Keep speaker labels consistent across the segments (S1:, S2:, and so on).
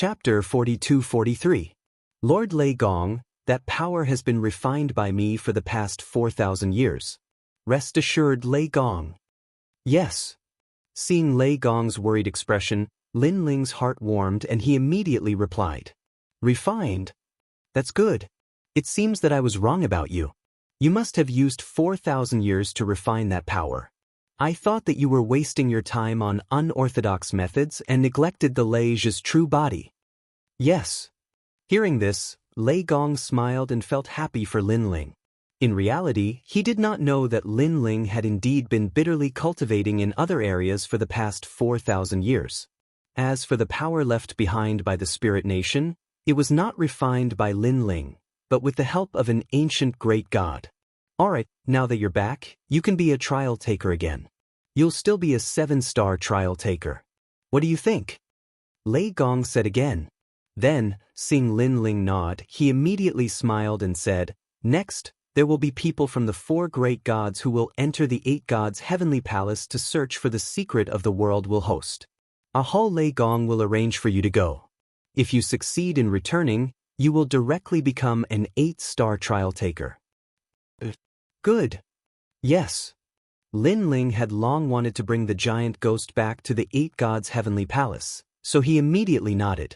S1: Chapter 42-43. Lord Lei Gong, that power has been refined by me for the past 4,000 years. Rest assured, Lei Gong. Yes. Seeing Lei Gong's worried expression, Lin Ling's heart warmed and he immediately replied. Refined? That's good. It seems that I was wrong about you. You must have used 4,000 years to refine that power. I thought that you were wasting your time on unorthodox methods and neglected the Lei's true body. Yes. Hearing this, Lei Gong smiled and felt happy for Lin Ling. In reality, he did not know that Lin Ling had indeed been bitterly cultivating in other areas for the past 4,000 years. As for the power left behind by the spirit nation, it was not refined by Lin Ling, but with the help of an ancient great god. Alright, now that you're back, you can be a trial taker again. You'll still be a 7-star trial taker. What do you think? Lei Gong said again. Then, seeing Lin Ling nod, he immediately smiled and said, Next, there will be people from the 4 great gods who will enter the 8 gods' heavenly palace to search for the secret of the world we'll host. Ahal Lei Gong will arrange for you to go. If you succeed in returning, you will directly become an 8-star trial taker. Good. Yes. Lin Ling had long wanted to bring the giant ghost back to the 8 gods' heavenly palace, so he immediately nodded.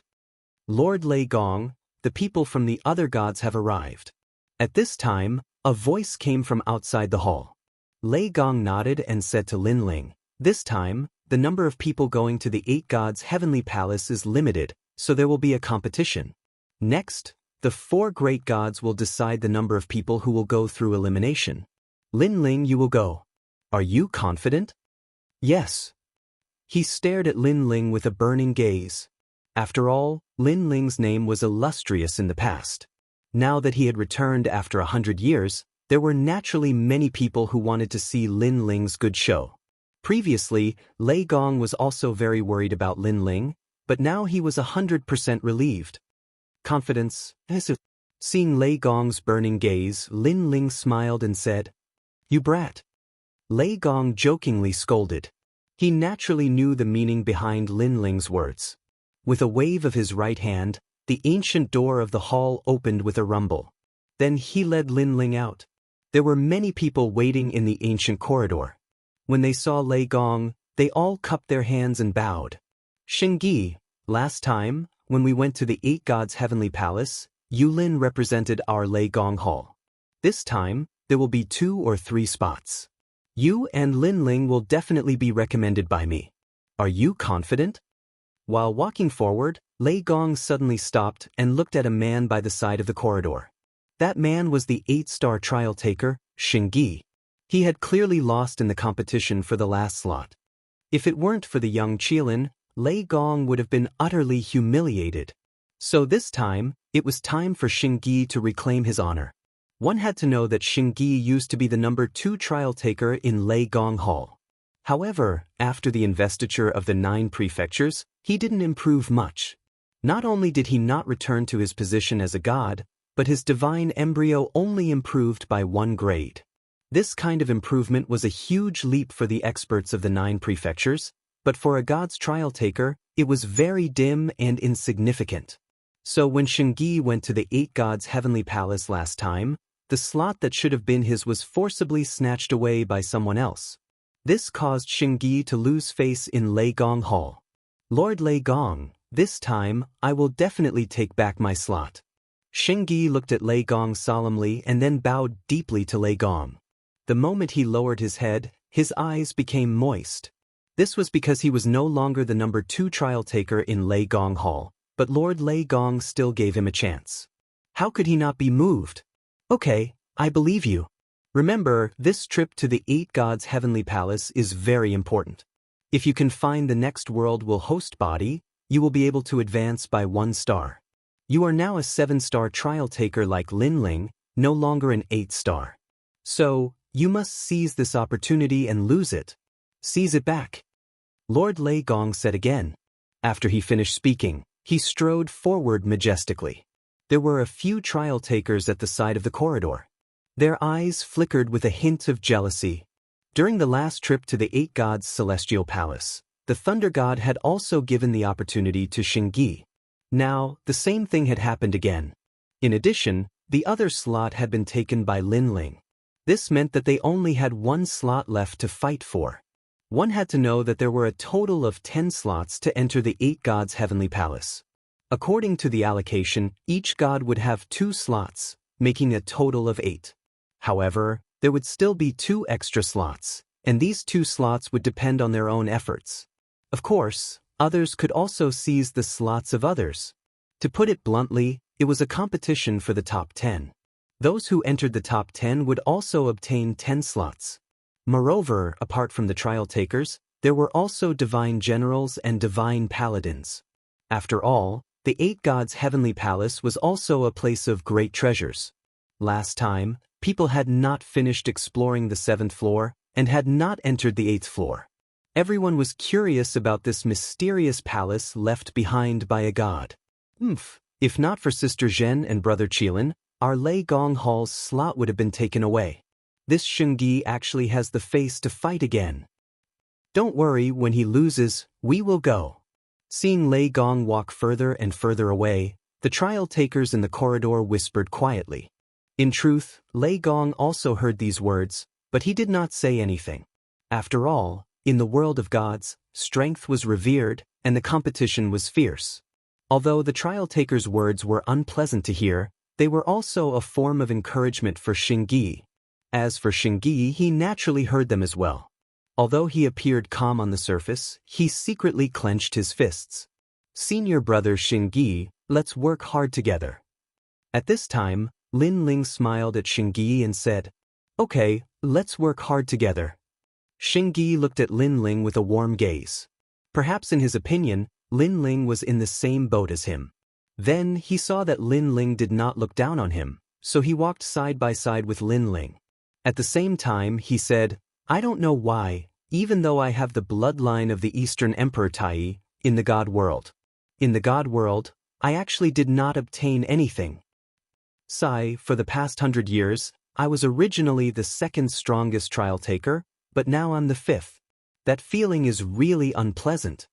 S1: Lord Lei Gong, the people from the other gods have arrived. At this time, a voice came from outside the hall. Lei Gong nodded and said to Lin Ling, This time, the number of people going to the 8 gods' heavenly palace is limited, so there will be a competition. Next, the 4 great gods will decide the number of people who will go through elimination. Lin Ling, you will go. Are you confident? Yes. He stared at Lin Ling with a burning gaze. After all, Lin Ling's name was illustrious in the past. Now that he had returned after 100 years, there were naturally many people who wanted to see Lin Ling's good show. Previously, Lei Gong was also very worried about Lin Ling, but now he was 100% relieved. Confidence. Seeing Lei Gong's burning gaze, Lin Ling smiled and said, You brat. Lei Gong jokingly scolded. He naturally knew the meaning behind Lin Ling's words. With a wave of his right hand, the ancient door of the hall opened with a rumble. Then he led Lin Ling out. There were many people waiting in the ancient corridor. When they saw Lei Gong, they all cupped their hands and bowed. Xingyi, last time, when we went to the 8 gods' heavenly palace, Yulin represented our Lei Gong hall. This time, there will be 2 or 3 spots. You and Lin Ling will definitely be recommended by me. Are you confident? While walking forward, Lei Gong suddenly stopped and looked at a man by the side of the corridor. That man was the 8-star trial taker, Xingyi. He had clearly lost in the competition for the last slot. If it weren't for the young Qilin, Lei Gong would have been utterly humiliated. So this time, it was time for Xingyi to reclaim his honor. One had to know that Xingyi used to be the number 2 trial taker in Lei Gong Hall. However, after the investiture of the 9 prefectures, he didn't improve much. Not only did he not return to his position as a god, but his divine embryo only improved by 1 grade. This kind of improvement was a huge leap for the experts of the 9 prefectures, but for a god's trial taker, it was very dim and insignificant. So when Xingyi went to the 8 gods' heavenly palace last time, the slot that should have been his was forcibly snatched away by someone else. This caused Xingyi to lose face in Lei Gong Hall. Lord Lei Gong, this time, I will definitely take back my slot. Xingyi looked at Lei Gong solemnly and then bowed deeply to Lei Gong. The moment he lowered his head, his eyes became moist. This was because he was no longer the number 2 trial taker in Lei Gong Hall, but Lord Lei Gong still gave him a chance. How could he not be moved? Okay, I believe you. Remember, this trip to the 8 gods' heavenly palace is very important. If you can find the next world will host body, you will be able to advance by 1 star. You are now a 7-star trial taker like Lin Ling, no longer an 8-star. So, you must seize this opportunity and lose it. Seize it back. Lord Lei Gong said again. After he finished speaking, he strode forward majestically. There were a few trial takers at the side of the corridor. Their eyes flickered with a hint of jealousy. During the last trip to the 8 gods' celestial palace, the Thunder God had also given the opportunity to Xingyi. Now, the same thing had happened again. In addition, the other slot had been taken by Lin Ling. This meant that they only had one slot left to fight for. One had to know that there were a total of 10 slots to enter the 8 gods' heavenly palace. According to the allocation, each god would have 2 slots, making a total of 8. However, there would still be 2 extra slots, and these 2 slots would depend on their own efforts. Of course, others could also seize the slots of others. To put it bluntly, it was a competition for the top 10. Those who entered the top 10 would also obtain 10 slots. Moreover, apart from the trial takers, there were also divine generals and divine paladins. After all, the 8 gods' heavenly palace was also a place of great treasures. Last time, people had not finished exploring the 7th floor and had not entered the 8th floor. Everyone was curious about this mysterious palace left behind by a god. If not for Sister Zhen and Brother Qilin, our Lei Gong Hall's slot would have been taken away. This Shengyi actually has the face to fight again. Don't worry, when he loses, we will go. Seeing Lei Gong walk further and further away, the trial takers in the corridor whispered quietly. In truth, Lei Gong also heard these words, but he did not say anything. After all, in the world of gods, strength was revered, and the competition was fierce. Although the trial takers' words were unpleasant to hear, they were also a form of encouragement for Shengyi. As for Shengyi, he naturally heard them as well. Although he appeared calm on the surface, he secretly clenched his fists. Senior brother Shengyi, let's work hard together. At this time, Lin Ling smiled at Shengyi and said, Okay, let's work hard together. Shengyi looked at Lin Ling with a warm gaze. Perhaps in his opinion, Lin Ling was in the same boat as him. Then he saw that Lin Ling did not look down on him, so he walked side by side with Lin Ling. At the same time, he said, I don't know why, even though I have the bloodline of the Eastern Emperor Tai, in the God world. In the God world, I actually did not obtain anything. For the past 100 years, I was originally the 2nd strongest trial taker, but now I'm the 5th. That feeling is really unpleasant.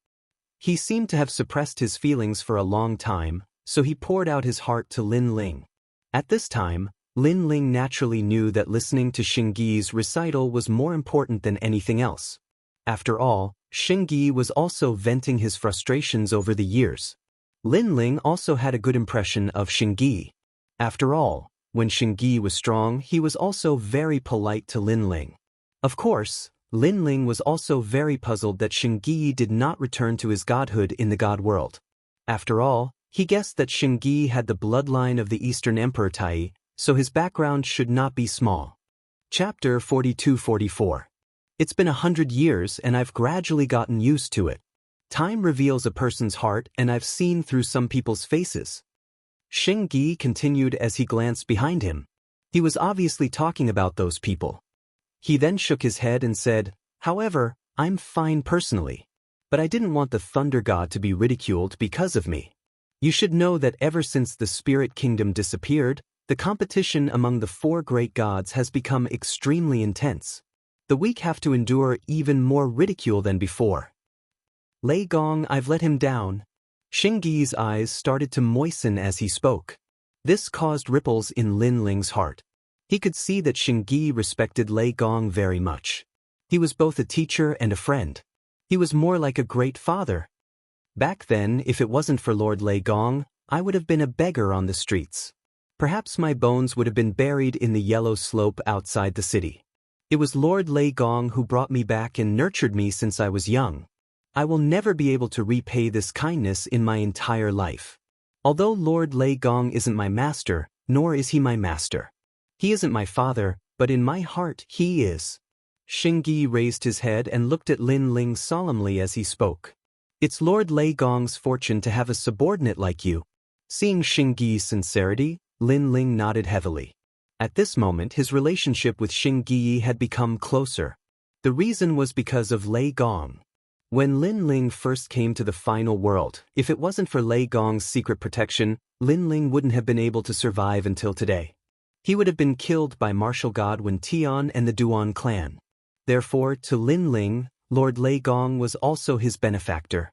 S1: He seemed to have suppressed his feelings for a long time, so he poured out his heart to Lin Ling. At this time, Lin Ling naturally knew that listening to Shengyi's recital was more important than anything else. After all, Shengyi was also venting his frustrations over the years. Lin Ling also had a good impression of Shengyi. After all, when Shengyi was strong, he was also very polite to Lin Ling. Of course, Lin Ling was also very puzzled that Shengyi did not return to his godhood in the God world. After all, he guessed that Shengyi had the bloodline of the Eastern Emperor Tai, so his background should not be small. Chapter 42-44. It's been 100 years and I've gradually gotten used to it. Time reveals a person's heart and I've seen through some people's faces. Shengyi continued as he glanced behind him. He was obviously talking about those people. He then shook his head and said, However, I'm fine personally. But I didn't want the Thunder God to be ridiculed because of me. You should know that ever since the Spirit Kingdom disappeared, the competition among the 4 great gods has become extremely intense. The weak have to endure even more ridicule than before. Lei Gong, I've let him down. Shengyi's eyes started to moisten as he spoke. This caused ripples in Lin Ling's heart. He could see that Shengyi respected Lei Gong very much. He was both a teacher and a friend. He was more like a great father. Back then, if it wasn't for Lord Lei Gong, I would have been a beggar on the streets. Perhaps my bones would have been buried in the yellow slope outside the city. It was Lord Lei Gong who brought me back and nurtured me since I was young. I will never be able to repay this kindness in my entire life. Although Lord Lei Gong isn't my master, nor is he my master. He isn't my father, but in my heart he is. Shengyi raised his head and looked at Lin Ling solemnly as he spoke. It's Lord Lei Gong's fortune to have a subordinate like you. Seeing Shengyi's sincerity, Lin Ling nodded heavily. At this moment his relationship with Shengyi had become closer. The reason was because of Lei Gong. When Lin Ling first came to the final world, if it wasn't for Lei Gong's secret protection, Lin Ling wouldn't have been able to survive until today. He would have been killed by martial god Wen Tian and the Duan clan. Therefore, to Lin Ling, Lord Lei Gong was also his benefactor.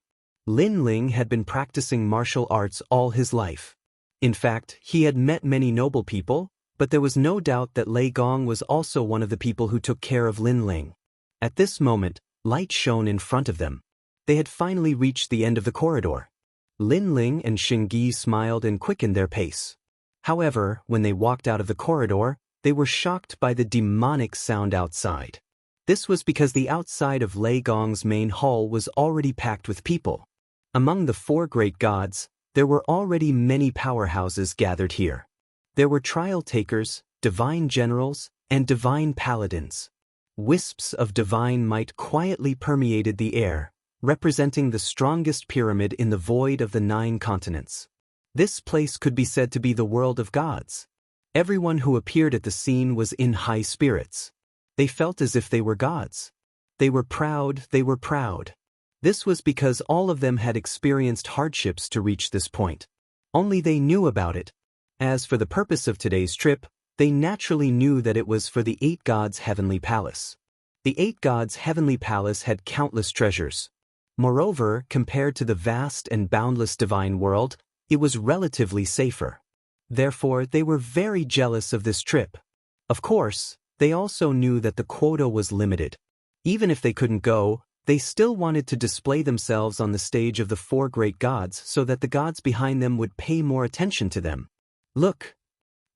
S1: Lin Ling had been practicing martial arts all his life. In fact, he had met many noble people, but there was no doubt that Lei Gong was also one of the people who took care of Lin Ling. At this moment, light shone in front of them. They had finally reached the end of the corridor. Lin Ling and Xingyi smiled and quickened their pace. However, when they walked out of the corridor, they were shocked by the demonic sound outside. This was because the outside of Lei Gong's main hall was already packed with people. Among the 4 great gods, there were already many powerhouses gathered here. There were trial takers, divine generals, and divine paladins. Wisps of divine might quietly permeated the air, representing the strongest pyramid in the void of the 9 continents. This place could be said to be the world of gods. Everyone who appeared at the scene was in high spirits. They felt as if they were gods. They were proud. This was because all of them had experienced hardships to reach this point. Only they knew about it. As for the purpose of today's trip, they naturally knew that it was for the 8 gods' heavenly palace. The 8 gods' heavenly palace had countless treasures. Moreover, compared to the vast and boundless divine world, it was relatively safer. Therefore, they were very jealous of this trip. Of course, they also knew that the quota was limited. Even if they couldn't go, they still wanted to display themselves on the stage of the 4 great gods so that the gods behind them would pay more attention to them. Look!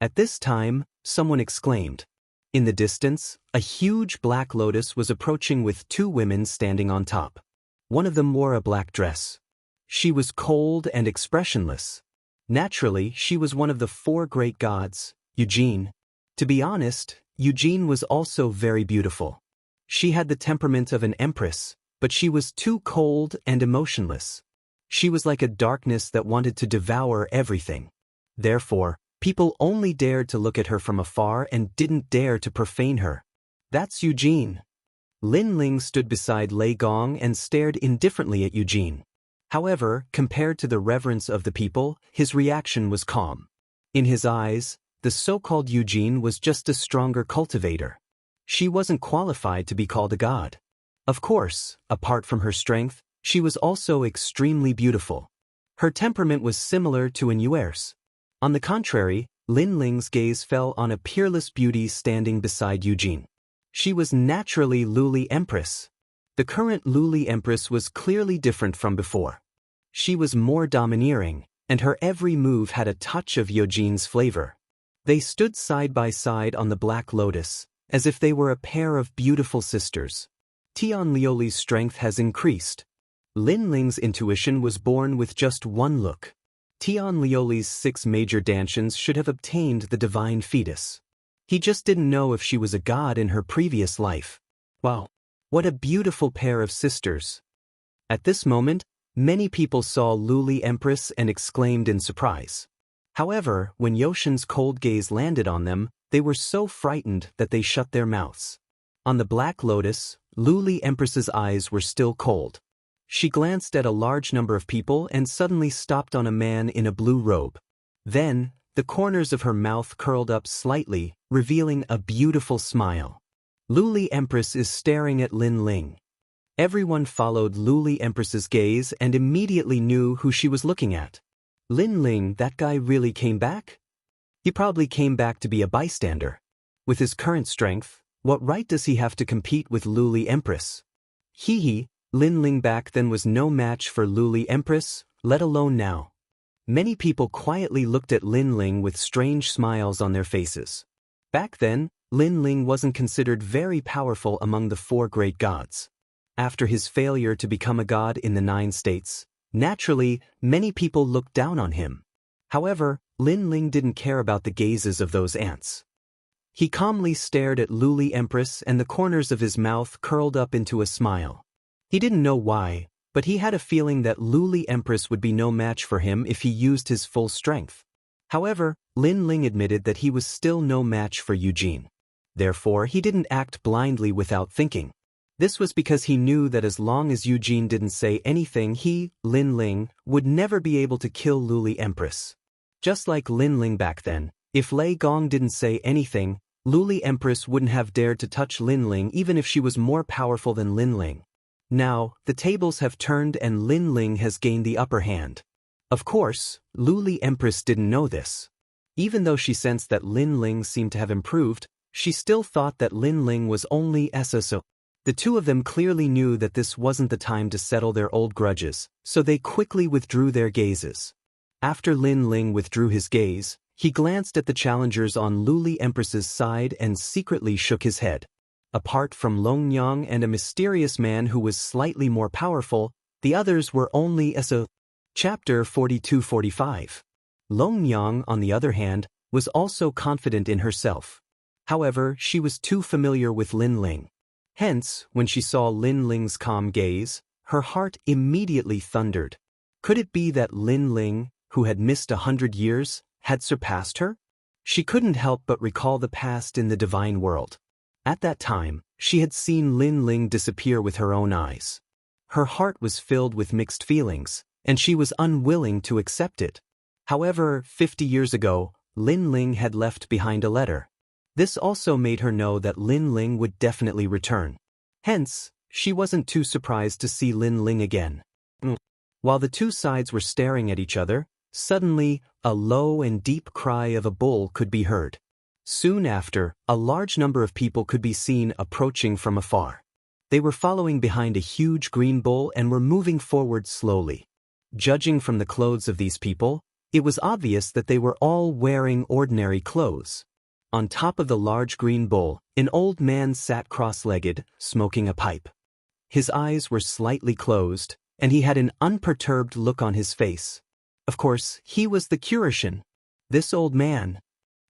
S1: At this time, someone exclaimed. In the distance, a huge black lotus was approaching with 2 women standing on top. One of them wore a black dress. She was cold and expressionless. Naturally, she was one of the 4 great gods, Eugene. To be honest, Eugene was also very beautiful. She had the temperament of an empress, but she was too cold and emotionless. She was like a darkness that wanted to devour everything. Therefore, people only dared to look at her from afar and didn't dare to profane her. That's Eugene. Lin Ling stood beside Lei Gong and stared indifferently at Eugene. However, compared to the reverence of the people, his reaction was calm. In his eyes, the so-called Eugene was just a stronger cultivator. She wasn't qualified to be called a god. Of course, apart from her strength, she was also extremely beautiful. Her temperament was similar to an Yuer's. On the contrary, Lin Ling's gaze fell on a peerless beauty standing beside Eugene. She was naturally Luli Empress. The current Luli Empress was clearly different from before. She was more domineering, and her every move had a touch of Eugene's flavor. They stood side by side on the black lotus, as if they were a pair of beautiful sisters. Tian Liuli's strength has increased. Lin Ling's intuition was born with just one look. Tian Liuli's 6 major dantians should have obtained the divine fetus. He just didn't know if she was a god in her previous life. Wow, what a beautiful pair of sisters. At this moment, many people saw Luli Empress and exclaimed in surprise. However, when Yoshin's cold gaze landed on them, they were so frightened that they shut their mouths. On the black lotus, Luli Empress's eyes were still cold. She glanced at a large number of people and suddenly stopped on a man in a blue robe. Then, the corners of her mouth curled up slightly, revealing a beautiful smile. Luli Empress is staring at Lin Ling. Everyone followed Luli Empress's gaze and immediately knew who she was looking at. Lin Ling, that guy really came back? He probably came back to be a bystander. With his current strength, what right does he have to compete with Luli Empress? Lin Ling back then was no match for Luli Empress, let alone now. Many people quietly looked at Lin Ling with strange smiles on their faces. Back then, Lin Ling wasn't considered very powerful among the 4 great gods. After his failure to become a god in the 9 states, naturally, many people looked down on him. However, Lin Ling didn't care about the gazes of those ants. He calmly stared at Luli Empress and the corners of his mouth curled up into a smile. He didn't know why, but he had a feeling that Luli Empress would be no match for him if he used his full strength. However, Lin Ling admitted that he was still no match for Eugene. Therefore, he didn't act blindly without thinking. This was because he knew that as long as Eugene didn't say anything, he, Lin Ling, would never be able to kill Luli Empress. Just like Lin Ling back then, if Lei Gong didn't say anything, Luli Empress wouldn't have dared to touch Lin Ling even if she was more powerful than Lin Ling. Now, the tables have turned and Lin Ling has gained the upper hand. Of course, Luli Empress didn't know this. Even though she sensed that Lin Ling seemed to have improved, she still thought that Lin Ling was only SSO. The two of them clearly knew that this wasn't the time to settle their old grudges, so they quickly withdrew their gazes. After Lin Ling withdrew his gaze, he glanced at the challengers on Luli Empress's side and secretly shook his head. Apart from Long Yang and a mysterious man who was slightly more powerful, the others were only SO. Chapter 42-45. Long Yang, on the other hand, was also confident in herself. However, she was too familiar with Lin Ling. Hence, when she saw Lin Ling's calm gaze, her heart immediately thundered. Could it be that Lin Ling, who had missed 100 years, had surpassed her? She couldn't help but recall the past in the divine world. At that time, she had seen Lin Ling disappear with her own eyes. Her heart was filled with mixed feelings, and she was unwilling to accept it. However, 50 years ago, Lin Ling had left behind a letter. This also made her know that Lin Ling would definitely return. Hence, she wasn't too surprised to see Lin Ling again. While the two sides were staring at each other, suddenly, a low and deep cry of a bull could be heard. Soon after, a large number of people could be seen approaching from afar. They were following behind a huge green bull and were moving forward slowly. Judging from the clothes of these people, it was obvious that they were all wearing ordinary clothes. On top of the large green bull, an old man sat cross-legged, smoking a pipe. His eyes were slightly closed, and he had an unperturbed look on his face. Of course, he was the Curishan. This old man.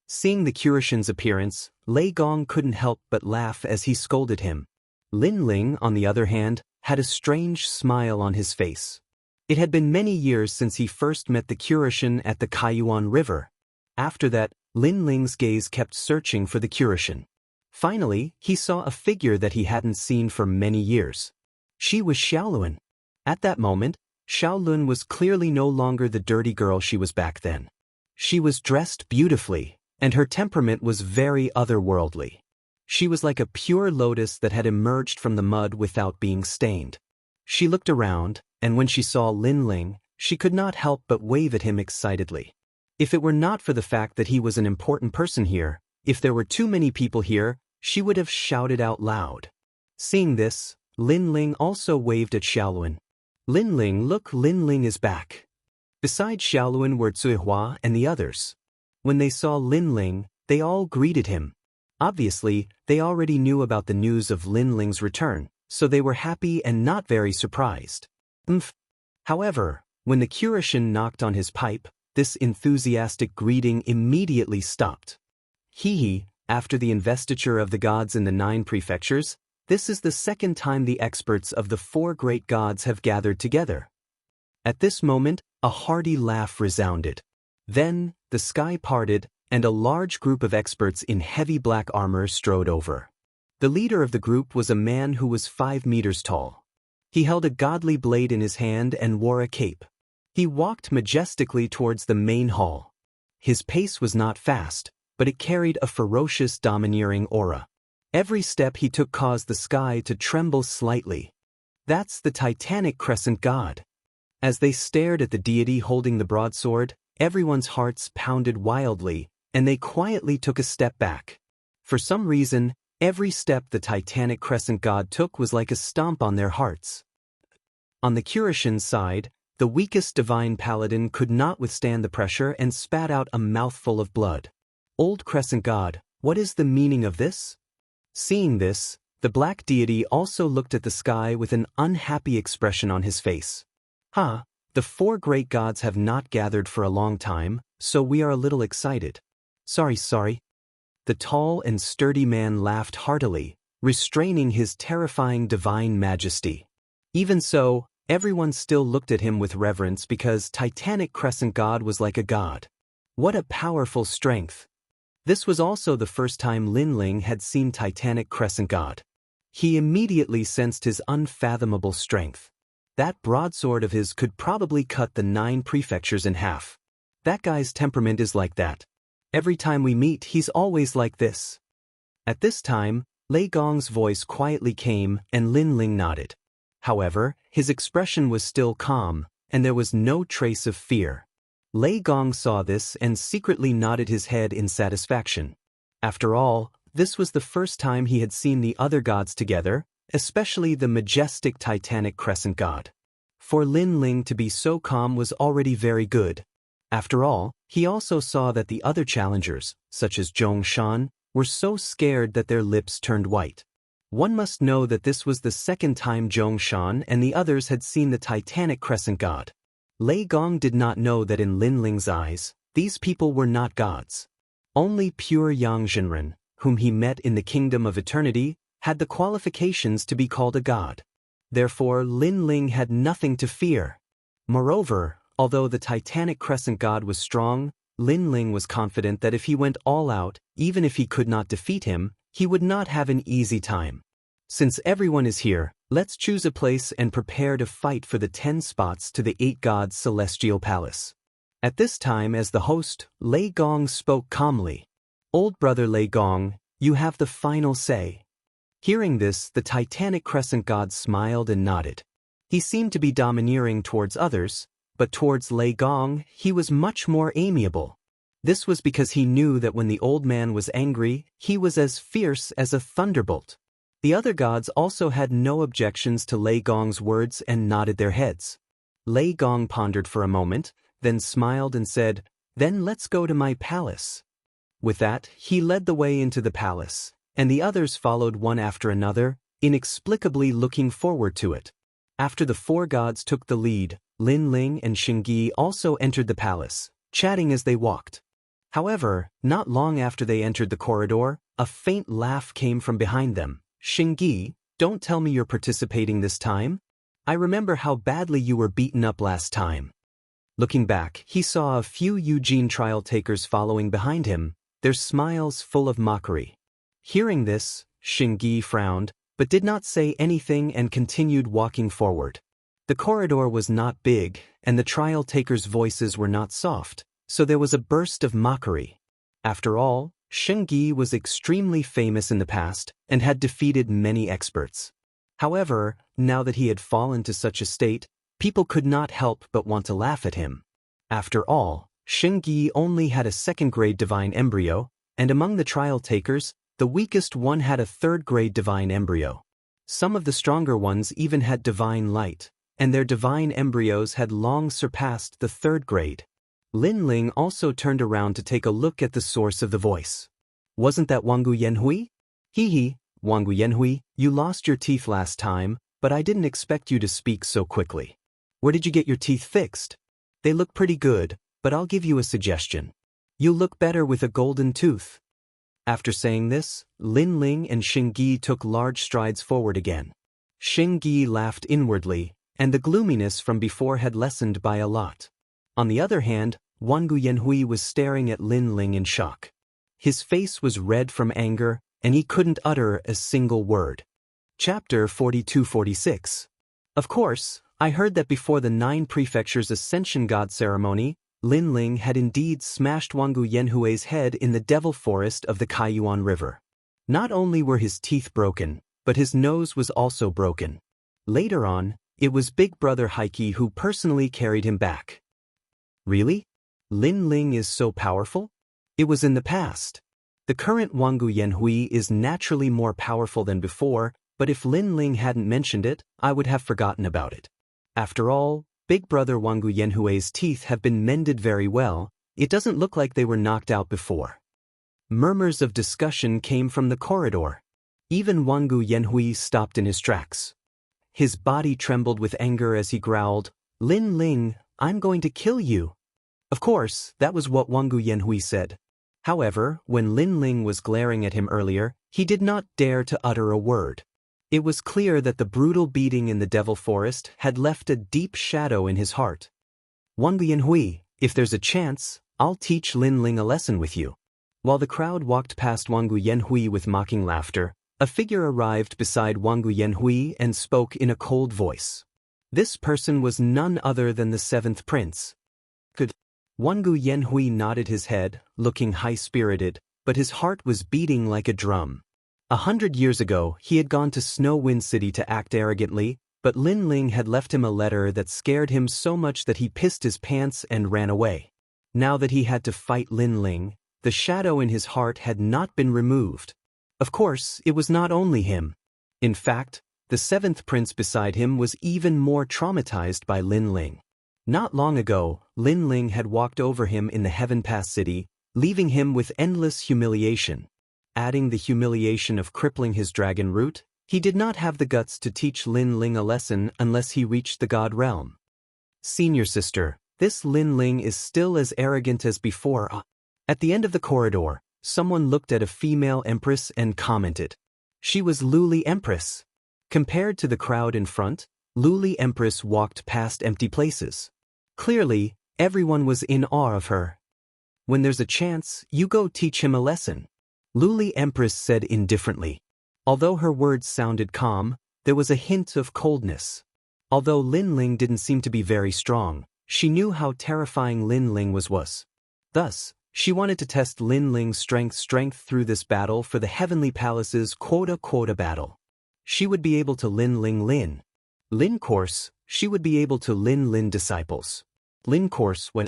S1: Seeing the Curishan's appearance, Lei Gong couldn't help but laugh as he scolded him. Lin Ling, on the other hand, had a strange smile on his face. It had been many years since he first met the Curishan at the Kaiyuan River. After that, Lin Ling's gaze kept searching for the Curishan. Finally, he saw a figure that he hadn't seen for many years. She was Xiaolun. At that moment, Xiaolun was clearly no longer the dirty girl she was back then. She was dressed beautifully, and her temperament was very otherworldly. She was like a pure lotus that had emerged from the mud without being stained. She looked around, and when she saw Lin Ling, she could not help but wave at him excitedly. If it were not for the fact that he was an important person here, if there were too many people here, she would have shouted out loud. Seeing this, Lin Ling also waved at Xiaolun. Lin Ling, look, Lin Ling is back. Besides Xiaolun were Zuihua and the others. When they saw Lin Ling, they all greeted him. Obviously, they already knew about the news of Lin Ling's return, so they were happy and not very surprised. However, when the Curishan knocked on his pipe, this enthusiastic greeting immediately stopped. After the investiture of the gods in the 9 prefectures, this is the second time the experts of the 4 great gods have gathered together. At this moment, a hearty laugh resounded. Then, the sky parted, and a large group of experts in heavy black armor strode over. The leader of the group was a man who was 5 meters tall. He held a godly blade in his hand and wore a cape. He walked majestically towards the main hall. His pace was not fast, but it carried a ferocious, domineering aura. Every step he took caused the sky to tremble slightly. That's the Titanic Crescent God. As they stared at the deity holding the broadsword, everyone's hearts pounded wildly, and they quietly took a step back. For some reason, every step the Titanic Crescent God took was like a stomp on their hearts. On the Curishan's side, the weakest divine paladin could not withstand the pressure and spat out a mouthful of blood. Old Crescent God, what is the meaning of this? Seeing this, the black deity also looked at the sky with an unhappy expression on his face. The 4 great gods have not gathered for a long time, so we are a little excited. Sorry. The tall and sturdy man laughed heartily, restraining his terrifying divine majesty. Even so, everyone still looked at him with reverence because Titanic Crescent God was like a god. What a powerful strength! This was also the first time Lin Ling had seen Titanic Crescent God. He immediately sensed his unfathomable strength. That broadsword of his could probably cut the 9 prefectures in half. That guy's temperament is like that. Every time we meet, he's always like this. At this time, Lei Gong's voice quietly came and Lin Ling nodded. However, his expression was still calm, and there was no trace of fear. Lei Gong saw this and secretly nodded his head in satisfaction. After all, this was the first time he had seen the other gods together, especially the majestic titanic crescent god. For Lin Ling to be so calm was already very good. After all, he also saw that the other challengers, such as Zhong Shan, were so scared that their lips turned white. One must know that this was the second time Zhong Shan and the others had seen the titanic crescent god. Lei Gong did not know that in Lin Ling's eyes, these people were not gods. Only pure Yang Zhenren, whom he met in the Kingdom of Eternity, had the qualifications to be called a god. Therefore, Lin Ling had nothing to fear. Moreover, although the titanic crescent god was strong, Lin Ling was confident that if he went all out, even if he could not defeat him, he would not have an easy time. Since everyone is here, let's choose a place and prepare to fight for the 10 spots to the 8 gods' celestial palace. At this time, as the host, Lei Gong spoke calmly. Old brother Lei Gong, you have the final say. Hearing this, the titanic crescent god smiled and nodded. He seemed to be domineering towards others, but towards Lei Gong, he was much more amiable. This was because he knew that when the old man was angry, he was as fierce as a thunderbolt. The other gods also had no objections to Lei Gong's words and nodded their heads. Lei Gong pondered for a moment, then smiled and said, "Then let's go to my palace." With that, he led the way into the palace, and the others followed one after another, inexplicably looking forward to it. After the 4 gods took the lead, Lin Ling and Xingyi also entered the palace, chatting as they walked. However, not long after they entered the corridor, a faint laugh came from behind them. "Xingyi, don't tell me you're participating this time? I remember how badly you were beaten up last time." Looking back, he saw a few Eugene trial takers following behind him, their smiles full of mockery. Hearing this, Xingyi frowned, but did not say anything and continued walking forward. The corridor was not big, and the trial takers' voices were not soft, so there was a burst of mockery. After all, Xingyi was extremely famous in the past and had defeated many experts. However, now that he had fallen to such a state, people could not help but want to laugh at him. After all, Xingyi only had a 2nd-grade divine embryo, and among the trial takers, the weakest one had a 3rd-grade divine embryo. Some of the stronger ones even had divine light, and their divine embryos had long surpassed the 3rd grade. Lin Ling also turned around to take a look at the source of the voice. "Wasn't that Wangu Yanhui?" "Hee, Wangu Yanhui, you lost your teeth last time, but I didn't expect you to speak so quickly. Where did you get your teeth fixed? They look pretty good, but I'll give you a suggestion. You'll look better with a golden tooth." After saying this, Lin Ling and Xingyi took large strides forward again. Xingyi laughed inwardly, and the gloominess from before had lessened by a lot. On the other hand, Wangu Yanhui was staring at Lin Ling in shock. His face was red from anger, and he couldn't utter a single word. Chapter 42-46. Of course, I heard that before the 9 prefectures' Ascension God ceremony, Lin Ling had indeed smashed Wangu Yanhui's head in the devil forest of the Kaiyuan River. Not only were his teeth broken, but his nose was also broken. Later on, it was Big Brother Heike who personally carried him back. Really? Lin Ling is so powerful? It was in the past. The current Wangu Yanhui is naturally more powerful than before, but if Lin Ling hadn't mentioned it, I would have forgotten about it. After all, Big Brother Wangu Yanhui's teeth have been mended very well. It doesn't look like they were knocked out before. Murmurs of discussion came from the corridor. Even Wangu Yanhui stopped in his tracks. His body trembled with anger as he growled, "Lin Ling, I'm going to kill you." Of course, that was what Wangu Yanhui said. However, when Lin Ling was glaring at him earlier, he did not dare to utter a word. It was clear that the brutal beating in the Devil Forest had left a deep shadow in his heart. "Wangu Yanhui, if there's a chance, I'll teach Lin Ling a lesson with you." While the crowd walked past Wangu Yanhui with mocking laughter, a figure arrived beside Wangu Yanhui and spoke in a cold voice. This person was none other than the 7th prince. Good. Wangu Yanhui nodded his head, looking high-spirited, but his heart was beating like a drum. 100 years ago, he had gone to Snow Wind City to act arrogantly, But Lin Ling had left him a letter that scared him so much that he pissed his pants and ran away. Now that he had to fight Lin Ling, the shadow in his heart had not been removed. Of course, it was not only him. In fact, the seventh prince beside him was even more traumatized by Lin Ling. Not long ago, Lin Ling had walked over him in the Heaven Pass city, leaving him with endless humiliation. Adding the humiliation of crippling his dragon root, he did not have the guts to teach Lin Ling a lesson unless he reached the god realm. Senior sister, this Lin Ling is still as arrogant as before. At the end of the corridor, someone looked at a female empress and commented. She was Luli Empress. Compared to the crowd in front, Luli Empress walked past empty places. Clearly, everyone was in awe of her. When there's a chance, you go teach him a lesson, Luli Empress said indifferently. Although her words sounded calm, there was a hint of coldness. Although Lin Ling didn't seem to be very strong, she knew how terrifying Lin Ling was. Thus, she wanted to test Lin Ling's strength through this battle for the Heavenly Palace's quota battle. She would be able to Lin course, she would be able to Lin disciples. Lin course when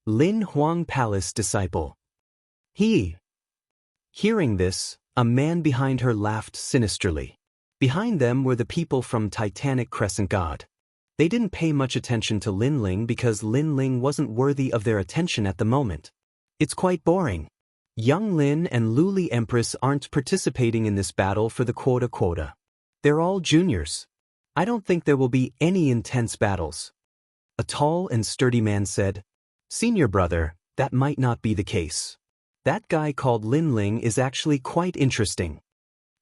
S1: Lin Huang Palace disciple. Hearing this, a man behind her laughed sinisterly. Behind them were the people from Titanic Crescent God. They didn't pay much attention to Lin Ling because Lin Ling wasn't worthy of their attention at the moment. It's quite boring. Young Lin and Luli Empress aren't participating in this battle for the quota. They're all juniors. I don't think there will be any intense battles. A tall and sturdy man said, Senior brother, that might not be the case. That guy called Lin Ling is actually quite interesting.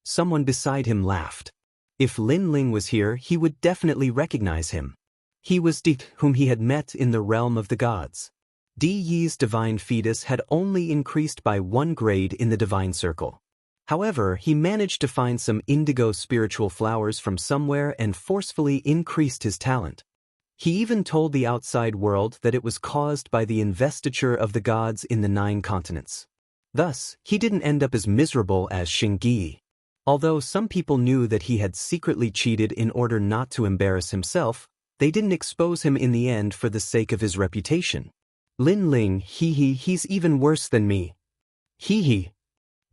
S1: Someone beside him laughed. If Lin Ling was here, he would definitely recognize him. He was Di, whom he had met in the realm of the gods. Di Yi's divine fetus had only increased by 1 grade in the divine circle. However, he managed to find some indigo spiritual flowers from somewhere and forcefully increased his talent. He even told the outside world that it was caused by the investiture of the gods in the 9 continents. Thus, he didn't end up as miserable as Xianxia. Although some people knew that he had secretly cheated in order not to embarrass himself, they didn't expose him in the end for the sake of his reputation. Lin Ling, he's even worse than me. Di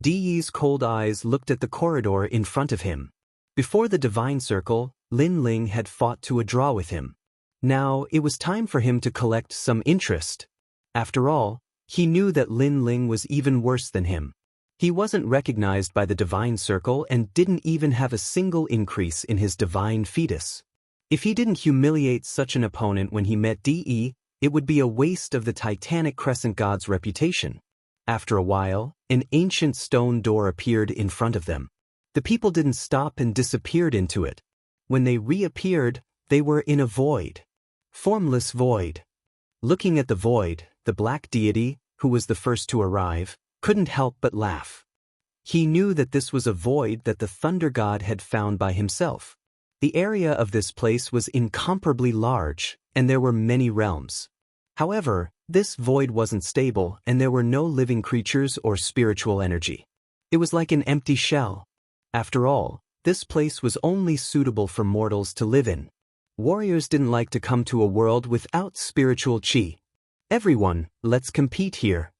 S1: Yi's cold eyes looked at the corridor in front of him. Before the divine circle, Lin Ling had fought to a draw with him. Now, it was time for him to collect some interest. After all, he knew that Lin Ling was even worse than him. He wasn't recognized by the divine circle and didn't even have a single increase in his divine fetus. If he didn't humiliate such an opponent when he met Di, it would be a waste of the Titanic Crescent God's reputation. After a while, an ancient stone door appeared in front of them. The people didn't stop and disappeared into it. When they reappeared, they were in a void. Formless void. Looking at the void, the black deity, who was the first to arrive, couldn't help but laugh. He knew that this was a void that the thunder god had found by himself. The area of this place was incomparably large, and there were many realms. However, this void wasn't stable and there were no living creatures or spiritual energy. It was like an empty shell. After all, this place was only suitable for mortals to live in. Warriors didn't like to come to a world without spiritual qi. Everyone, let's compete here.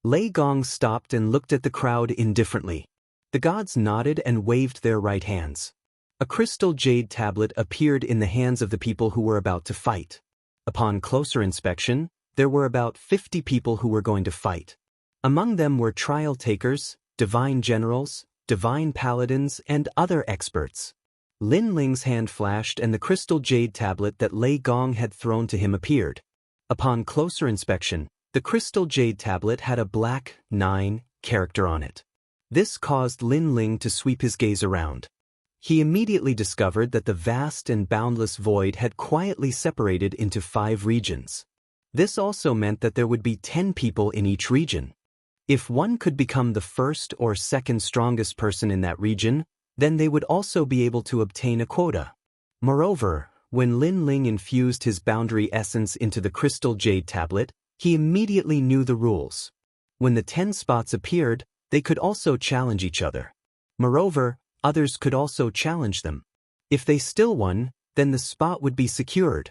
S1: Lei Gong stopped and looked at the crowd indifferently. The gods nodded and waved their right hands. A crystal jade tablet appeared in the hands of the people who were about to fight. Upon closer inspection, there were about 50 people who were going to fight. Among them were trial takers, divine generals, divine paladins, and other experts. Lin Ling's hand flashed and the crystal jade tablet that Lei Gong had thrown to him appeared. Upon closer inspection, the crystal jade tablet had a black 9 character on it. This caused Lin Ling to sweep his gaze around. He immediately discovered that the vast and boundless void had quietly separated into 5 regions. This also meant that there would be 10 people in each region. If one could become the first or second strongest person in that region, then they would also be able to obtain a quota. Moreover, when Lin Ling infused his boundary essence into the crystal jade tablet, he immediately knew the rules. When the 10 spots appeared, they could also challenge each other. Moreover, others could also challenge them. If they still won, then the spot would be secured.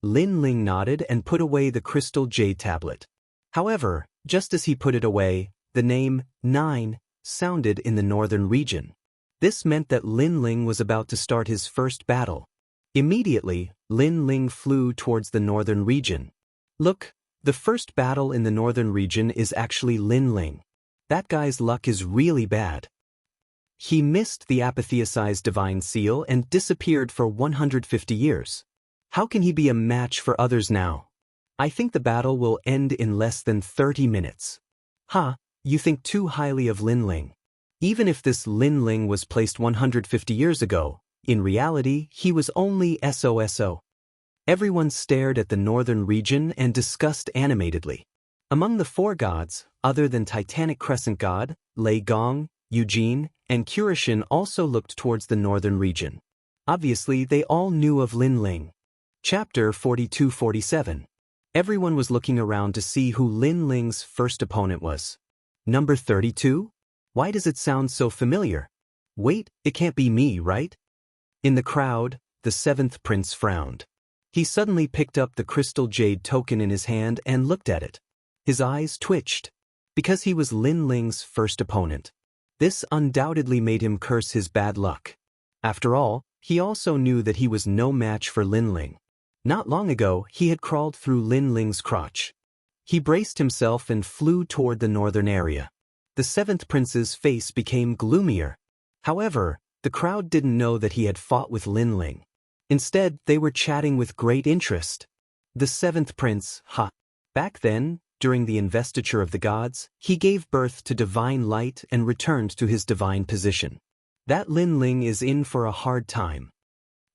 S1: Lin Ling nodded and put away the crystal jade tablet. However, just as he put it away, the name 9 sounded in the northern region. This meant that Lin Ling was about to start his first battle. Immediately, Lin Ling flew towards the northern region. Look, the first battle in the northern region is actually Lin Ling. That guy's luck is really bad. He missed the apotheosized divine seal and disappeared for 150 years. How can he be a match for others now? I think the battle will end in less than 30 minutes. Ha, you think too highly of Lin Ling. Even if this Lin Ling was placed 150 years ago, in reality, he was only SOSO. Everyone stared at the northern region and discussed animatedly. Among the 4 gods, other than Titanic Crescent God, Lei Gong, Eugene, and Kurishin also looked towards the northern region. Obviously, they all knew of Lin Ling. Chapter 42-47. Everyone was looking around to see who Lin Ling's first opponent was. Number 32? Why does it sound so familiar? Wait, it can't be me, right? In the crowd, the 7th prince frowned. He suddenly picked up the crystal jade token in his hand and looked at it. His eyes twitched. Because he was Lin Ling's first opponent. This undoubtedly made him curse his bad luck. After all, he also knew that he was no match for Lin Ling. Not long ago, he had crawled through Lin Ling's crotch. He braced himself and flew toward the northern area. The 7th prince's face became gloomier. However, the crowd didn't know that he had fought with Lin Ling. Instead, they were chatting with great interest. The 7th prince, Back then, during the investiture of the gods, he gave birth to divine light and returned to his divine position. That Lin Ling is in for a hard time.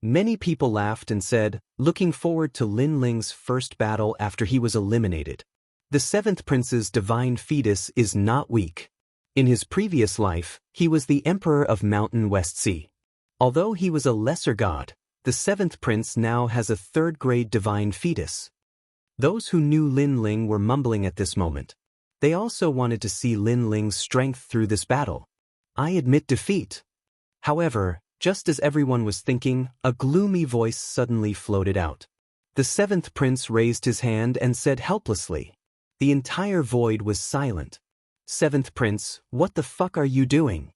S1: Many people laughed and said, looking forward to Lin Ling's first battle after he was eliminated. The 7th prince's divine fetus is not weak. In his previous life, he was the emperor of Mountain West Sea. Although he was a lesser god, the 7th prince now has a 3rd-grade divine fetus. Those who knew Lin Ling were mumbling at this moment. They also wanted to see Lin Ling's strength through this battle. I admit defeat. However, just as everyone was thinking, a gloomy voice suddenly floated out. The 7th prince raised his hand and said helplessly. The entire void was silent. 7th prince, what the fuck are you doing?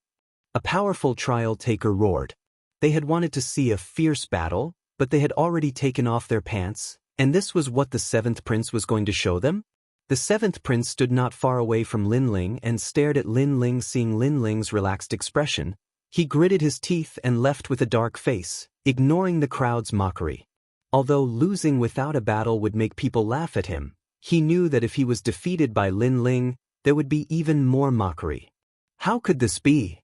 S1: A powerful trial taker roared. They had wanted to see a fierce battle, but they had already taken off their pants, and this was what the 7th prince was going to show them? The 7th prince stood not far away from Lin Ling and stared at Lin Ling. Seeing Lin Ling's relaxed expression, he gritted his teeth and left with a dark face, ignoring the crowd's mockery. Although losing without a battle would make people laugh at him, he knew that if he was defeated by Lin Ling, there would be even more mockery. How could this be?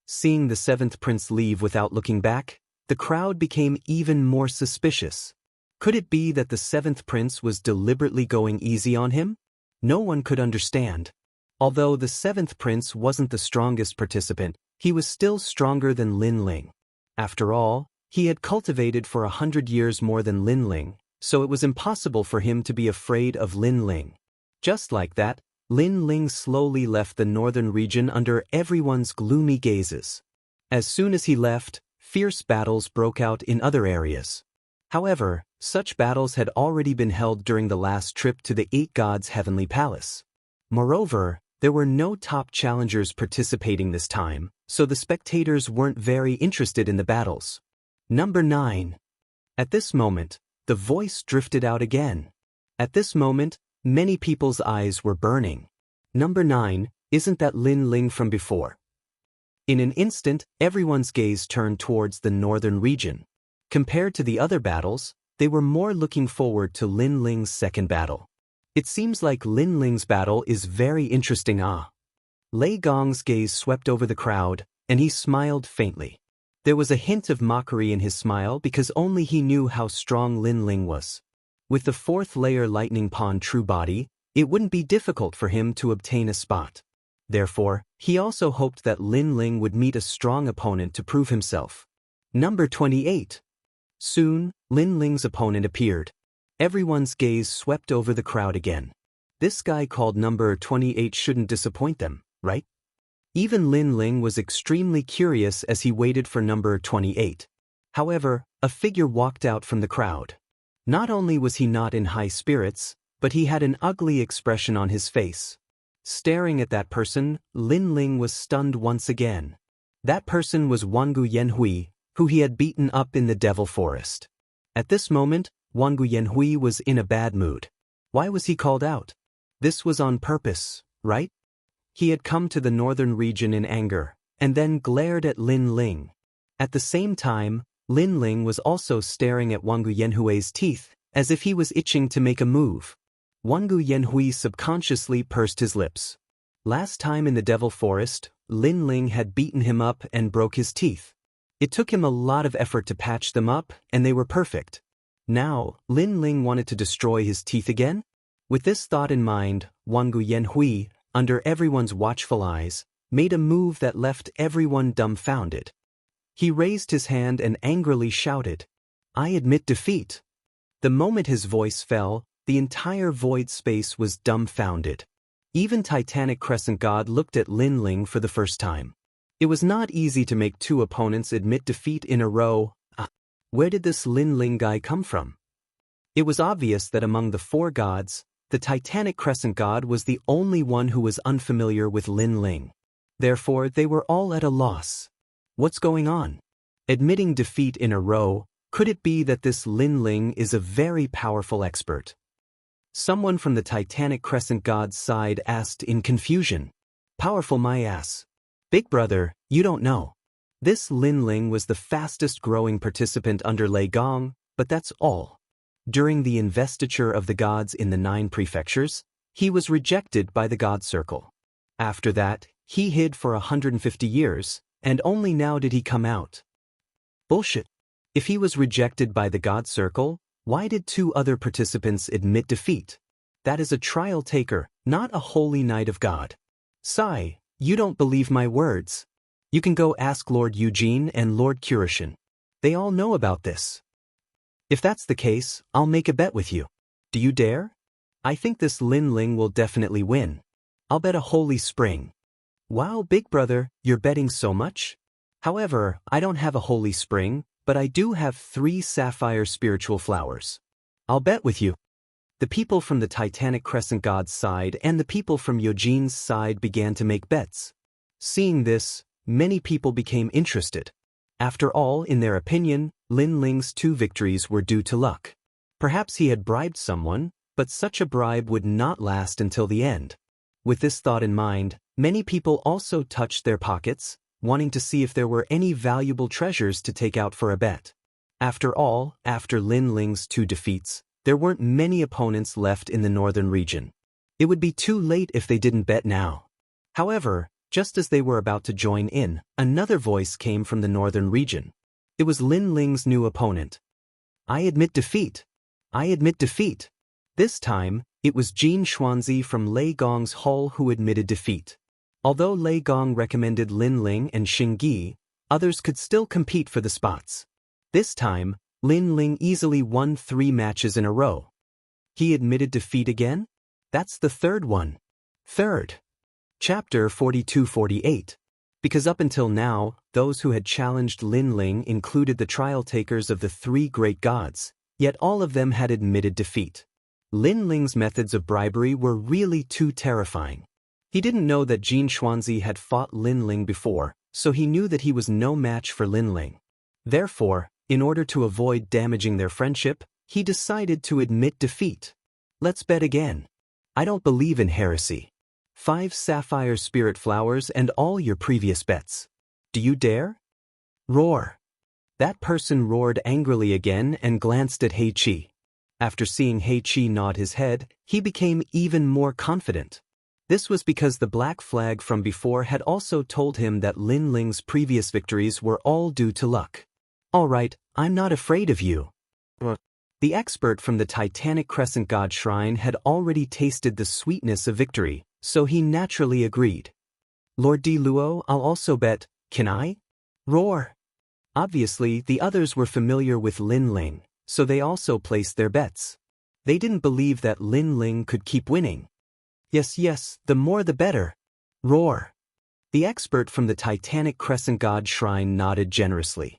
S1: Seeing the 7th prince leave without looking back, the crowd became even more suspicious. Could it be that the 7th prince was deliberately going easy on him? No one could understand. Although the 7th prince wasn't the strongest participant, he was still stronger than Lin Ling. After all, he had cultivated for 100 years more than Lin Ling, so it was impossible for him to be afraid of Lin Ling. Just like that, Lin Ling slowly left the northern region under everyone's gloomy gazes. As soon as he left, fierce battles broke out in other areas. However, such battles had already been held during the last trip to the 8 gods' heavenly palace. Moreover, there were no top challengers participating this time, so the spectators weren't very interested in the battles. Number 9. At this moment, the voice drifted out again. At this moment, many people's eyes were burning. Number 9, isn't that Lin Ling from before? In an instant, everyone's gaze turned towards the northern region. Compared to the other battles, they were more looking forward to Lin Ling's second battle. It seems like Lin Ling's battle is very interesting. Lei Gong's gaze swept over the crowd, and he smiled faintly. There was a hint of mockery in his smile because only he knew how strong Lin Ling was. With the 4th layer Lightning Pawn true body, it wouldn't be difficult for him to obtain a spot. Therefore, he also hoped that Lin Ling would meet a strong opponent to prove himself. Number 28. Soon, Lin Ling's opponent appeared. Everyone's gaze swept over the crowd again. This guy called number 28 shouldn't disappoint them, right? Even Lin Ling was extremely curious as he waited for number 28. However, a figure walked out from the crowd. Not only was he not in high spirits, but he had an ugly expression on his face. Staring at that person, Lin Ling was stunned once again. That person was Wangu Yanhui, who he had beaten up in the Devil Forest. At this moment, Wangu Yanhui was in a bad mood. Why was he called out? This was on purpose, right? He had come to the northern region in anger, and then glared at Lin Ling. At the same time, Lin Ling was also staring at Wangu Yanhui's teeth, as if he was itching to make a move. Wangu Yanhui subconsciously pursed his lips. Last time in the Devil Forest, Lin Ling had beaten him up and broke his teeth. It took him a lot of effort to patch them up, and they were perfect. Now, Lin Ling wanted to destroy his teeth again? With this thought in mind, Wangu Yanhui, under everyone's watchful eyes, made a move that left everyone dumbfounded. He raised his hand and angrily shouted, "I admit defeat." The moment his voice fell, the entire void space was dumbfounded. Even Titanic Crescent God looked at Lin Ling for the first time. It was not easy to make two opponents admit defeat in a row. Where did this Lin Ling guy come from? It was obvious that among the four gods, the Titanic Crescent God was the only one who was unfamiliar with Lin Ling. Therefore, they were all at a loss. What's going on? Admitting defeat in a row, could it be that this Lin Ling is a very powerful expert? Someone from the Titanic Crescent God's side asked in confusion. Powerful my ass. Big brother, you don't know. This Lin Ling was the fastest growing participant under Lei Gong, but that's all. During the investiture of the gods in the 9 prefectures, he was rejected by the God Circle. After that, he hid for 150 years, and only now did he come out. Bullshit. If he was rejected by the God Circle, why did 2 other participants admit defeat? That is a trial taker, not a holy knight of God. Sai, you don't believe my words. You can go ask Lord Eugene and Lord Kurishin. They all know about this. If that's the case, I'll make a bet with you. Do you dare? I think this Lin Ling will definitely win. I'll bet a holy spring. Wow, big brother, you're betting so much? However, I don't have a holy spring, but I do have 3 sapphire spiritual flowers. I'll bet with you. The people from the Titanic Crescent God's side and the people from Eugene's side began to make bets. Seeing this, many people became interested. After all, in their opinion, Lin Ling's 2 victories were due to luck. Perhaps he had bribed someone, but such a bribe would not last until the end. With this thought in mind, many people also touched their pockets, wanting to see if there were any valuable treasures to take out for a bet. After all, after Lin Ling's 2 defeats, there weren't many opponents left in the northern region. It would be too late if they didn't bet now. However, just as they were about to join in, another voice came from the northern region. It was Lin Ling's new opponent. I admit defeat. I admit defeat. This time, it was Jin Xuanzi from Lei Gong's hall who admitted defeat. Although Lei Gong recommended Lin Ling and Xing Yi, others could still compete for the spots. This time, Lin Ling easily won 3 matches in a row. He admitted defeat again? That's the 3rd one. Third. Chapter 42-48. Because up until now, those who had challenged Lin Ling included the trial takers of the 3 great gods, yet all of them had admitted defeat. Lin Ling's methods of bribery were really too terrifying. He didn't know that Jin Xuanzi had fought Lin Ling before, so he knew that he was no match for Lin Ling. Therefore, in order to avoid damaging their friendship, he decided to admit defeat. Let's bet again. I don't believe in heresy. 5 sapphire spirit flowers and all your previous bets. Do you dare? Roar. That person roared angrily again and glanced at He Qi. After seeing He Qi nod his head, he became even more confident. This was because the black flag from before had also told him that Lin Ling's previous victories were all due to luck. All right, I'm not afraid of you. The expert from the Titanic Crescent God Shrine had already tasted the sweetness of victory, so he naturally agreed. Lord Di Luo, I'll also bet, can I? Roar. Obviously, the others were familiar with Lin Ling, so they also placed their bets. They didn't believe that Lin Ling could keep winning. Yes, the more the better. Roar. The expert from the Titanic Crescent God Shrine nodded generously.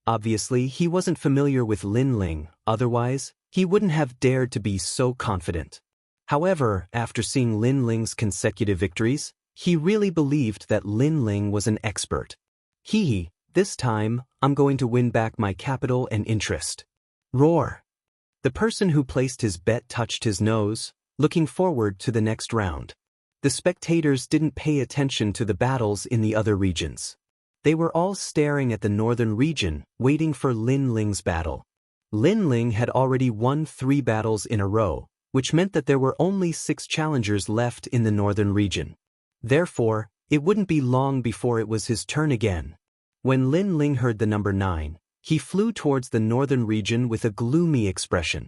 S1: Obviously, he wasn't familiar with Lin Ling, otherwise, he wouldn't have dared to be so confident. However, after seeing Lin Ling's consecutive victories, he really believed that Lin Ling was an expert. This time, I'm going to win back my capital and interest. Roar! The person who placed his bet touched his nose, looking forward to the next round. The spectators didn't pay attention to the battles in the other regions. They were all staring at the northern region, waiting for Lin Ling's battle. Lin Ling had already won 3 battles in a row, which meant that there were only 6 challengers left in the northern region. Therefore, it wouldn't be long before it was his turn again. When Lin Ling heard the number 9, he flew towards the northern region with a gloomy expression.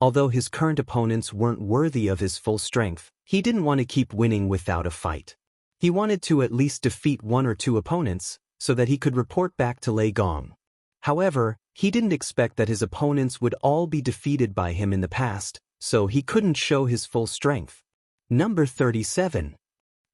S1: Although his current opponents weren't worthy of his full strength, he didn't want to keep winning without a fight. He wanted to at least defeat 1 or 2 opponents, so that he could report back to Lei Gong. However, he didn't expect that his opponents would all be defeated by him in the past, so he couldn't show his full strength. Number 37.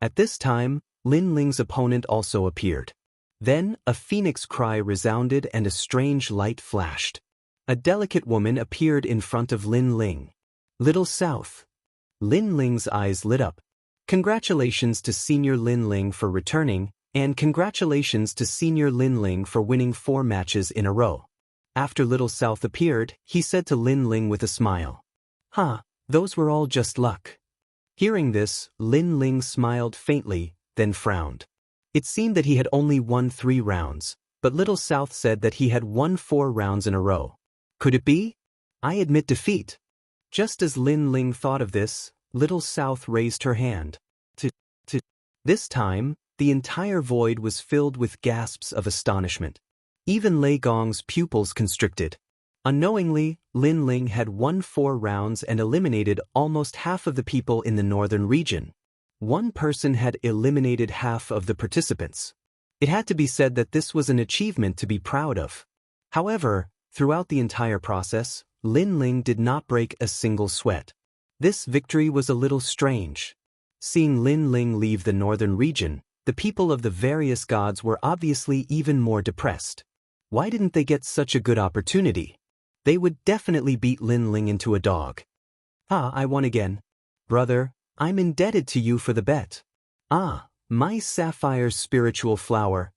S1: At this time, Lin Ling's opponent also appeared. Then, a phoenix cry resounded and a strange light flashed. A delicate woman appeared in front of Lin Ling. Little South. Lin Ling's eyes lit up. Congratulations to Senior Lin Ling for returning, and congratulations to Senior Lin Ling for winning 4 matches in a row. After Little South appeared, he said to Lin Ling with a smile. Those were all just luck. Hearing this, Lin Ling smiled faintly, then frowned. It seemed that he had only won 3 rounds, but Little South said that he had won 4 rounds in a row. Could it be? I admit defeat. Just as Lin Ling thought of this, Little South raised her hand. This time, the entire void was filled with gasps of astonishment. Even Lei Gong's pupils constricted. Unknowingly, Lin Ling had won 4 rounds and eliminated almost half of the people in the northern region. One person had eliminated half of the participants. It had to be said that this was an achievement to be proud of. However, throughout the entire process, Lin Ling did not break a single sweat. This victory was a little strange. Seeing Lin Ling leave the northern region, the people of the various gods were obviously even more depressed. Why didn't they get such a good opportunity? They would definitely beat Lin Ling into a dog. I won again. Brother, I'm indebted to you for the bet. My sapphire spiritual flower.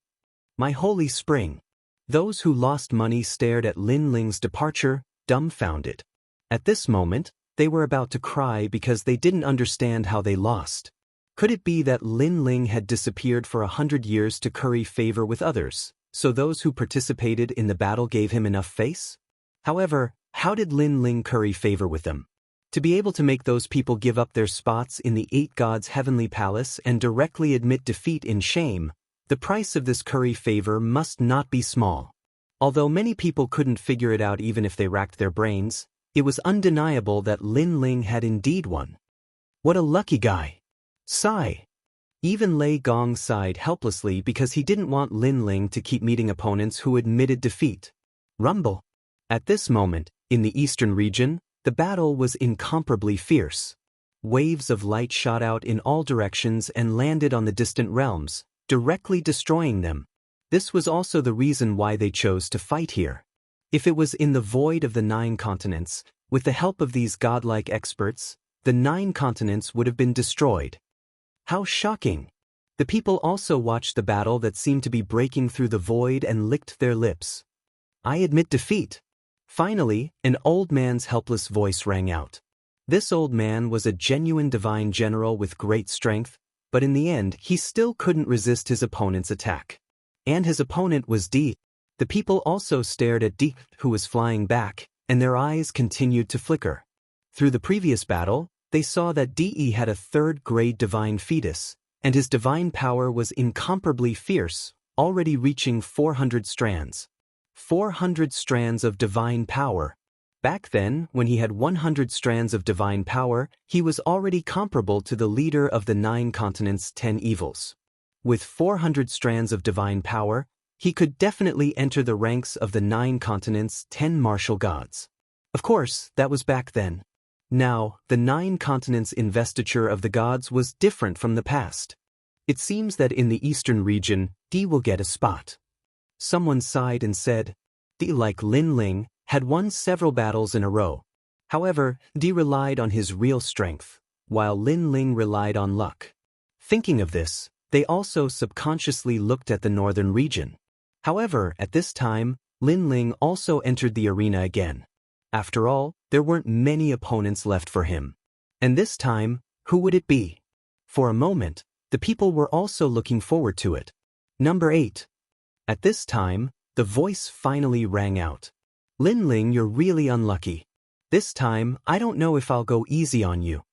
S1: My holy spring. Those who lost money stared at Lin Ling's departure, dumbfounded. At this moment, they were about to cry because they didn't understand how they lost. Could it be that Lin Ling had disappeared for 100 years to curry favor with others, so those who participated in the battle gave him enough face? However, how did Lin Ling curry favor with them? To be able to make those people give up their spots in the 8 gods' heavenly palace and directly admit defeat in shame, the price of this curry favor must not be small. Although many people couldn't figure it out even if they racked their brains, it was undeniable that Lin Ling had indeed won. What a lucky guy! Sigh. Even Lei Gong sighed helplessly because he didn't want Lin Ling to keep meeting opponents who admitted defeat. Rumble. At this moment, in the eastern region, the battle was incomparably fierce. Waves of light shot out in all directions and landed on the distant realms, directly destroying them. This was also the reason why they chose to fight here. If it was in the void of the 9 continents, with the help of these godlike experts, the 9 continents would have been destroyed. How shocking! The people also watched the battle that seemed to be breaking through the void and licked their lips. I admit defeat. Finally, an old man's helpless voice rang out. This old man was a genuine divine general with great strength, but in the end he still couldn't resist his opponent's attack. And his opponent was Di. The people also stared at Di, who was flying back, and their eyes continued to flicker. Through the previous battle, they saw that Di had a 3rd-grade divine fetus, and his divine power was incomparably fierce, already reaching 400 strands. 400 strands of divine power. Back then, when he had 100 strands of divine power, he was already comparable to the leader of the 9 continents' 10 evils. With 400 strands of divine power, he could definitely enter the ranks of the 9 continents' 10 martial gods. Of course, that was back then. Now, the 9 continents' investiture of the gods was different from the past. It seems that in the eastern region, Di will get a spot. Someone sighed and said, Di, like Lin Ling, had won several battles in a row. However, Di relied on his real strength, while Lin Ling relied on luck. Thinking of this, they also subconsciously looked at the northern region. However, at this time, Lin Ling also entered the arena again. After all, there weren't many opponents left for him. And this time, who would it be? For a moment, the people were also looking forward to it. Number 8. At this time, the voice finally rang out. Lin Ling, you're really unlucky. This time, I don't know if I'll go easy on you.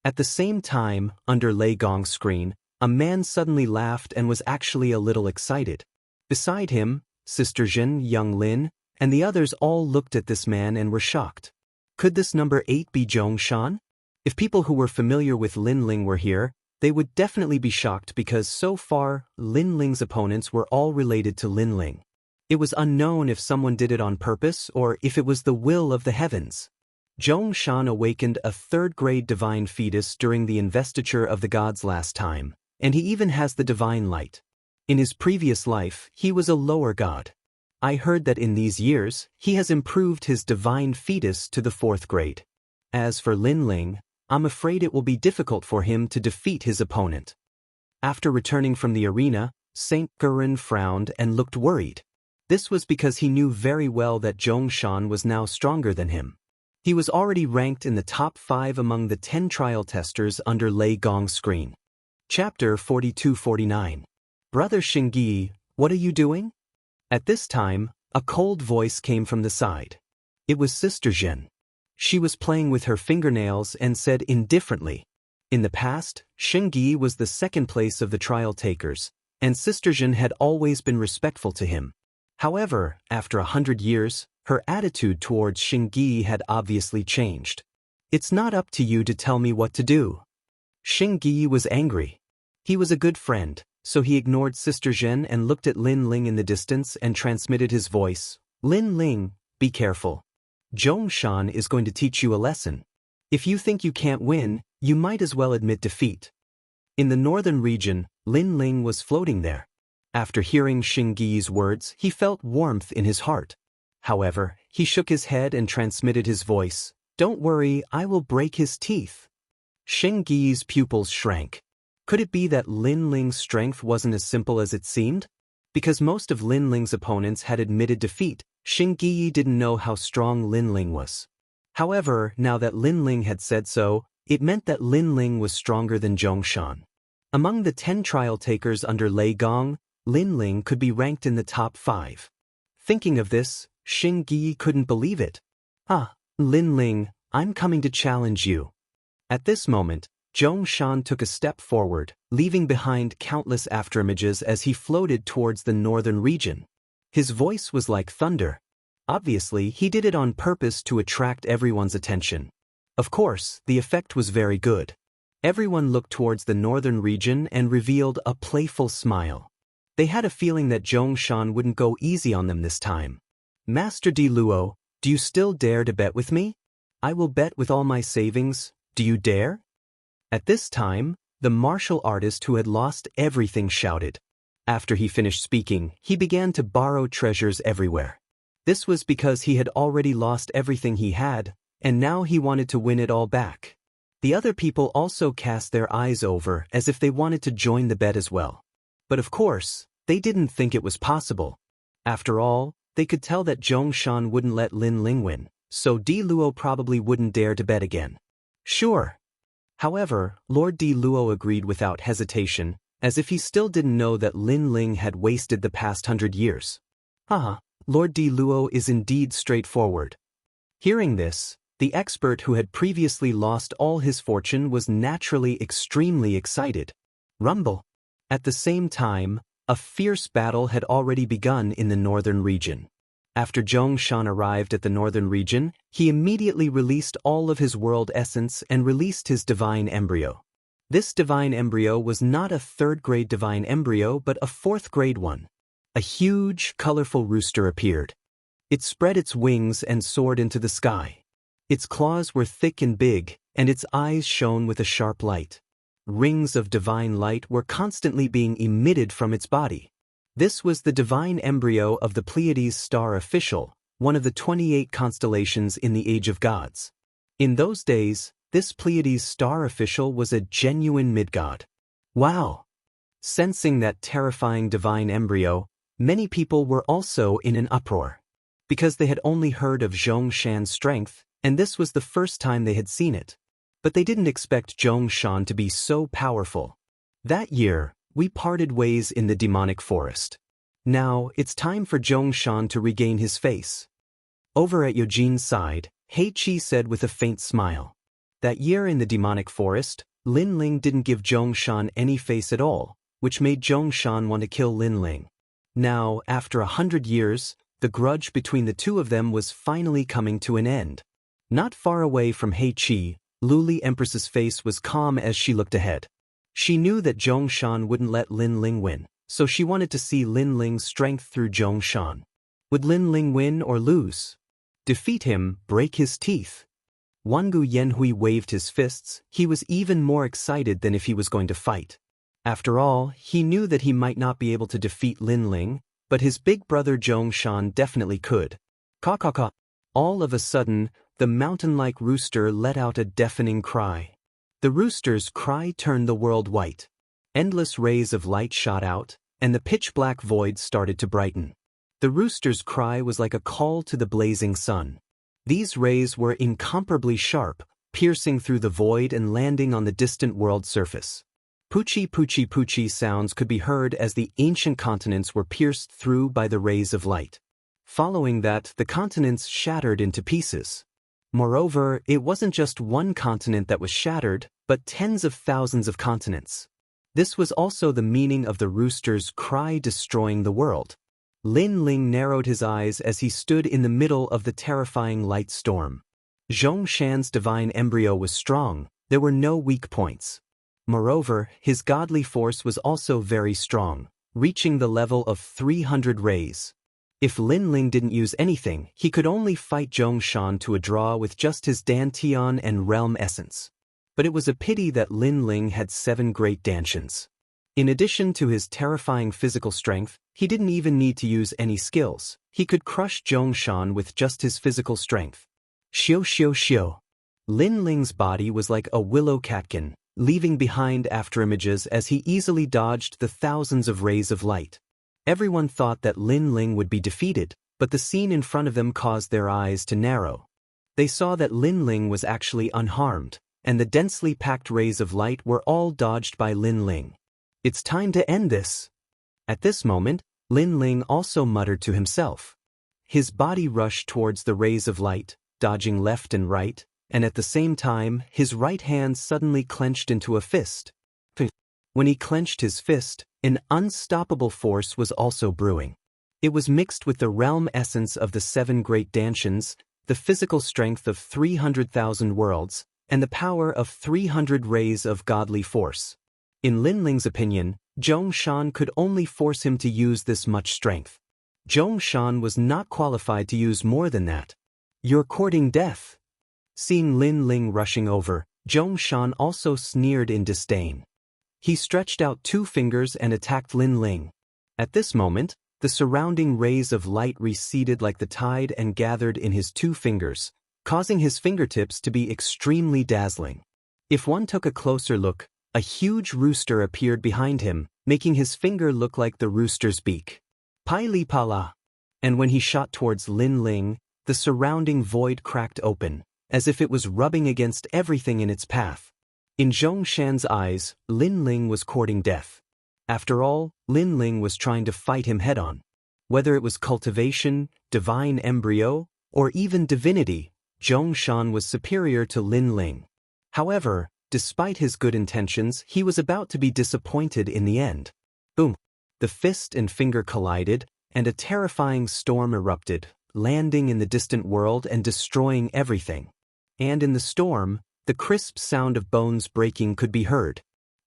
S1: At the same time, under Lei Gong's screen, a man suddenly laughed and was actually a little excited. Beside him, Sister Jin, young Lin, and the others all looked at this man and were shocked. Could this number 8 be Zhongshan? If people who were familiar with Lin Ling were here, they would definitely be shocked because so far, Lin Ling's opponents were all related to Lin Ling. It was unknown if someone did it on purpose or if it was the will of the heavens. Zhongshan awakened a third-grade divine fetus during the investiture of the gods last time, and he even has the divine light. In his previous life, he was a lower god. I heard that in these years, he has improved his divine fetus to the 4th grade. As for Lin Ling, I'm afraid it will be difficult for him to defeat his opponent. After returning from the arena, Saint Guren frowned and looked worried. This was because he knew very well that Zhongshan was now stronger than him. He was already ranked in the top 5 among the 10 trial testers under Lei Gong's screen. Chapter 42-49. Brother Xingyi, what are you doing? At this time, a cold voice came from the side. It was Sister Zhen. She was playing with her fingernails and said indifferently, in the past, Xingyi was the 2nd place of the trial takers, and Sister Zhen had always been respectful to him. However, after 100 years, her attitude towards Xingyi had obviously changed. It's not up to you to tell me what to do. Xingyi was angry. He was a good friend, so he ignored Sister Zhen and looked at Lin Ling in the distance and transmitted his voice. Lin Ling, be careful. Zhongshan is going to teach you a lesson. If you think you can't win, you might as well admit defeat. In the northern region, Lin Ling was floating there. After hearing Xingyi's words, he felt warmth in his heart. However, he shook his head and transmitted his voice. Don't worry, I will break his teeth. Xingyi's pupils shrank. Could it be that Lin Ling's strength wasn't as simple as it seemed? Because most of Lin Ling's opponents had admitted defeat, Xingyi didn't know how strong Lin Ling was. However, now that Lin Ling had said so, it meant that Lin Ling was stronger than Zhongshan. Among the 10 trial takers under Lei Gong, Lin Ling could be ranked in the top 5. Thinking of this, Xingyi couldn't believe it. Lin Ling, I'm coming to challenge you. At this moment, Zhongshan took a step forward, leaving behind countless afterimages as he floated towards the northern region. His voice was like thunder. Obviously, he did it on purpose to attract everyone's attention. Of course, the effect was very good. Everyone looked towards the northern region and revealed a playful smile. They had a feeling that Zhongshan wouldn't go easy on them this time. Master Di Luo, do you still dare to bet with me? I will bet with all my savings. Do you dare? At this time, the martial artist who had lost everything shouted. After he finished speaking, he began to borrow treasures everywhere. This was because he had already lost everything he had, and now he wanted to win it all back. The other people also cast their eyes over as if they wanted to join the bet as well. But of course, they didn't think it was possible. After all, they could tell that Zhongshan wouldn't let Lin Ling win, so Di Luo probably wouldn't dare to bet again. Sure. However, Lord Di Luo agreed without hesitation, as if he still didn't know that Lin Ling had wasted the past 100 years. Lord Di Luo is indeed straightforward. Hearing this, the expert who had previously lost all his fortune was naturally extremely excited. Rumble. At the same time, a fierce battle had already begun in the northern region. After Zhongshan arrived at the northern region, he immediately released all of his world essence and released his divine embryo. This divine embryo was not a 3rd-grade divine embryo but a 4th-grade one. A huge, colorful rooster appeared. It spread its wings and soared into the sky. Its claws were thick and big, and its eyes shone with a sharp light. Rings of divine light were constantly being emitted from its body. This was the divine embryo of the Pleiades star official, one of the 28 constellations in the Age of Gods. In those days, this Pleiades star official was a genuine mid-god. Wow! Sensing that terrifying divine embryo, many people were also in an uproar. Because they had only heard of Xianxia's strength, and this was the first time they had seen it. But they didn't expect Xianxia to be so powerful. That year, we parted ways in the demonic forest. Now, it's time for Xianxia to regain his face. Over at Eugene's side, Heiqi said with a faint smile. That year in the demonic forest, Linling didn't give Xianxia any face at all, which made Xianxia want to kill Linling. Now, after 100 years, the grudge between the two of them was finally coming to an end. Not far away from Heiqi, Luli Empress's face was calm as she looked ahead. She knew that Xianxia wouldn't let Linling win, so she wanted to see Linling's strength through Xianxia. Would Linling win or lose? Defeat him, break his teeth? Wangu Yanhui waved his fists. He was even more excited than if he was going to fight. After all, he knew that he might not be able to defeat Linling, but his big brother Xianxia definitely could. Caw-caw-caw. All of a sudden, the mountain-like rooster let out a deafening cry. The rooster's cry turned the world white. Endless rays of light shot out, and the pitch-black void started to brighten. The rooster's cry was like a call to the blazing sun. These rays were incomparably sharp, piercing through the void and landing on the distant world surface. Poochie poochie poochie sounds could be heard as the ancient continents were pierced through by the rays of light. Following that, the continents shattered into pieces. Moreover, it wasn't just one continent that was shattered, but tens of thousands of continents. This was also the meaning of the rooster's cry destroying the world. Linling narrowed his eyes as he stood in the middle of the terrifying light storm. Xianxia's divine embryo was strong, there were no weak points. Moreover, his godly force was also very strong, reaching the level of 300 rays. If Linling didn't use anything, he could only fight Xianxia to a draw with just his Dantian and realm essence. But it was a pity that Linling had 7 great Dantians. In addition to his terrifying physical strength, he didn't even need to use any skills. He could crush Xianxia with just his physical strength. Xiu xiu xiu. Linling's body was like a willow catkin, leaving behind afterimages as he easily dodged the thousands of rays of light. Everyone thought that Linling would be defeated, but the scene in front of them caused their eyes to narrow. They saw that Linling was actually unharmed, and the densely packed rays of light were all dodged by Linling. It's time to end this. At this moment, Linling also muttered to himself. His body rushed towards the rays of light, dodging left and right, and at the same time, his right hand suddenly clenched into a fist. When he clenched his fist, an unstoppable force was also brewing. It was mixed with the realm essence of the 7 great Dantians, the physical strength of 300,000 worlds, and the power of 300 rays of godly force. In Linling's opinion, Xianxia could only force him to use this much strength. Xianxia was not qualified to use more than that. You're courting death. Seeing Linling rushing over, Xianxia also sneered in disdain. He stretched out 2 fingers and attacked Linling. At this moment, the surrounding rays of light receded like the tide and gathered in his 2 fingers, causing his fingertips to be extremely dazzling. If one took a closer look, a huge rooster appeared behind him, making his finger look like the rooster's beak. Pai-li-pa-la. And when he shot towards Linling, the surrounding void cracked open, as if it was rubbing against everything in its path. In Xianxia's eyes, Linling was courting death. After all, Linling was trying to fight him head-on. Whether it was cultivation, divine embryo, or even divinity, Xianxia was superior to Linling. However, despite his good intentions, he was about to be disappointed in the end. Boom! The fist and finger collided, and a terrifying storm erupted, landing in the distant world and destroying everything. And in the storm, the crisp sound of bones breaking could be heard.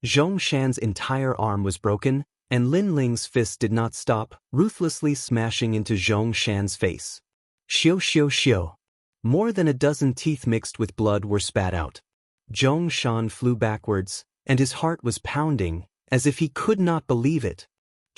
S1: Xianxia's entire arm was broken, and Linling's fist did not stop, ruthlessly smashing into Xianxia's face. Xiu xiu xiu. More than a dozen teeth mixed with blood were spat out. Xianxia flew backwards, and his heart was pounding, as if he could not believe it.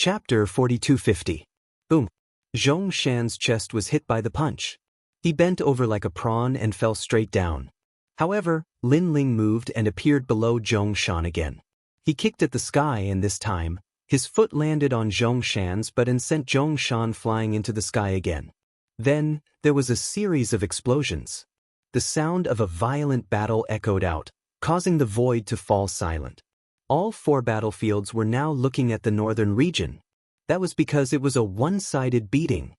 S1: Chapter 4250. Boom. Zhong Shan's chest was hit by the punch. He bent over like a prawn and fell straight down. However, Lin Ling moved and appeared below Zhong Shan again. He kicked at the sky and this time, his foot landed on Zhong Shan's but and sent Zhong Shan flying into the sky again. Then, there was a series of explosions. The sound of a violent battle echoed out, causing the void to fall silent. All four battlefields were now looking at the northern region. That was because it was a one-sided beating.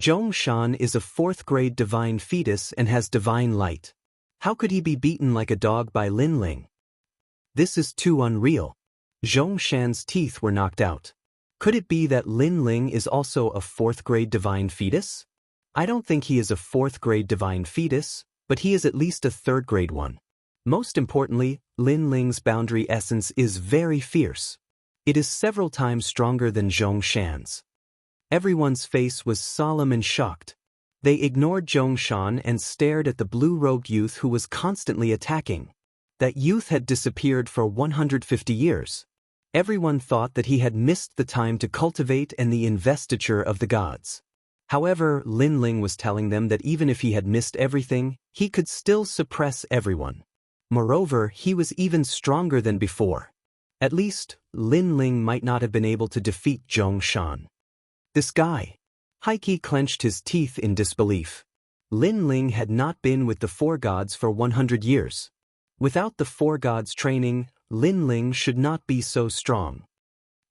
S1: Zhong Shan is a 4th-grade divine fetus and has divine light. How could he be beaten like a dog by Lin Ling? This is too unreal. Zhong Shan's teeth were knocked out. Could it be that Lin Ling is also a 4th-grade divine fetus? I don't think he is a 4th-grade divine fetus, but he is at least a 3rd-grade one. Most importantly, Lin Ling's boundary essence is very fierce. It is several times stronger than Zhong Shan's. Everyone's face was solemn and shocked. They ignored Zhong Shan and stared at the blue-robed youth who was constantly attacking. That youth had disappeared for 150 years. Everyone thought that he had missed the time to cultivate and the investiture of the gods. However, Lin Ling was telling them that even if he had missed everything, he could still suppress everyone. Moreover, he was even stronger than before. At least, Lin Ling might not have been able to defeat Zhong Shan. This guy. Heike clenched his teeth in disbelief. Lin Ling had not been with the four gods for 100 years. Without the four gods' training, Lin Ling should not be so strong.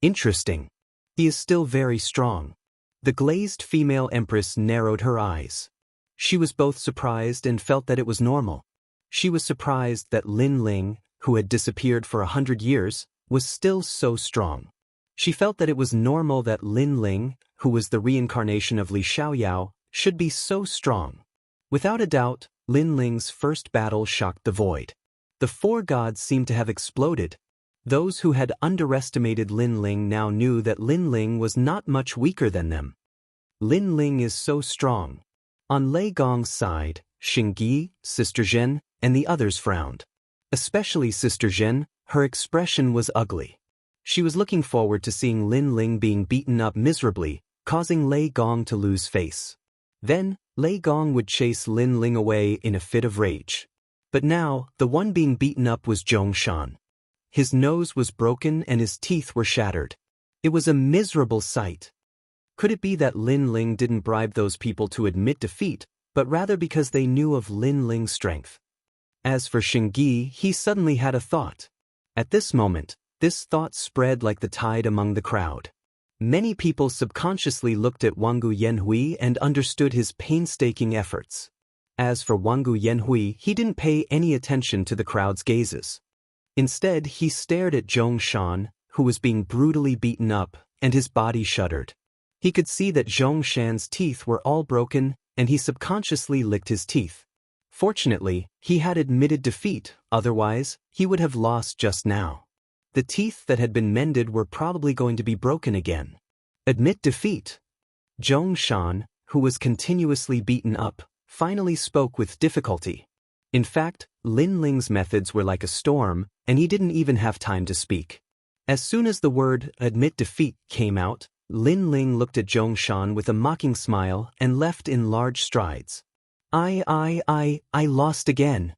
S1: Interesting. He is still very strong. The glazed female empress narrowed her eyes. She was both surprised and felt that it was normal. She was surprised that Lin Ling, who had disappeared for 100 years, was still so strong. She felt that it was normal that Lin Ling, who was the reincarnation of Li Xiaoyao, should be so strong. Without a doubt, Lin Ling's first battle shocked the void. The four gods seemed to have exploded. Those who had underestimated Lin Ling now knew that Lin Ling was not much weaker than them. Lin Ling is so strong. On Lei Gong's side, Xingyi, Sister Zhen, and the others frowned. Especially Sister Zhen, her expression was ugly. She was looking forward to seeing Lin Ling being beaten up miserably, causing Lei Gong to lose face. Then, Lei Gong would chase Lin Ling away in a fit of rage. But now, the one being beaten up was Zhong Shan. His nose was broken and his teeth were shattered. It was a miserable sight. Could it be that Lin Ling didn't bribe those people to admit defeat, but rather because they knew of Lin Ling's strength? As for Xingyi, he suddenly had a thought. At this moment, this thought spread like the tide among the crowd. Many people subconsciously looked at Wangu Yanhui and understood his painstaking efforts. As for Wangu Yanhui, he didn't pay any attention to the crowd's gazes. Instead, he stared at Zhong Shan, who was being brutally beaten up, and his body shuddered. He could see that Zhong Shan's teeth were all broken, and he subconsciously licked his teeth. Fortunately, he had admitted defeat, otherwise, he would have lost just now. The teeth that had been mended were probably going to be broken again. Admit defeat. Zhong Shan, who was continuously beaten up, finally spoke with difficulty. In fact, Lin Ling's methods were like a storm, and he didn't even have time to speak. As soon as the word admit defeat came out, Lin Ling looked at Zhong Shan with a mocking smile and left in large strides. I lost again.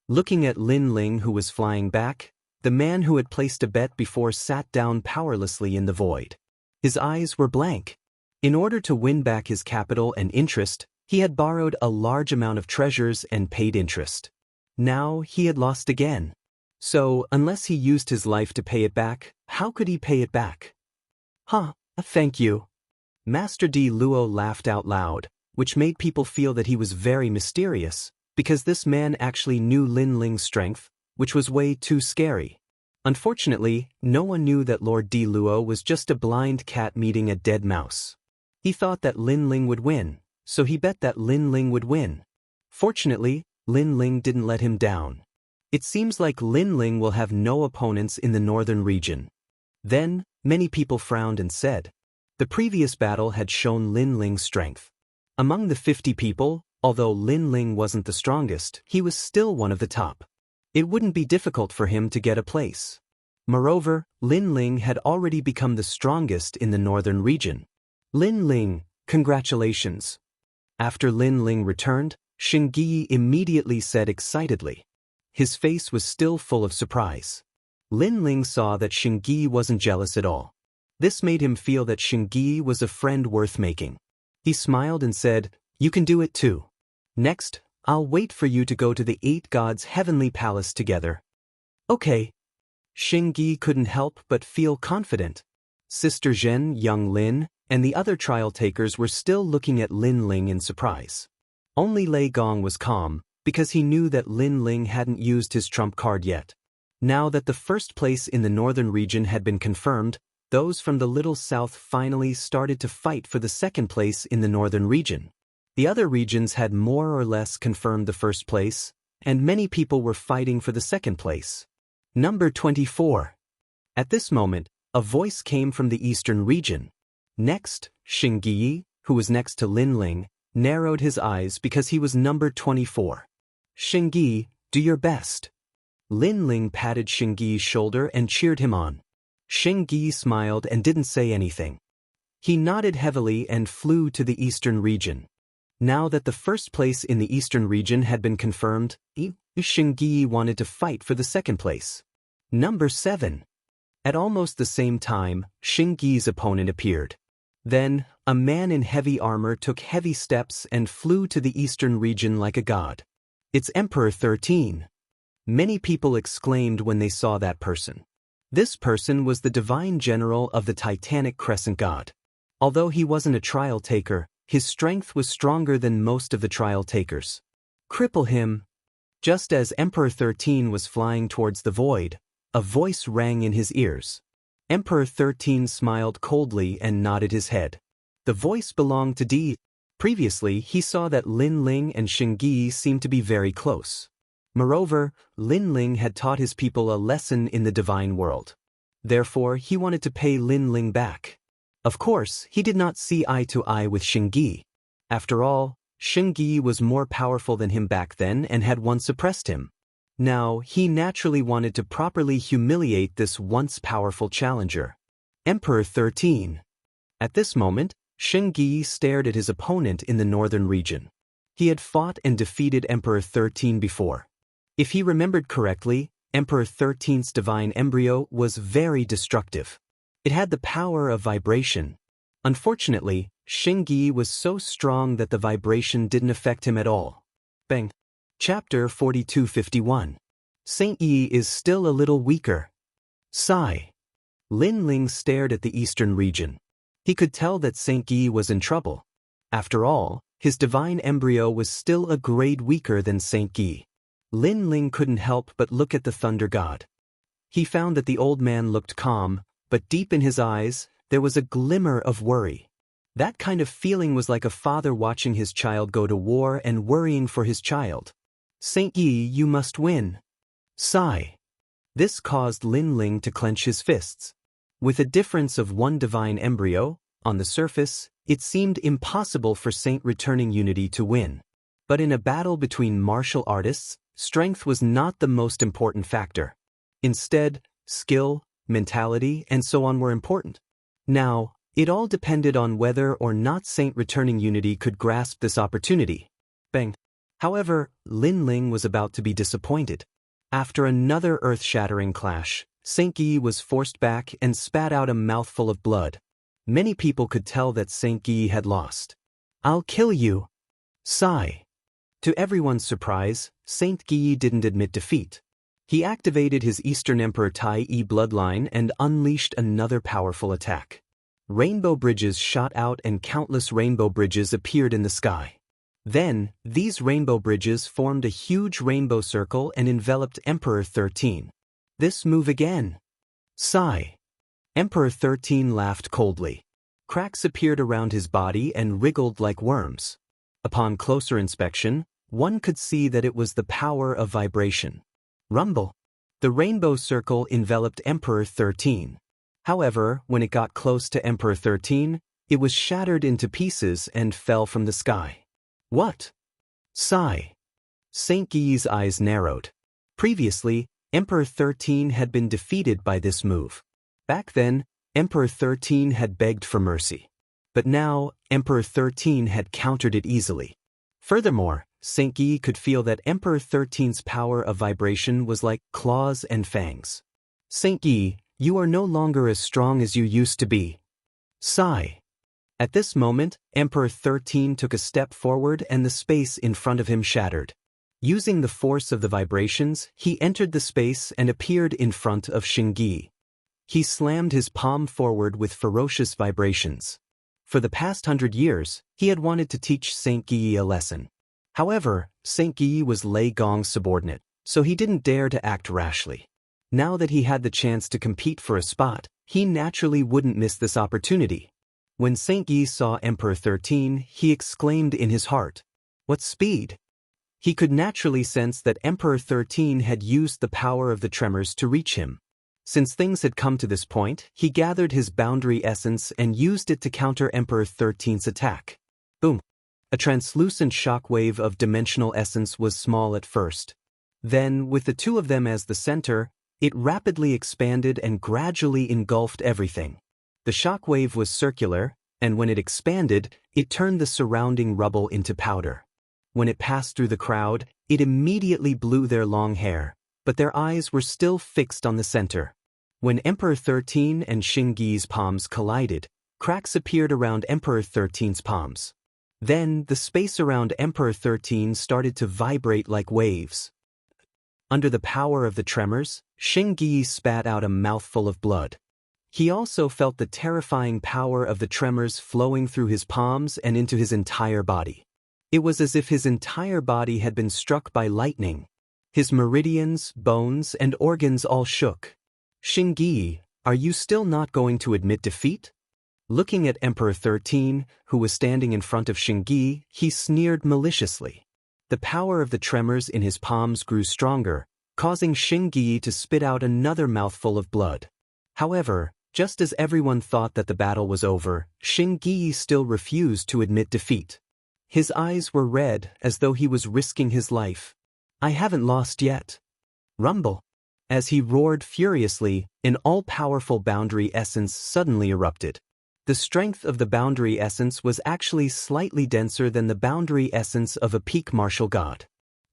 S1: Looking at Lin Ling, who was flying back, the man who had placed a bet before sat down powerlessly in the void. His eyes were blank. In order to win back his capital and interest, he had borrowed a large amount of treasures and paid interest. Now he had lost again. So, unless he used his life to pay it back, how could he pay it back? Thank you. Master Di Luo laughed out loud, which made people feel that he was very mysterious, because this man actually knew Lin Ling's strength, which was way too scary. Unfortunately, no one knew that Lord Di Luo was just a blind cat meeting a dead mouse. He thought that Lin Ling would win, so he bet that Lin Ling would win. Fortunately, Lin Ling didn't let him down. It seems like Lin Ling will have no opponents in the northern region. Then, many people frowned and said, the previous battle had shown Lin Ling's strength. Among the 50 people, although Lin Ling wasn't the strongest, he was still one of the top. It wouldn't be difficult for him to get a place. Moreover, Lin Ling had already become the strongest in the northern region. Lin Ling, congratulations. After Lin Ling returned, Xianxia immediately said excitedly. His face was still full of surprise. Lin Ling saw that Xianxia wasn't jealous at all. This made him feel that Xianxia was a friend worth making. He smiled and said, "You can do it too. Next, I'll wait for you to go to the 8 gods' heavenly palace together." Okay. Xianxia couldn't help but feel confident. Sister Zhen, young Lin, and the other trial takers were still looking at Lin Ling in surprise. Only Lei Gong was calm, because he knew that Lin Ling hadn't used his trump card yet. Now that the first place in the northern region had been confirmed, those from the Little South finally started to fight for the second place in the northern region. The other regions had more or less confirmed the first place, and many people were fighting for the second place. Number 24. At this moment, a voice came from the eastern region. Next, Xianxia, who was next to Lin Ling, narrowed his eyes because he was number 24. Xianxia, do your best. Lin Ling patted Xianxia's shoulder and cheered him on. Xianxia smiled and didn't say anything. He nodded heavily and flew to the eastern region. Now that the first place in the eastern region had been confirmed, Xianxia wanted to fight for the second place. Number 7. At almost the same time, Xianxia's opponent appeared. Then, a man in heavy armor took heavy steps and flew to the eastern region like a god. It's Emperor 13. Many people exclaimed when they saw that person. This person was the divine general of the Titanic Crescent God. Although he wasn't a trial taker, his strength was stronger than most of the trial takers. Cripple him. Just as Emperor 13 was flying towards the void, a voice rang in his ears. Emperor 13 smiled coldly and nodded his head. The voice belonged to D. Previously, he saw that Lin Ling and Xianxia seemed to be very close. Moreover, Lin Ling had taught his people a lesson in the divine world. Therefore, he wanted to pay Lin Ling back. Of course, he did not see eye to eye with Xianxia. After all, Xianxia was more powerful than him back then and had once suppressed him. Now, he naturally wanted to properly humiliate this once powerful challenger. Emperor 13. At this moment, Xianxia stared at his opponent in the northern region. He had fought and defeated Emperor 13 before. If he remembered correctly, Emperor 13's divine embryo was very destructive. It had the power of vibration. Unfortunately, Xianxia was so strong that the vibration didn't affect him at all. Bang. Chapter 4251. Saint Yi is still a little weaker. Sigh. Lin Ling stared at the eastern region. He could tell that Saint Yi was in trouble. After all, his divine embryo was still a grade weaker than Saint Yi. Lin Ling couldn't help but look at the thunder god. He found that the old man looked calm, but deep in his eyes, there was a glimmer of worry. That kind of feeling was like a father watching his child go to war and worrying for his child. Saint Yi, you must win. Sigh. This caused Lin Ling to clench his fists. With a difference of one divine embryo, on the surface, it seemed impossible for Saint Returning Unity to win. But in a battle between martial artists, strength was not the most important factor. Instead, skill, mentality, and so on were important. Now, it all depended on whether or not Saint Returning Unity could grasp this opportunity. Bang. However, Lin Ling was about to be disappointed. After another earth-shattering clash, Saint Yi was forced back and spat out a mouthful of blood. Many people could tell that Saint Yi had lost. I'll kill you. Sigh. To everyone's surprise, Saint Yi didn't admit defeat. He activated his Eastern Emperor Tai Yi bloodline and unleashed another powerful attack. Rainbow bridges shot out and countless rainbow bridges appeared in the sky. Then, these rainbow bridges formed a huge rainbow circle and enveloped Emperor 13. This move again. Sigh. Emperor 13 laughed coldly. Cracks appeared around his body and wriggled like worms. Upon closer inspection, one could see that it was the power of vibration. Rumble. The rainbow circle enveloped Emperor 13. However, when it got close to Emperor 13, it was shattered into pieces and fell from the sky. What? Sigh. Saint Yi's eyes narrowed. Previously, Emperor 13 had been defeated by this move. Back then, Emperor 13 had begged for mercy. But now, Emperor 13 had countered it easily. Furthermore, Xianxia could feel that Emperor 13's power of vibration was like claws and fangs. Xianxia, you are no longer as strong as you used to be. Sigh. At this moment, Emperor 13 took a step forward and the space in front of him shattered. Using the force of the vibrations, he entered the space and appeared in front of Xianxia. He slammed his palm forward with ferocious vibrations. For the past 100 years, he had wanted to teach Xianxia a lesson. However, Xianxia was Lei Gong's subordinate, so he didn't dare to act rashly. Now that he had the chance to compete for a spot, he naturally wouldn't miss this opportunity. When Xianxia saw Emperor 13, he exclaimed in his heart, "What speed!" He could naturally sense that Emperor 13 had used the power of the tremors to reach him. Since things had come to this point, he gathered his boundary essence and used it to counter Emperor 13's attack. Boom! A translucent shockwave of dimensional essence was small at first. Then, with the two of them as the center, it rapidly expanded and gradually engulfed everything. The shockwave was circular, and when it expanded, it turned the surrounding rubble into powder. When it passed through the crowd, it immediately blew their long hair, but their eyes were still fixed on the center. When Emperor 13 and Xianxia's palms collided, cracks appeared around Emperor 13's palms. Then, the space around Emperor 13 started to vibrate like waves. Under the power of the tremors, Xianxia spat out a mouthful of blood. He also felt the terrifying power of the tremors flowing through his palms and into his entire body. It was as if his entire body had been struck by lightning. His meridians, bones, and organs all shook. Xianxia, are you still not going to admit defeat? Looking at Emperor 13, who was standing in front of Xianxia, he sneered maliciously. The power of the tremors in his palms grew stronger, causing Xianxia to spit out another mouthful of blood. However, just as everyone thought that the battle was over, Xianxia still refused to admit defeat. His eyes were red, as though he was risking his life. I haven't lost yet. Rumble. As he roared furiously, an all-powerful boundary essence suddenly erupted. The strength of the boundary essence was actually slightly denser than the boundary essence of a peak martial god.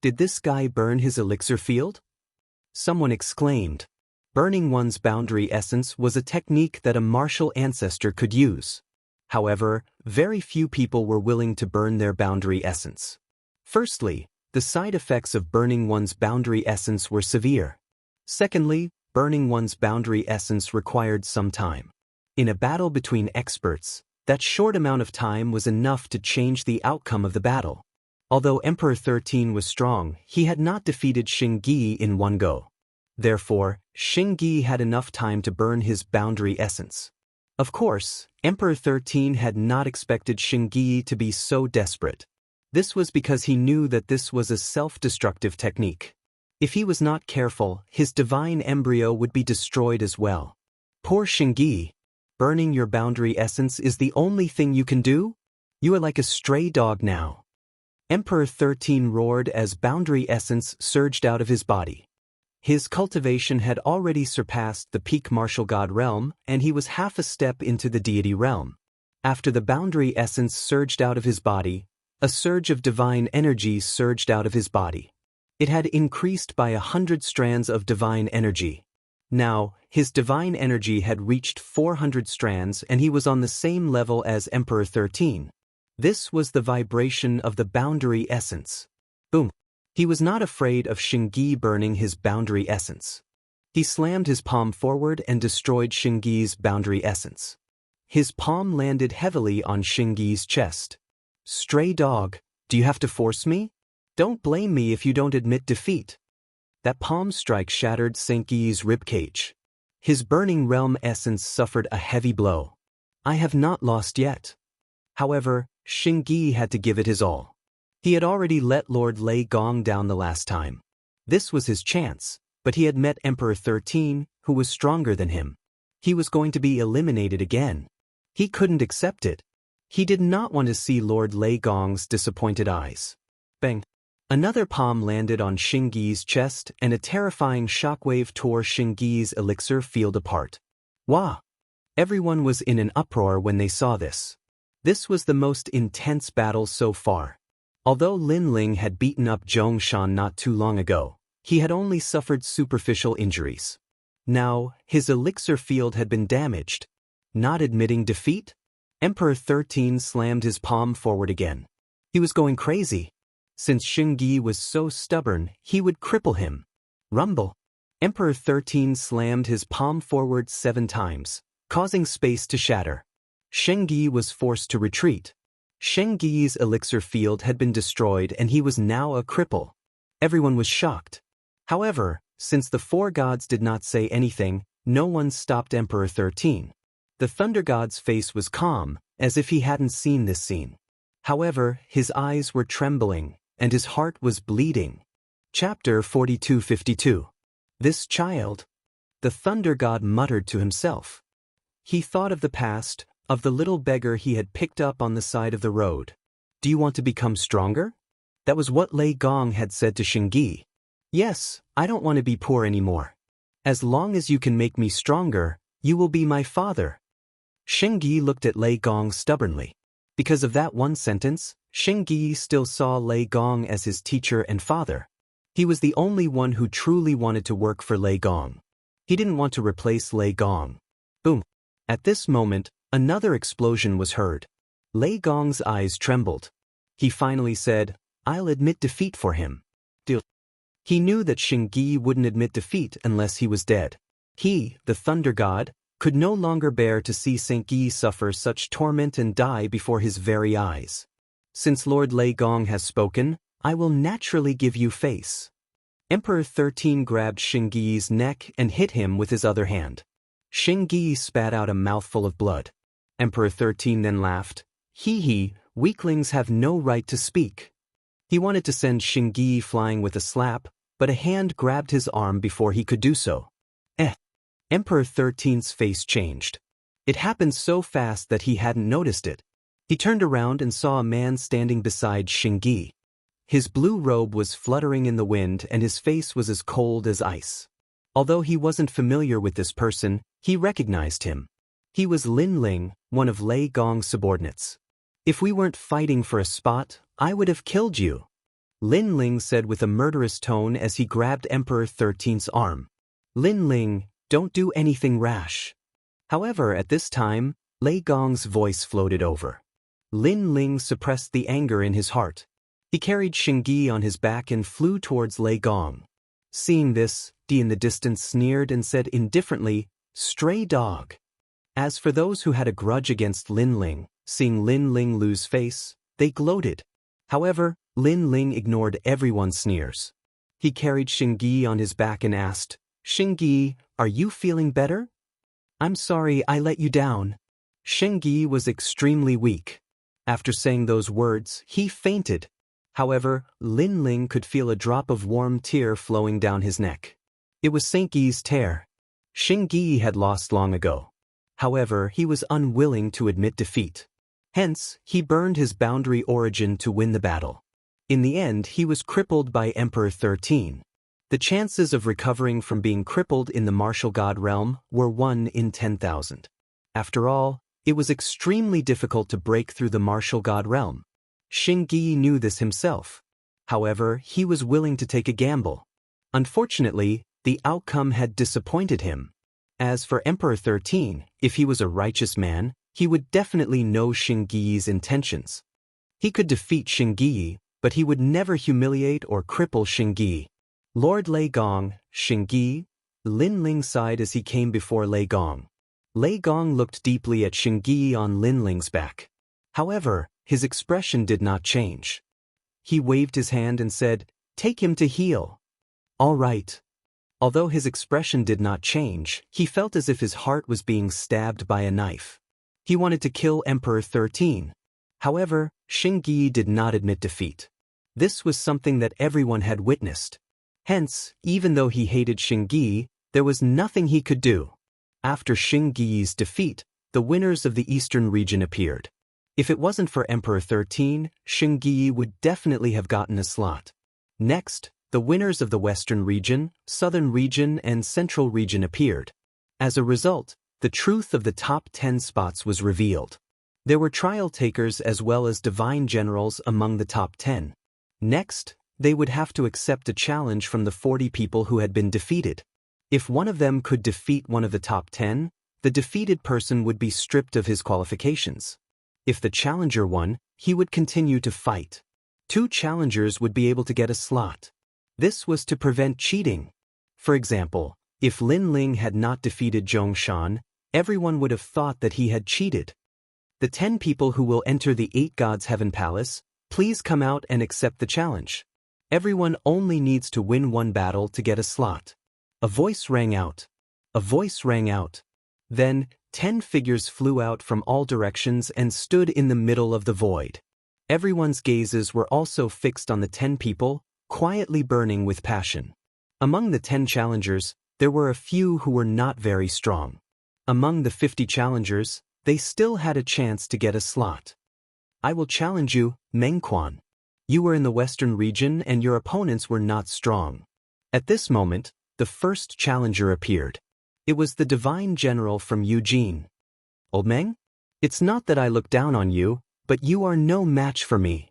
S1: Did this guy burn his elixir field? Someone exclaimed. Burning one's boundary essence was a technique that a martial ancestor could use. However, very few people were willing to burn their boundary essence. Firstly, the side effects of burning one's boundary essence were severe. Secondly, burning one's boundary essence required some time. In a battle between experts, that short amount of time was enough to change the outcome of the battle. Although Emperor 13 was strong, he had not defeated Xianxia in one go. Therefore, Xianxia had enough time to burn his boundary essence. Of course, Emperor 13 had not expected Xianxia to be so desperate. This was because he knew that this was a self-destructive technique. If he was not careful, his divine embryo would be destroyed as well. Poor Xianxia. Burning your boundary essence is the only thing you can do? You are like a stray dog now. Emperor 13 roared as boundary essence surged out of his body. His cultivation had already surpassed the peak martial god realm, and he was half a step into the deity realm. After the boundary essence surged out of his body, a surge of divine energy surged out of his body. It had increased by 100 strands of divine energy. Now, his divine energy had reached 400 strands and he was on the same level as Emperor 13. This was the vibration of the boundary essence. Boom. He was not afraid of Xianxia burning his boundary essence. He slammed his palm forward and destroyed Xianxia's boundary essence. His palm landed heavily on Xianxia's chest. Stray dog, do you have to force me? Don't blame me if you don't admit defeat. That palm strike shattered Xianxia's ribcage. His burning realm essence suffered a heavy blow. I have not lost yet. However, Xianxia had to give it his all. He had already let Lord Lei Gong down the last time. This was his chance, but he had met Emperor 13, who was stronger than him. He was going to be eliminated again. He couldn't accept it. He did not want to see Lord Lei Gong's disappointed eyes. Bang! Another palm landed on Xingyi's chest and a terrifying shockwave tore Xingyi's elixir field apart. Wah! Everyone was in an uproar when they saw this. This was the most intense battle so far. Although Lin Ling had beaten up Zhongshan not too long ago, he had only suffered superficial injuries. Now, his elixir field had been damaged. Not admitting defeat? Emperor 13 slammed his palm forward again. He was going crazy. Since Xingyi was so stubborn, he would cripple him. Rumble. Emperor 13 slammed his palm forward 7 times, causing space to shatter. Xingyi was forced to retreat. Xingyi's elixir field had been destroyed and he was now a cripple. Everyone was shocked. However, since the 4 gods did not say anything, no one stopped Emperor 13. The Thunder God's face was calm, as if he hadn't seen this scene. However, his eyes were trembling, and his heart was bleeding. Chapter 42:52. This child. The Thunder God muttered to himself. He thought of the past, of the little beggar he had picked up on the side of the road. Do you want to become stronger? That was what Lei Gong had said to Xingyi. Yes, I don't want to be poor anymore. As long as you can make me stronger, you will be my father. Xingyi looked at Lei Gong stubbornly. Because of that one sentence, Xingyi still saw Lei Gong as his teacher and father. He was the only one who truly wanted to work for Lei Gong. He didn't want to replace Lei Gong. Boom. At this moment, another explosion was heard. Lei Gong's eyes trembled. He finally said, I'll admit defeat for him. Deal. He knew that Xingyi wouldn't admit defeat unless he was dead. He, the Thunder God, could no longer bear to see Xingyi suffer such torment and die before his very eyes. Since Lord Lei Gong has spoken, I will naturally give you face. Emperor 13 grabbed Xingyi's neck and hit him with his other hand. Xingyi spat out a mouthful of blood. Emperor 13 then laughed. Hee, weaklings have no right to speak. He wanted to send Xingyi flying with a slap, but a hand grabbed his arm before he could do so. Emperor 13's face changed. It happened so fast that he hadn't noticed it. He turned around and saw a man standing beside Xingyi. His blue robe was fluttering in the wind and his face was as cold as ice. Although he wasn't familiar with this person, he recognized him. He was Lin Ling, one of Lei Gong's subordinates. If we weren't fighting for a spot, I would have killed you. Lin Ling said with a murderous tone as he grabbed Emperor 13's arm. Lin Ling, don't do anything rash. However, at this time, Lei Gong's voice floated over. Lin Ling suppressed the anger in his heart. He carried Xingyi on his back and flew towards Lei Gong. Seeing this, Di in the distance sneered and said indifferently, Stray dog. As for those who had a grudge against Lin Ling, seeing Lin Ling lose face, they gloated. However, Lin Ling ignored everyone's sneers. He carried Xingyi on his back and asked, Xingyi, are you feeling better? I'm sorry I let you down. Xingyi was extremely weak. After saying those words, he fainted. However, Lin Ling could feel a drop of warm tear flowing down his neck. It was Xingyi's tear. Xingyi had lost long ago. However, he was unwilling to admit defeat. Hence, he burned his boundary origin to win the battle. In the end, he was crippled by Emperor 13. The chances of recovering from being crippled in the martial god realm were 1 in 10,000. After all, it was extremely difficult to break through the martial god realm. Xingyi knew this himself. However, he was willing to take a gamble. Unfortunately, the outcome had disappointed him. As for Emperor 13, if he was a righteous man, he would definitely know Xingyi's intentions. He could defeat Xingyi, but he would never humiliate or cripple Xingyi. Lord Lei Gong, Xingyi, Lin Ling sighed as he came before Lei Gong. Lei Gong looked deeply at Xingyi on Lin Ling's back. However, his expression did not change. He waved his hand and said, Take him to heal. All right. Although his expression did not change, he felt as if his heart was being stabbed by a knife. He wanted to kill Emperor 13. However, Xingyi did not admit defeat. This was something that everyone had witnessed. Hence, even though he hated Xingyi, there was nothing he could do. After Xingyi's defeat, the winners of the eastern region appeared. If it wasn't for Emperor 13, Xingyi would definitely have gotten a slot. Next, the winners of the Western region, Southern region, and Central region appeared. As a result, the truth of the top 10 spots was revealed. There were trial takers as well as divine generals among the top 10. Next, they would have to accept a challenge from the 40 people who had been defeated. If one of them could defeat one of the top 10, the defeated person would be stripped of his qualifications. If the challenger won, he would continue to fight. 2 challengers would be able to get a slot. This was to prevent cheating. For example, if Lin Ling had not defeated Zhong Shan, everyone would have thought that he had cheated. The 10 people who will enter the 8 Gods' Heaven Palace, please come out and accept the challenge. Everyone only needs to win 1 battle to get a slot. A voice rang out. A voice rang out. Then, 10 figures flew out from all directions and stood in the middle of the void. Everyone's gazes were also fixed on the 10 people, quietly burning with passion. Among the 10 challengers, there were a few who were not very strong. Among the 50 challengers, they still had a chance to get a slot. I will challenge you, Meng Quan. You were in the Western region and your opponents were not strong. At this moment, the first challenger appeared. It was the divine general from Eugene. Old Meng? It's not that I look down on you, but you are no match for me.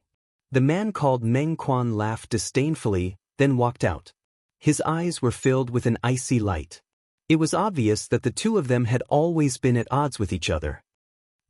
S1: The man called Meng Quan laughed disdainfully, then walked out. His eyes were filled with an icy light. It was obvious that the 2 of them had always been at odds with each other.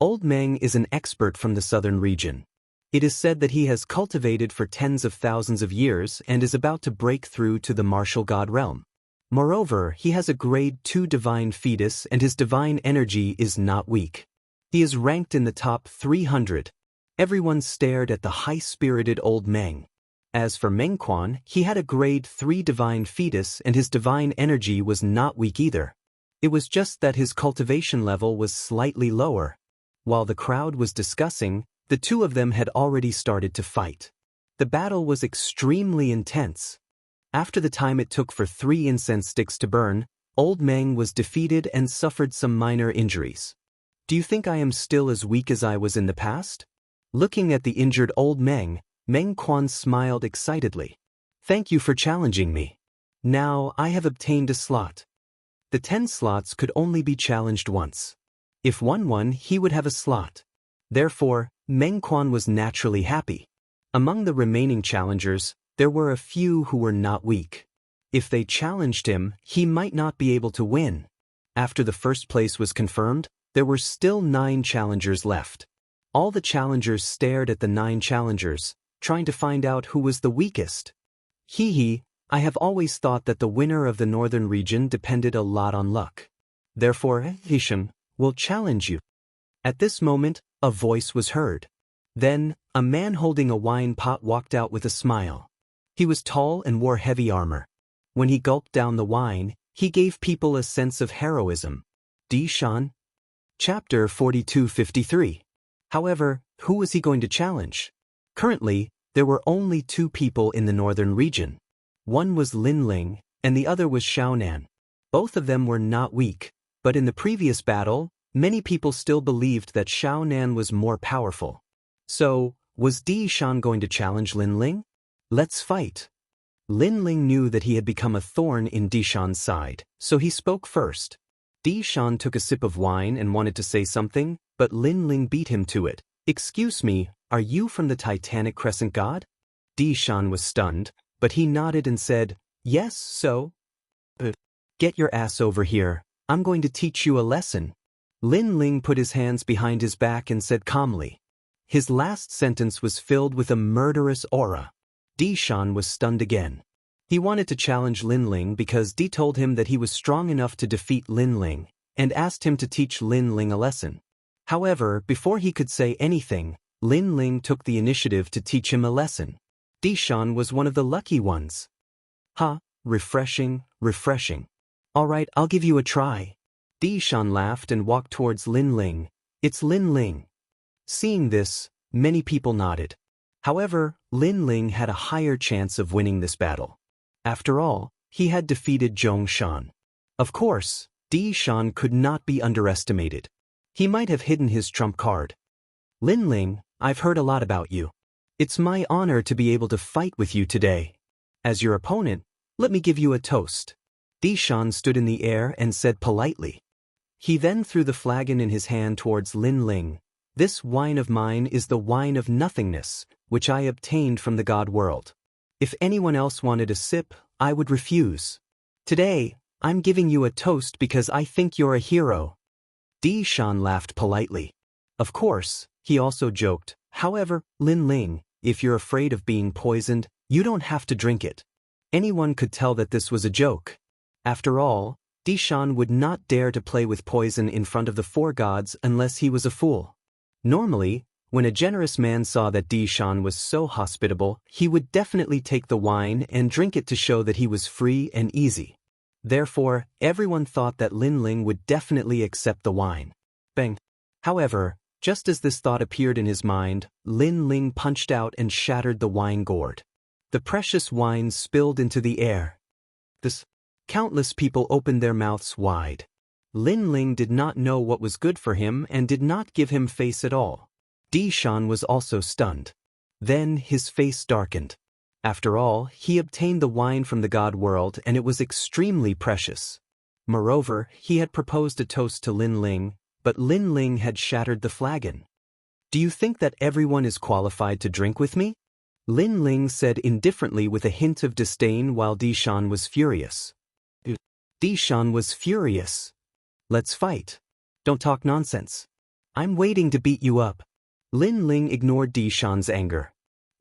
S1: Old Meng is an expert from the southern region. It is said that he has cultivated for tens of thousands of years and is about to break through to the martial god realm. Moreover, he has a grade 2 divine fetus and his divine energy is not weak. He is ranked in the top 300. Everyone stared at the high-spirited old Meng. As for Meng Quan, he had a grade 3 divine fetus and his divine energy was not weak either. It was just that his cultivation level was slightly lower. While the crowd was discussing, the 2 of them had already started to fight. The battle was extremely intense. After the time it took for 3 incense sticks to burn, old Meng was defeated and suffered some minor injuries. Do you think I am still as weak as I was in the past? Looking at the injured old Meng, Meng Quan smiled excitedly. Thank you for challenging me. Now I have obtained a slot. The 10 slots could only be challenged once. If one won, he would have a slot. Therefore, Meng Quan was naturally happy. Among the remaining challengers, there were a few who were not weak. If they challenged him, he might not be able to win. After the first place was confirmed, there were still 9 challengers left. All the challengers stared at the 9 challengers, trying to find out who was the weakest. I have always thought that the winner of the northern region depended a lot on luck. Therefore, Hishan will challenge you. At this moment, a voice was heard. Then, a man holding a wine pot walked out with a smile. He was tall and wore heavy armor. When he gulped down the wine, he gave people a sense of heroism. Di Shan? Chapter 4253. However, who was he going to challenge? Currently, there were only 2 people in the northern region. One was Lin Ling, and the other was Xiaonan. Both of them were not weak, but in the previous battle, many people still believed that Xiaonan was more powerful. So, was Di Shan going to challenge Lin Ling? Let's fight. Lin Ling knew that he had become a thorn in Di Shan's side, so he spoke first. Di Shan took a sip of wine and wanted to say something, but Lin Ling beat him to it. Excuse me, are you from the Titanic Crescent God? Di Shan was stunned, but he nodded and said, Yes, so? Get your ass over here, I'm going to teach you a lesson. Lin Ling put his hands behind his back and said calmly. His last sentence was filled with a murderous aura. Di Shan was stunned again. He wanted to challenge Lin Ling because Di told him that he was strong enough to defeat Lin Ling, and asked him to teach Lin Ling a lesson. However, before he could say anything, Lin Ling took the initiative to teach him a lesson. Di Shan was one of the lucky ones. Refreshing, refreshing. All right, I'll give you a try. Di Shan laughed and walked towards Lin Ling. It's Lin Ling. Seeing this, many people nodded. However, Lin Ling had a higher chance of winning this battle. After all, he had defeated Zhong Shan. Of course, Di Shan could not be underestimated. He might have hidden his trump card. Lin Ling, I've heard a lot about you. It's my honor to be able to fight with you today. As your opponent, let me give you a toast. Di Shan stood in the air and said politely. He then threw the flagon in his hand towards Lin Ling. This wine of mine is the wine of nothingness, which I obtained from the god world. If anyone else wanted a sip, I would refuse. Today, I'm giving you a toast because I think you're a hero. Di Shan laughed politely. Of course, he also joked, however, Lin Ling, if you're afraid of being poisoned, you don't have to drink it. Anyone could tell that this was a joke. After all, Di Shan would not dare to play with poison in front of the four gods unless he was a fool. Normally, when a generous man saw that Di Shan was so hospitable, he would definitely take the wine and drink it to show that he was free and easy. Therefore, everyone thought that Lin Ling would definitely accept the wine. Bang! However, just as this thought appeared in his mind, Lin Ling punched out and shattered the wine gourd. The precious wine spilled into the air. Countless people opened their mouths wide. Lin Ling did not know what was good for him and did not give him face at all. Di Shan was also stunned. Then his face darkened. After all, he obtained the wine from the god world and it was extremely precious. Moreover, he had proposed a toast to Lin Ling, but Lin Ling had shattered the flagon. Do you think that everyone is qualified to drink with me? Lin Ling said indifferently with a hint of disdain while Di Shan was furious. Di Shan was furious. Let's fight. Don't talk nonsense. I'm waiting to beat you up. Lin Ling ignored Di Shan's anger.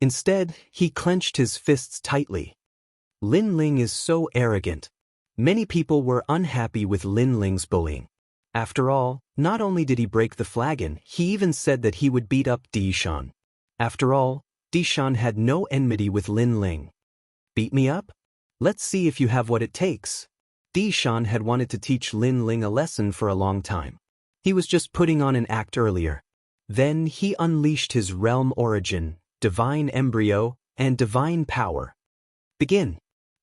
S1: Instead, he clenched his fists tightly. Lin Ling is so arrogant. Many people were unhappy with Lin Ling's bullying. After all, not only did he break the flagon, he even said that he would beat up Di Shan. After all, Di Shan had no enmity with Lin Ling. Beat me up? Let's see if you have what it takes. Di Shan had wanted to teach Lin Ling a lesson for a long time. He was just putting on an act earlier. Then he unleashed his realm origin, divine embryo, and divine power. Begin.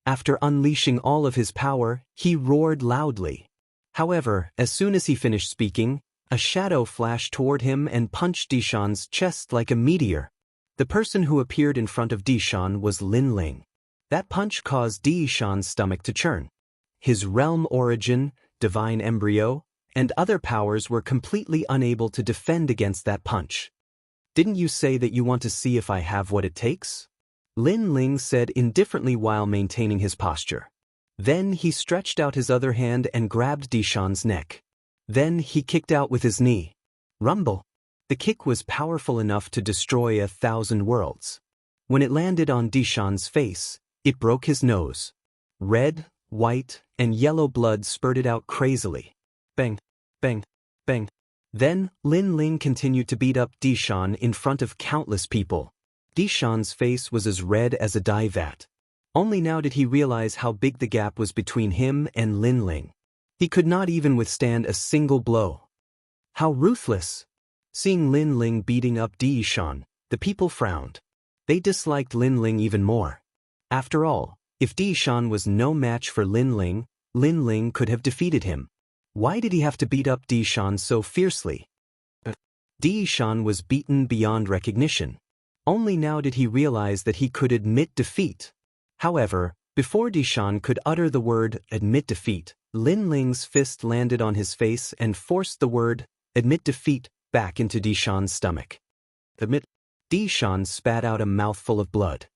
S1: After unleashing all of his power, he roared loudly. However, as soon as he finished speaking, a shadow flashed toward him and punched Di Shan's chest like a meteor. The person who appeared in front of Di Shan was Lin Ling. That punch caused Di Shan's stomach to churn. His realm origin, divine embryo, and other powers were completely unable to defend against that punch. Didn't you say that you want to see if I have what it takes? Lin Ling said indifferently while maintaining his posture. Then he stretched out his other hand and grabbed Di Shan's neck. Then he kicked out with his knee. Rumble. The kick was powerful enough to destroy 1,000 worlds. When it landed on Di Shan's face, it broke his nose. Red, white, and yellow blood spurted out crazily. Bang, bang, bang. Then, Lin Ling continued to beat up Di Shan in front of countless people. Di Shan's face was as red as a dye vat. Only now did he realize how big the gap was between him and Lin Ling. He could not even withstand a single blow. How ruthless! Seeing Lin Ling beating up Di Shan, the people frowned. They disliked Lin Ling even more. After all, if Di Shan was no match for Lin Ling could have defeated him. Why did he have to beat up Di Shan so fiercely? Di Shan was beaten beyond recognition. Only now did he realize that he could admit defeat. However, before Di Shan could utter the word admit defeat, Lin Ling's fist landed on his face and forced the word admit defeat back into Di Shan's stomach. Admit. Di Shan spat out a mouthful of blood.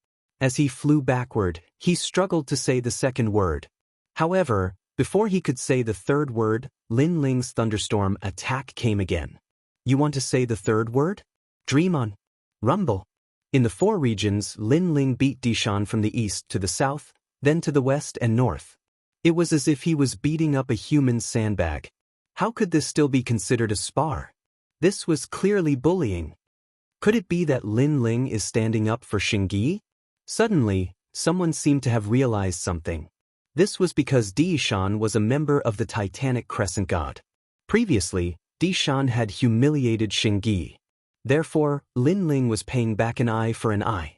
S1: As he flew backward, he struggled to say the second word. However, before he could say the third word, Lin Ling's thunderstorm attack came again. You want to say the third word? Dream on. Rumble. In the four regions, Lin Ling beat Di Shan from the east to the south, then to the west and north. It was as if he was beating up a human sandbag. How could this still be considered a spar? This was clearly bullying. Could it be that Lin Ling is standing up for Xianxia? Suddenly, someone seemed to have realized something. This was because Di Shan was a member of the Titanic Crescent God. Previously, Di Shan had humiliated Xianxia. Therefore, Lin Ling was paying back an eye for an eye.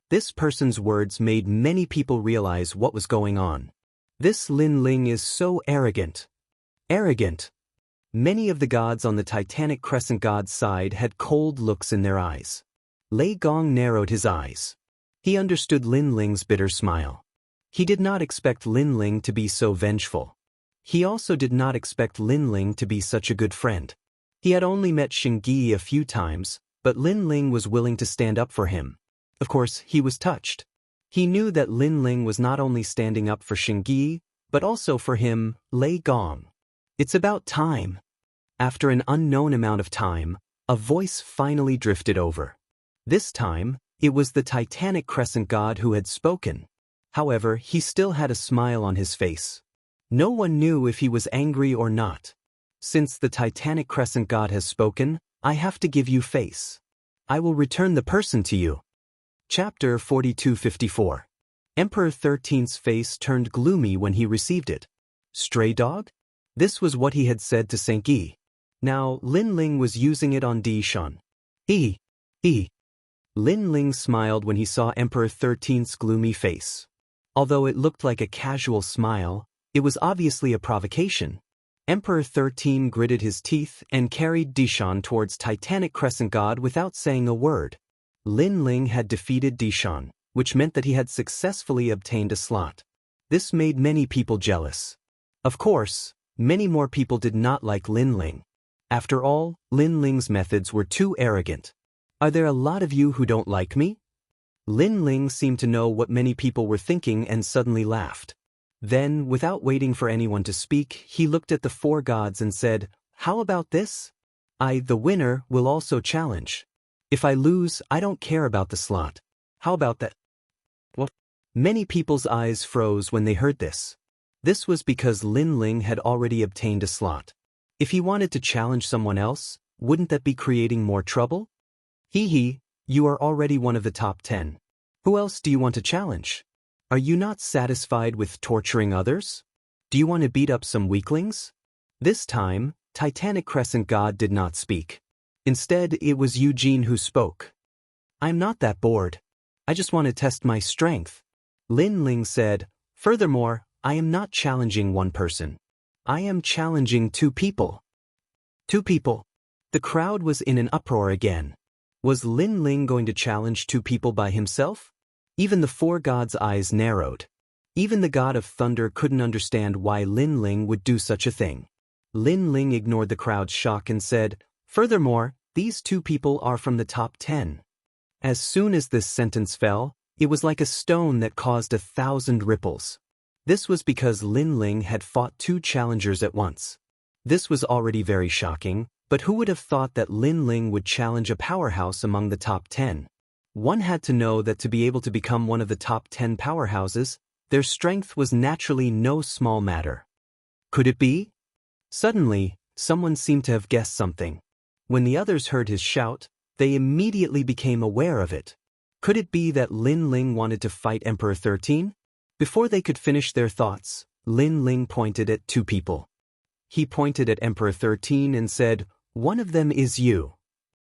S1: This person's words made many people realize what was going on. This Lin Ling is so arrogant. Arrogant. Many of the gods on the Titanic Crescent God's side had cold looks in their eyes. Lei Gong narrowed his eyes. He understood Lin Ling's bitter smile. He did not expect Lin Ling to be so vengeful. He also did not expect Lin Ling to be such a good friend. He had only met Xianxia a few times, but Lin Ling was willing to stand up for him. Of course, he was touched. He knew that Lin Ling was not only standing up for Xianxia, but also for him, Lei Gong. It's about time. After an unknown amount of time, a voice finally drifted over. This time, it was the Titanic Crescent God who had spoken. However, he still had a smile on his face. No one knew if he was angry or not. Since the Titanic Crescent God has spoken, I have to give you face. I will return the person to you. Chapter 4254. Emperor 13's face turned gloomy when he received it. Stray dog? This was what he had said to Xianxia. Now, Lin Ling was using it on Di Shan. He. Lin Ling smiled when he saw Emperor 13's gloomy face. Although it looked like a casual smile, it was obviously a provocation. Emperor 13 gritted his teeth and carried Di Shan towards Titanic Crescent God without saying a word. Lin Ling had defeated Di Shan, which meant that he had successfully obtained a slot. This made many people jealous. Of course, many more people did not like Lin Ling. After all, Lin Ling's methods were too arrogant. Are there a lot of you who don't like me? Lin Ling seemed to know what many people were thinking and suddenly laughed. Then, without waiting for anyone to speak, he looked at the four gods and said, "How about this? I, the winner, will also challenge. If I lose, I don't care about the slot. How about that?" What? Many people's eyes froze when they heard this. This was because Lin Ling had already obtained a slot. If he wanted to challenge someone else, wouldn't that be creating more trouble? You are already one of the top 10. Who else do you want to challenge? Are you not satisfied with torturing others? Do you want to beat up some weaklings? This time, Titanic Crescent God did not speak. Instead, it was Eugene who spoke. I'm not that bored. I just want to test my strength. Lin Ling said, furthermore, I am not challenging one person. I am challenging 2 people. 2 people. The crowd was in an uproar again. Was Lin Ling going to challenge 2 people by himself? Even the 4 gods' eyes narrowed. Even the god of thunder couldn't understand why Lin Ling would do such a thing. Lin Ling ignored the crowd's shock and said, furthermore, these 2 people are from the top 10. As soon as this sentence fell, it was like a stone that caused 1,000 ripples. This was because Lin Ling had fought 2 challengers at once. This was already very shocking, but who would have thought that Lin Ling would challenge a powerhouse among the top 10? One had to know that to be able to become one of the top 10 powerhouses, their strength was naturally no small matter. Could it be? Suddenly, someone seemed to have guessed something. When the others heard his shout, they immediately became aware of it. Could it be that Lin Ling wanted to fight Emperor 13? Before they could finish their thoughts, Lin Ling pointed at 2 people. He pointed at Emperor 13 and said, one of them is you.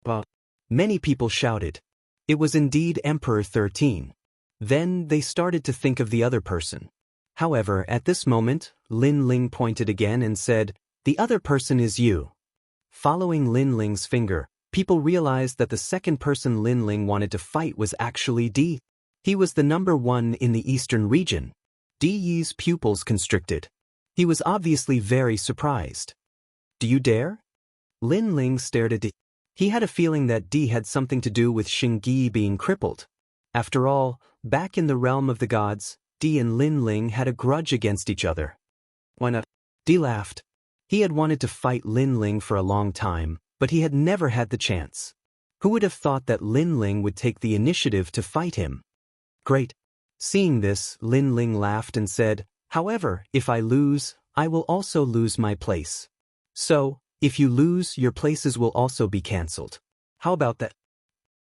S1: But many people shouted. It was indeed Emperor 13. Then they started to think of the other person. However, at this moment, Lin Ling pointed again and said, the other person is you. Following Lin Ling's finger, people realized that the second person Lin Ling wanted to fight was actually Di. He was the number 1 in the eastern region. Di Yi's pupils constricted. He was obviously very surprised. Do you dare? Lin Ling stared at Di. He had a feeling that Di had something to do with Xianxia being crippled. After all, back in the realm of the gods, Di and Lin Ling had a grudge against each other. Why not? Di laughed. He had wanted to fight Lin Ling for a long time, but he had never had the chance. Who would have thought that Lin Ling would take the initiative to fight him? Great. Seeing this, Lin Ling laughed and said, however, if I lose, I will also lose my place. So, if you lose, your places will also be cancelled. How about that?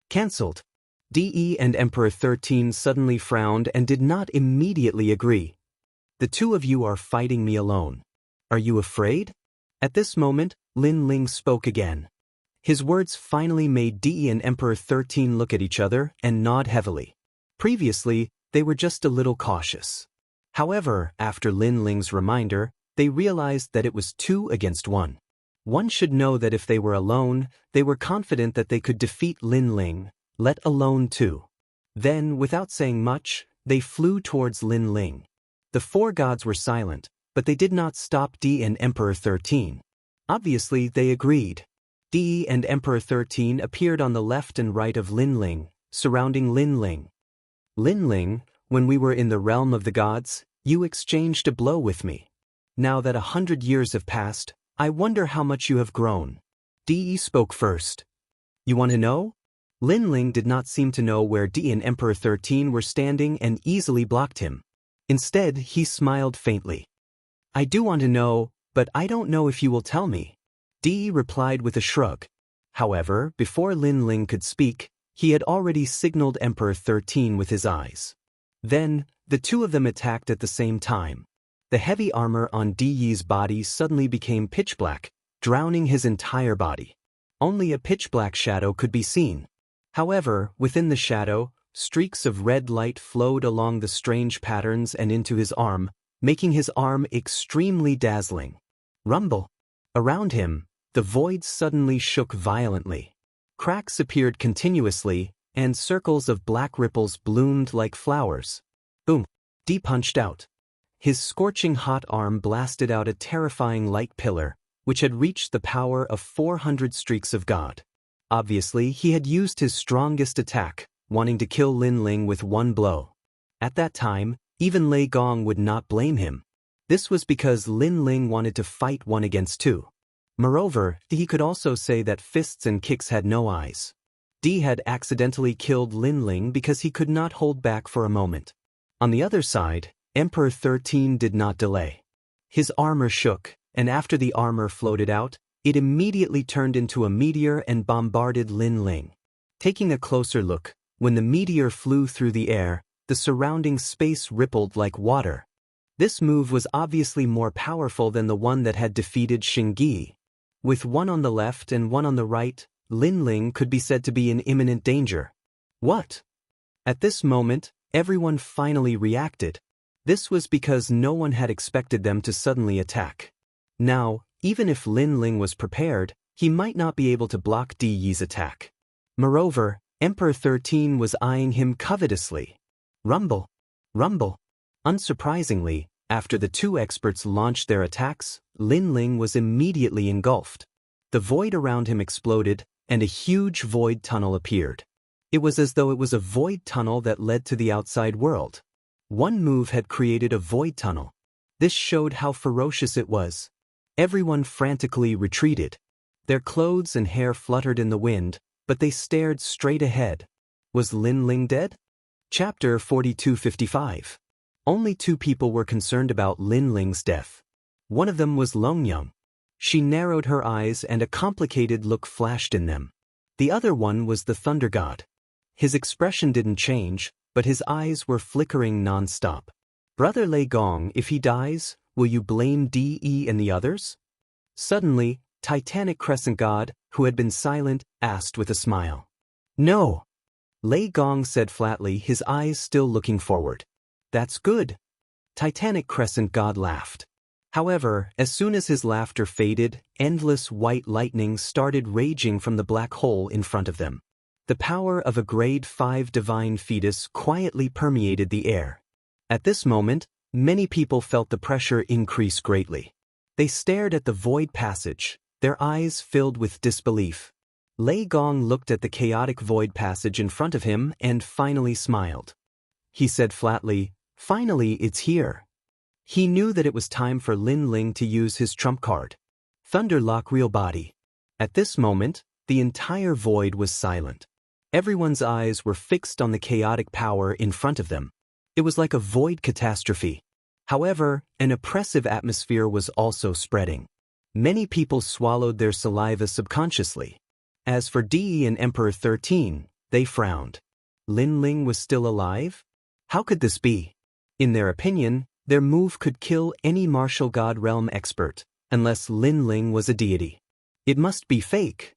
S1: Cancelled. Di and Emperor 13 suddenly frowned and did not immediately agree. The 2 of you are fighting me alone. Are you afraid? At this moment, Lin Ling spoke again. His words finally made Di and Emperor 13 look at each other and nod heavily. Previously, they were just a little cautious. However, after Lin Ling's reminder, they realized that it was 2 against 1. One should know that if they were alone, they were confident that they could defeat Lin Ling, let alone 2. Then, without saying much, They flew towards Lin Ling. The four gods were silent, but they did not stop Di and Emperor 13. Obviously, they agreed. Di and Emperor 13 appeared on the left and right of Lin Ling, surrounding Lin Ling. Lin Ling, when we were in the realm of the gods, you exchanged a blow with me. Now that 100 years have passed, I wonder how much you have grown. Di spoke first. You want to know? Lin Ling did not seem to know where Di and Emperor 13 were standing and easily blocked him. Instead, he smiled faintly. I do want to know, but I don't know if you will tell me. Di replied with a shrug. However, before Lin Ling could speak, he had already signaled Emperor 13 with his eyes. Then, the two of them attacked at the same time. The heavy armor on Di's body suddenly became pitch black, drowning his entire body. Only a pitch black shadow could be seen. However, within the shadow, streaks of red light flowed along the strange patterns and into his arm, making his arm extremely dazzling. Rumble. Around him, the void suddenly shook violently. Cracks appeared continuously, and circles of black ripples bloomed like flowers. Boom! Di punched out. His scorching hot arm blasted out a terrifying light pillar, which had reached the power of 400 streaks of God. Obviously, he had used his strongest attack, wanting to kill Lin Ling with one blow. At that time, even Lei Gong would not blame him. This was because Lin Ling wanted to fight 1 against 2. Moreover, he could also say that fists and kicks had no eyes. Di had accidentally killed Lin Ling because he could not hold back for a moment. On the other side, Emperor 13 did not delay. His armor shook, and after the armor floated out, it immediately turned into a meteor and bombarded Lin Ling. Taking a closer look, when the meteor flew through the air, the surrounding space rippled like water. This move was obviously more powerful than the one that had defeated Xingyi. With one on the left and one on the right, Lin Ling could be said to be in imminent danger. What? At this moment, everyone finally reacted. This was because no one had expected them to suddenly attack. Now, even if Lin Ling was prepared, he might not be able to block Di Yi's attack. Moreover, Emperor 13 was eyeing him covetously. Rumble. Rumble. Unsurprisingly, after the two experts launched their attacks, Lin Ling was immediately engulfed. The void around him exploded, and a huge void tunnel appeared. It was as though it was a void tunnel that led to the outside world. One move had created a void tunnel. This showed how ferocious it was. Everyone frantically retreated. Their clothes and hair fluttered in the wind, but they stared straight ahead. Was Lin Ling dead? Chapter 4255. Only 2 people were concerned about Lin Ling's death. One of them was Longyang. She narrowed her eyes and a complicated look flashed in them. The other one was the Thunder God. His expression didn't change, but his eyes were flickering non-stop. Brother Lei Gong, if he dies, will you blame De and the others? Suddenly, Titanic Crescent God, who had been silent, asked with a smile. No. Lei Gong said flatly, his eyes still looking forward. That's good. Titanic Crescent God laughed. However, as soon as his laughter faded, endless white lightning started raging from the black hole in front of them. The power of a grade 5 divine fetus quietly permeated the air. At this moment, many people felt the pressure increase greatly. They stared at the void passage, their eyes filled with disbelief. Lei Gong looked at the chaotic void passage in front of him and finally smiled. He said flatly, "Finally, it's here." He knew that it was time for Lin Ling to use his trump card. Thunder Lock Real Body. At this moment, the entire void was silent. Everyone's eyes were fixed on the chaotic power in front of them. It was like a void catastrophe. However, an oppressive atmosphere was also spreading. Many people swallowed their saliva subconsciously. As for De and Emperor 13, they frowned. Lin Ling was still alive? How could this be? In their opinion, their move could kill any martial god realm expert, unless Lin Ling was a deity. It must be fake.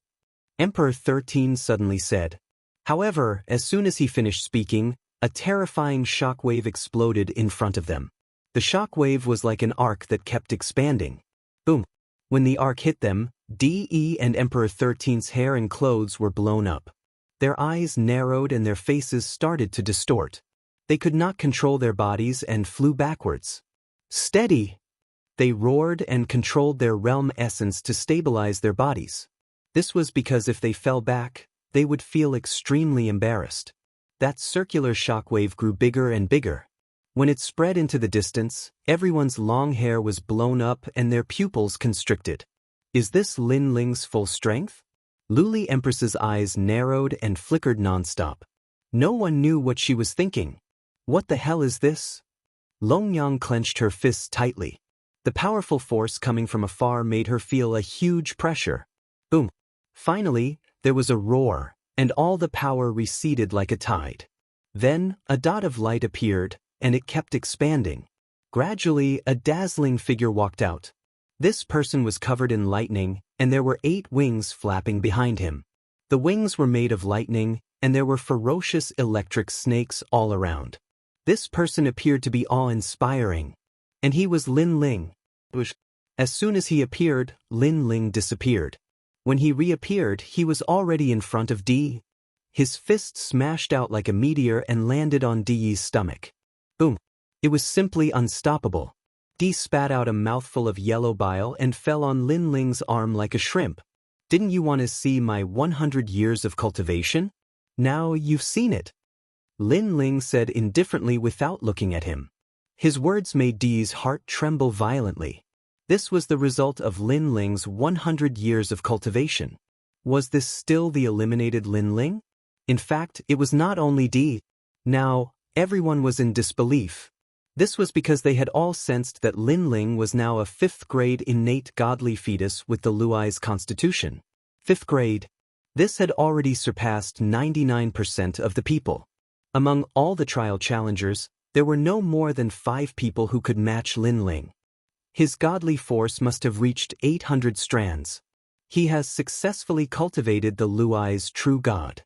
S1: Emperor 13 suddenly said. However, as soon as he finished speaking, a terrifying shockwave exploded in front of them. The shockwave was like an arc that kept expanding. Boom. When the arc hit them, De and Emperor 13's hair and clothes were blown up. Their eyes narrowed and their faces started to distort. They could not control their bodies and flew backwards. Steady! They roared and controlled their realm essence to stabilize their bodies. This was because if they fell back, they would feel extremely embarrassed. That circular shockwave grew bigger and bigger. When it spread into the distance, everyone's long hair was blown up and their pupils constricted. Is this Lin Ling's full strength? Luli Empress's eyes narrowed and flickered nonstop. No one knew what she was thinking. What the hell is this? Longyang clenched her fists tightly. The powerful force coming from afar made her feel a huge pressure. Boom! Finally, there was a roar, and all the power receded like a tide. Then, a dot of light appeared, and it kept expanding. Gradually, a dazzling figure walked out. This person was covered in lightning, and there were 8 wings flapping behind him. The wings were made of lightning, and there were ferocious electric snakes all around. This person appeared to be awe-inspiring. And he was Lin Ling. As soon as he appeared, Lin Ling disappeared. When he reappeared, he was already in front of Di. His fist smashed out like a meteor and landed on Di's stomach. Boom! It was simply unstoppable. Di spat out a mouthful of yellow bile and fell on Lin Ling's arm like a shrimp. Didn't you want to see my 100 years of cultivation? Now you've seen it. Lin Ling said indifferently without looking at him. His words made Di's heart tremble violently. This was the result of Lin Ling's 100 years of cultivation. Was this still the eliminated Lin Ling? In fact, it was not only Di. Now, everyone was in disbelief. This was because they had all sensed that Lin Ling was now a 5th grade innate godly fetus with the Luai's constitution. 5th grade. This had already surpassed 99% of the people. Among all the trial challengers, there were no more than 5 people who could match Lin Ling. His godly force must have reached 800 strands. He has successfully cultivated the Luai's true god.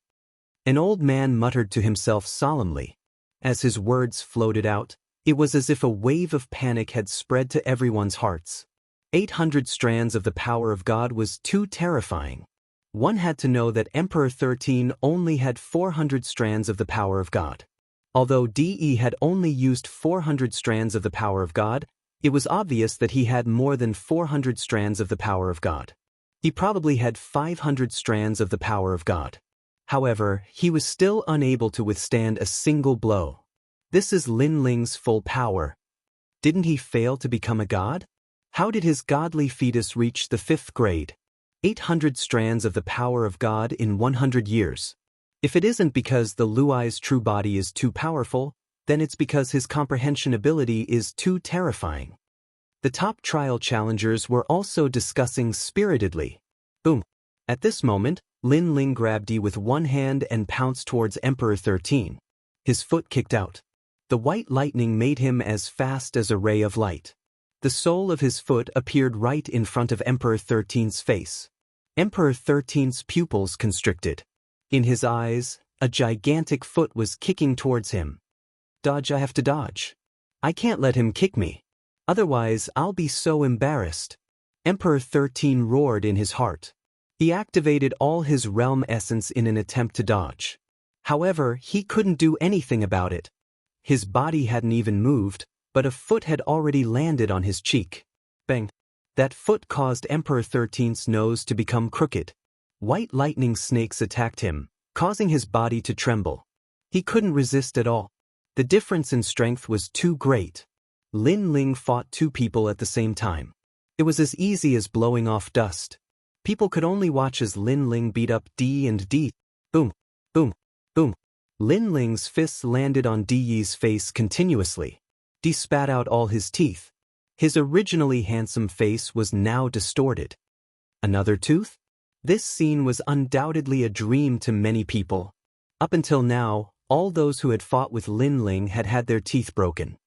S1: An old man muttered to himself solemnly. As his words floated out, it was as if a wave of panic had spread to everyone's hearts. 800 strands of the power of God was too terrifying. One had to know that Emperor 13 only had 400 strands of the power of God. Although De had only used 400 strands of the power of God, it was obvious that he had more than 400 strands of the power of God. He probably had 500 strands of the power of God. However, he was still unable to withstand a single blow. This is Lin Ling's full power. Didn't he fail to become a god? How did his godly fetus reach the 5th grade? 800 strands of the power of God in 100 years. If it isn't because the Luai's true body is too powerful, then it's because his comprehension ability is too terrifying. The top trial challengers were also discussing spiritedly. Boom! At this moment, Lin Ling grabbed Di with one hand and pounced towards Emperor 13. His foot kicked out. The white lightning made him as fast as a ray of light. The sole of his foot appeared right in front of Emperor 13's face. Emperor 13's pupils constricted. In his eyes, a gigantic foot was kicking towards him. Dodge, I have to dodge. I can't let him kick me. Otherwise, I'll be so embarrassed. Emperor 13 roared in his heart. He activated all his realm essence in an attempt to dodge. However, he couldn't do anything about it. His body hadn't even moved, but a foot had already landed on his cheek. Bang! That foot caused Emperor 13's nose to become crooked. White lightning snakes attacked him, causing his body to tremble. He couldn't resist at all. The difference in strength was too great. Lin Ling fought 2 people at the same time. It was as easy as blowing off dust. People could only watch as Lin Ling beat up Di and Di. Boom, boom, boom. Lin Ling's fists landed on Di's face continuously. Di spat out all his teeth. His originally handsome face was now distorted. Another tooth? This scene was undoubtedly a dream to many people. Up until now, all those who had fought with Lin Ling had had their teeth broken.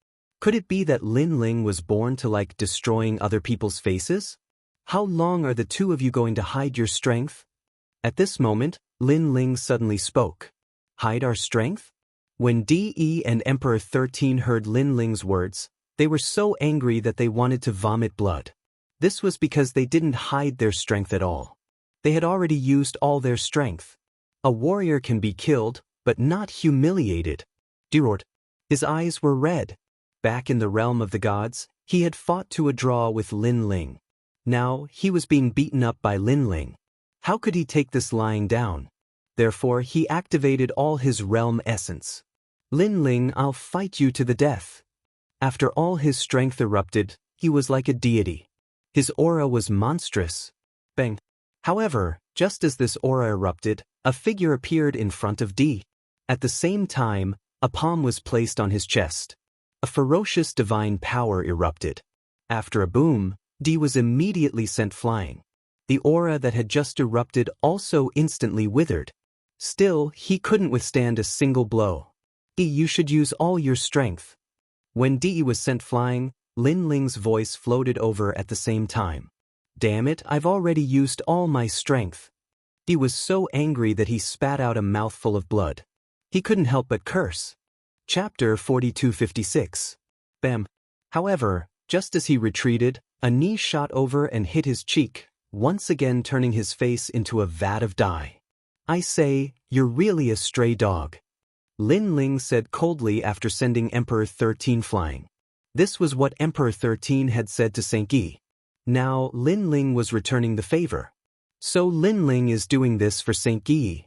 S1: Could it be that Lin Ling was born to like destroying other people's faces? How long are the 2 of you going to hide your strength? At this moment, Lin Ling suddenly spoke. Hide our strength? When De and Emperor 13 heard Lin Ling's words, they were so angry that they wanted to vomit blood. This was because they didn't hide their strength at all. They had already used all their strength. A warrior can be killed, but not humiliated. Derored. His eyes were red. Back in the realm of the gods, he had fought to a draw with Lin Ling. Now, he was being beaten up by Lin Ling. How could he take this lying down? Therefore, he activated all his realm essence. Lin Ling, I'll fight you to the death. After all his strength erupted, he was like a deity. His aura was monstrous. Bang. However, just as this aura erupted, a figure appeared in front of D. At the same time, a palm was placed on his chest. A ferocious divine power erupted. After a boom, D was immediately sent flying. The aura that had just erupted also instantly withered. Still, he couldn't withstand a single blow. D, you should use all your strength. When D was sent flying, Lin Ling's voice floated over at the same time. Damn it, I've already used all my strength. D was so angry that he spat out a mouthful of blood. He couldn't help but curse. Chapter 4256. Bam. However, just as he retreated, a knee shot over and hit his cheek, once again turning his face into a vat of dye. I say, you're really a stray dog. Lin Ling said coldly after sending Emperor 13 flying. This was what Emperor 13 had said to Xianxia. Now, Lin Ling was returning the favor. So Lin Ling is doing this for Xianxia.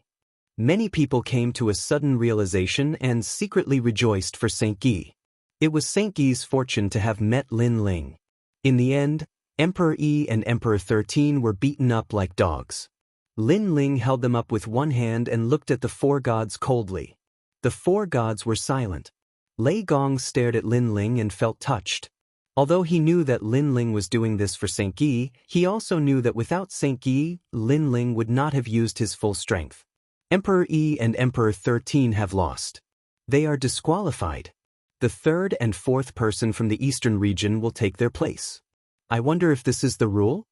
S1: Many people came to a sudden realization and secretly rejoiced for Xianxia. It was Xianxia's fortune to have met Lin Ling. In the end, Emperor E and Emperor 13 were beaten up like dogs. Lin Ling held them up with one hand and looked at the four gods coldly. The four gods were silent. Lei Gong stared at Lin Ling and felt touched. Although he knew that Lin Ling was doing this for Xianxia, he also knew that without Xianxia, Lin Ling would not have used his full strength. Emperor E and Emperor 13 have lost. They are disqualified. The third and fourth person from the eastern region will take their place. I wonder if this is the rule?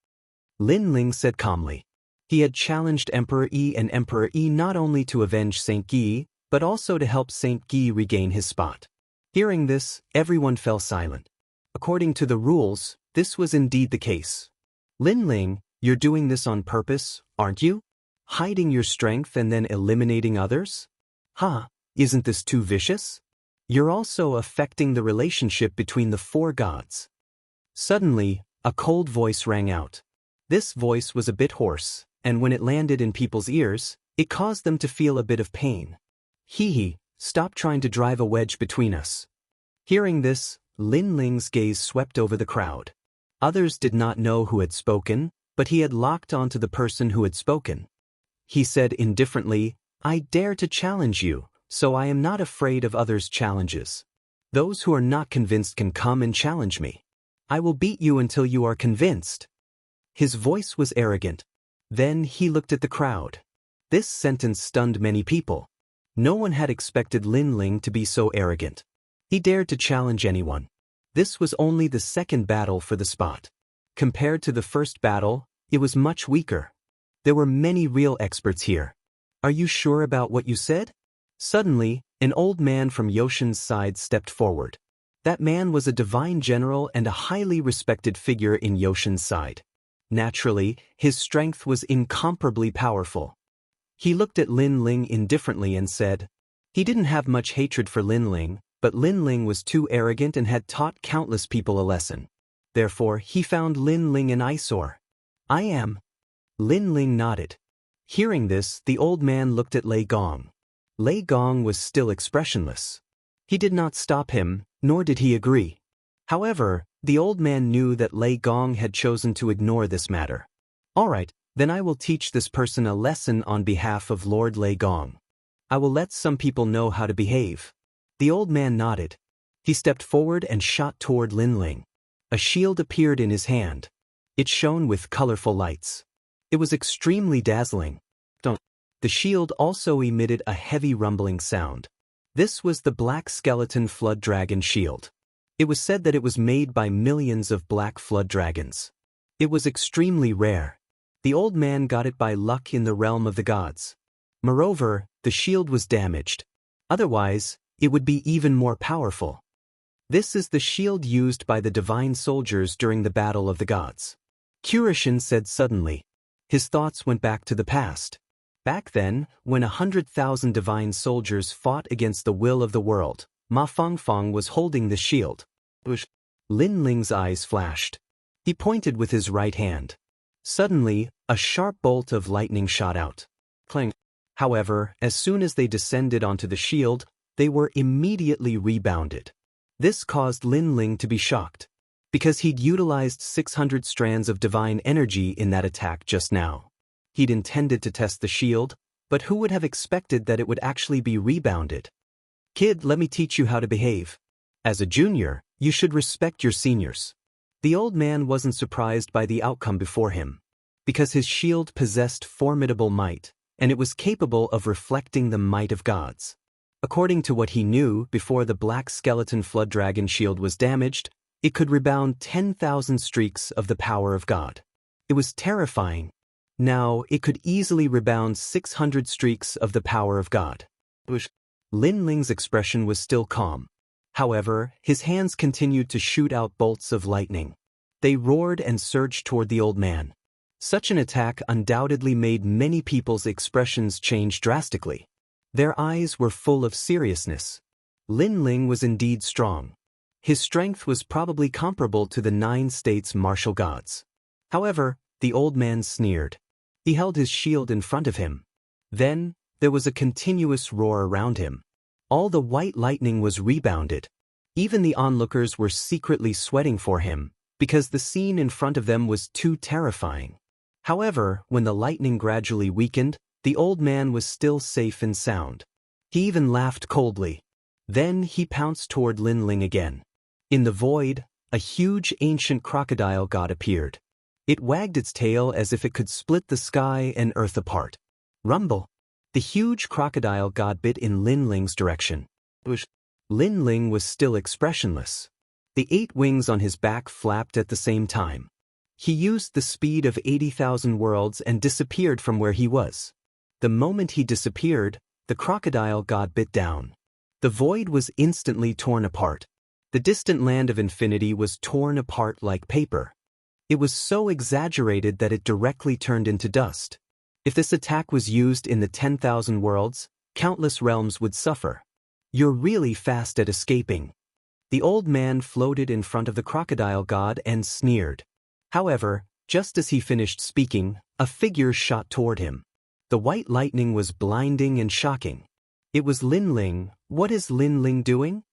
S1: Lin Ling said calmly. He had challenged Emperor E and Emperor E not only to avenge Xianxia, but also to help Xianxia regain his spot. Hearing this, everyone fell silent. According to the rules, this was indeed the case. Lin Ling, you're doing this on purpose, aren't you? Hiding your strength and then eliminating others? Isn't this too vicious? You're also affecting the relationship between the four gods. Suddenly, a cold voice rang out. This voice was a bit hoarse, and when it landed in people's ears, it caused them to feel a bit of pain. Hee, stop trying to drive a wedge between us. Hearing this, Lin Ling's gaze swept over the crowd. Others did not know who had spoken, but he had locked onto the person who had spoken. He said indifferently, I dare to challenge you, so I am not afraid of others' challenges. Those who are not convinced can come and challenge me. I will beat you until you are convinced. His voice was arrogant. Then he looked at the crowd. This sentence stunned many people. No one had expected Lin Ling to be so arrogant. He dared to challenge anyone. This was only the second battle for the spot. Compared to the first battle, it was much weaker. There were many real experts here. Are you sure about what you said? Suddenly, an old man from Yoshin's side stepped forward. That man was a divine general and a highly respected figure in Yoshin's side. Naturally, his strength was incomparably powerful. He looked at Lin Ling indifferently and said, he didn't have much hatred for Lin Ling, but Lin Ling was too arrogant and had taught countless people a lesson. Therefore, he found Lin Ling an eyesore. I am. Lin Ling nodded. Hearing this, the old man looked at Lei Gong. Lei Gong was still expressionless. He did not stop him, nor did he agree. However, the old man knew that Lei Gong had chosen to ignore this matter. All right, then I will teach this person a lesson on behalf of Lord Lei Gong. I will let some people know how to behave. The old man nodded. He stepped forward and shot toward Lin Ling. A shield appeared in his hand. It shone with colorful lights. It was extremely dazzling. The shield also emitted a heavy rumbling sound. This was the Black Skeleton Flood Dragon Shield. It was said that it was made by millions of black flood dragons. It was extremely rare. The old man got it by luck in the realm of the gods. Moreover, the shield was damaged. Otherwise, it would be even more powerful. This is the shield used by the divine soldiers during the battle of the gods. Kurishin said suddenly. His thoughts went back to the past. Back then, when 100,000 divine soldiers fought against the will of the world, Ma Fangfang was holding the shield. Lin Ling's eyes flashed. He pointed with his right hand. Suddenly, a sharp bolt of lightning shot out. Clang. However, as soon as they descended onto the shield, they were immediately rebounded. This caused Lin Ling to be shocked, because he'd utilized 600 strands of divine energy in that attack just now. He'd intended to test the shield, but who would have expected that it would actually be rebounded? Kid, let me teach you how to behave. As a junior, you should respect your seniors. The old man wasn't surprised by the outcome before him, because his shield possessed formidable might, and it was capable of reflecting the might of gods. According to what he knew before the black skeleton flood dragon shield was damaged, it could rebound 10,000 streaks of the power of God. It was terrifying. Now, it could easily rebound 600 streaks of the power of God. Lin Ling's expression was still calm. However, his hands continued to shoot out bolts of lightning. They roared and surged toward the old man. Such an attack undoubtedly made many people's expressions change drastically. Their eyes were full of seriousness. Lin Ling was indeed strong. His strength was probably comparable to the 9 states' martial gods. However, the old man sneered. He held his shield in front of him. Then, there was a continuous roar around him. All the white lightning was rebounded. Even the onlookers were secretly sweating for him, because the scene in front of them was too terrifying. However, when the lightning gradually weakened, the old man was still safe and sound. He even laughed coldly. Then he pounced toward Lin Ling again. In the void, a huge ancient crocodile god appeared. It wagged its tail as if it could split the sky and earth apart. Rumble! The huge crocodile god bit in Lin Ling's direction. Lin Ling was still expressionless. The 8 wings on his back flapped at the same time. He used the speed of 80,000 worlds and disappeared from where he was. The moment he disappeared, the crocodile god bit down. The void was instantly torn apart. The distant land of infinity was torn apart like paper. It was so exaggerated that it directly turned into dust. If this attack was used in the 10,000 worlds, countless realms would suffer. You're really fast at escaping. The old man floated in front of the crocodile god and sneered. However, just as he finished speaking, a figure shot toward him. The white lightning was blinding and shocking. It was Lin Ling. What is Lin Ling doing?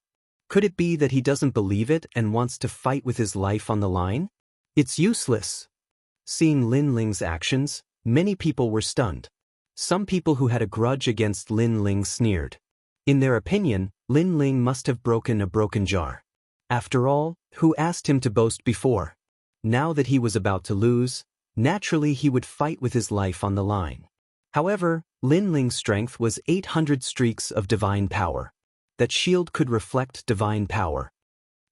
S1: Could it be that he doesn't believe it and wants to fight with his life on the line? It's useless. Seeing Lin Ling's actions, many people were stunned. Some people who had a grudge against Lin Ling sneered. In their opinion, Lin Ling must have broken a broken jar. After all, who asked him to boast before? Now that he was about to lose, naturally he would fight with his life on the line. However, Lin Ling's strength was 800 streaks of divine power. That shield could reflect divine power.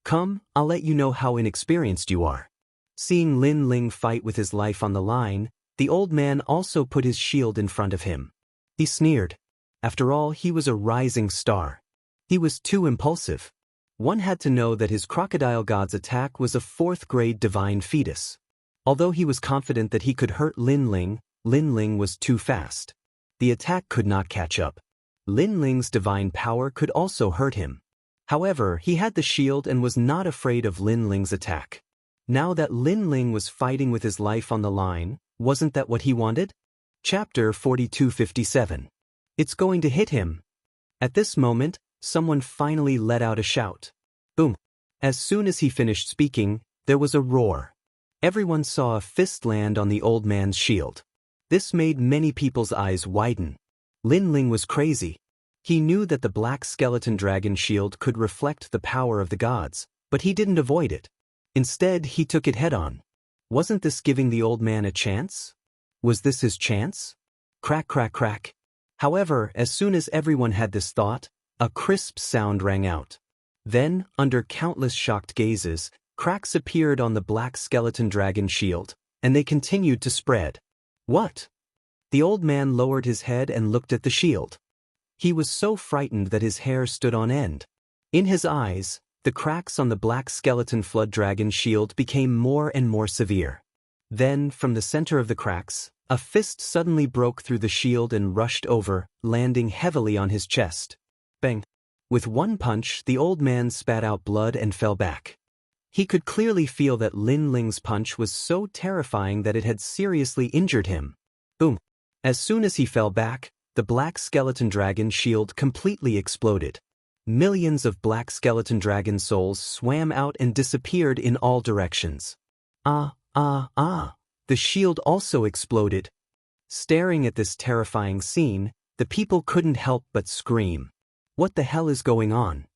S1: Come, I'll let you know how inexperienced you are. Seeing Lin Ling fight with his life on the line, the old man also put his shield in front of him. He sneered. After all, he was a rising star. He was too impulsive. One had to know that his crocodile god's attack was a 4th-grade divine fetus. Although he was confident that he could hurt Lin Ling was too fast. The attack could not catch up. Lin Ling's divine power could also hurt him. However, he had the shield and was not afraid of Lin Ling's attack. Now that Lin Ling was fighting with his life on the line, wasn't that what he wanted? Chapter 4257. It's going to hit him. At this moment, someone finally let out a shout. Boom! As soon as he finished speaking, there was a roar. Everyone saw a fist land on the old man's shield. This made many people's eyes widen. Lin Ling was crazy. He knew that the black skeleton dragon shield could reflect the power of the gods, but he didn't avoid it. Instead, he took it head-on. Wasn't this giving the old man a chance? Was this his chance? Crack, crack, crack. However, as soon as everyone had this thought, a crisp sound rang out. Then, under countless shocked gazes, cracks appeared on the black skeleton dragon shield, and they continued to spread. What? The old man lowered his head and looked at the shield. He was so frightened that his hair stood on end. In his eyes, the cracks on the black skeleton flood dragon shield became more and more severe. Then, from the center of the cracks, a fist suddenly broke through the shield and rushed over, landing heavily on his chest. Bang! With one punch, the old man spat out blood and fell back. He could clearly feel that Lin Ling's punch was so terrifying that it had seriously injured him. Boom! As soon as he fell back, the black skeleton dragon shield completely exploded. Millions of black skeleton dragon souls swam out and disappeared in all directions. The shield also exploded. Staring at this terrifying scene, the people couldn't help but scream. What the hell is going on?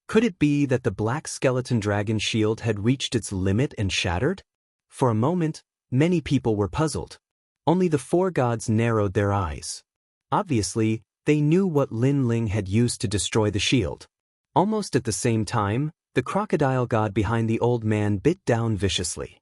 S1: Could it be that the black skeleton dragon shield had reached its limit and shattered? For a moment, many people were puzzled. Only the four gods narrowed their eyes. Obviously, they knew what Lin Ling had used to destroy the shield. Almost at the same time, the crocodile god behind the old man bit down viciously.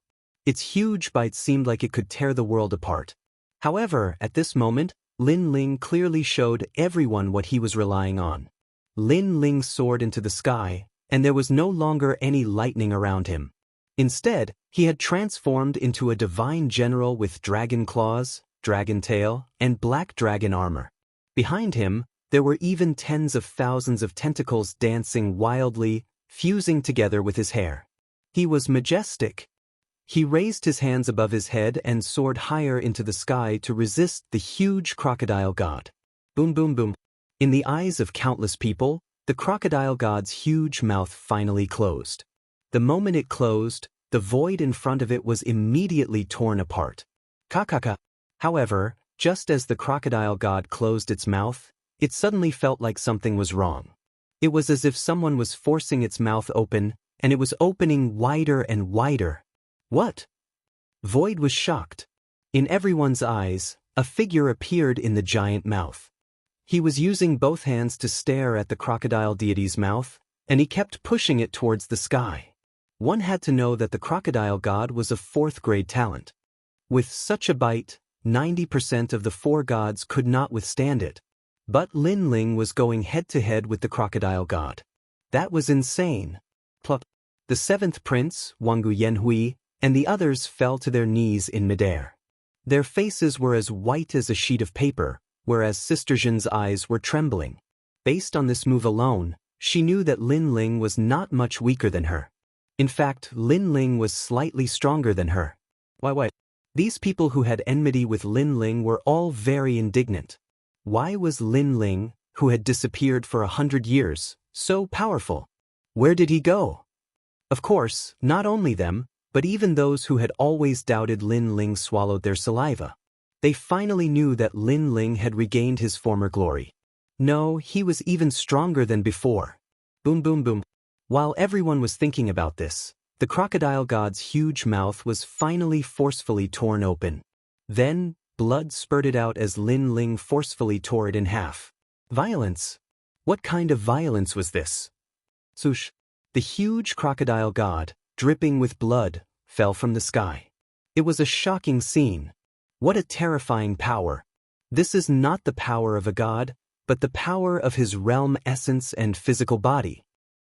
S1: Its huge bite seemed like it could tear the world apart. However, at this moment, Lin Ling clearly showed everyone what he was relying on. Lin Ling soared into the sky, and there was no longer any lightning around him. Instead, he had transformed into a divine general with dragon claws, dragon tail, and black dragon armor. Behind him, there were even tens of thousands of tentacles dancing wildly, fusing together with his hair. He was majestic. He raised his hands above his head and soared higher into the sky to resist the huge crocodile god. Boom boom boom. In the eyes of countless people, the crocodile god's huge mouth finally closed. The moment it closed, the void in front of it was immediately torn apart. Kakaka. However, just as the crocodile god closed its mouth, it suddenly felt like something was wrong. It was as if someone was forcing its mouth open, and it was opening wider and wider. What? Void was shocked. In everyone's eyes, a figure appeared in the giant mouth. He was using both hands to stare at the crocodile deity's mouth, and he kept pushing it towards the sky. One had to know that the crocodile god was a fourth-grade talent. With such a bite, 90% of the four gods could not withstand it. But Lin Ling was going head-to-head with the crocodile god. That was insane. Plop. The seventh prince, Wangu Yanhui, and the others fell to their knees in midair. Their faces were as white as a sheet of paper, whereas Sister Zhen's eyes were trembling. Based on this move alone, she knew that Lin Ling was not much weaker than her. In fact, Lin Ling was slightly stronger than her. Why? These people who had enmity with Lin Ling were all very indignant. Why was Lin Ling, who had disappeared for 100 years, so powerful? Where did he go? Of course, not only them, but even those who had always doubted Lin Ling swallowed their saliva. They finally knew that Lin Ling had regained his former glory. No, he was even stronger than before. Boom boom boom. While everyone was thinking about this, the crocodile god's huge mouth was finally forcefully torn open. Then, blood spurted out as Lin Ling forcefully tore it in half. Violence? What kind of violence was this? Swoosh. The huge crocodile god, dripping with blood, fell from the sky. It was a shocking scene. What a terrifying power. This is not the power of a god, but the power of his realm essence and physical body.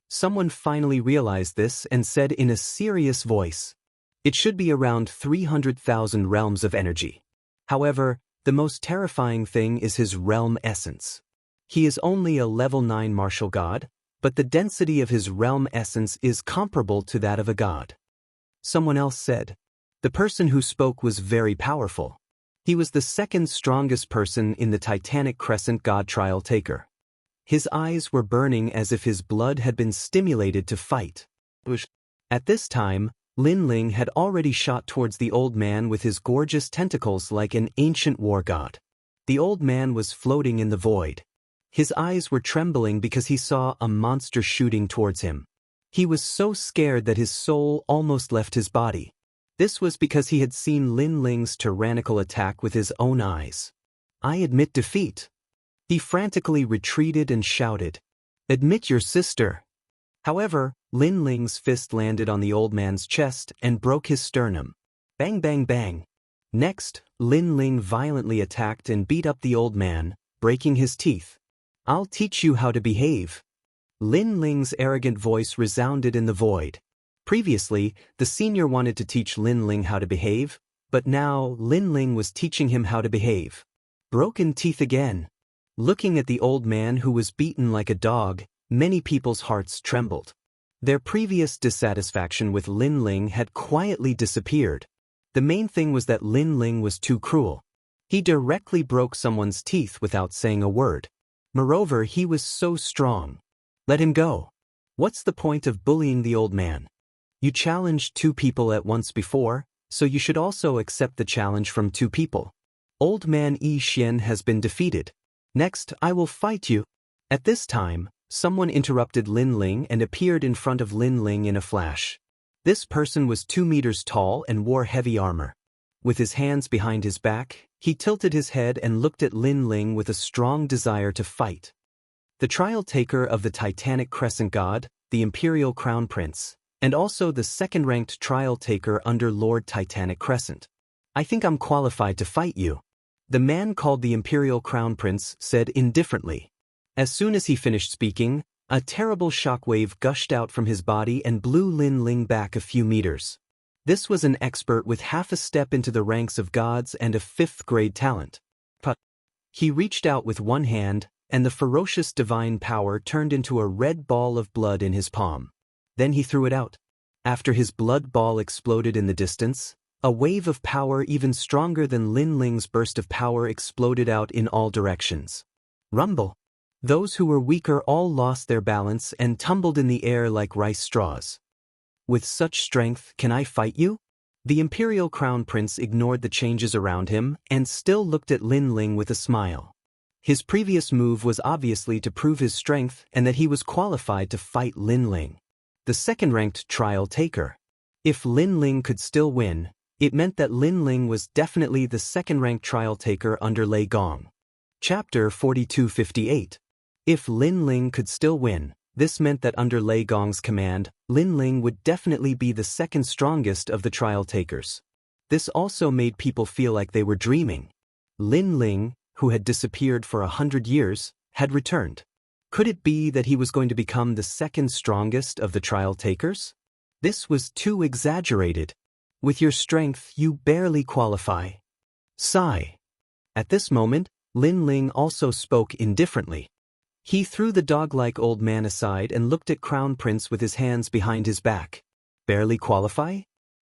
S1: Someone finally realized this and said in a serious voice, "It should be around 300,000 realms of energy." However, the most terrifying thing is his realm essence. He is only a level 9 martial god, but the density of his realm essence is comparable to that of a god. Someone else said. The person who spoke was very powerful. He was the second strongest person in the Titanic Crescent God Trial Taker. His eyes were burning as if his blood had been stimulated to fight. At this time, Lin Ling had already shot towards the old man with his gorgeous tentacles like an ancient war god. The old man was floating in the void. His eyes were trembling because he saw a monster shooting towards him. He was so scared that his soul almost left his body. This was because he had seen Lin Ling's tyrannical attack with his own eyes. "I admit defeat." He frantically retreated and shouted, "Admit your sister." However, Lin Ling's fist landed on the old man's chest and broke his sternum. Bang bang bang. Next, Lin Ling violently attacked and beat up the old man, breaking his teeth. "I'll teach you how to behave." Lin Ling's arrogant voice resounded in the void. Previously, the senior wanted to teach Lin Ling how to behave, but now Lin Ling was teaching him how to behave. Broken teeth again. Looking at the old man who was beaten like a dog, Many people's hearts trembled. Their previous dissatisfaction with Lin Ling had quietly disappeared. The main thing was that Lin Ling was too cruel. He directly broke someone's teeth without saying a word. Moreover, he was so strong. Let him go. What's the point of bullying the old man? You challenged 2 people at once before, so you should also accept the challenge from 2 people. Old man Yi Xian has been defeated. Next, I will fight you. At this time, someone interrupted Lin Ling and appeared in front of Lin Ling in a flash. This person was 2 meters tall and wore heavy armor. With his hands behind his back, he tilted his head and looked at Lin Ling with a strong desire to fight. The trial taker of the Titanic Crescent God, the Imperial Crown Prince, and also the second-ranked trial taker under Lord Titanic Crescent. I think I'm qualified to fight you. The man called the Imperial Crown Prince said indifferently. As soon as he finished speaking, a terrible shockwave gushed out from his body and blew Lin Ling back a few meters. This was an expert with half a step into the ranks of gods and a 5th-grade talent. But he reached out with one hand, and the ferocious divine power turned into a red ball of blood in his palm. Then he threw it out. After his blood ball exploded in the distance, a wave of power even stronger than Lin Ling's burst of power exploded out in all directions. Rumble! Those who were weaker all lost their balance and tumbled in the air like rice straws. With such strength, can I fight you? The Imperial Crown Prince ignored the changes around him and still looked at Lin Ling with a smile. His previous move was obviously to prove his strength and that he was qualified to fight Lin Ling, the second-ranked trial taker. If Lin Ling could still win, it meant that Lin Ling was definitely the second-ranked trial taker under Lei Gong. Chapter 4258. If Lin Ling could still win, this meant that under Lei Gong's command, Lin Ling would definitely be the second strongest of the trial takers. This also made people feel like they were dreaming. Lin Ling, who had disappeared for 100 years, had returned. Could it be that he was going to become the second strongest of the trial takers? This was too exaggerated. With your strength, you barely qualify. Sigh. At this moment, Lin Ling also spoke indifferently. He threw the dog-like old man aside and looked at Crown Prince with his hands behind his back. Barely qualify?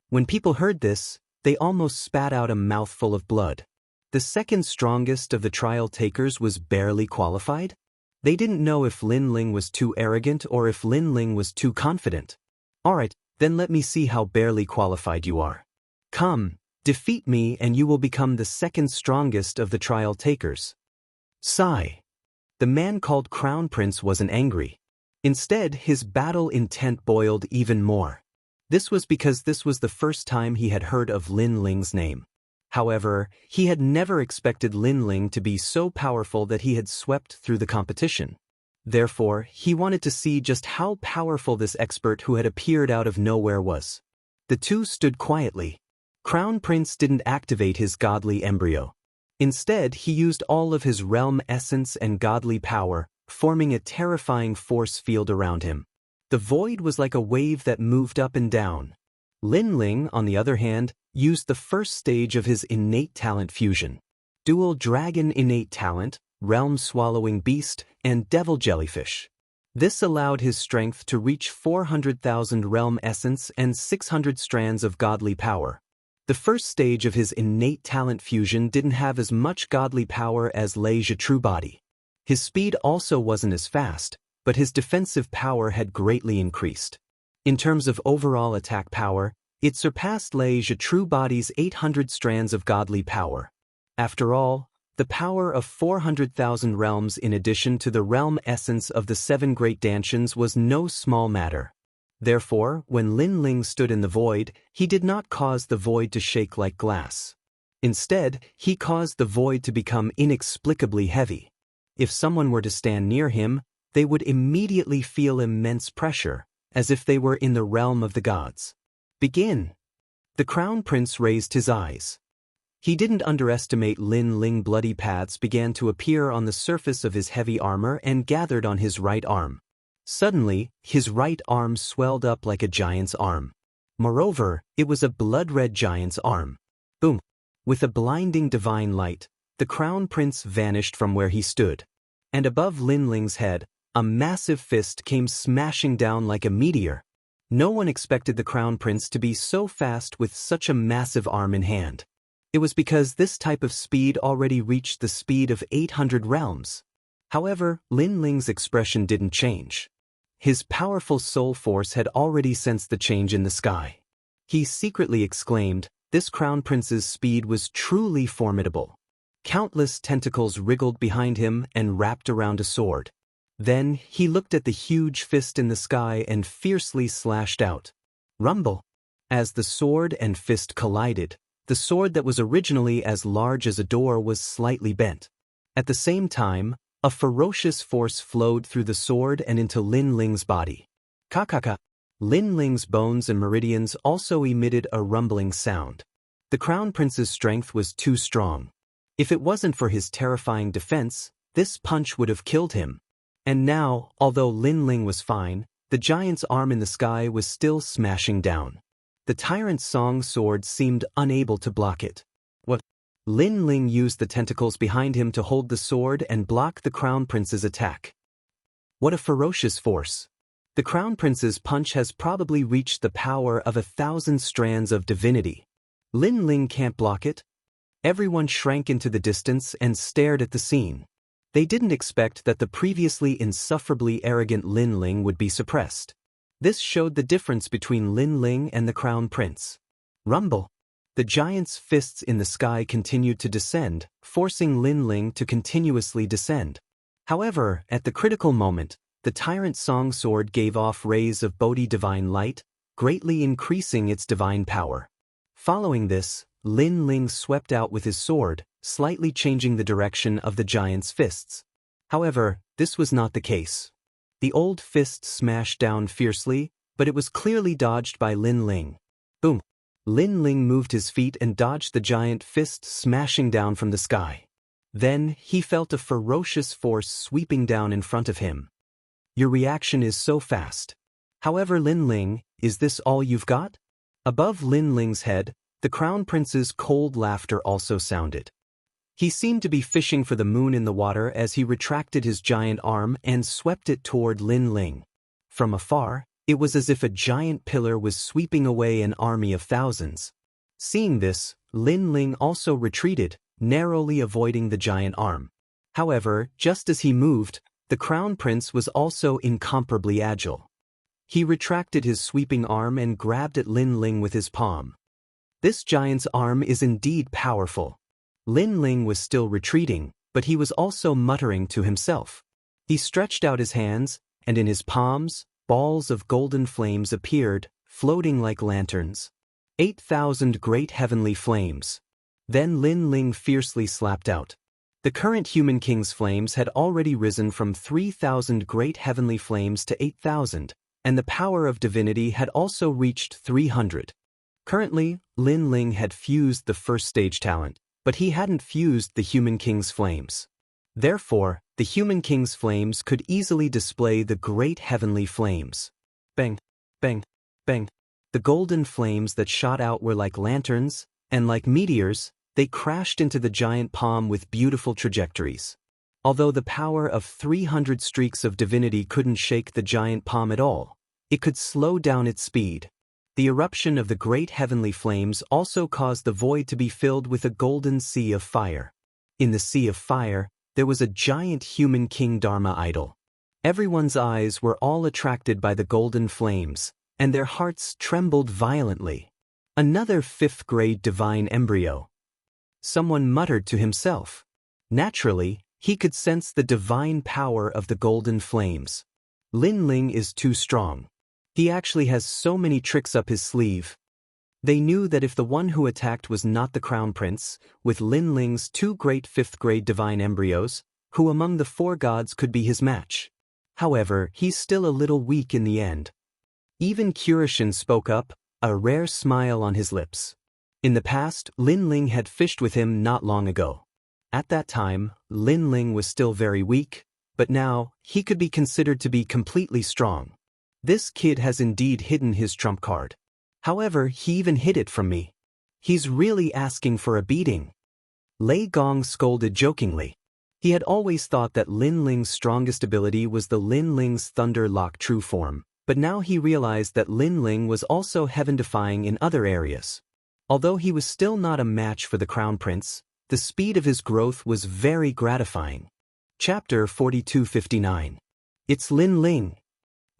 S1: When people heard this, they almost spat out a mouthful of blood. The second strongest of the trial takers was barely qualified? They didn't know if Lin Ling was too arrogant or if Lin Ling was too confident. Alright, then let me see how barely qualified you are. Come, defeat me and you will become the second strongest of the trial takers. Sigh. The man called Crown Prince wasn't angry. Instead, his battle intent boiled even more. This was because this was the first time he had heard of Lin Ling's name. However, he had never expected Lin Ling to be so powerful that he had swept through the competition. Therefore, he wanted to see just how powerful this expert who had appeared out of nowhere was. The two stood quietly. Crown Prince didn't activate his godly embryo. Instead, he used all of his realm essence and godly power, forming a terrifying force field around him. The void was like a wave that moved up and down. Lin Ling, on the other hand, used the first stage of his innate talent fusion. Dual Dragon Innate Talent, Realm Swallowing Beast, and Devil Jellyfish. This allowed his strength to reach 400,000 realm essence and 600 strands of godly power. The first stage of his innate talent fusion didn't have as much godly power as Lei Zhi True Body. His speed also wasn't as fast, but his defensive power had greatly increased. In terms of overall attack power, it surpassed Lei Zhi True Body's 800 strands of godly power. After all, the power of 400,000 realms in addition to the realm essence of the 7 great Danshians was no small matter. Therefore, when Lin Ling stood in the void, he did not cause the void to shake like glass. Instead, he caused the void to become inexplicably heavy. If someone were to stand near him, they would immediately feel immense pressure, as if they were in the realm of the gods. Begin! The Crown Prince raised his eyes. He didn't underestimate Lin Ling. Bloody paths began to appear on the surface of his heavy armor and gathered on his right arm. Suddenly, his right arm swelled up like a giant's arm. Moreover, it was a blood-red giant's arm. Boom! With a blinding divine light, the Crown Prince vanished from where he stood. And above Lin Ling's head, a massive fist came smashing down like a meteor. No one expected the Crown Prince to be so fast with such a massive arm in hand. It was because this type of speed already reached the speed of 800 realms. However, Lin Ling's expression didn't change. His powerful soul force had already sensed the change in the sky. He secretly exclaimed, this Crown Prince's speed was truly formidable. Countless tentacles wriggled behind him and wrapped around a sword. Then, he looked at the huge fist in the sky and fiercely slashed out. Rumble! As the sword and fist collided, the sword that was originally as large as a door was slightly bent. At the same time, a ferocious force flowed through the sword and into Lin Ling's body. Ka-ka-ka! Lin Ling's bones and meridians also emitted a rumbling sound. The Crown Prince's strength was too strong. If it wasn't for his terrifying defense, this punch would have killed him. And now, although Lin Ling was fine, the giant's arm in the sky was still smashing down. The tyrant's song sword seemed unable to block it. What? Lin Ling used the tentacles behind him to hold the sword and block the Crown Prince's attack. What a ferocious force! The Crown Prince's punch has probably reached the power of 1,000 strands of divinity. Lin Ling can't block it. Everyone shrank into the distance and stared at the scene. They didn't expect that the previously insufferably arrogant Lin Ling would be suppressed. This showed the difference between Lin Ling and the Crown Prince. Rumble! The giant's fists in the sky continued to descend, forcing Lin Ling to continuously descend. However, at the critical moment, the tyrant's song sword gave off rays of Bodhi divine light, greatly increasing its divine power. Following this, Lin Ling swept out with his sword, slightly changing the direction of the giant's fists. However, this was not the case. The old fist smashed down fiercely, but it was clearly dodged by Lin Ling. Boom! Lin Ling moved his feet and dodged the giant fist smashing down from the sky. Then, he felt a ferocious force sweeping down in front of him. Your reaction is so fast. However, Lin Ling, is this all you've got? Above Lin Ling's head, the Crown Prince's cold laughter also sounded. He seemed to be fishing for the moon in the water as he retracted his giant arm and swept it toward Lin Ling. From afar, it was as if a giant pillar was sweeping away an army of thousands. Seeing this, Lin Ling also retreated, narrowly avoiding the giant arm. However, just as he moved, the Crown Prince was also incomparably agile. He retracted his sweeping arm and grabbed at Lin Ling with his palm. This giant's arm is indeed powerful. Lin Ling was still retreating, but he was also muttering to himself. He stretched out his hands, and in his palms, balls of golden flames appeared, floating like lanterns. 8,000 great heavenly flames. Then Lin Ling fiercely slapped out. The current human king's flames had already risen from 3,000 great heavenly flames to 8,000, and the power of divinity had also reached 300. Currently, Lin Ling had fused the first stage talent, but he hadn't fused the human king's flames. Therefore, the human king's flames could easily display the great heavenly flames. Bang, bang, bang. The golden flames that shot out were like lanterns, and like meteors, they crashed into the giant palm with beautiful trajectories. Although the power of 300 streaks of divinity couldn't shake the giant palm at all, it could slow down its speed. The eruption of the great heavenly flames also caused the void to be filled with a golden sea of fire. In the sea of fire, there was a giant human king Dharma idol. Everyone's eyes were all attracted by the golden flames, and their hearts trembled violently. Another 5th grade divine embryo. Someone muttered to himself. Naturally, he could sense the divine power of the golden flames. Lin Ling is too strong. He actually has so many tricks up his sleeve. They knew that if the one who attacked was not the Crown Prince, with Lin Ling's 2 great 5th grade divine embryos, who among the 4 gods could be his match? However, he's still a little weak in the end. Even Kurishin spoke up, a rare smile on his lips. In the past, Lin Ling had fished with him not long ago. At that time, Lin Ling was still very weak, but now, he could be considered to be completely strong. This kid has indeed hidden his trump card. However, he even hid it from me. He's really asking for a beating. Lei Gong scolded jokingly. He had always thought that Lin Ling's strongest ability was the Lin Ling's Thunder Lock true form, but now he realized that Lin Ling was also heaven-defying in other areas. Although he was still not a match for the Crown Prince, the speed of his growth was very gratifying. Chapter 4259. It's Lin Ling.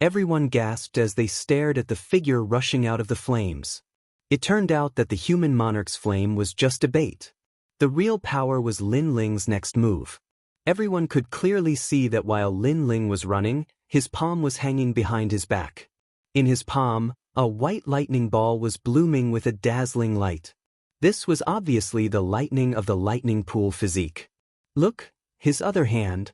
S1: Everyone gasped as they stared at the figure rushing out of the flames. It turned out that the human monarch's flame was just a bait. The real power was Lin Ling's next move. Everyone could clearly see that while Lin Ling was running, his palm was hanging behind his back. In his palm, a white lightning ball was blooming with a dazzling light. This was obviously the lightning of the lightning pool physique. Look, his other hand.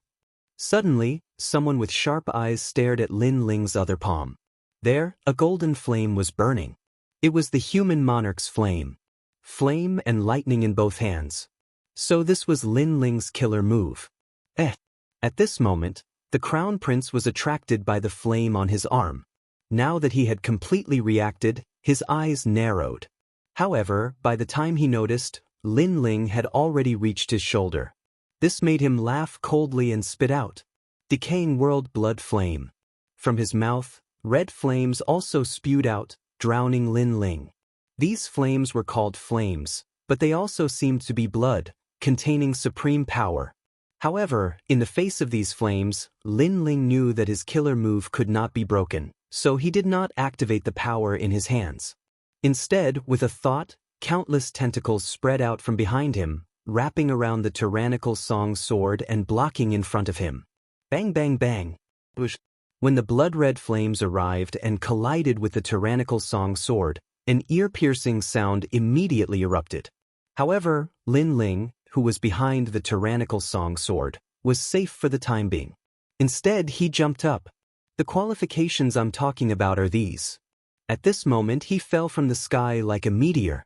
S1: Suddenly, someone with sharp eyes stared at Lin Ling's other palm. There, a golden flame was burning. It was the human monarch's flame. Flame and lightning in both hands. So this was Lin Ling's killer move. At this moment, the Crown Prince was attracted by the flame on his arm. Now that he had completely reacted, his eyes narrowed. However, by the time he noticed, Lin Ling had already reached his shoulder. This made him laugh coldly and spit out. Decaying world blood flame. From his mouth, red flames also spewed out, drowning Lin Ling. These flames were called flames, but they also seemed to be blood, containing supreme power. However, in the face of these flames, Lin Ling knew that his killer move could not be broken, so he did not activate the power in his hands. Instead, with a thought, countless tentacles spread out from behind him, wrapping around the tyrannical Song sword and blocking in front of him. Bang bang bang. When the blood-red flames arrived and collided with the tyrannical Song sword, an ear-piercing sound immediately erupted. However, Lin Ling, who was behind the tyrannical Song sword, was safe for the time being. Instead, he jumped up. The qualifications I'm talking about are these. At this moment, he fell from the sky like a meteor.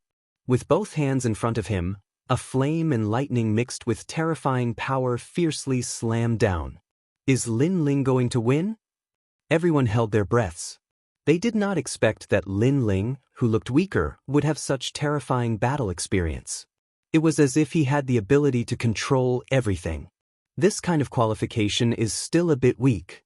S1: With both hands in front of him, a flame and lightning mixed with terrifying power fiercely slammed down. Is Lin Ling going to win? Everyone held their breaths. They did not expect that Lin Ling, who looked weaker, would have such terrifying battle experience. It was as if he had the ability to control everything. This kind of qualification is still a bit weak.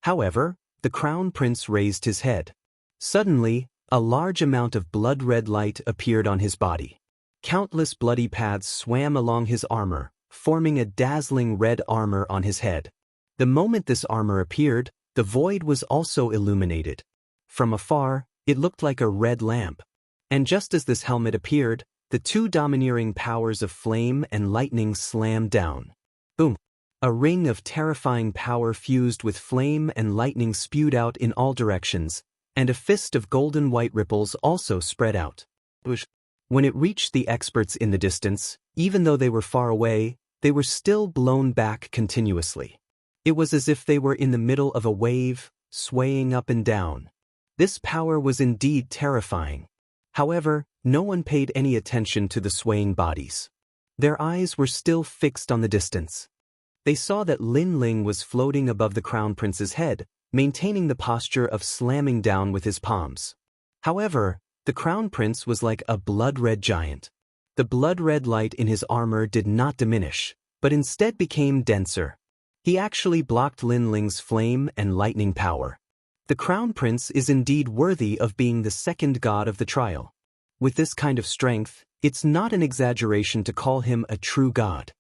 S1: However, the Crown Prince raised his head. Suddenly, a large amount of blood-red light appeared on his body. Countless bloody paths swam along his armor, forming a dazzling red armor on his head. The moment this armor appeared, the void was also illuminated. From afar, it looked like a red lamp. And just as this helmet appeared, the two domineering powers of flame and lightning slammed down. Boom! A ring of terrifying power fused with flame and lightning spewed out in all directions, and a fist of golden white ripples also spread out. When it reached the experts in the distance, even though they were far away, they were still blown back continuously. It was as if they were in the middle of a wave, swaying up and down. This power was indeed terrifying. However, no one paid any attention to the swaying bodies. Their eyes were still fixed on the distance. They saw that Lin Ling was floating above the Crown Prince's head, maintaining the posture of slamming down with his palms. However, the Crown Prince was like a blood-red giant. The blood-red light in his armor did not diminish, but instead became denser. He actually blocked Lin Ling's flame and lightning power. The Crown Prince is indeed worthy of being the second god of the trial. With this kind of strength, it's not an exaggeration to call him a true god.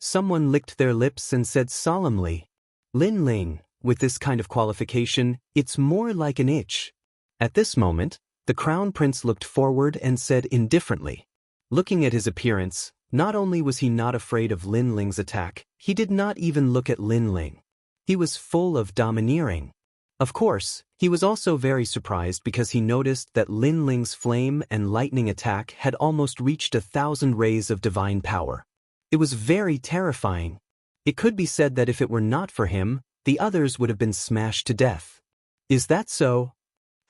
S1: Someone licked their lips and said solemnly, Lin Ling, with this kind of qualification, it's more like an itch. At this moment, the Crown Prince looked forward and said indifferently. Looking at his appearance, not only was he not afraid of Lin Ling's attack, he did not even look at Lin Ling. He was full of domineering. Of course, he was also very surprised because he noticed that Lin Ling's flame and lightning attack had almost reached 1,000 rays of divine power. It was very terrifying. It could be said that if it were not for him, the others would have been smashed to death. Is that so?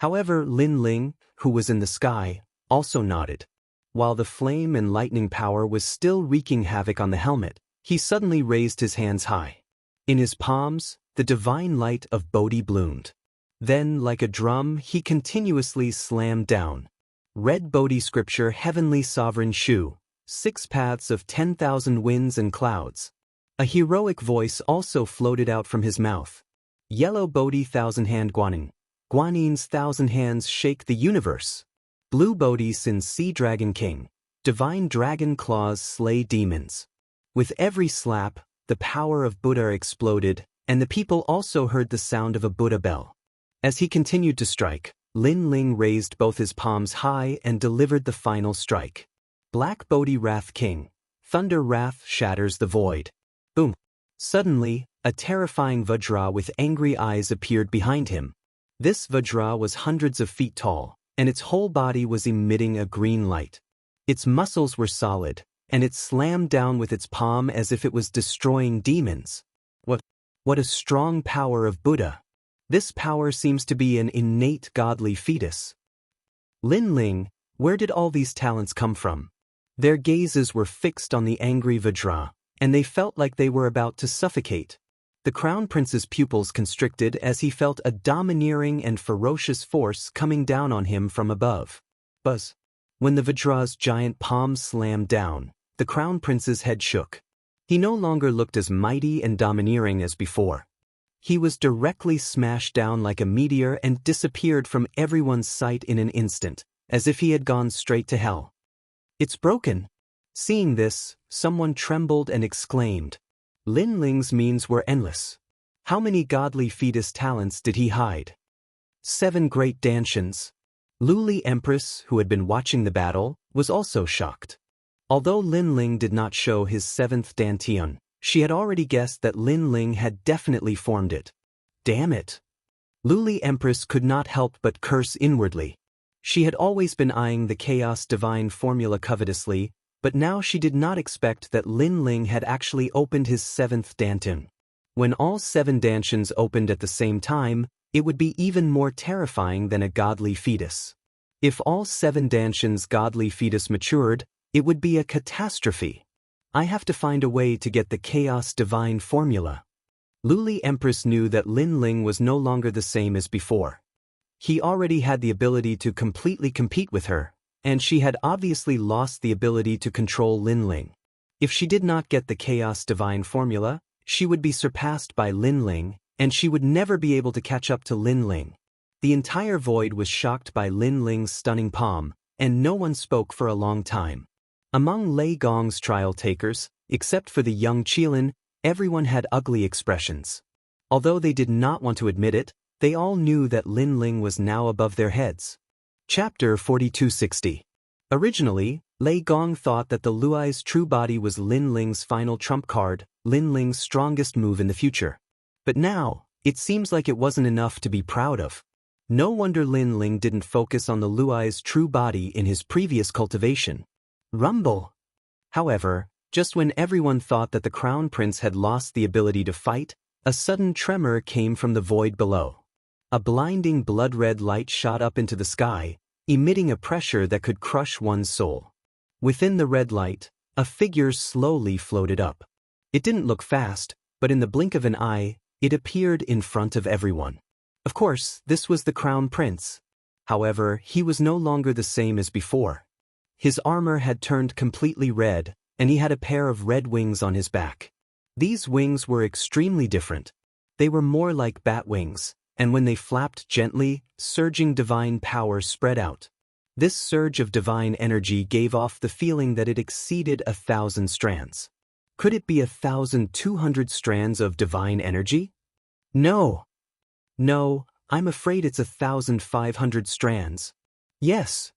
S1: However, Lin Ling, who was in the sky, also nodded. While the flame and lightning power was still wreaking havoc on the helmet, he suddenly raised his hands high. In his palms, the divine light of Bodhi bloomed. Then, like a drum, he continuously slammed down. Red Bodhi scripture Heavenly Sovereign Shu, 6 paths of 10,000 winds and clouds. A heroic voice also floated out from his mouth. Yellow Bodhi thousand-hand Guanin. Guanin's thousand hands shake the universe. Blue Bodhi Sin Sea Dragon King. Divine dragon claws slay demons. With every slap, the power of Buddha exploded, and the people also heard the sound of a Buddha bell. As he continued to strike, Lin Ling raised both his palms high and delivered the final strike. Black Bodhi Wrath King. Thunder Wrath shatters the void. Boom. Suddenly, a terrifying Vajra with angry eyes appeared behind him. This Vajra was hundreds of feet tall, and its whole body was emitting a green light. Its muscles were solid, and it slammed down with its palm as if it was destroying demons. What a strong power of Buddha! This power seems to be an innate godly fetus. Lin Ling, where did all these talents come from? Their gazes were fixed on the angry Vajra, and they felt like they were about to suffocate. The Crown Prince's pupils constricted as he felt a domineering and ferocious force coming down on him from above. Buzz. When the Vajra's giant palms slammed down, the Crown Prince's head shook. He no longer looked as mighty and domineering as before. He was directly smashed down like a meteor and disappeared from everyone's sight in an instant, as if he had gone straight to hell. It's broken. Seeing this, someone trembled and exclaimed. Lin Ling's means were endless. How many godly fetus talents did he hide? 7 great Dantians. Luli Empress, who had been watching the battle, was also shocked. Although Lin Ling did not show his 7th Dantian, she had already guessed that Lin Ling had definitely formed it. Damn it! Luli Empress could not help but curse inwardly. She had always been eyeing the Chaos Divine formula covetously, but now she did not expect that Lin Ling had actually opened his 7th Dantian. When all 7 Dantians opened at the same time, it would be even more terrifying than a godly fetus. If all 7 Dantians' godly fetus matured, it would be a catastrophe. I have to find a way to get the Chaos Divine formula. Luli Empress knew that Lin Ling was no longer the same as before. He already had the ability to completely compete with her, and she had obviously lost the ability to control Lin Ling. If she did not get the Chaos Divine formula, she would be surpassed by Lin Ling, and she would never be able to catch up to Lin Ling. The entire void was shocked by Lin Ling's stunning palm, and no one spoke for a long time. Among Lei Gong's trial takers, except for the young Qilin, everyone had ugly expressions. Although they did not want to admit it, they all knew that Lin Ling was now above their heads. Chapter 4260. Originally, Lei Gong thought that the Luai's true body was Lin Ling's final trump card, Lin Ling's strongest move in the future. But now, it seems like it wasn't enough to be proud of. No wonder Lin Ling didn't focus on the Luai's true body in his previous cultivation. Rumble! However, just when everyone thought that the Crown Prince had lost the ability to fight, a sudden tremor came from the void below. A blinding blood-red light shot up into the sky, emitting a pressure that could crush one's soul. Within the red light, a figure slowly floated up. It didn't look fast, but in the blink of an eye, it appeared in front of everyone. Of course, this was the Crown Prince. However, he was no longer the same as before. His armor had turned completely red, and he had a pair of red wings on his back. These wings were extremely different. They were more like bat wings, and when they flapped gently, surging divine power spread out. This surge of divine energy gave off the feeling that it exceeded 1,000 strands. Could it be 1,200 strands of divine energy? No, I'm afraid it's 1,500 strands. Yes.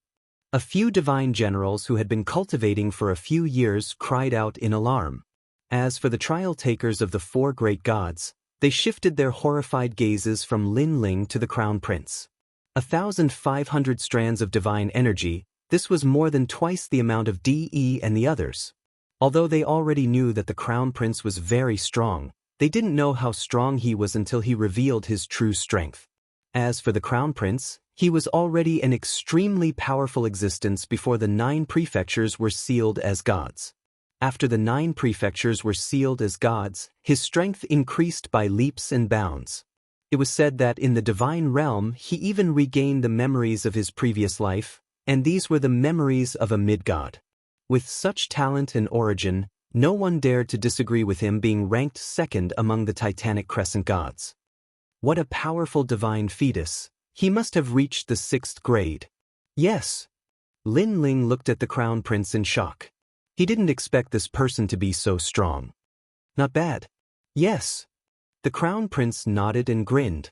S1: A few divine generals who had been cultivating for a few years cried out in alarm. As for the trial takers of the 4 great gods, they shifted their horrified gazes from Lin Ling to the Crown Prince. 1,500 strands of divine energy, this was more than twice the amount of DE and the others. Although they already knew that the Crown Prince was very strong, they didn't know how strong he was until he revealed his true strength. As for the Crown Prince, he was already an extremely powerful existence before the 9 prefectures were sealed as gods. After the 9 prefectures were sealed as gods, his strength increased by leaps and bounds. It was said that in the divine realm he even regained the memories of his previous life, and these were the memories of a mid-god. With such talent and origin, No one dared to disagree with him being ranked second among the Titanic Crescent gods. What a powerful divine fetus. He must have reached the 6th grade. Yes. Lin Ling looked at the Crown Prince in shock. He didn't expect this person to be so strong. Not bad. Yes. The Crown Prince nodded and grinned.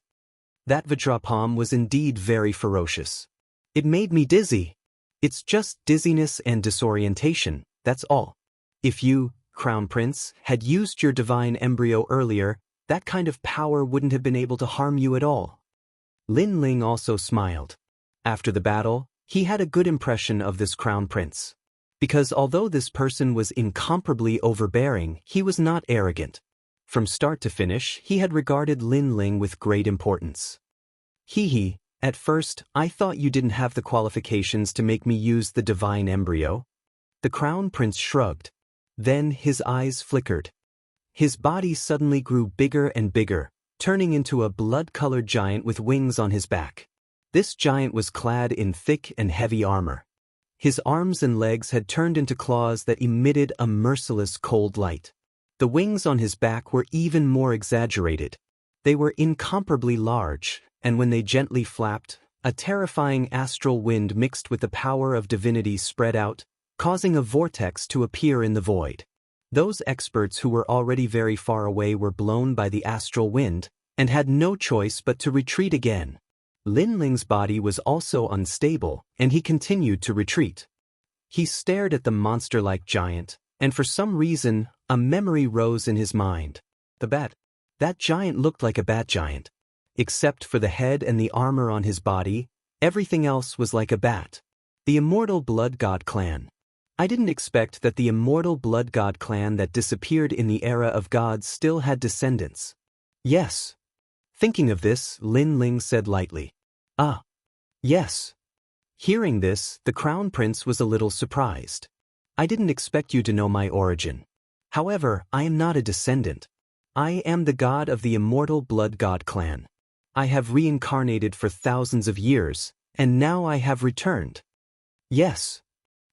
S1: That Vajrapalm was indeed very ferocious. It made me dizzy. It's just dizziness and disorientation, that's all. If you, Crown Prince, had used your divine embryo earlier, that kind of power wouldn't have been able to harm you at all. Lin Ling also smiled. After the battle, he had a good impression of this Crown Prince. Because although this person was incomparably overbearing, he was not arrogant. From start to finish, he had regarded Lin Ling with great importance. Hee, at first, I thought you didn't have the qualifications to make me use the divine embryo. The Crown Prince shrugged. Then his eyes flickered. His body suddenly grew bigger and bigger, turning into a blood-colored giant with wings on his back. This giant was clad in thick and heavy armor. His arms and legs had turned into claws that emitted a merciless cold light. The wings on his back were even more exaggerated. They were incomparably large, and when they gently flapped, a terrifying astral wind mixed with the power of divinity spread out, causing a vortex to appear in the void. Those experts who were already very far away were blown by the astral wind, and had no choice but to retreat again. Lin Ling's body was also unstable, and he continued to retreat. He stared at the monster-like giant, and for some reason, a memory rose in his mind. The bat. That giant looked like a bat giant. Except for the head and the armor on his body, everything else was like a bat. The Immortal Blood God Clan. I didn't expect that the Immortal Blood God Clan that disappeared in the era of gods still had descendants. Yes. Thinking of this, Lin Ling said lightly. Ah. Yes. Hearing this, the Crown Prince was a little surprised. I didn't expect you to know my origin. However, I am not a descendant. I am the god of the Immortal Blood God Clan. I have reincarnated for thousands of years, and now I have returned. Yes.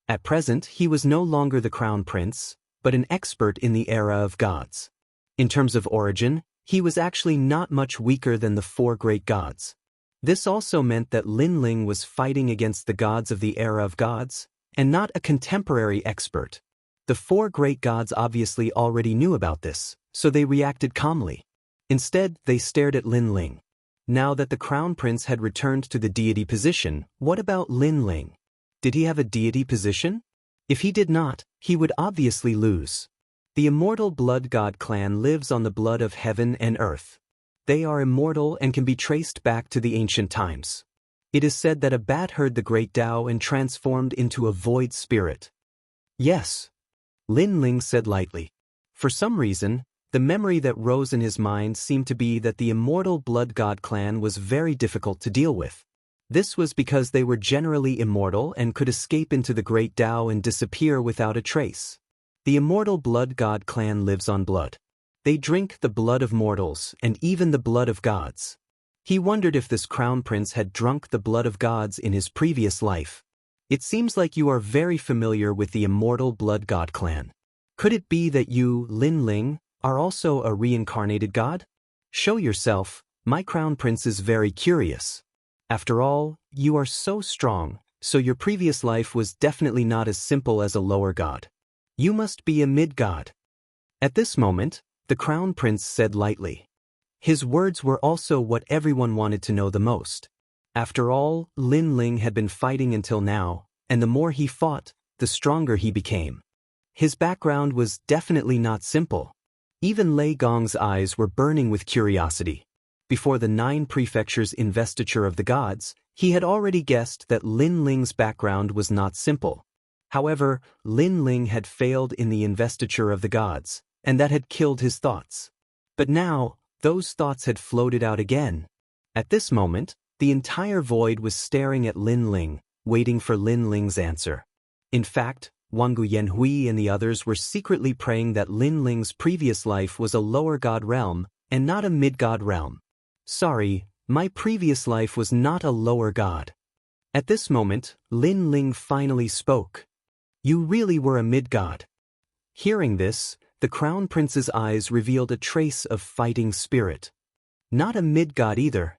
S1: At present, he was no longer the Crown Prince, but an expert in the era of gods. In terms of origin, he was actually not much weaker than the 4 great gods. This also meant that Lin Ling was fighting against the gods of the era of gods, and not a contemporary expert. The 4 great gods obviously already knew about this, so they reacted calmly. Instead, they stared at Lin Ling. Now that the Crown Prince had returned to the deity position, what about Lin Ling? Did he have a deity position? If he did not, he would obviously lose. The Immortal Blood God Clan lives on the blood of heaven and earth. They are immortal and can be traced back to the ancient times. It is said that a bat heard the great Tao and transformed into a void spirit. Yes. Lin Ling said lightly. For some reason, the memory that rose in his mind seemed to be that the Immortal Blood God Clan was very difficult to deal with. This was because they were generally immortal and could escape into the great Tao and disappear without a trace. The Immortal Blood God Clan lives on blood. They drink the blood of mortals and even the blood of gods. He wondered if this Crown Prince had drunk the blood of gods in his previous life. It seems like you are very familiar with the Immortal Blood God Clan. Could it be that you, Lin Ling, are also a reincarnated god? Show yourself, my Crown Prince is very curious. After all, you are so strong, so your previous life was definitely not as simple as a lower god. You must be a mid-god. At this moment, the Crown Prince said lightly. His words were also what everyone wanted to know the most. After all, Lin Ling had been fighting until now, and the more he fought, the stronger he became. His background was definitely not simple. Even Lei Gong's eyes were burning with curiosity. Before the 9 prefectures' investiture of the gods, he had already guessed that Lin Ling's background was not simple. However, Lin Ling had failed in the investiture of the gods, and that had killed his thoughts. But now, those thoughts had floated out again. At this moment, the entire void was staring at Lin Ling, waiting for Lin Ling's answer. In fact, Wangu Yanhui and the others were secretly praying that Lin Ling's previous life was a lower god realm, and not a mid-god realm. Sorry, my previous life was not a lower god. At this moment, Lin Ling finally spoke. You really were a mid-god. Hearing this, the Crown Prince's eyes revealed a trace of fighting spirit. Not a mid-god either.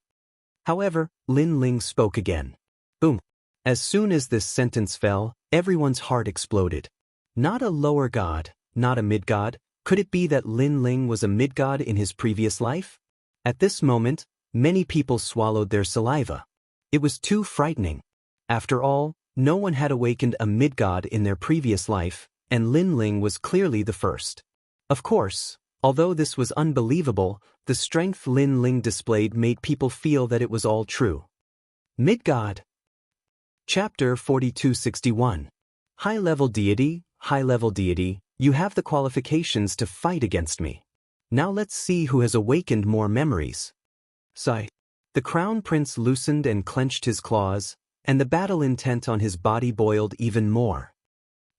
S1: However, Lin Ling spoke again. Boom. As soon as this sentence fell, everyone's heart exploded. Not a lower god, not a mid-god. Could it be that Lin Ling was a mid-god in his previous life? At this moment, many people swallowed their saliva. It was too frightening. After all, no one had awakened a mid-god in their previous life, and Lin Ling was clearly the first. Of course, although this was unbelievable, the strength Lin Ling displayed made people feel that it was all true. Mid-god. Chapter 4261. High-level deity, you have the qualifications to fight against me. Now let's see who has awakened more memories. Sigh. The Crown Prince loosened and clenched his claws, and the battle intent on his body boiled even more.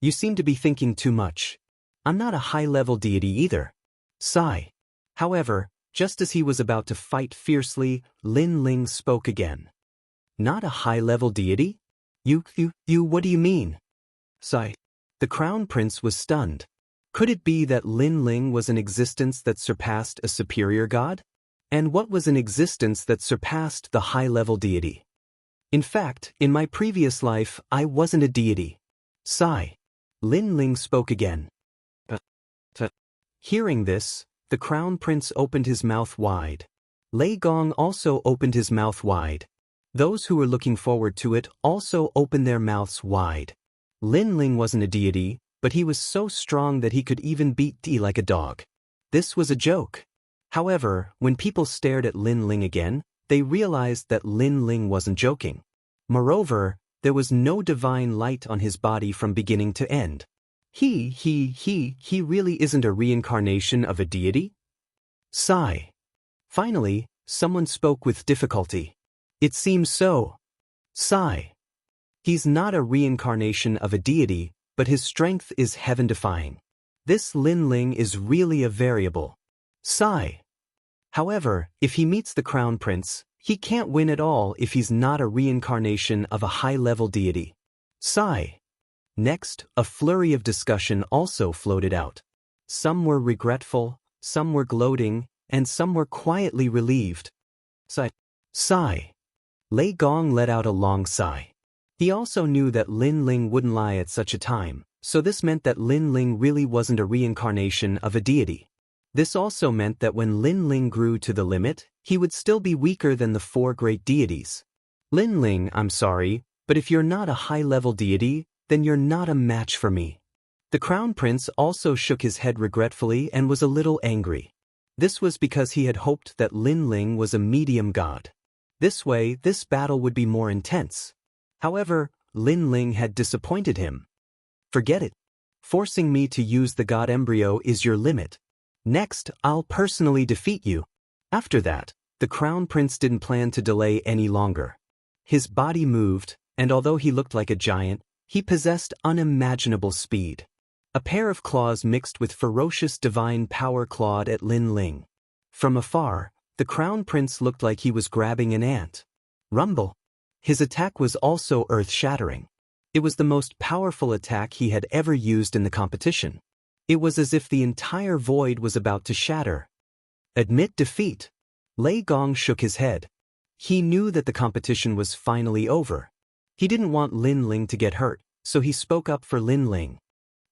S1: You seem to be thinking too much. I'm not a high-level deity either. Sigh. However, just as he was about to fight fiercely, Lin Ling spoke again. Not a high-level deity? What do you mean? Sigh. The Crown Prince was stunned. Could it be that Lin Ling was an existence that surpassed a superior god? And what was an existence that surpassed the high-level deity? In fact, in my previous life, I wasn't a deity. Sigh. Lin Ling spoke again. Hearing this, the Crown Prince opened his mouth wide. Lei Gong also opened his mouth wide. Those who were looking forward to it also opened their mouths wide. Lin Ling wasn't a deity, but he was so strong that he could even beat Di like a dog. This was a joke. However, when people stared at Lin Ling again, they realized that Lin Ling wasn't joking. Moreover, there was no divine light on his body from beginning to end. He really isn't a reincarnation of a deity? Sigh. Finally, someone spoke with difficulty. It seems so. Sigh. He's not a reincarnation of a deity, but his strength is heaven-defying. This Lin Ling is really a variable. Sigh. However, if he meets the Crown Prince, he can't win at all if he's not a reincarnation of a high-level deity. Sigh. Next, a flurry of discussion also floated out. Some were regretful, some were gloating, and some were quietly relieved. Sigh. Lei Gong let out a long sigh. He also knew that Lin Ling wouldn't lie at such a time, so this meant that Lin Ling really wasn't a reincarnation of a deity. This also meant that when Lin Ling grew to the limit, he would still be weaker than the four great deities. Lin Ling, I'm sorry, but if you're not a high-level deity, then you're not a match for me. The Crown Prince also shook his head regretfully and was a little angry. This was because he had hoped that Lin Ling was a medium god. This way, this battle would be more intense. However, Lin Ling had disappointed him. Forget it. Forcing me to use the god embryo is your limit. Next, I'll personally defeat you. After that, the Crown Prince didn't plan to delay any longer. His body moved, and although he looked like a giant, he possessed unimaginable speed. A pair of claws mixed with ferocious divine power clawed at Lin Ling. From afar, the Crown Prince looked like he was grabbing an ant. Rumble. His attack was also earth-shattering. It was the most powerful attack he had ever used in the competition. It was as if the entire void was about to shatter. Admit defeat. Lei Gong shook his head. He knew that the competition was finally over. He didn't want Lin Ling to get hurt, so he spoke up for Lin Ling.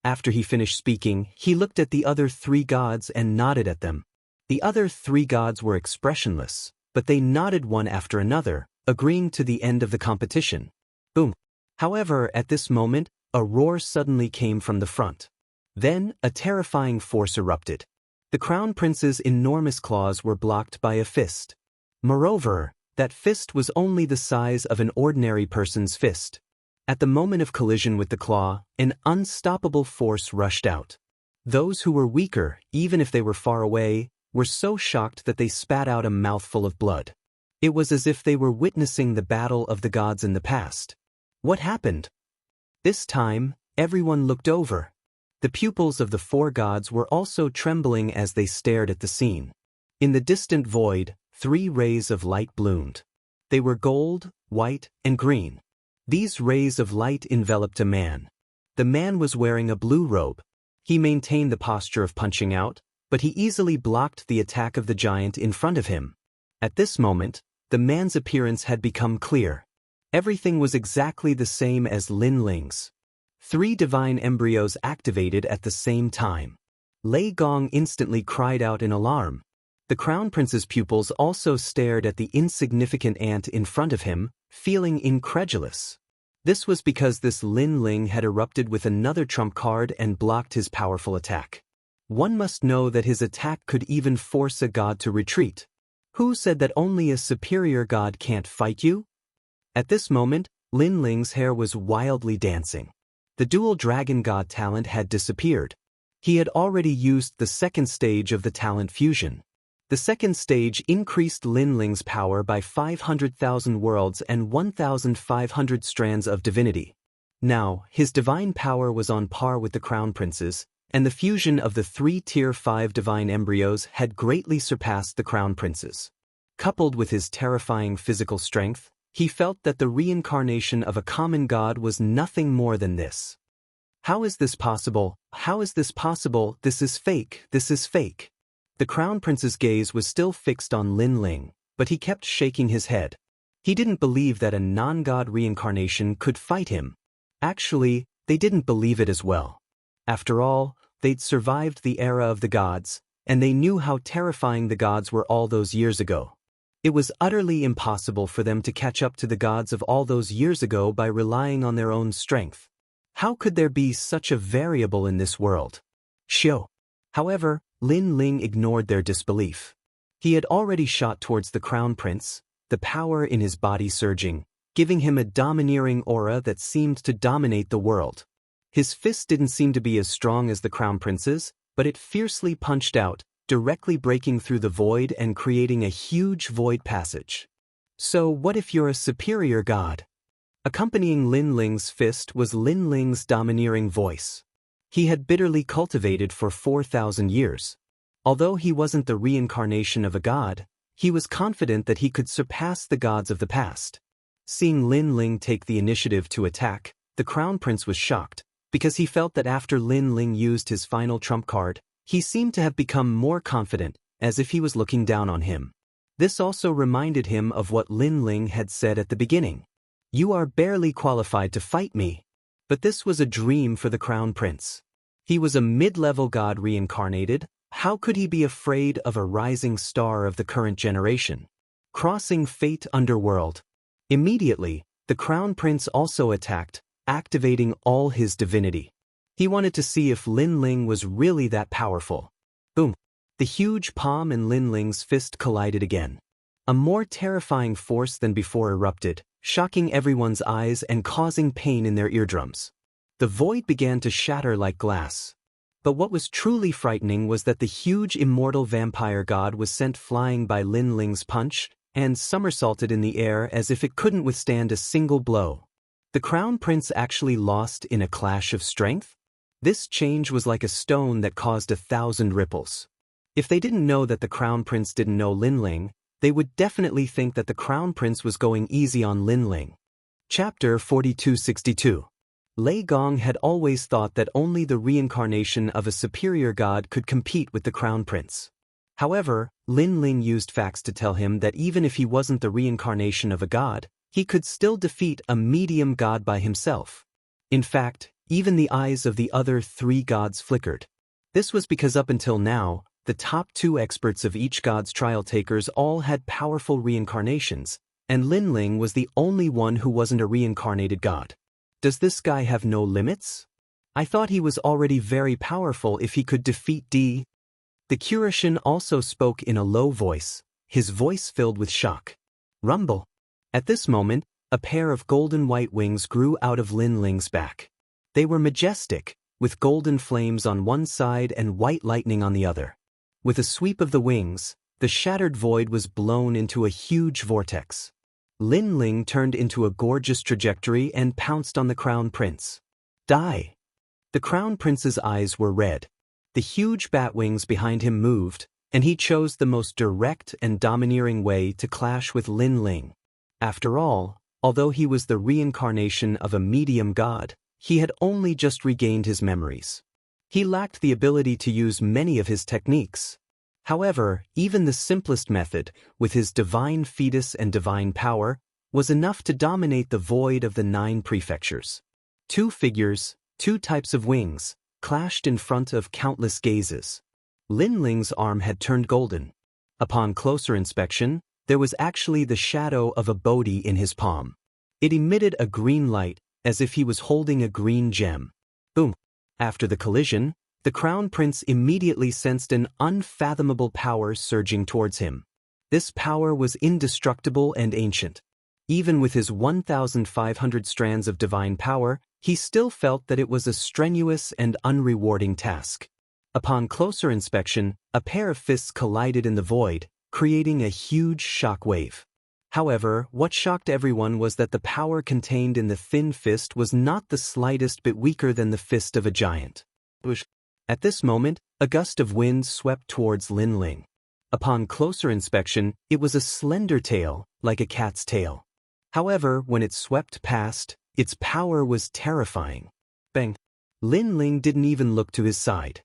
S1: After he finished speaking, he looked at the other three gods and nodded at them. The other three gods were expressionless, but they nodded one after another, agreeing to the end of the competition. Boom. However, at this moment, a roar suddenly came from the front. Then, a terrifying force erupted. The Crown Prince's enormous claws were blocked by a fist. Moreover, that fist was only the size of an ordinary person's fist. At the moment of collision with the claw, an unstoppable force rushed out. Those who were weaker, even if they were far away, were so shocked that they spat out a mouthful of blood. It was as if they were witnessing the battle of the gods in the past. What happened? This time, everyone looked over. The pupils of the four gods were also trembling as they stared at the scene. In the distant void, 3 rays of light bloomed. They were gold, white, and green. These rays of light enveloped a man. The man was wearing a blue robe. He maintained the posture of punching out, but he easily blocked the attack of the giant in front of him. At this moment, the man's appearance had become clear. Everything was exactly the same as Lin Ling's. 3 divine embryos activated at the same time. Lei Gong instantly cried out in alarm. The Crown Prince's pupils also stared at the insignificant ant in front of him, feeling incredulous. This was because this Lin Ling had erupted with another trump card and blocked his powerful attack. One must know that his attack could even force a god to retreat. Who said that only a superior god can't fight you? At this moment, Lin Ling's hair was wildly dancing. The dual dragon god talent had disappeared. He had already used the second stage of the talent fusion. The second stage increased Lin Ling's power by 500,000 worlds and 1,500 strands of divinity. Now, his divine power was on par with the Crown Prince's, and the fusion of the 3 Tier 5 divine embryos had greatly surpassed the Crown Prince's. Coupled with his terrifying physical strength, he felt that the reincarnation of a common god was nothing more than this. How is this possible? How is this possible? This is fake. This is fake. The Crown Prince's gaze was still fixed on Lin Ling, but he kept shaking his head. He didn't believe that a non-god reincarnation could fight him. Actually, they didn't believe it as well. After all, they'd survived the era of the gods, and they knew how terrifying the gods were all those years ago. It was utterly impossible for them to catch up to the gods of all those years ago by relying on their own strength. How could there be such a variable in this world? Shio. However, Lin Ling ignored their disbelief. He had already shot towards the Crown Prince, the power in his body surging, giving him a domineering aura that seemed to dominate the world. His fist didn't seem to be as strong as the Crown Prince's, but it fiercely punched out, directly breaking through the void and creating a huge void passage. So what if you're a superior god? Accompanying Lin Ling's fist was Lin Ling's domineering voice. He had bitterly cultivated for 4,000 years. Although he wasn't the reincarnation of a god, he was confident that he could surpass the gods of the past. Seeing Lin Ling take the initiative to attack, the Crown Prince was shocked, because he felt that after Lin Ling used his final trump card, he seemed to have become more confident, as if he was looking down on him. This also reminded him of what Lin Ling had said at the beginning. "You are barely qualified to fight me." But this was a dream for the Crown Prince. He was a mid-level god reincarnated. How could he be afraid of a rising star of the current generation? Crossing fate underworld. Immediately, the Crown Prince also attacked, activating all his divinity. He wanted to see if Lin Ling was really that powerful. Boom! The huge palm and Lin Ling's fist collided again. A more terrifying force than before erupted, shocking everyone's eyes and causing pain in their eardrums. The void began to shatter like glass. But what was truly frightening was that the huge immortal vampire god was sent flying by Lin Ling's punch and somersaulted in the air as if it couldn't withstand a single blow. The Crown Prince actually lost in a clash of strength? This change was like a stone that caused 1,000 ripples. If they didn't know that the Crown Prince didn't know Lin Ling, they would definitely think that the Crown Prince was going easy on Lin Ling. Chapter 4262. Lei Gong had always thought that only the reincarnation of a superior god could compete with the Crown Prince. However, Lin Ling used facts to tell him that even if he wasn't the reincarnation of a god, he could still defeat a medium god by himself. In fact, even the eyes of the other 3 gods flickered. This was because up until now, the top 2 experts of each god's trial takers all had powerful reincarnations, and Lin Ling was the only one who wasn't a reincarnated god. Does this guy have no limits? I thought he was already very powerful if he could defeat D. The Curishan also spoke in a low voice, his voice filled with shock. Rumble. At this moment, a pair of golden white wings grew out of Lin Ling's back. They were majestic, with golden flames on one side and white lightning on the other. With a sweep of the wings, the shattered void was blown into a huge vortex. Lin Ling turned into a gorgeous trajectory and pounced on the Crown Prince. Die! The Crown Prince's eyes were red. The huge bat wings behind him moved, and he chose the most direct and domineering way to clash with Lin Ling. After all, although he was the reincarnation of a medium god, he had only just regained his memories. He lacked the ability to use many of his techniques. However, even the simplest method, with his divine fetus and divine power, was enough to dominate the void of the 9 prefectures. 2 figures, 2 types of wings, clashed in front of countless gazes. Lin Ling's arm had turned golden. Upon closer inspection, there was actually the shadow of a Bodhi in his palm. It emitted a green light, as if he was holding a green gem. Boom! After the collision, the Crown Prince immediately sensed an unfathomable power surging towards him. This power was indestructible and ancient. Even with his 1,500 strands of divine power, he still felt that it was a strenuous and unrewarding task. Upon closer inspection, a pair of fists collided in the void, creating a huge shock wave. However, what shocked everyone was that the power contained in the thin fist was not the slightest bit weaker than the fist of a giant. At this moment, a gust of wind swept towards Lin Ling. Upon closer inspection, it was a slender tail, like a cat's tail. However, when it swept past, its power was terrifying. Bang! Lin Ling didn't even look to his side.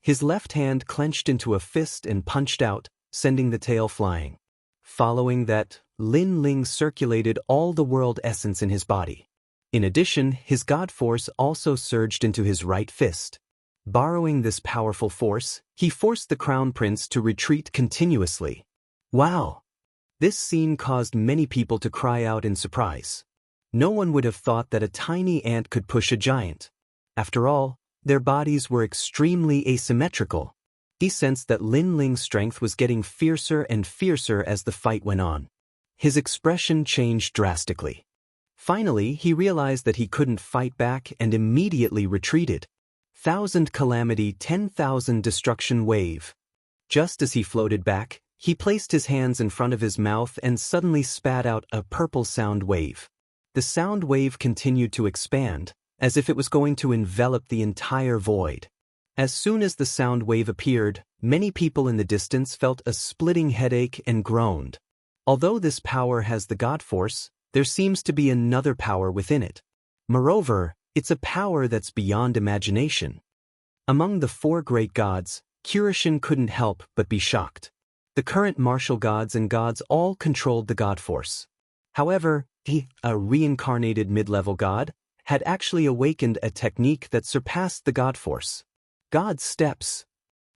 S1: His left hand clenched into a fist and punched out, sending the tail flying. Following that, Lin Ling circulated all the world essence in his body. In addition, his god force also surged into his right fist. Borrowing this powerful force, he forced the Crown Prince to retreat continuously. Wow! This scene caused many people to cry out in surprise. No one would have thought that a tiny ant could push a giant. After all, their bodies were extremely asymmetrical. He sensed that Lin Ling's strength was getting fiercer and fiercer as the fight went on. His expression changed drastically. Finally, he realized that he couldn't fight back and immediately retreated. 1,000 calamity, 10,000 destruction wave. Just as he floated back, he placed his hands in front of his mouth and suddenly spat out a purple sound wave. The sound wave continued to expand, as if it was going to envelop the entire void. As soon as the sound wave appeared, many people in the distance felt a splitting headache and groaned. Although this power has the god force, there seems to be another power within it. Moreover, it's a power that's beyond imagination. Among the 4 great gods, Kurishin couldn't help but be shocked. The current martial gods and gods all controlled the god force. However, he, a reincarnated mid-level god, had actually awakened a technique that surpassed the god force. God steps.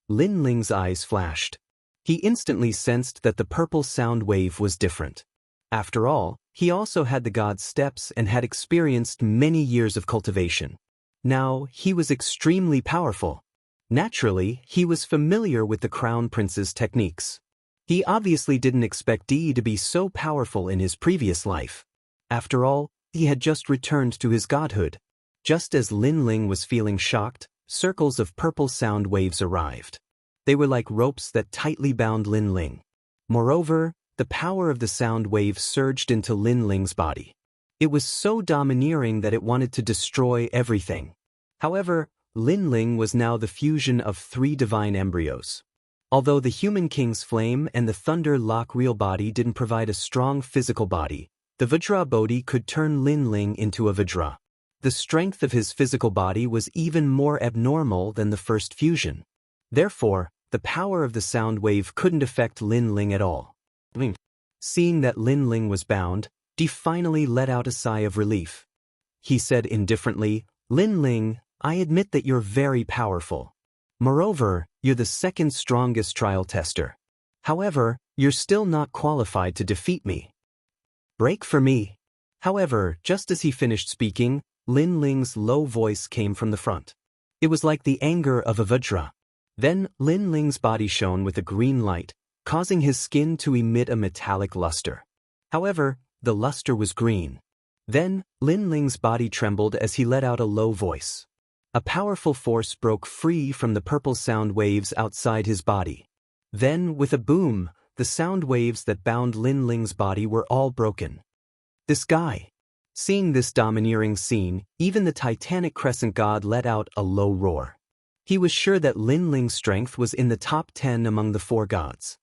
S1: Lin Ling's eyes flashed. He instantly sensed that the purple sound wave was different. After all, he also had the god steps and had experienced many years of cultivation. Now, he was extremely powerful. Naturally, he was familiar with the Crown Prince's techniques. He obviously didn't expect Di to be so powerful in his previous life. After all, he had just returned to his godhood. Just as Lin Ling was feeling shocked, circles of purple sound waves arrived. They were like ropes that tightly bound Lin Ling. Moreover, the power of the sound wave surged into Lin Ling's body. It was so domineering that it wanted to destroy everything. However, Lin Ling was now the fusion of 3 divine embryos. Although the human king's flame and the thunder lock real body didn't provide a strong physical body, the Vajra Bodhi could turn Lin Ling into a Vajra. The strength of his physical body was even more abnormal than the first fusion. Therefore, the power of the sound wave couldn't affect Lin Ling at all. Seeing that Lin Ling was bound, Di finally let out a sigh of relief. He said indifferently, "Lin Ling, I admit that you're very powerful. Moreover, you're the second strongest trial tester. However, you're still not qualified to defeat me. Break for me." However, just as he finished speaking, Lin Ling's low voice came from the front. It was like the anger of a Vajra. Then, Lin Ling's body shone with a green light, causing his skin to emit a metallic luster. However, the luster was green. Then, Lin Ling's body trembled as he let out a low voice. A powerful force broke free from the purple sound waves outside his body. Then, with a boom, the sound waves that bound Lin Ling's body were all broken. This guy. Seeing this domineering scene, even the Titanic Crescent God let out a low roar. He was sure that Lin Ling's strength was in the top 10 among the 4 gods.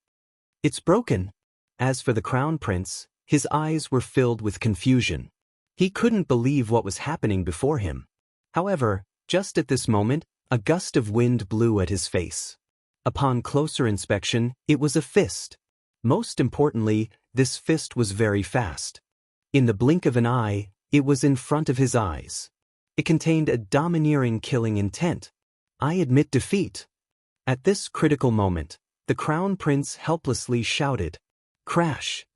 S1: It's broken. As for the Crown Prince, his eyes were filled with confusion. He couldn't believe what was happening before him. However, just at this moment, A gust of wind blew at his face. Upon closer inspection, it was a fist. Most importantly, this fist was very fast. In the blink of an eye, it was in front of his eyes. It contained a domineering killing intent. I admit defeat. At this critical moment, the crown prince helplessly shouted. Crash!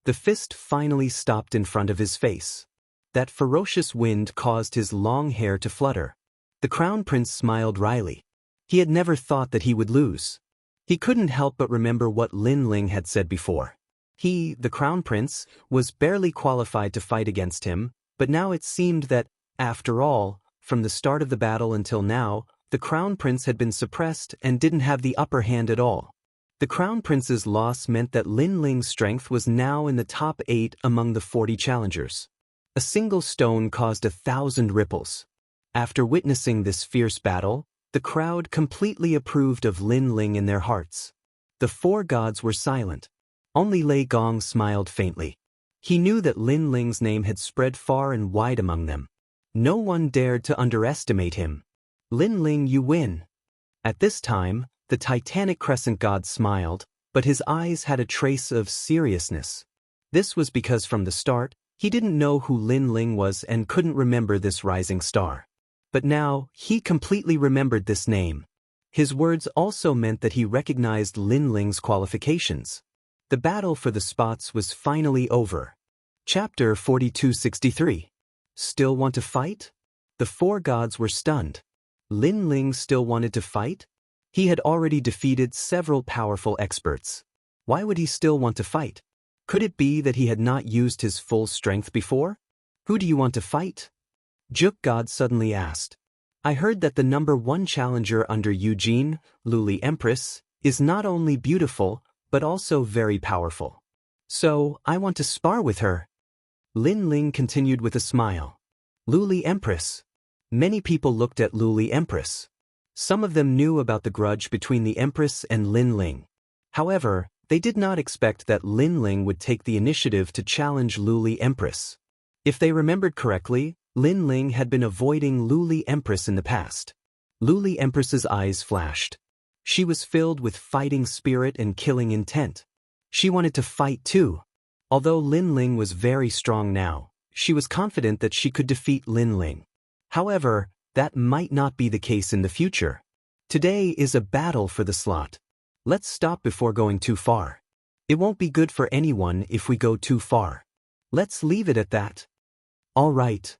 S1: The fist finally stopped in front of his face. That ferocious wind caused his long hair to flutter. The crown prince smiled wryly. He had never thought that he would lose. He couldn't help but remember what Lin Ling had said before. He, the crown prince, was barely qualified to fight against him, but now it seemed that, after all, from the start of the battle until now, the crown prince had been suppressed and didn't have the upper hand at all. The crown prince's loss meant that Lin Ling's strength was now in the top 8 among the 40 challengers. A single stone caused 1,000 ripples. After witnessing this fierce battle, the crowd completely approved of Lin Ling in their hearts. The 4 gods were silent. Only Lei Gong smiled faintly. He knew that Lin Ling's name had spread far and wide among them. No one dared to underestimate him. Lin Ling, you win. At this time, the Titanic Crescent god smiled, but his eyes had a trace of seriousness. This was because from the start, he didn't know who Lin Ling was and couldn't remember this rising star. But now, he completely remembered this name. His words also meant that he recognized Lin Ling's qualifications. The battle for the spots was finally over. Chapter 4263. Still want to fight? The 4 gods were stunned. Lin Ling still wanted to fight? He had already defeated several powerful experts. Why would he still want to fight? Could it be that he had not used his full strength before? Who do you want to fight? Juk God suddenly asked. I heard that the number 1 challenger under Eugene, Luli Empress, is not only beautiful, but also very powerful. So, I want to spar with her. Lin Ling continued with a smile. Luli Empress. Many people looked at Luli Empress. Some of them knew about the grudge between the Empress and Lin Ling. However, they did not expect that Lin Ling would take the initiative to challenge Luli Empress. If they remembered correctly, Lin Ling had been avoiding Luli Empress in the past. Luli Empress's eyes flashed. She was filled with fighting spirit and killing intent. She wanted to fight too. Although Lin Ling was very strong now, she was confident that she could defeat Lin Ling. However, that might not be the case in the future. Today is a battle for the slot. Let's stop before going too far. It won't be good for anyone if we go too far. Let's leave it at that. All right.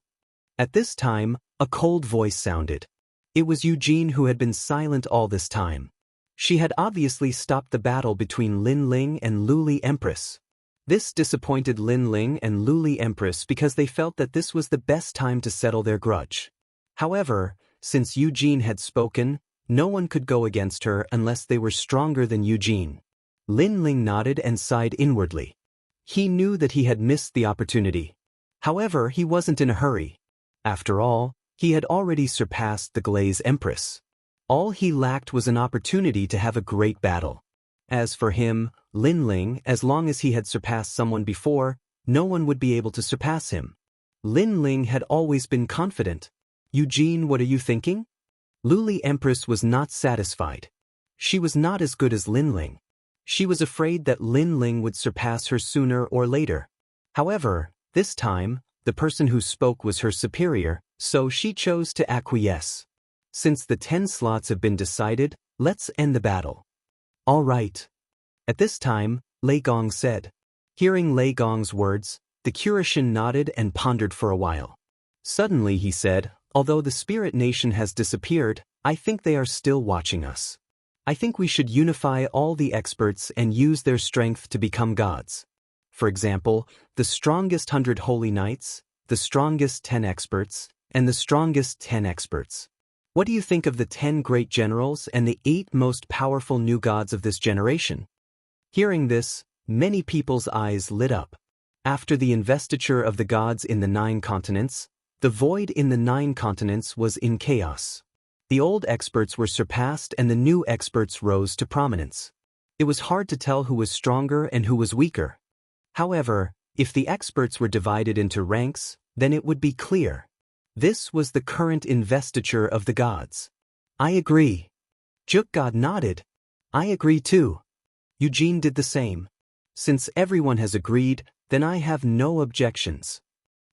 S1: At this time, a cold voice sounded. It was Eugene who had been silent all this time. She had obviously stopped the battle between Lin Ling and Luli Empress. This disappointed Lin Ling and Luli Empress because they felt that this was the best time to settle their grudge. However, since Eugene had spoken, no one could go against her unless they were stronger than Eugene. Lin Ling nodded and sighed inwardly. He knew that he had missed the opportunity. However, he wasn't in a hurry. After all, he had already surpassed the Glaze Empress. All he lacked was an opportunity to have a great battle. As for him, Lin Ling, as long as he had surpassed someone before, no one would be able to surpass him. Lin Ling had always been confident. Eugene, what are you thinking? Luli Empress was not satisfied. She was not as good as Lin Ling. She was afraid that Lin Ling would surpass her sooner or later. However, this time, the person who spoke was her superior, so she chose to acquiesce. Since the 10 slots have been decided, let's end the battle. All right. At this time, Lei Gong said. Hearing Lei Gong's words, the Curishan nodded and pondered for a while. Suddenly he said, although the spirit nation has disappeared, I think they are still watching us. I think we should unify all the experts and use their strength to become gods. For example, the strongest 100 holy knights, the strongest 10 experts, and the strongest 10 experts. What do you think of the 10 great generals and the 8 most powerful new gods of this generation? Hearing this, many people's eyes lit up. After the investiture of the gods in the 9 continents, the void in the 9 continents was in chaos. The old experts were surpassed and the new experts rose to prominence. It was hard to tell who was stronger and who was weaker. However, if the experts were divided into ranks, then it would be clear. This was the current investiture of the gods. I agree. Juk God nodded. I agree too. Eugene did the same. Since everyone has agreed, then I have no objections.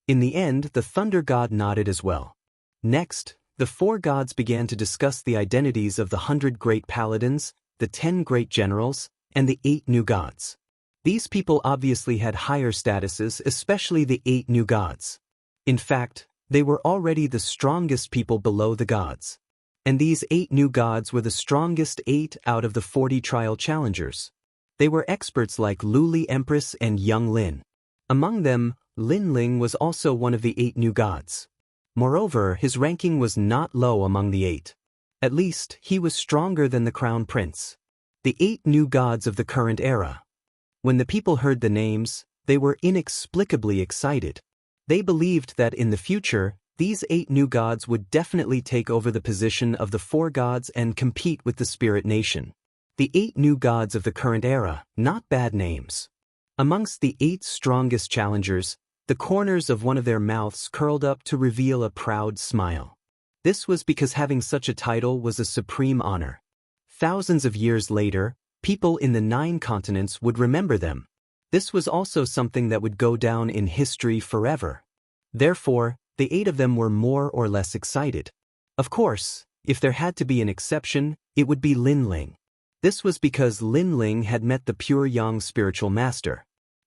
S1: In the end, the Thunder God nodded as well. Next, the four gods began to discuss the identities of the 100 great paladins, the 10 great generals, and the 8 new gods. These people obviously had higher statuses, especially the 8 new gods. In fact, they were already the strongest people below the gods. And these 8 new gods were the strongest 8 out of the 40 trial challengers. They were experts like Luli Empress and Young Lin. Among them, Lin Ling was also one of the 8 new gods. Moreover, his ranking was not low among the 8. At least, he was stronger than the Crown Prince. The 8 new gods of the current era. When the people heard the names, they were inexplicably excited. They believed that in the future, these 8 new gods would definitely take over the position of the 4 gods and compete with the Spirit Nation. The 8 new gods of the current era, not bad names. Amongst the 8 strongest challengers, the corners of one of their mouths curled up to reveal a proud smile. This was because having such a title was a supreme honor. Thousands of years later, people in the 9 continents would remember them. This was also something that would go down in history forever. Therefore, the 8 of them were more or less excited. Of course, if there had to be an exception, it would be Lin Ling. This was because Lin Ling had met the pure Yang spiritual master.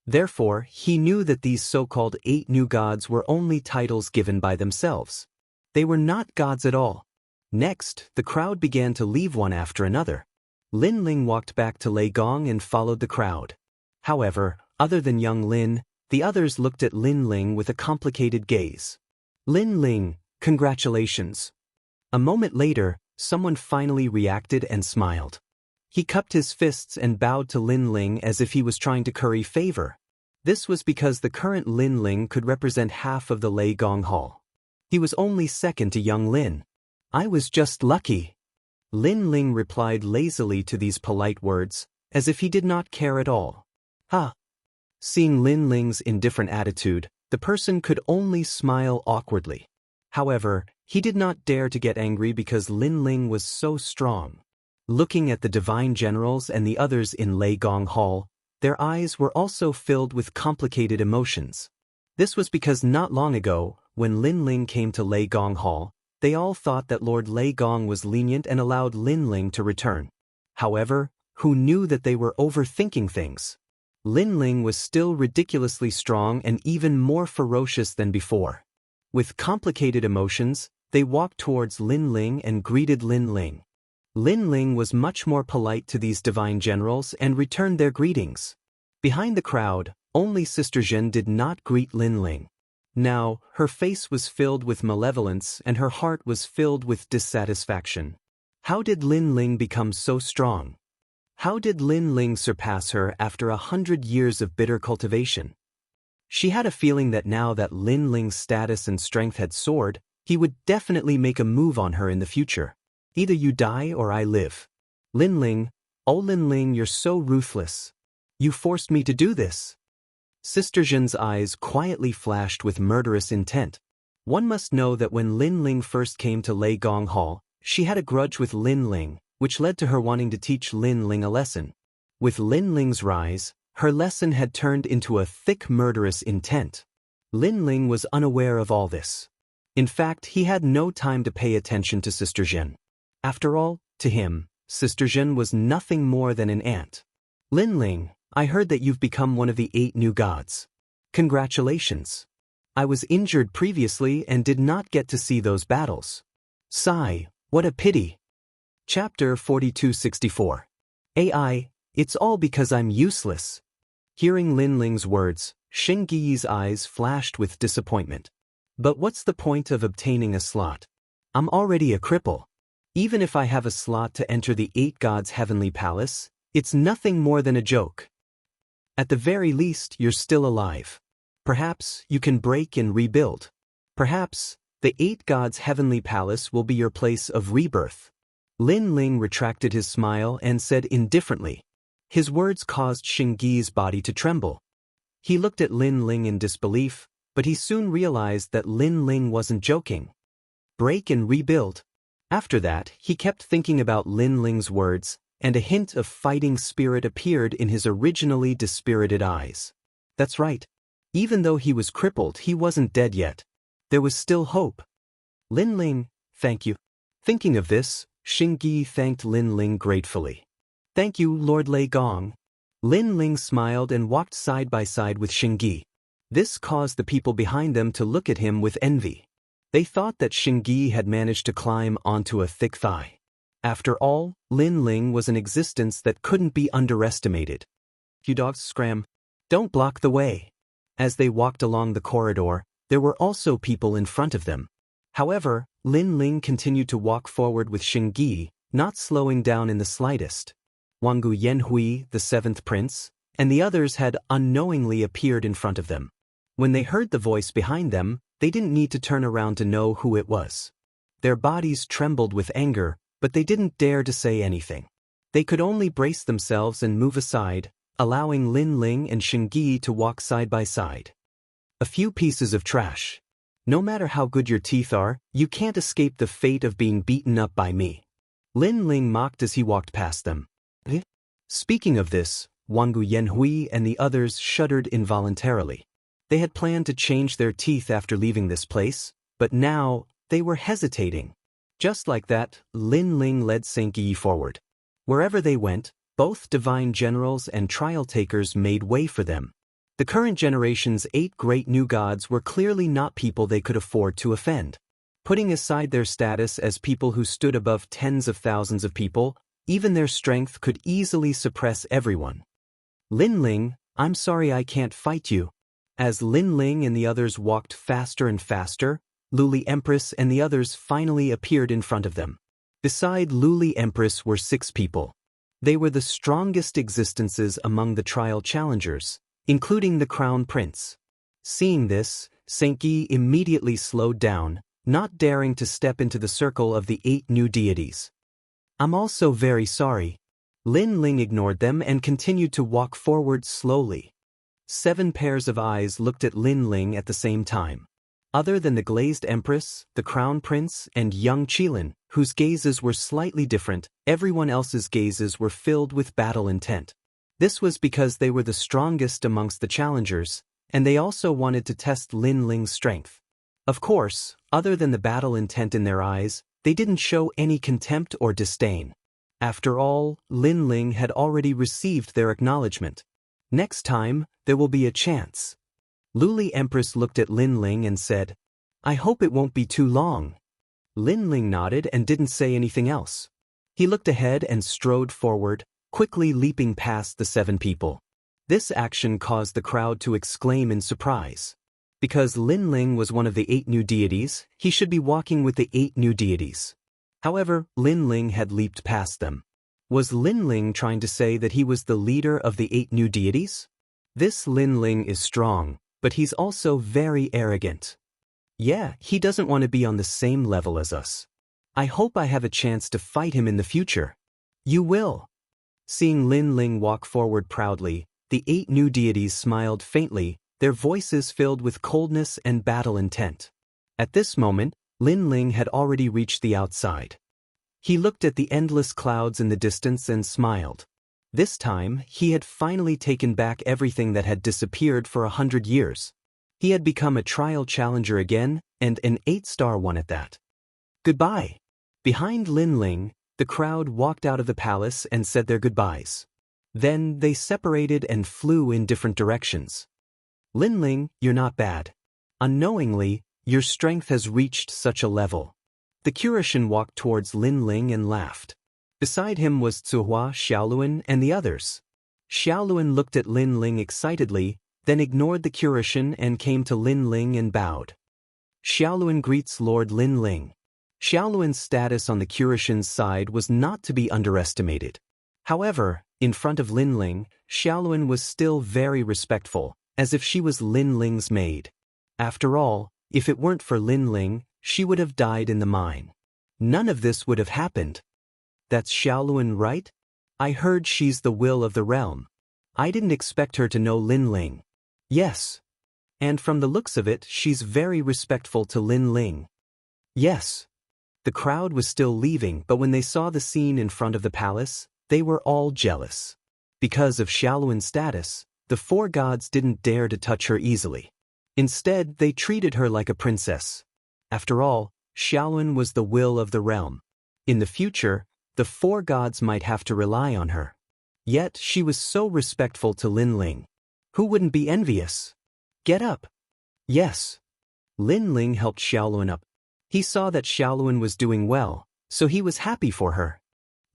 S1: Therefore, he knew that these so-called 8 new gods were only titles given by themselves. They were not gods at all. Next, the crowd began to leave one after another. Lin Ling walked back to Lei Gong and followed the crowd. However, other than Young Lin, the others looked at Lin Ling with a complicated gaze. Lin Ling, congratulations. A moment later, someone finally reacted and smiled. He cupped his fists and bowed to Lin Ling as if he was trying to curry favor. This was because the current Lin Ling could represent half of the Lei Gong Hall. He was only second to Young Lin. I was just lucky. Lin Ling replied lazily to these polite words, as if he did not care at all. Ha! Seeing Lin Ling's indifferent attitude, the person could only smile awkwardly. However, he did not dare to get angry because Lin Ling was so strong. Looking at the divine generals and the others in Lei Gong Hall, their eyes were also filled with complicated emotions. This was because not long ago, when Lin Ling came to Lei Gong Hall, they all thought that Lord Lei Gong was lenient and allowed Lin Ling to return. However, who knew that they were overthinking things? Lin Ling was still ridiculously strong and even more ferocious than before. With complicated emotions, they walked towards Lin Ling and greeted Lin Ling. Lin Ling was much more polite to these divine generals and returned their greetings. Behind the crowd, only Sister Zhen did not greet Lin Ling. Now, her face was filled with malevolence and her heart was filled with dissatisfaction. How did Lin Ling become so strong? How did Lin Ling surpass her after 100 years of bitter cultivation? She had a feeling that now that Lin Ling's status and strength had soared, he would definitely make a move on her in the future. Either you die or I live. Lin Ling, oh Lin Ling, you're so ruthless. You forced me to do this. Sister Zhen's eyes quietly flashed with murderous intent. One must know that when Lin Ling first came to Lei Gong Hall, she had a grudge with Lin Ling, which led to her wanting to teach Lin Ling a lesson. With Lin Ling's rise, her lesson had turned into a thick murderous intent. Lin Ling was unaware of all this. In fact, he had no time to pay attention to Sister Zhen. After all, to him, Sister Zhen was nothing more than an ant. Lin Ling, I heard that you've become one of the 8 new gods. Congratulations. I was injured previously and did not get to see those battles. Sigh, what a pity. Chapter 4264. AI, it's all because I'm useless. Hearing Lin Ling's words, Xing Yi's eyes flashed with disappointment. But what's the point of obtaining a slot? I'm already a cripple. Even if I have a slot to enter the 8 gods' heavenly palace, it's nothing more than a joke. At the very least, you're still alive. Perhaps you can break and rebuild. Perhaps the 8 gods' heavenly palace will be your place of rebirth. Lin Ling retracted his smile and said indifferently. His words caused Xing Yi's body to tremble. He looked at Lin Ling in disbelief, but he soon realized that Lin Ling wasn't joking. Break and rebuild. After that, he kept thinking about Lin Ling's words, and a hint of fighting spirit appeared in his originally dispirited eyes. That's right. Even though he was crippled, he wasn't dead yet. There was still hope. Lin Ling, thank you. Thinking of this, Xingyi thanked Lin Ling gratefully. Thank you, Lord Lei Gong. Lin Ling smiled and walked side by side with Xingyi. This caused the people behind them to look at him with envy. They thought that Xingyi had managed to climb onto a thick thigh. After all, Lin Ling was an existence that couldn't be underestimated. You dogs scram. Don't block the way. As they walked along the corridor, there were also people in front of them. However, Lin Ling continued to walk forward with Xingyi, not slowing down in the slightest. Wangu Yanhui, the seventh prince, and the others had unknowingly appeared in front of them. When they heard the voice behind them, they didn't need to turn around to know who it was. Their bodies trembled with anger, but they didn't dare to say anything. They could only brace themselves and move aside, allowing Lin Ling and Xingyi to walk side by side. A few pieces of trash. No matter how good your teeth are, you can't escape the fate of being beaten up by me. Lin Ling mocked as he walked past them. Speaking of this, Wangu Yanhui and the others shuddered involuntarily. They had planned to change their teeth after leaving this place, but now they were hesitating. Just like that, Lin Ling led Xingyi forward. Wherever they went, both divine generals and trial takers made way for them. The current generation's 8 great new gods were clearly not people they could afford to offend. Putting aside their status as people who stood above tens of thousands of people, even their strength could easily suppress everyone. Lin Ling, I'm sorry I can't fight you. As Lin Ling and the others walked faster and faster, Luli Empress and the others finally appeared in front of them. Beside Luli Empress were 6 people. They were the strongest existences among the trial challengers, including the Crown Prince. Seeing this, Xingyi immediately slowed down, not daring to step into the circle of the 8 new deities. I'm also very sorry. Lin Ling ignored them and continued to walk forward slowly. 7 pairs of eyes looked at Lin Ling at the same time. Other than the glazed Empress, the Crown Prince, and young Qilin, whose gazes were slightly different, everyone else's gazes were filled with battle intent. This was because they were the strongest amongst the challengers, and they also wanted to test Lin Ling's strength. Of course, other than the battle intent in their eyes, they didn't show any contempt or disdain. After all, Lin Ling had already received their acknowledgement. Next time, there will be a chance. Luli Empress looked at Lin Ling and said, I hope it won't be too long. Lin Ling nodded and didn't say anything else. He looked ahead and strode forward, quickly leaping past the 7 people. This action caused the crowd to exclaim in surprise. Because Lin Ling was one of the 8 new deities, he should be walking with the 8 new deities. However, Lin Ling had leaped past them. Was Lin Ling trying to say that he was the leader of the 8 new deities? This Lin Ling is strong, but he's also very arrogant. Yeah, he doesn't want to be on the same level as us. I hope I have a chance to fight him in the future. You will. Seeing Lin Ling walk forward proudly, the 8 new deities smiled faintly, their voices filled with coldness and battle intent. At this moment, Lin Ling had already reached the outside. He looked at the endless clouds in the distance and smiled. This time, he had finally taken back everything that had disappeared for 100 years. He had become a trial challenger again, and an 8-star one at that. Goodbye. Behind Lin Ling, the crowd walked out of the palace and said their goodbyes. Then they separated and flew in different directions. Lin Ling, you're not bad. Unknowingly, your strength has reached such a level. The Curishan walked towards Lin Ling and laughed. Beside him was Zuhua, Xiaoluan, and the others. Xiaoluan looked at Lin Ling excitedly, then ignored the Curishan and came to Lin Ling and bowed. Xiaoluan greets Lord Lin Ling. Xiaoluan's status on the Curishan's side was not to be underestimated. However, in front of Lin Ling, Xiaoluan was still very respectful, as if she was Lin Ling's maid. After all, if it weren't for Lin Ling, she would have died in the mine. None of this would have happened. That's Xiaoluan, right? I heard she's the will of the realm. I didn't expect her to know Lin Ling. Yes. And from the looks of it, she's very respectful to Lin Ling. Yes. The crowd was still leaving, but when they saw the scene in front of the palace, they were all jealous. Because of Xiaoluan's status, the four gods didn't dare to touch her easily. Instead, they treated her like a princess. After all, Xiaoluan was the will of the realm. In the future, the four gods might have to rely on her. Yet, she was so respectful to Lin Ling. Who wouldn't be envious? Get up. Yes. Lin Ling helped Xiaoluan up. He saw that Xiaoluan was doing well, so he was happy for her.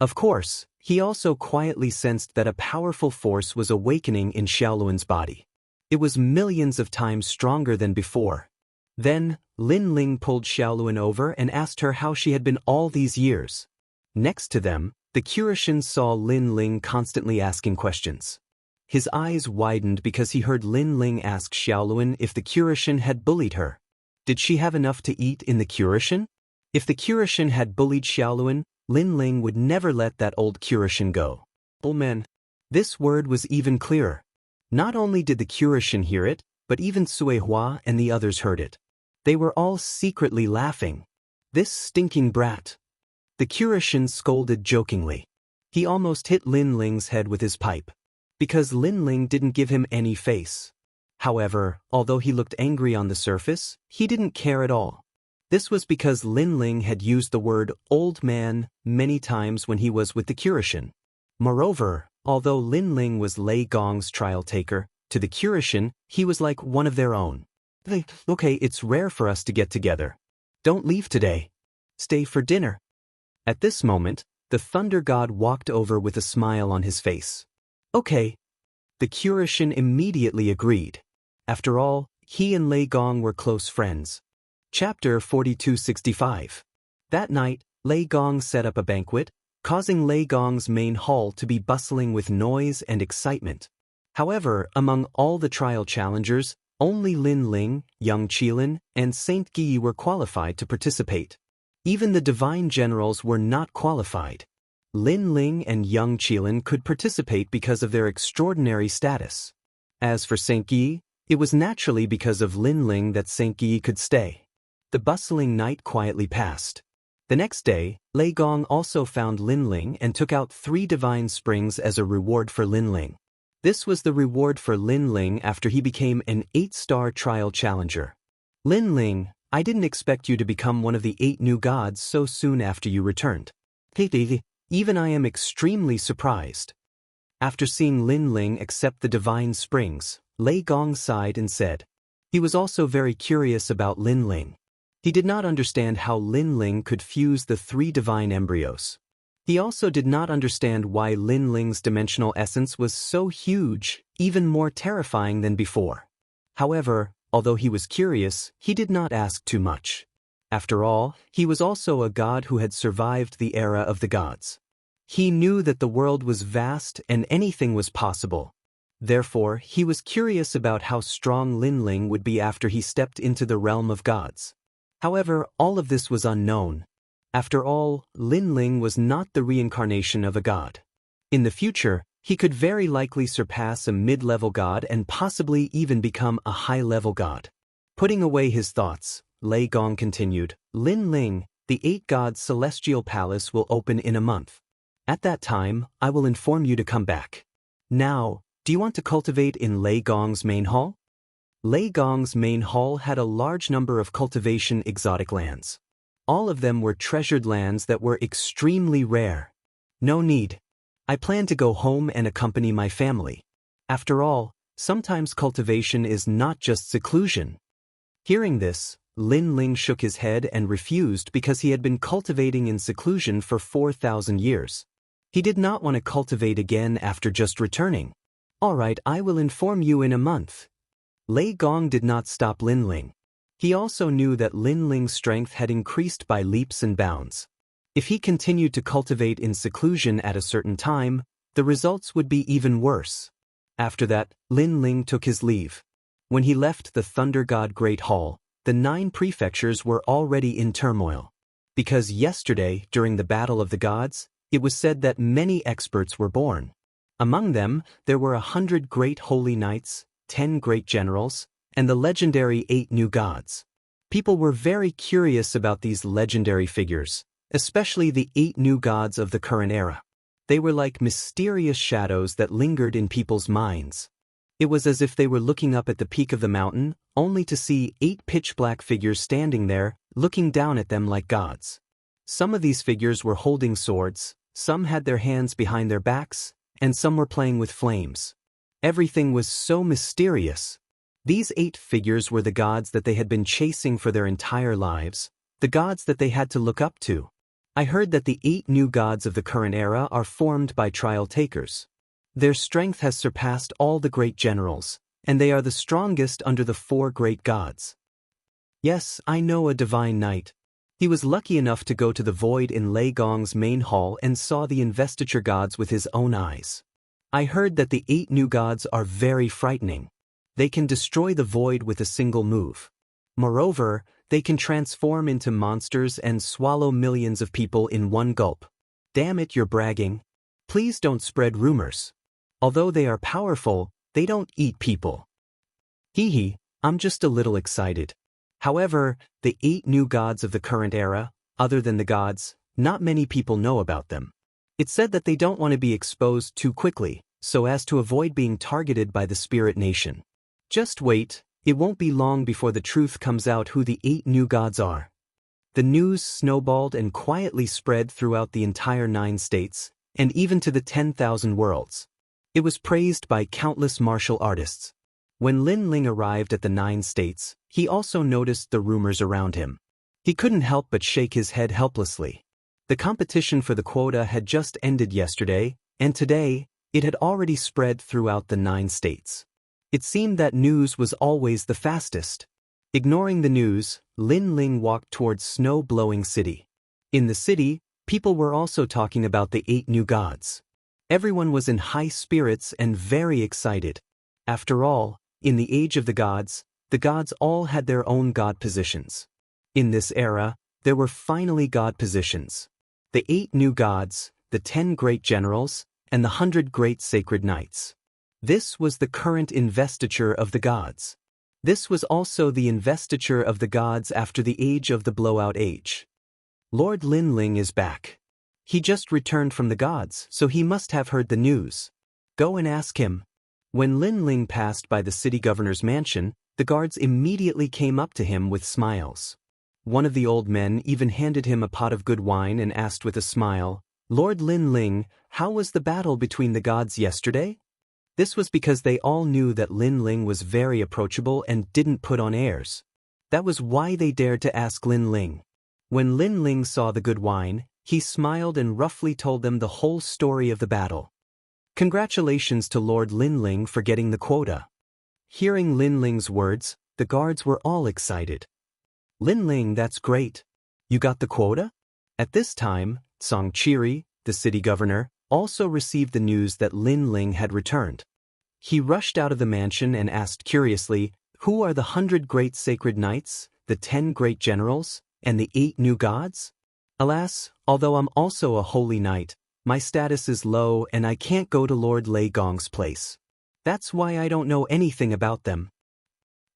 S1: Of course, he also quietly sensed that a powerful force was awakening in Xiaoluan's body. It was millions of times stronger than before. Then, Lin Ling pulled Xiaoluan over and asked her how she had been all these years. Next to them, the Curitian saw Lin Ling constantly asking questions. His eyes widened because he heard Lin Ling ask Xiaoluan if the Curitian had bullied her. Did she have enough to eat in the Curitian? If the Curitian had bullied Xiaoluan, Lin Ling would never let that old Curitian go. Men. This word was even clearer. Not only did the Curitian hear it, but even Sui Hua and the others heard it. They were all secretly laughing. This stinking brat. The Curitian scolded jokingly. He almost hit Lin Ling's head with his pipe. Because Lin Ling didn't give him any face. However, although he looked angry on the surface, he didn't care at all. This was because Lin Ling had used the word old man many times when he was with the Curitian. Moreover, although Lin Ling was Lei Gong's trial taker, to the Curitian, he was like one of their own. Okay, it's rare for us to get together. Don't leave today. Stay for dinner. At this moment, the Thunder God walked over with a smile on his face. Okay. The Curitian immediately agreed. After all, he and Lei Gong were close friends. Chapter 4265. That night, Lei Gong set up a banquet, causing Lei Gong's main hall to be bustling with noise and excitement. However, among all the trial challengers, only Lin Ling, Young Qilin, and Saint Guy were qualified to participate. Even the divine generals were not qualified. Lin Ling and Young Qilin could participate because of their extraordinary status. As for Saint Guy, it was naturally because of Lin Ling that Saint Guy could stay. The bustling night quietly passed. The next day, Lei Gong also found Lin Ling and took out 3 divine springs as a reward for Lin Ling. This was the reward for Lin Ling after he became an 8-star trial challenger. Lin Ling, I didn't expect you to become one of the 8 new gods so soon after you returned. Even I am extremely surprised. After seeing Lin Ling accept the divine springs, Lei Gong sighed and said. He was also very curious about Lin Ling. He did not understand how Lin Ling could fuse the 3 divine embryos. He also did not understand why Lin Ling's dimensional essence was so huge, even more terrifying than before. However, although he was curious, he did not ask too much. After all, he was also a god who had survived the era of the gods. He knew that the world was vast and anything was possible. Therefore, he was curious about how strong Lin Ling would be after he stepped into the realm of gods. However, all of this was unknown. After all, Lin Ling was not the reincarnation of a god. In the future, he could very likely surpass a mid-level god and possibly even become a high-level god. Putting away his thoughts, Lei Gong continued, Lin Ling, the 8 gods' celestial palace will open in a month. At that time, I will inform you to come back. Now, do you want to cultivate in Lei Gong's main hall? Lei Gong's main hall had a large number of cultivation exotic lands. All of them were treasured lands that were extremely rare. No need. I plan to go home and accompany my family. After all, sometimes cultivation is not just seclusion. Hearing this, Lin Ling shook his head and refused because he had been cultivating in seclusion for 4,000 years. He did not want to cultivate again after just returning. All right, I will inform you in a month. Lei Gong did not stop Lin Ling. He also knew that Lin Ling's strength had increased by leaps and bounds. If he continued to cultivate in seclusion at a certain time, the results would be even worse. After that, Lin Ling took his leave. When he left the Thunder God Great Hall, the 9 prefectures were already in turmoil. Because yesterday, during the Battle of the Gods, it was said that many experts were born. Among them, there were 100 great holy knights, 10 great generals, and the legendary 8 new gods. People were very curious about these legendary figures, especially the 8 new gods of the current era. They were like mysterious shadows that lingered in people's minds. It was as if they were looking up at the peak of the mountain, only to see 8 pitch-black figures standing there, looking down at them like gods. Some of these figures were holding swords, some had their hands behind their backs, and some were playing with flames. Everything was so mysterious. These 8 figures were the gods that they had been chasing for their entire lives, the gods that they had to look up to. I heard that the 8 new gods of the current era are formed by trial takers. Their strength has surpassed all the great generals, and they are the strongest under the 4 great gods. Yes, I know a divine knight. He was lucky enough to go to the void in Lei Gong's main hall and saw the investiture gods with his own eyes. I heard that the 8 new gods are very frightening. They can destroy the void with a single move. Moreover, they can transform into monsters and swallow millions of people in one gulp. Damn it, you're bragging. Please don't spread rumors. Although they are powerful, they don't eat people. Hee hee, I'm just a little excited. However, the 8 new gods of the current era, other than the gods, not many people know about them. It's said that they don't want to be exposed too quickly, so as to avoid being targeted by the spirit nation. Just wait, it won't be long before the truth comes out who the 8 new gods are. The news snowballed and quietly spread throughout the entire 9 states, and even to the 10,000 worlds. It was praised by countless martial artists. When Lin Ling arrived at the 9 states, he also noticed the rumors around him. He couldn't help but shake his head helplessly. The competition for the quota had just ended yesterday, and today, it had already spread throughout the 9 states. It seemed that news was always the fastest. Ignoring the news, Lin Ling walked towards snow-blowing city. In the city, people were also talking about the 8 new gods. Everyone was in high spirits and very excited. After all, in the age of the gods all had their own god positions. In this era, there were finally god positions. The 8 new gods, the 10 great generals, and the 100 great sacred knights. This was the current investiture of the gods. This was also the investiture of the gods after the age of the blowout age. Lord Lin Ling is back. He just returned from the gods, so he must have heard the news. Go and ask him. When Lin Ling passed by the city governor's mansion, the guards immediately came up to him with smiles. One of the old men even handed him a pot of good wine and asked with a smile, "Lord Lin Ling, how was the battle between the gods yesterday?" This was because they all knew that Lin Ling was very approachable and didn't put on airs. That was why they dared to ask Lin Ling. When Lin Ling saw the good wine, he smiled and roughly told them the whole story of the battle. Congratulations to Lord Lin Ling for getting the quota. Hearing Lin Ling's words, the guards were all excited. Lin Ling, that's great. You got the quota? At this time, Xianxia, the city governor, also received the news that Lin Ling had returned. He rushed out of the mansion and asked curiously, "Who are the 100 great sacred knights, the 10 great generals, and the 8 new gods?" Alas, although I'm also a holy knight, my status is low and I can't go to Lord Lei Gong's place. That's why I don't know anything about them.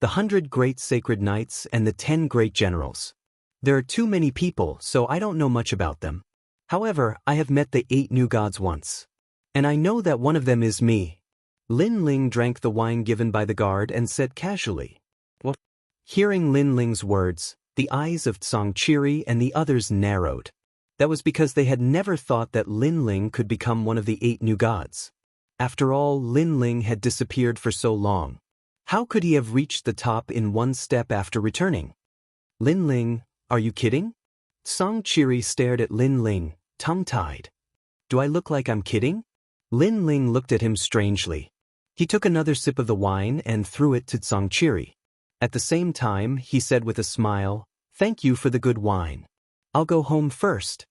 S1: The 100 great sacred knights and the 10 great generals. There are too many people, so I don't know much about them. However, I have met the 8 new gods once. And I know that one of them is me. Lin Ling drank the wine given by the guard and said casually. What? Hearing Lin Ling's words, the eyes of Xianxia and the others narrowed. That was because they had never thought that Lin Ling could become one of the 8 new gods. After all, Lin Ling had disappeared for so long. How could he have reached the top in one step after returning? Lin Ling, are you kidding? Xianxia stared at Lin Ling, tongue-tied. Do I look like I'm kidding? Lin Ling looked at him strangely. He took another sip of the wine and threw it to Xianxia. At the same time, he said with a smile, "Thank you for the good wine. I'll go home first."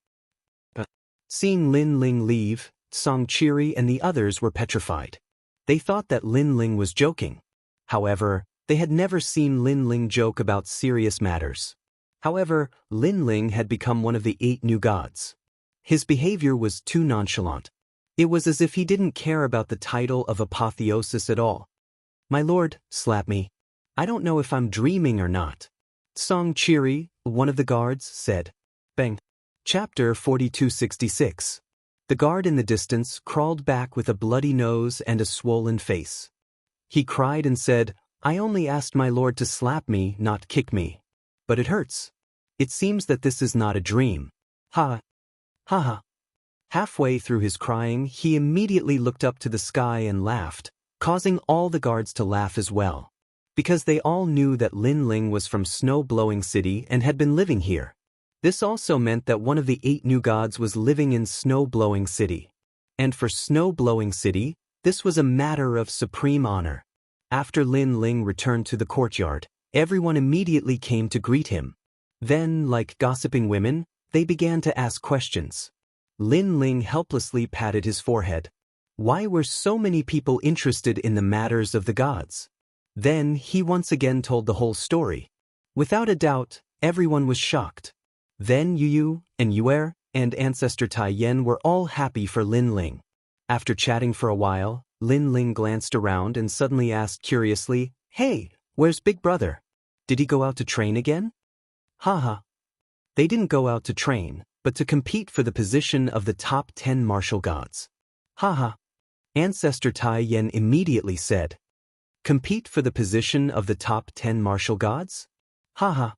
S1: Seeing Lin Ling leave, Xianxia and the others were petrified. They thought that Lin Ling was joking. However, they had never seen Lin Ling joke about serious matters. However, Lin Ling had become one of the 8 new gods. His behavior was too nonchalant. It was as if he didn't care about the title of apotheosis at all. "My lord, slap me. I don't know if I'm dreaming or not." Song Chiri, one of the guards, said. Bang. Chapter 4266. The guard in the distance crawled back with a bloody nose and a swollen face. He cried and said, I only asked my lord to slap me, not kick me. But it hurts. It seems that this is not a dream. Ha. Ha ha. Halfway through his crying, he immediately looked up to the sky and laughed, causing all the guards to laugh as well. Because they all knew that Lin Ling was from Snow-Blowing City and had been living here. This also meant that one of the 8 new gods was living in Snow-Blowing City. And for Snow-Blowing City, this was a matter of supreme honor. After Lin Ling returned to the courtyard, everyone immediately came to greet him. Then, like gossiping women, they began to ask questions. Lin Ling helplessly patted his forehead. Why were so many people interested in the matters of the gods? Then he once again told the whole story. Without a doubt, everyone was shocked. Then Yu and Yuer and Ancestor Tai Yen were all happy for Lin Ling. After chatting for a while, Lin Ling glanced around and suddenly asked curiously, Hey, where's Big Brother? Did he go out to train again? Haha. They didn't go out to train, but to compete for the position of the top 10 martial gods. Haha. Ancestor Tai Yen immediately said. Compete for the position of the top 10 martial gods? Haha.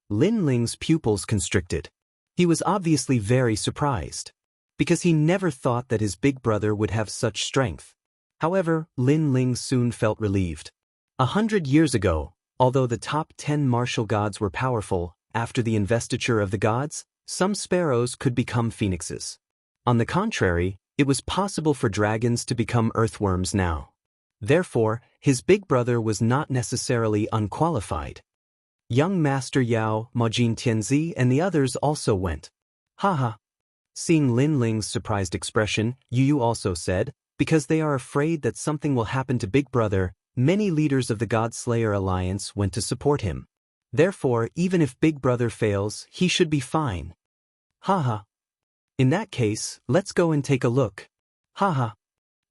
S1: Lin Ling's pupils constricted. He was obviously very surprised, because he never thought that his big brother would have such strength. However, Lin Ling soon felt relieved. 100 years ago, although the top 10 martial gods were powerful, after the investiture of the gods, some sparrows could become phoenixes. On the contrary, it was possible for dragons to become earthworms now. Therefore, his big brother was not necessarily unqualified. Young Master Yao, Majin Tianzi, and the others also went. Haha. Seeing Lin Ling's surprised expression, Yu also said, because they are afraid that something will happen to Big Brother, many leaders of the God-Slayer Alliance went to support him. Therefore, even if Big Brother fails, he should be fine. Haha. In that case, let's go and take a look. Haha.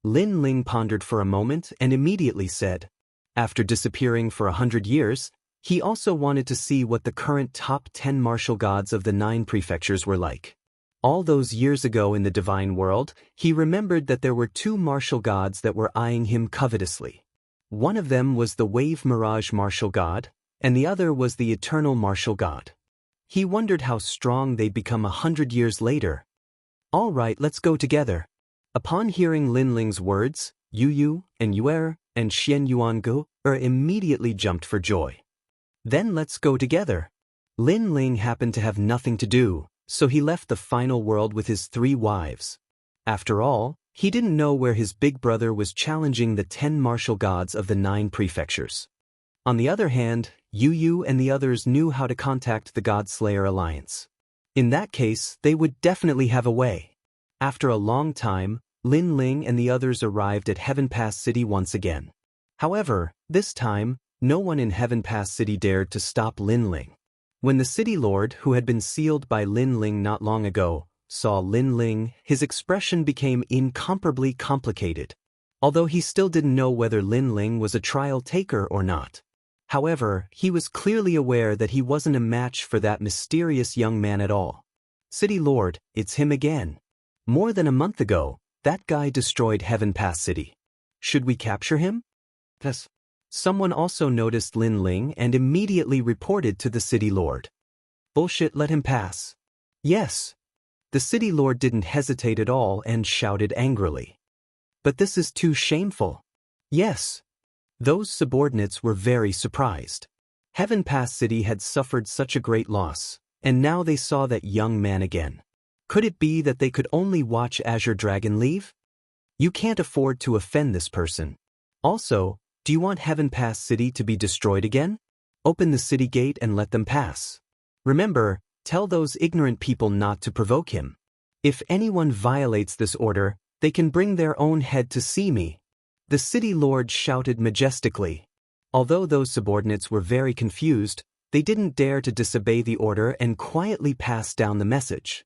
S1: Lin Ling pondered for a moment and immediately said. After disappearing for 100 years, he also wanted to see what the current top 10 martial gods of the 9 prefectures were like. All those years ago in the divine world, he remembered that there were 2 martial gods that were eyeing him covetously. One of them was the Wave Mirage martial god, and the other was the Eternal martial god. He wondered how strong they'd become 100 years later. All right, let's go together. Upon hearing Lin Ling's words, Yu and Yuer and Xian Yuangu immediately jumped for joy. Then let's go together. Lin Ling happened to have nothing to do, so he left the final world with his 3 wives. After all, he didn't know where his big brother was challenging the 10 martial gods of the 9 prefectures. On the other hand, Yu and the others knew how to contact the God-Slayer Alliance. In that case, they would definitely have a way. After a long time, Lin Ling and the others arrived at Heaven Pass City once again. However, this time, no one in Heaven Pass City dared to stop Lin Ling. When the city lord, who had been sealed by Lin Ling not long ago, saw Lin Ling, his expression became incomparably complicated. Although he still didn't know whether Lin Ling was a trial taker or not. However, he was clearly aware that he wasn't a match for that mysterious young man at all. City Lord, it's him again. More than a month ago, that guy destroyed Heaven Pass City. Should we capture him? Yes. Someone also noticed Lin Ling and immediately reported to the city lord. Bullshit, let him pass. Yes. The city lord didn't hesitate at all and shouted angrily. But this is too shameful. Yes. Those subordinates were very surprised. Heaven Pass City had suffered such a great loss, and now they saw that young man again. Could it be that they could only watch Azure Dragon leave? You can't afford to offend this person. Also, do you want Heaven Pass City to be destroyed again? Open the city gate and let them pass. Remember, tell those ignorant people not to provoke him. If anyone violates this order, they can bring their own head to see me. The city lord shouted majestically. Although those subordinates were very confused, they didn't dare to disobey the order and quietly pass down the message.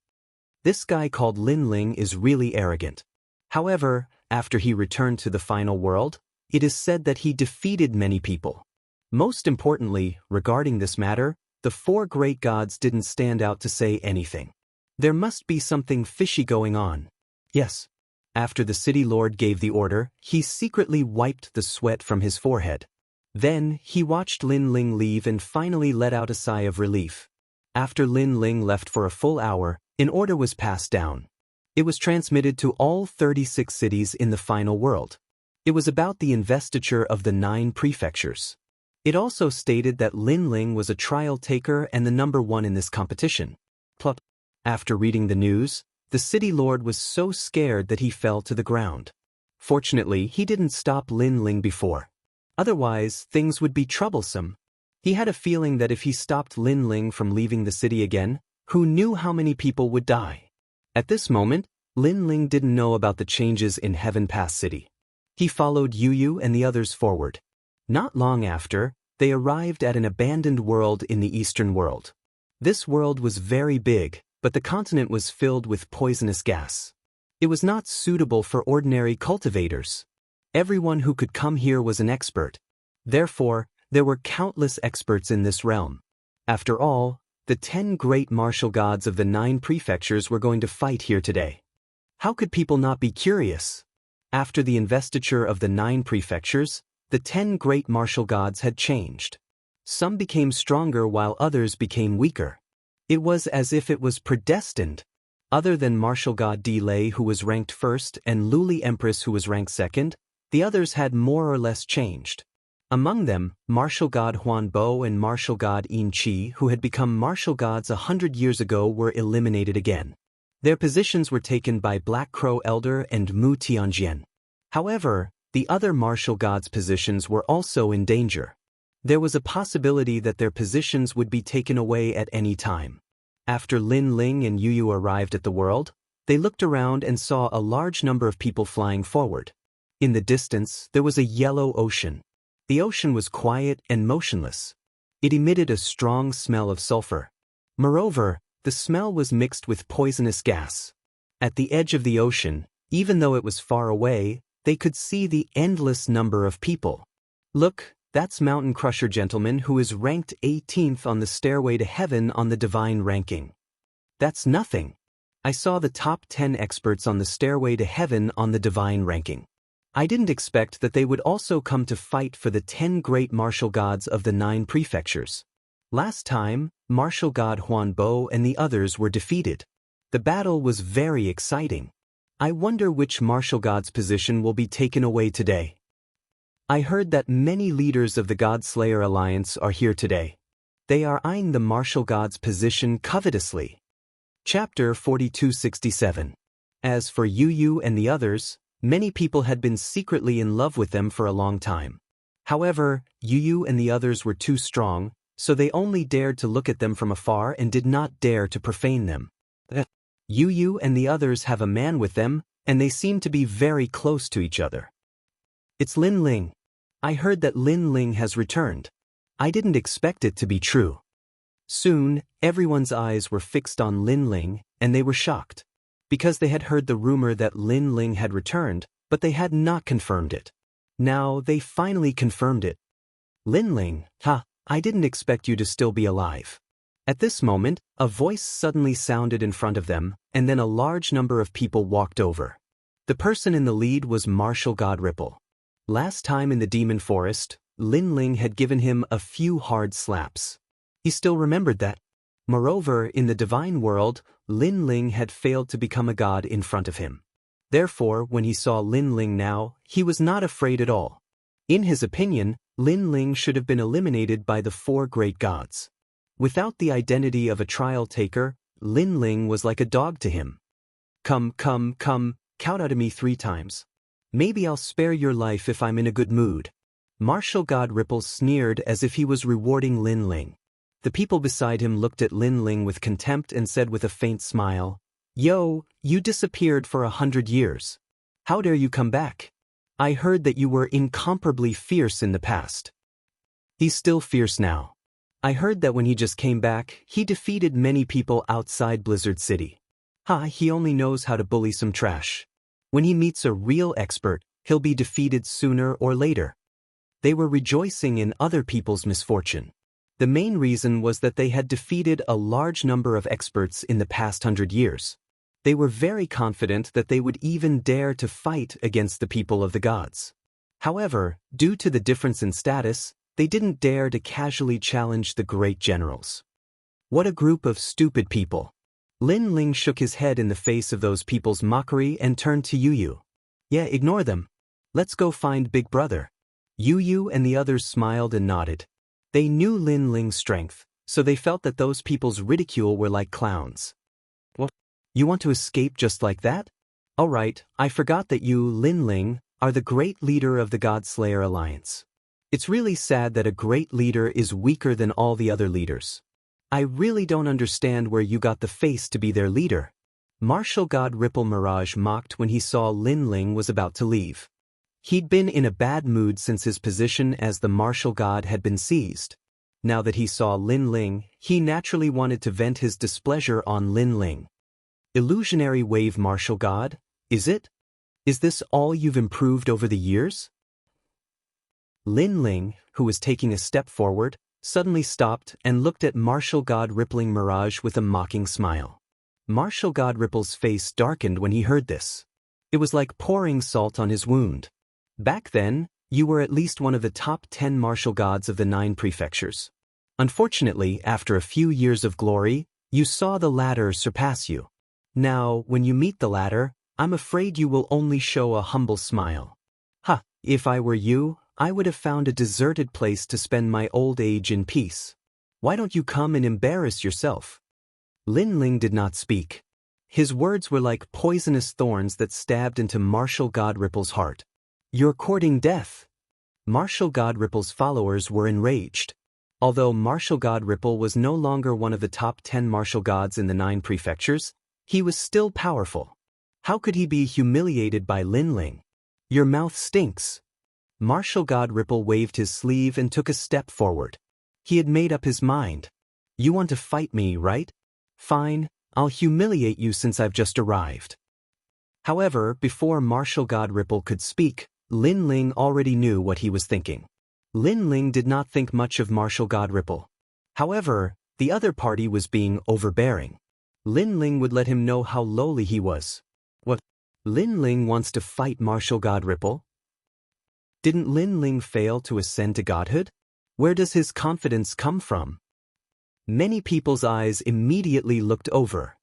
S1: This guy called Lin Ling is really arrogant. However, after he returned to the final world, it is said that he defeated many people. Most importantly, regarding this matter, The four great gods didn't stand out to say anything. There must be something fishy going on. Yes. After the city lord gave the order, he secretly wiped the sweat from his forehead. Then, he watched Lin Ling leave and finally let out a sigh of relief. After Lin Ling left for a full hour, an order was passed down. It was transmitted to all 36 cities in the final world. It was about the investiture of the 9 prefectures. It also stated that Lin Ling was a trial taker and the number 1 in this competition. Plop. After reading the news, the city lord was so scared that he fell to the ground. Fortunately, he didn't stop Lin Ling before. Otherwise, things would be troublesome. He had a feeling that if he stopped Lin Ling from leaving the city again, who knew how many people would die? At this moment, Lin Ling didn't know about the changes in Heaven Pass City. He followed Yu and the others forward. Not long after, they arrived at an abandoned world in the Eastern world. This world was very big, but the continent was filled with poisonous gas. It was not suitable for ordinary cultivators. Everyone who could come here was an expert. Therefore, there were countless experts in this realm. After all, the 10 great martial gods of the 9 prefectures were going to fight here today. How could people not be curious? After the investiture of the 9 prefectures, the 10 great martial gods had changed. Some became stronger while others became weaker. It was as if it was predestined. Other than martial god Di Lei, who was ranked first, and Luli Empress, who was ranked second, the others had more or less changed. Among them, martial god Huan Bo and martial god Yin Qi, who had become martial gods 100 years ago, were eliminated again. Their positions were taken by Black Crow Elder and Mu Tianjian. However, the other martial gods' positions were also in danger. There was a possibility that their positions would be taken away at any time. After Lin Ling and Yu arrived at the world, they looked around and saw a large number of people flying forward. In the distance, there was a yellow ocean. The ocean was quiet and motionless. It emitted a strong smell of sulfur. Moreover, the smell was mixed with poisonous gas. At the edge of the ocean, even though it was far away, they could see the endless number of people. Look, that's Mountain Crusher Gentleman, who is ranked 18th on the stairway to heaven on the divine ranking. That's nothing. I saw the top 10 experts on the stairway to heaven on the divine ranking. I didn't expect that they would also come to fight for the 10 great martial gods of the 9 prefectures. Last time, martial god Huan Bo and the others were defeated. The battle was very exciting. I wonder which martial god's position will be taken away today. I heard that many leaders of the Godslayer Alliance are here today. They are eyeing the martial god's position covetously. Chapter 4267. As for Yu and the others, many people had been secretly in love with them for a long time. However, Yu and the others were too strong, so they only dared to look at them from afar and did not dare to profane them. Yu and the others have a man with them, and they seem to be very close to each other. It's Lin Ling. I heard that Lin Ling has returned. I didn't expect it to be true. Soon, everyone's eyes were fixed on Lin Ling, and they were shocked. Because they had heard the rumor that Lin Ling had returned, but they had not confirmed it. Now, they finally confirmed it. Lin Ling, I didn't expect you to still be alive. At this moment, a voice suddenly sounded in front of them, and then a large number of people walked over. The person in the lead was Martial God Ripple. Last time in the Demon Forest, Lin Ling had given him a few hard slaps. He still remembered that. Moreover, in the divine world, Lin Ling had failed to become a god in front of him. Therefore, when he saw Lin Ling now, he was not afraid at all. In his opinion, Lin Ling should have been eliminated by the 4 great gods. Without the identity of a trial taker, Lin Ling was like a dog to him. Come, count out to me 3 times. Maybe I'll spare your life if I'm in a good mood. Martial God Ripple sneered as if he was rewarding Lin Ling. The people beside him looked at Lin Ling with contempt and said with a faint smile, "Yo, you disappeared for 100 years. How dare you come back? I heard that you were incomparably fierce in the past." He's still fierce now. I heard that when he just came back, he defeated many people outside Blizzard City. He only knows how to bully some trash. When he meets a real expert, he'll be defeated sooner or later. They were rejoicing in other people's misfortune. The main reason was that they had defeated a large number of experts in the past 100 years. They were very confident that they would even dare to fight against the people of the gods. However, due to the difference in status, they didn't dare to casually challenge the great generals. What a group of stupid people. Lin Ling shook his head in the face of those people's mockery and turned to Yu Yu. Yeah, ignore them. Let's go find Big Brother. Yu Yu and the others smiled and nodded. They knew Lin Ling's strength, so they felt that those people's ridicule were like clowns. What? You want to escape just like that? All right, I forgot that you, Lin Ling, are the great leader of the God-Slayer Alliance. It's really sad that a great leader is weaker than all the other leaders. I really don't understand where you got the face to be their leader. Martial God Ripple Mirage mocked when he saw Lin Ling was about to leave. He'd been in a bad mood since his position as the martial god had been seized. Now that he saw Lin Ling, he naturally wanted to vent his displeasure on Lin Ling. Illusionary wave martial god, is it? Is this all you've improved over the years? Lin Ling, who was taking a step forward, suddenly stopped and looked at Martial God Rippling Mirage with a mocking smile. Martial God Ripple's face darkened when he heard this. It was like pouring salt on his wound. Back then, you were at least one of the top 10 martial gods of the 9 prefectures. Unfortunately, after a few years of glory, you saw the latter surpass you. Now, when you meet the latter, I'm afraid you will only show a humble smile. If I were you, I would have found a deserted place to spend my old age in peace. Why don't you come and embarrass yourself? Lin Ling did not speak. His words were like poisonous thorns that stabbed into Martial God Ripple's heart. You're courting death. Martial God Ripple's followers were enraged. Although Martial God Ripple was no longer one of the top 10 martial gods in the 9 prefectures, he was still powerful. How could he be humiliated by Lin Ling? Your mouth stinks. Martial God Ripple waved his sleeve and took a step forward. He had made up his mind. You want to fight me, right? Fine, I'll humiliate you since I've just arrived. However, before Martial God Ripple could speak, Lin Ling already knew what he was thinking. Lin Ling did not think much of Martial God Ripple. However, the other party was being overbearing. Lin Ling would let him know how lowly he was. What? Lin Ling wants to fight Martial God Ripple? Didn't Lin Ling fail to ascend to godhood? Where does his confidence come from? Many people's eyes immediately looked over.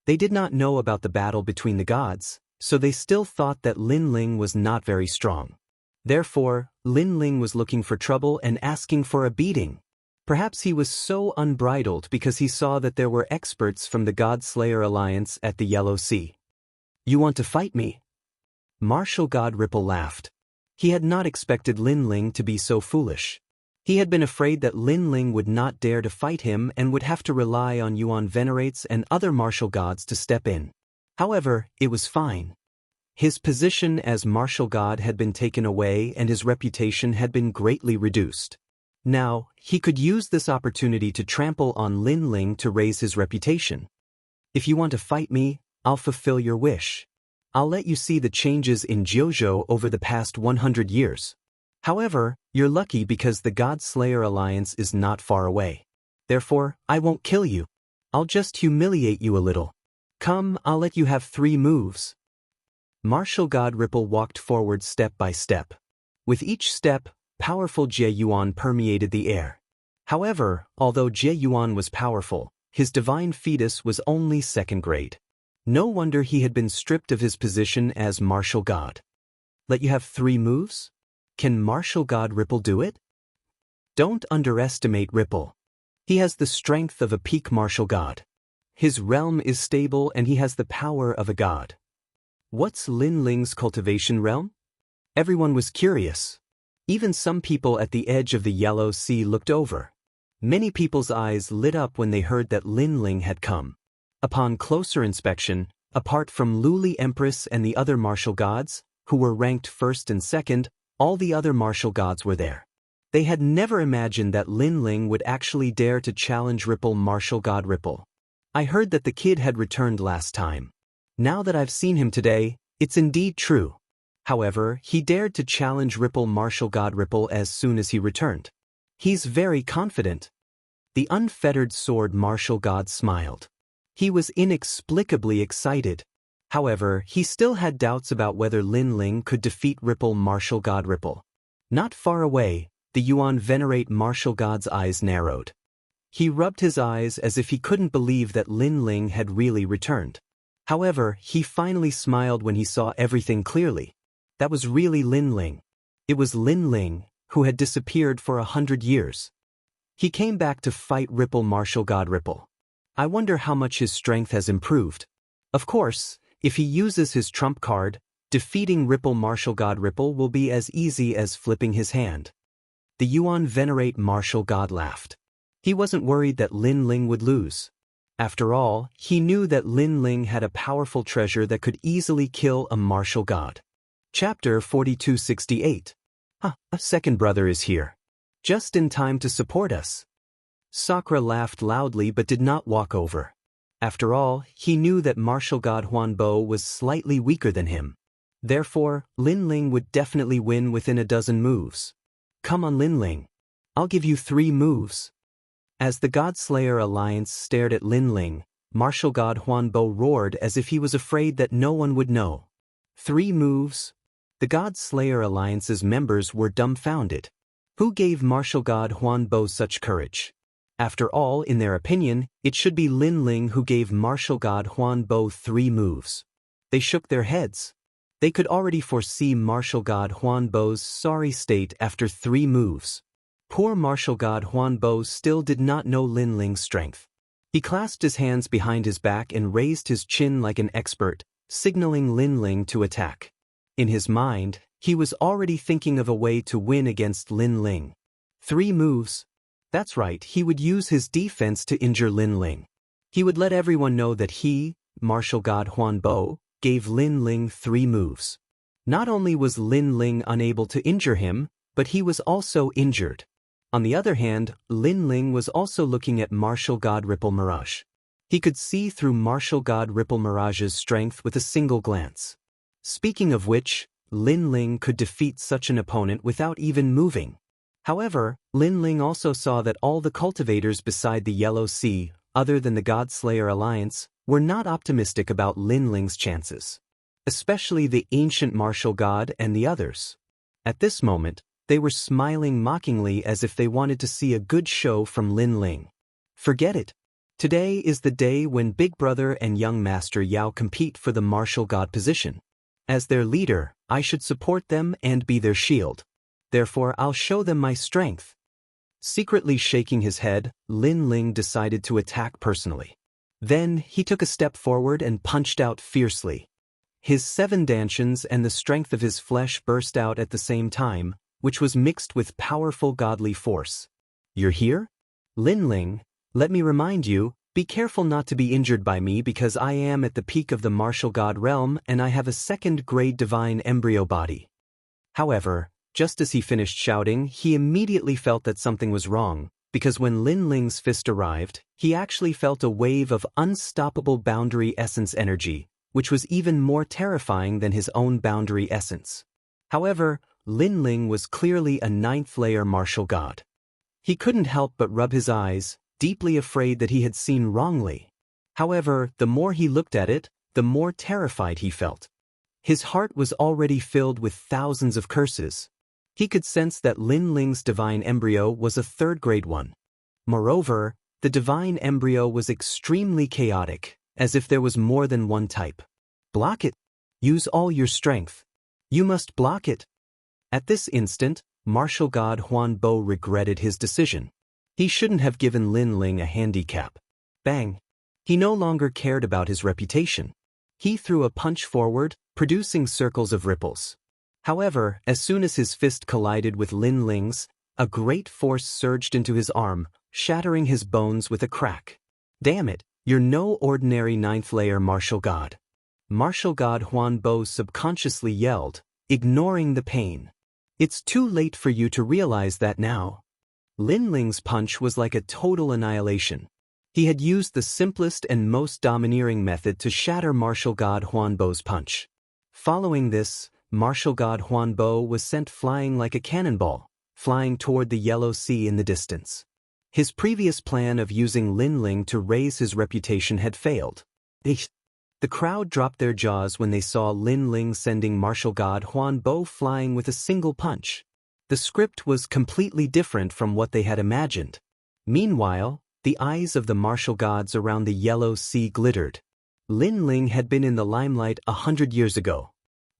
S1: They did not know about the battle between the gods, so they still thought that Lin Ling was not very strong. Therefore, Lin Ling was looking for trouble and asking for a beating. Perhaps he was so unbridled because he saw that there were experts from the God-Slayer Alliance at the Yellow Sea. You want to fight me? Martial God Ripple laughed. He had not expected Lin Ling to be so foolish. He had been afraid that Lin Ling would not dare to fight him and would have to rely on Yuan Venerates and other martial gods to step in. However, it was fine. His position as martial god had been taken away and his reputation had been greatly reduced. Now, he could use this opportunity to trample on Lin Ling to raise his reputation. If you want to fight me, I'll fulfill your wish. I'll let you see the changes in Jiuzhou over the past 100 years. However, you're lucky because the God-Slayer Alliance is not far away. Therefore, I won't kill you. I'll just humiliate you a little. Come, I'll let you have 3 moves. Martial God Ripple walked forward step by step. With each step, powerful Jie Yuan permeated the air. However, although Jie Yuan was powerful, his divine fetus was only 2nd grade. No wonder he had been stripped of his position as martial god. Let you have 3 moves? Can Martial God Ripple do it? Don't underestimate Ripple. He has the strength of a peak martial god. His realm is stable and he has the power of a god. What's Lin Ling's cultivation realm? Everyone was curious. Even some people at the edge of the Yellow Sea looked over. Many people's eyes lit up when they heard that Lin Ling had come. Upon closer inspection, apart from Luli Empress and the other martial gods, who were ranked 1st and 2nd, all the other martial gods were there. They had never imagined that Lin Ling would actually dare to challenge Ripple Martial God Ripple. I heard that the kid had returned last time. Now that I've seen him today, it's indeed true. However, he dared to challenge Ripple Martial God Ripple as soon as he returned. He's very confident. The unfettered sword martial god smiled. He was inexplicably excited. However, he still had doubts about whether Lin Ling could defeat Ripple martial god Ripple. Not far away, the Yuan venerate martial god's eyes narrowed. He rubbed his eyes as if he couldn't believe that Lin Ling had really returned. However, he finally smiled when he saw everything clearly. That was really Lin Ling. It was Lin Ling, who had disappeared for 100 years. He came back to fight Ripple martial god Ripple. I wonder how much his strength has improved. Of course, if he uses his trump card, defeating Ripple martial god Ripple will be as easy as flipping his hand. The Yuan venerate martial god laughed. He wasn't worried that Lin Ling would lose. After all, he knew that Lin Ling had a powerful treasure that could easily kill a martial god. Chapter 4268. A second brother is here. Just in time to support us. Sakura laughed loudly but did not walk over. After all, he knew that martial god Huanbo was slightly weaker than him. Therefore, Lin Ling would definitely win within a dozen moves. Come on Lin Ling. I'll give you 3 moves. As the God-Slayer Alliance stared at Lin Ling, martial god Huanbo roared as if he was afraid that no one would know. 3 moves? The God-Slayer Alliance's members were dumbfounded. Who gave martial god Huanbo such courage? After all, in their opinion, it should be Lin Ling who gave martial god Huanbo 3 moves. They shook their heads. They could already foresee martial god Huanbo's sorry state after 3 moves. Poor martial god Huanbo still did not know Lin Ling's strength. He clasped his hands behind his back and raised his chin like an expert, signaling Lin Ling to attack. In his mind, he was already thinking of a way to win against Lin Ling. 3 moves. That's right, he would use his defense to injure Lin Ling. He would let everyone know that he, martial god Huanbo, gave Lin Ling 3 moves. Not only was Lin Ling unable to injure him, but he was also injured. On the other hand, Lin Ling was also looking at martial god Ripple Mirage. He could see through martial god Ripple Mirage's strength with a single glance. Speaking of which, Lin Ling could defeat such an opponent without even moving. However, Lin Ling also saw that all the cultivators beside the Yellow Sea, other than the God-Slayer Alliance, were not optimistic about Lin Ling's chances. Especially the ancient martial god and the others. At this moment, they were smiling mockingly as if they wanted to see a good show from Lin Ling. Forget it. Today is the day when Big Brother and Young Master Yao compete for the martial god position. As their leader, I should support them and be their shield. Therefore, I'll show them my strength. Secretly shaking his head, Lin Ling decided to attack personally. Then, he took a step forward and punched out fiercely. His 7 dantians and the strength of his flesh burst out at the same time, which was mixed with powerful godly force. You're here? Lin Ling, let me remind you, be careful not to be injured by me because I am at the peak of the martial god realm and I have a 2nd-grade divine embryo body. However, just as he finished shouting, he immediately felt that something was wrong, because when Lin Ling's fist arrived, he actually felt a wave of unstoppable boundary essence energy, which was even more terrifying than his own boundary essence. However, Lin Ling was clearly a 9th-layer martial god. He couldn't help but rub his eyes, deeply afraid that he had seen wrongly. However, the more he looked at it, the more terrified he felt. His heart was already filled with thousands of curses. He could sense that Lin Ling's divine embryo was a 3rd-grade one. Moreover, the divine embryo was extremely chaotic, as if there was more than one type. Block it. Use all your strength. You must block it. At this instant, martial god Huanbo regretted his decision. He shouldn't have given Lin Ling a handicap. Bang! He no longer cared about his reputation. He threw a punch forward, producing circles of ripples. However, as soon as his fist collided with Lin Ling's, a great force surged into his arm, shattering his bones with a crack. Damn it, you're no ordinary 9th-layer martial god. Martial god Huanbo subconsciously yelled, ignoring the pain. It's too late for you to realize that now. Lin Ling's punch was like a total annihilation. He had used the simplest and most domineering method to shatter martial god Huanbo's punch. Following this, martial god Huanbo was sent flying like a cannonball, flying toward the Yellow Sea in the distance. His previous plan of using Lin Ling to raise his reputation had failed. The crowd dropped their jaws when they saw Lin Ling sending martial god Huan Bo flying with a single punch. The script was completely different from what they had imagined. Meanwhile, the eyes of the martial gods around the Yellow Sea glittered. Lin Ling had been in the limelight 100 years ago.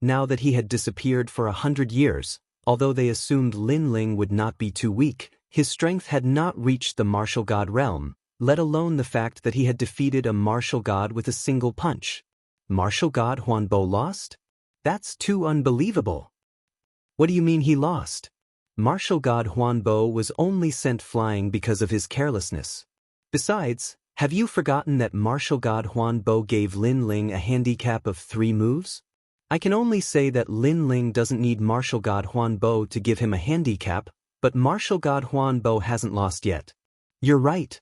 S1: Now that he had disappeared for 100 years, although they assumed Lin Ling would not be too weak, his strength had not reached the martial god realm, let alone the fact that he had defeated a martial god with a single punch. Martial god Huan Bo lost? That's too unbelievable. What do you mean he lost? Martial god Huan Bo was only sent flying because of his carelessness. Besides, have you forgotten that martial god Huan Bo gave Lin Ling a handicap of 3 moves? I can only say that Lin Ling doesn't need martial god Huan Bo to give him a handicap, but martial god Huan Bo hasn't lost yet. You're right.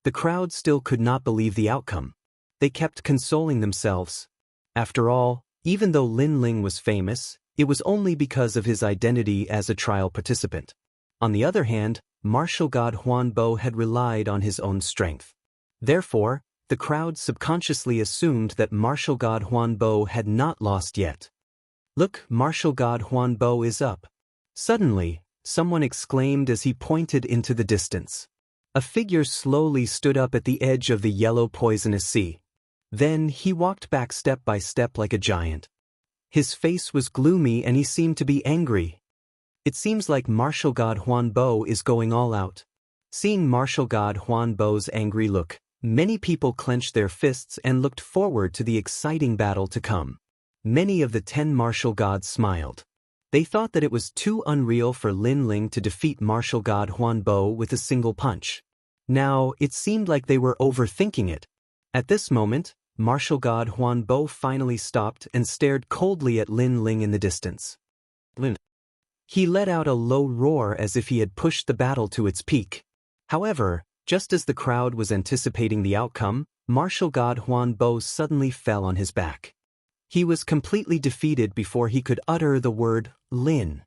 S1: The crowd still could not believe the outcome. They kept consoling themselves. After all, even though Lin Ling was famous, it was only because of his identity as a trial participant. On the other hand, martial god Huan Bo had relied on his own strength. Therefore, the crowd subconsciously assumed that martial god Huan Bo had not lost yet. Look, martial god Huan Bo is up. Suddenly, someone exclaimed as he pointed into the distance. A figure slowly stood up at the edge of the yellow poisonous sea. Then he walked back step by step like a giant. His face was gloomy and he seemed to be angry. It seems like martial god Huan Bo is going all out. Seeing martial god Huan Bo's angry look, many people clenched their fists and looked forward to the exciting battle to come. Many of the 10 martial gods smiled. They thought that it was too unreal for Lin Ling to defeat martial god Huan Bo with a single punch. Now, it seemed like they were overthinking it. At this moment, martial god Huan Bo finally stopped and stared coldly at Lin Ling in the distance. He let out a low roar as if he had pushed the battle to its peak. However, just as the crowd was anticipating the outcome, martial god Huan Bo suddenly fell on his back. He was completely defeated before he could utter the word, Lin.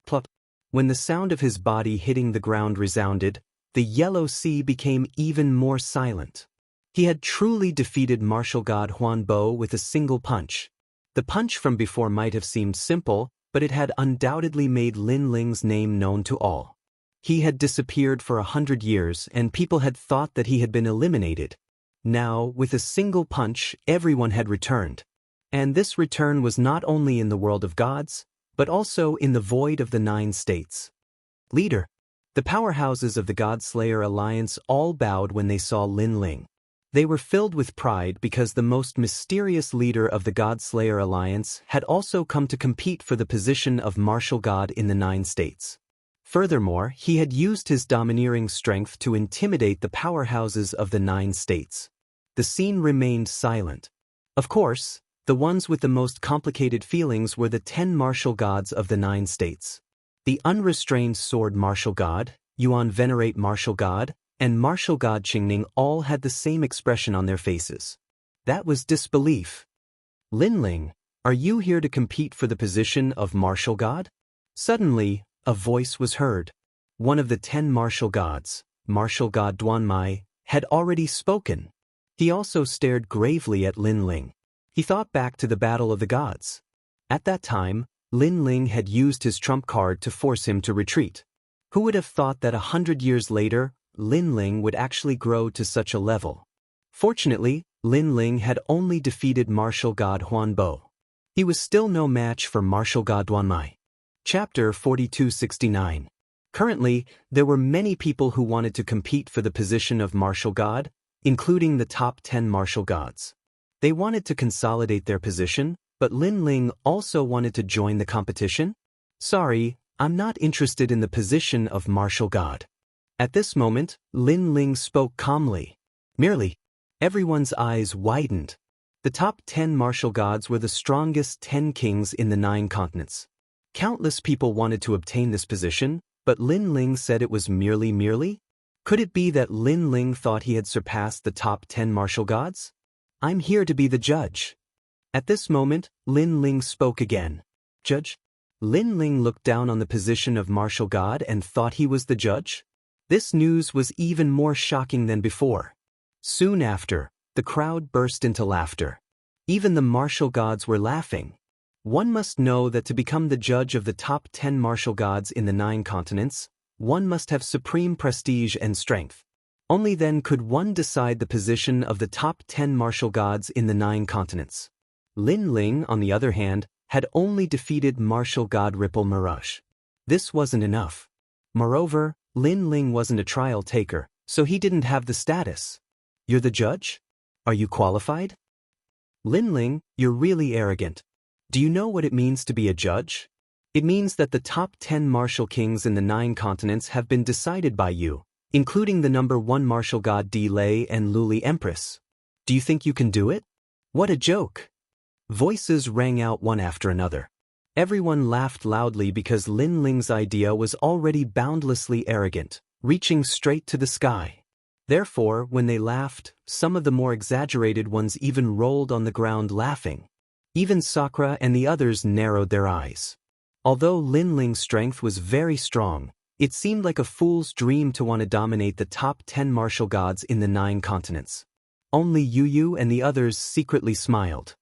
S1: Plop. When the sound of his body hitting the ground resounded, the Yellow Sea became even more silent. He had truly defeated martial god Huan Bo with a single punch. The punch from before might have seemed simple, but it had undoubtedly made Lin Ling's name known to all. He had disappeared for 100 years and people had thought that he had been eliminated. Now, with a single punch, everyone had returned. And this return was not only in the world of gods, but also in the void of the 9 states. Leader. The powerhouses of the God-Slayer Alliance all bowed when they saw Lin Ling. They were filled with pride because the most mysterious leader of the God-Slayer Alliance had also come to compete for the position of martial god in the 9 states. Furthermore, he had used his domineering strength to intimidate the powerhouses of the 9 states. The scene remained silent. Of course, the ones with the most complicated feelings were the 10 martial gods of the 9 states. The unrestrained sword martial god, Yuan venerate martial god, and martial god Qingning all had the same expression on their faces. That was disbelief. Lin Ling, are you here to compete for the position of martial god? Suddenly, a voice was heard. One of the 10 martial gods, martial god Duanmai, had already spoken. He also stared gravely at Lin Ling. He thought back to the Battle of the Gods. At that time, Lin Ling had used his trump card to force him to retreat. Who would have thought that 100 years later, Lin Ling would actually grow to such a level? Fortunately, Lin Ling had only defeated martial god Huan Bo. He was still no match for martial god Duanmai. Chapter 4269. Currently, there were many people who wanted to compete for the position of martial god, including the top 10 martial gods. They wanted to consolidate their position, but Lin Ling also wanted to join the competition. Sorry, I'm not interested in the position of martial god. At this moment, Lin Ling spoke calmly. Merely, everyone's eyes widened. The top 10 martial gods were the strongest 10 kings in the 9 continents. Countless people wanted to obtain this position, but Lin Ling said it was merely? Could it be that Lin Ling thought he had surpassed the top 10 martial gods? I'm here to be the judge. At this moment, Lin Ling spoke again. Judge? Lin Ling looked down on the position of martial god and thought he was the judge? This news was even more shocking than before. Soon after, the crowd burst into laughter. Even the martial gods were laughing. One must know that to become the judge of the top 10 martial gods in the 9 continents, one must have supreme prestige and strength. Only then could one decide the position of the top 10 martial gods in the 9 continents. Lin Ling, on the other hand, had only defeated martial god Ripple Mirage. This wasn't enough. Moreover, Lin Ling wasn't a trial taker, so he didn't have the status. You're the judge? Are you qualified? Lin Ling, you're really arrogant. Do you know what it means to be a judge? It means that the top 10 martial kings in the 9 continents have been decided by you, including the number 1 martial god Di Lei and Luli Empress. Do you think you can do it? What a joke! Voices rang out one after another. Everyone laughed loudly because Lin Ling's idea was already boundlessly arrogant, reaching straight to the sky. Therefore, when they laughed, some of the more exaggerated ones even rolled on the ground laughing. Even Sakura and the others narrowed their eyes. Although Lin Ling's strength was very strong, it seemed like a fool's dream to want to dominate the top 10 martial gods in the 9 continents. Only Yu and the others secretly smiled.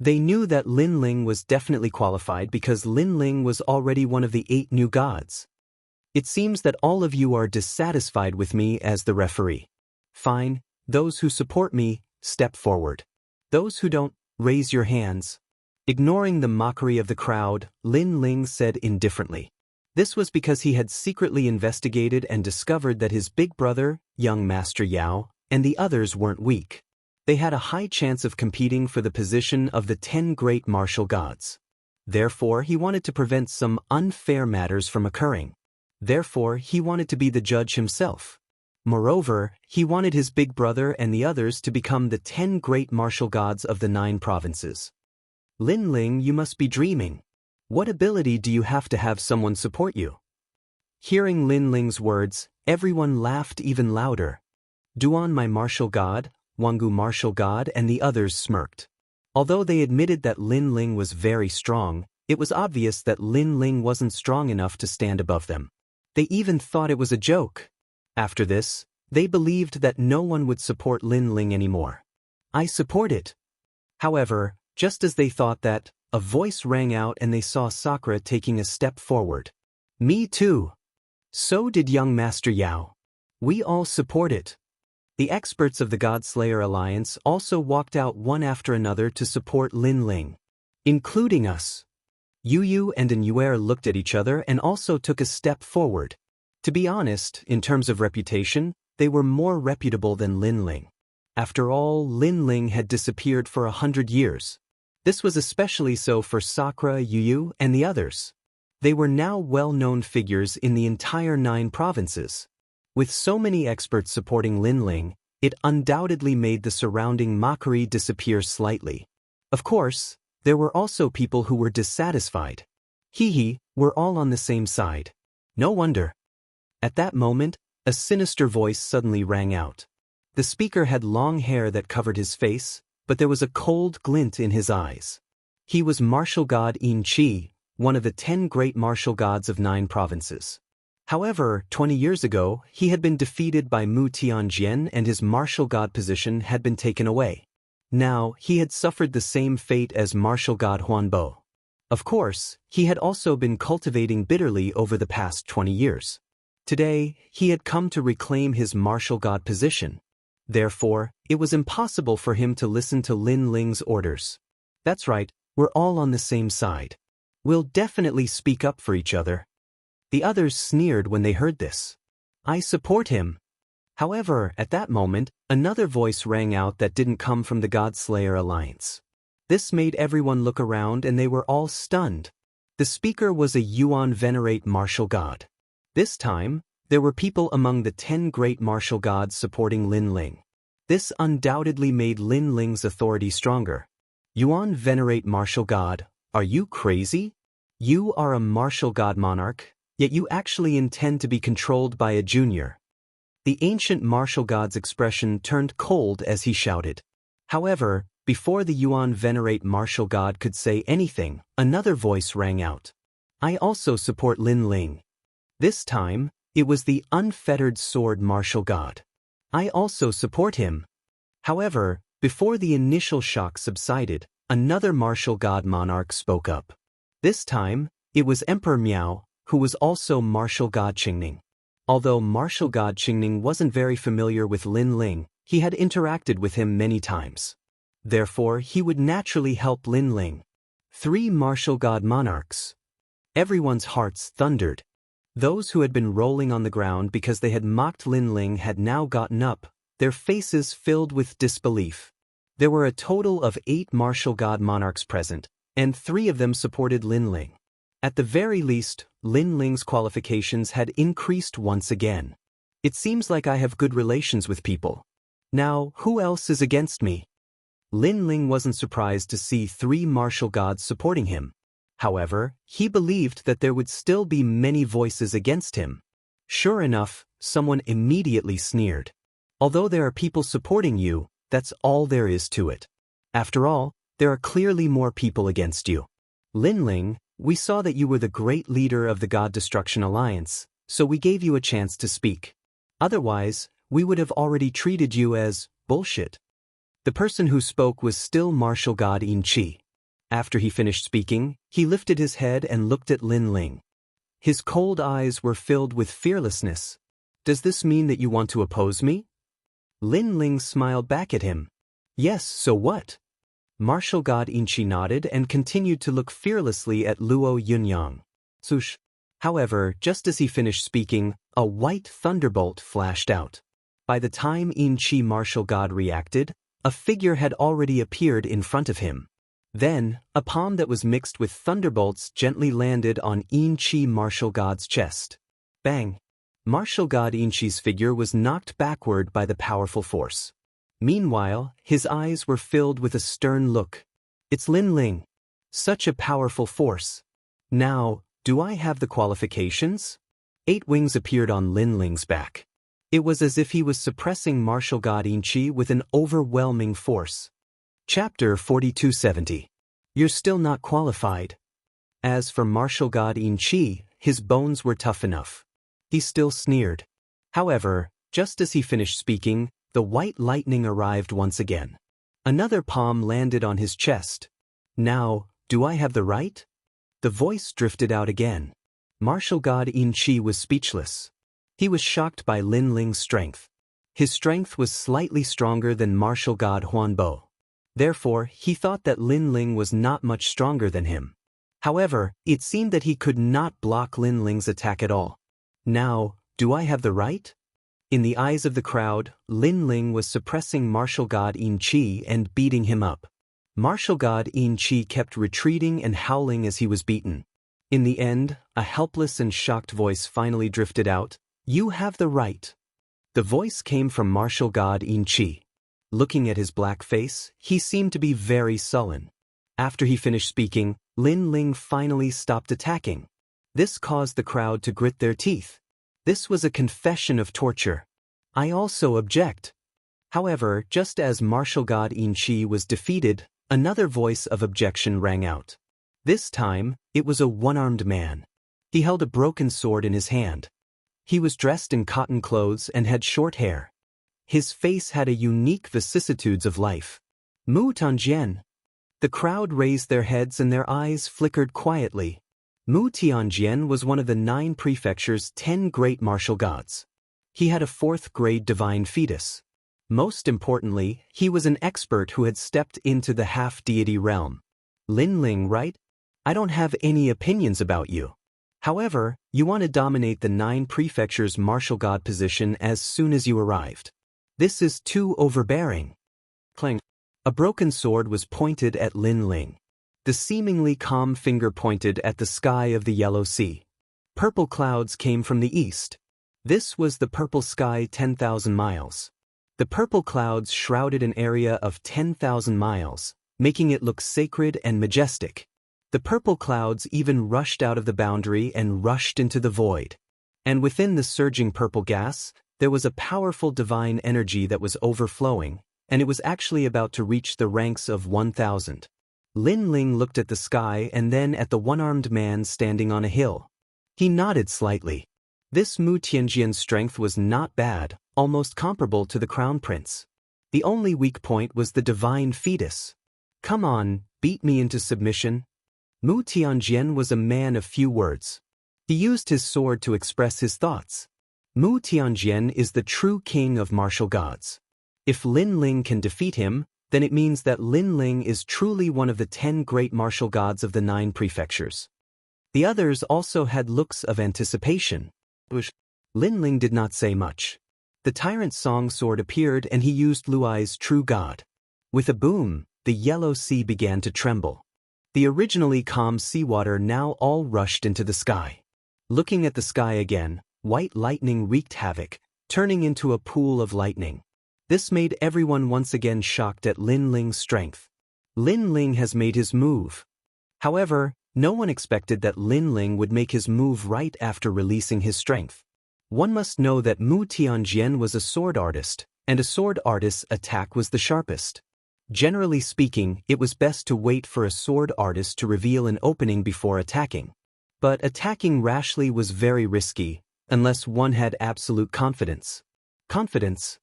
S1: They knew that Lin Ling was definitely qualified because Lin Ling was already one of the 8 new gods. It seems that all of you are dissatisfied with me as the referee. Fine, those who support me, step forward. Those who don't, raise your hands. Ignoring the mockery of the crowd, Lin Ling said indifferently. This was because he had secretly investigated and discovered that his big brother, young Master Yao, and the others weren't weak. They had a high chance of competing for the position of the 10 great martial gods. Therefore, he wanted to prevent some unfair matters from occurring. Therefore, he wanted to be the judge himself. Moreover, he wanted his big brother and the others to become the 10 great martial gods of the 9 provinces. Lin Ling, you must be dreaming. What ability do you have to have someone support you? Hearing Lin Ling's words, everyone laughed even louder. Duan, my martial god, Wangu martial god, and the others smirked. Although they admitted that Lin Ling was very strong, it was obvious that Lin Ling wasn't strong enough to stand above them. They even thought it was a joke. After this, they believed that no one would support Lin Ling anymore. I support it. However, just as they thought that, a voice rang out and they saw Sakura taking a step forward. Me too. So did young Master Yao. We all support it. The experts of the Godslayer Alliance also walked out one after another to support Lin Ling, including us. Yu and Anuer looked at each other and also took a step forward. To be honest, in terms of reputation, they were more reputable than Lin Ling. After all, Lin Ling had disappeared for 100 years. This was especially so for Sakura, Yu, and the others. They were now well-known figures in the entire 9 provinces. With so many experts supporting Lin Ling, it undoubtedly made the surrounding mockery disappear slightly. Of course, there were also people who were dissatisfied. We're all on the same side. No wonder. At that moment, a sinister voice suddenly rang out. The speaker had long hair that covered his face, but there was a cold glint in his eyes. He was martial god Yin Qi, one of the 10 great martial gods of 9 provinces. However, 20 years ago, he had been defeated by Mu Tianjian and his martial god position had been taken away. Now, he had suffered the same fate as martial god Huanbo. Of course, he had also been cultivating bitterly over the past 20 years. Today, he had come to reclaim his martial god position. Therefore, it was impossible for him to listen to Lin Ling's orders. That's right, we're all on the same side. We'll definitely speak up for each other. The others sneered when they heard this. I support him. However, at that moment, another voice rang out that didn't come from the Godslayer Alliance. This made everyone look around and they were all stunned. The speaker was a Yuan Venerate martial god. This time, there were people among the 10 great martial gods supporting Lin Ling. This undoubtedly made Lin Ling's authority stronger. Yuan Venerate martial god, are you crazy? You are a martial god monarch, yet you actually intend to be controlled by a junior. The ancient martial god's expression turned cold as he shouted. However, before the Yuan Venerate martial god could say anything, another voice rang out. I also support Lin Ling. This time, It was the unfettered sword martial god. I also support him. However, before the initial shock subsided, another martial god monarch spoke up. This time, it was Emperor Miao, who was also martial god Qingning. Although martial god Qingning wasn't very familiar with Lin Ling, he had interacted with him many times. Therefore, he would naturally help Lin Ling. 3 martial god monarchs. Everyone's hearts thundered. Those who had been rolling on the ground because they had mocked Lin Ling had now gotten up, their faces filled with disbelief. There were a total of 8 martial god monarchs present, and 3 of them supported Lin Ling. At the very least, Lin Ling's qualifications had increased once again. It seems like I have good relations with people. Now, who else is against me? Lin Ling wasn't surprised to see 3 martial gods supporting him. However, he believed that there would still be many voices against him. Sure enough, someone immediately sneered. Although there are people supporting you, that's all there is to it. After all, there are clearly more people against you. Lin Ling, we saw that you were the great leader of the God Destruction Alliance, so we gave you a chance to speak. Otherwise, we would have already treated you as bullshit. The person who spoke was still martial god Yin Qi. After he finished speaking, he lifted his head and looked at Lin Ling. His cold eyes were filled with fearlessness. Does this mean that you want to oppose me? Lin Ling smiled back at him. Yes, so what? Martial god Yin Qi nodded and continued to look fearlessly at Luo Yunyang. Sush. However, just as he finished speaking, a white thunderbolt flashed out. By the time Yin Qi martial god reacted, a figure had already appeared in front of him. Then, a palm that was mixed with thunderbolts gently landed on Yin Qi martial god's chest. Bang! Martial god Yin Qi's figure was knocked backward by the powerful force. Meanwhile, his eyes were filled with a stern look. It's Lin Ling. Such a powerful force. Now, do I have the qualifications? 8 wings appeared on Lin Ling's back. It was as if he was suppressing martial god Yin Qi with an overwhelming force. Chapter 4270. You're still not qualified. As for martial god Yin Qi, his bones were tough enough. He still sneered. However, just as he finished speaking, the white lightning arrived once again. Another palm landed on his chest. Now, do I have the right? The voice drifted out again. Martial god Yin Qi was speechless. He was shocked by Lin Ling's strength. His strength was slightly stronger than martial god Huan Bo. Therefore, he thought that Lin Ling was not much stronger than him. However, it seemed that he could not block Lin Ling's attack at all. Now, do I have the right? In the eyes of the crowd, Lin Ling was suppressing martial god Yin Qi and beating him up. Martial god Yin Qi kept retreating and howling as he was beaten. In the end, a helpless and shocked voice finally drifted out. You have the right. The voice came from martial god Yin Qi. Looking at his black face, he seemed to be very sullen. After he finished speaking, Lin Ling finally stopped attacking. This caused the crowd to grit their teeth. This was a confession of torture. I also object. However, just as martial god Yin Qi was defeated, another voice of objection rang out. This time, it was a one-armed man. He held a broken sword in his hand. He was dressed in cotton clothes and had short hair. His face had a unique vicissitudes of life. Mu Tianjian. The crowd raised their heads and their eyes flickered quietly. Mu Tianjian was one of the 9 prefecture's 10 great martial gods. He had a 4th grade divine fetus. Most importantly, he was an expert who had stepped into the half-deity realm. Lin Ling, right? I don't have any opinions about you. However, you want to dominate the 9 prefecture's martial god position as soon as you arrived. This is too overbearing. Clang. A broken sword was pointed at Lin Ling. The seemingly calm finger pointed at the sky of the Yellow Sea. Purple clouds came from the east. This was the purple sky 10,000 miles. The purple clouds shrouded an area of 10,000 miles, making it look sacred and majestic. The purple clouds even rushed out of the boundary and rushed into the void. And within the surging purple gas, there was a powerful divine energy that was overflowing, and it was actually about to reach the ranks of 1,000. Lin Ling looked at the sky and then at the one-armed man standing on a hill. He nodded slightly. This Mu Tianjian's strength was not bad, almost comparable to the crown prince. The only weak point was the divine fetus. Come on, beat me into submission. Mu Tianjian was a man of few words. He used his sword to express his thoughts. Mu Tianjian is the true king of martial gods. If Lin Ling can defeat him, then it means that Lin Ling is truly one of the 10 great martial gods of the 9 prefectures. The others also had looks of anticipation. Lin Ling did not say much. The tyrant's song sword appeared and he used Luai's true god. With a boom, the yellow sea began to tremble. The originally calm seawater now all rushed into the sky. Looking at the sky again, white lightning wreaked havoc, turning into a pool of lightning. This made everyone once again shocked at Lin Ling's strength. Lin Ling has made his move. However, no one expected that Lin Ling would make his move right after releasing his strength. One must know that Mu Tianjian was a sword artist, and a sword artist's attack was the sharpest. Generally speaking, it was best to wait for a sword artist to reveal an opening before attacking. But attacking rashly was very risky, unless one had absolute confidence. Confidence?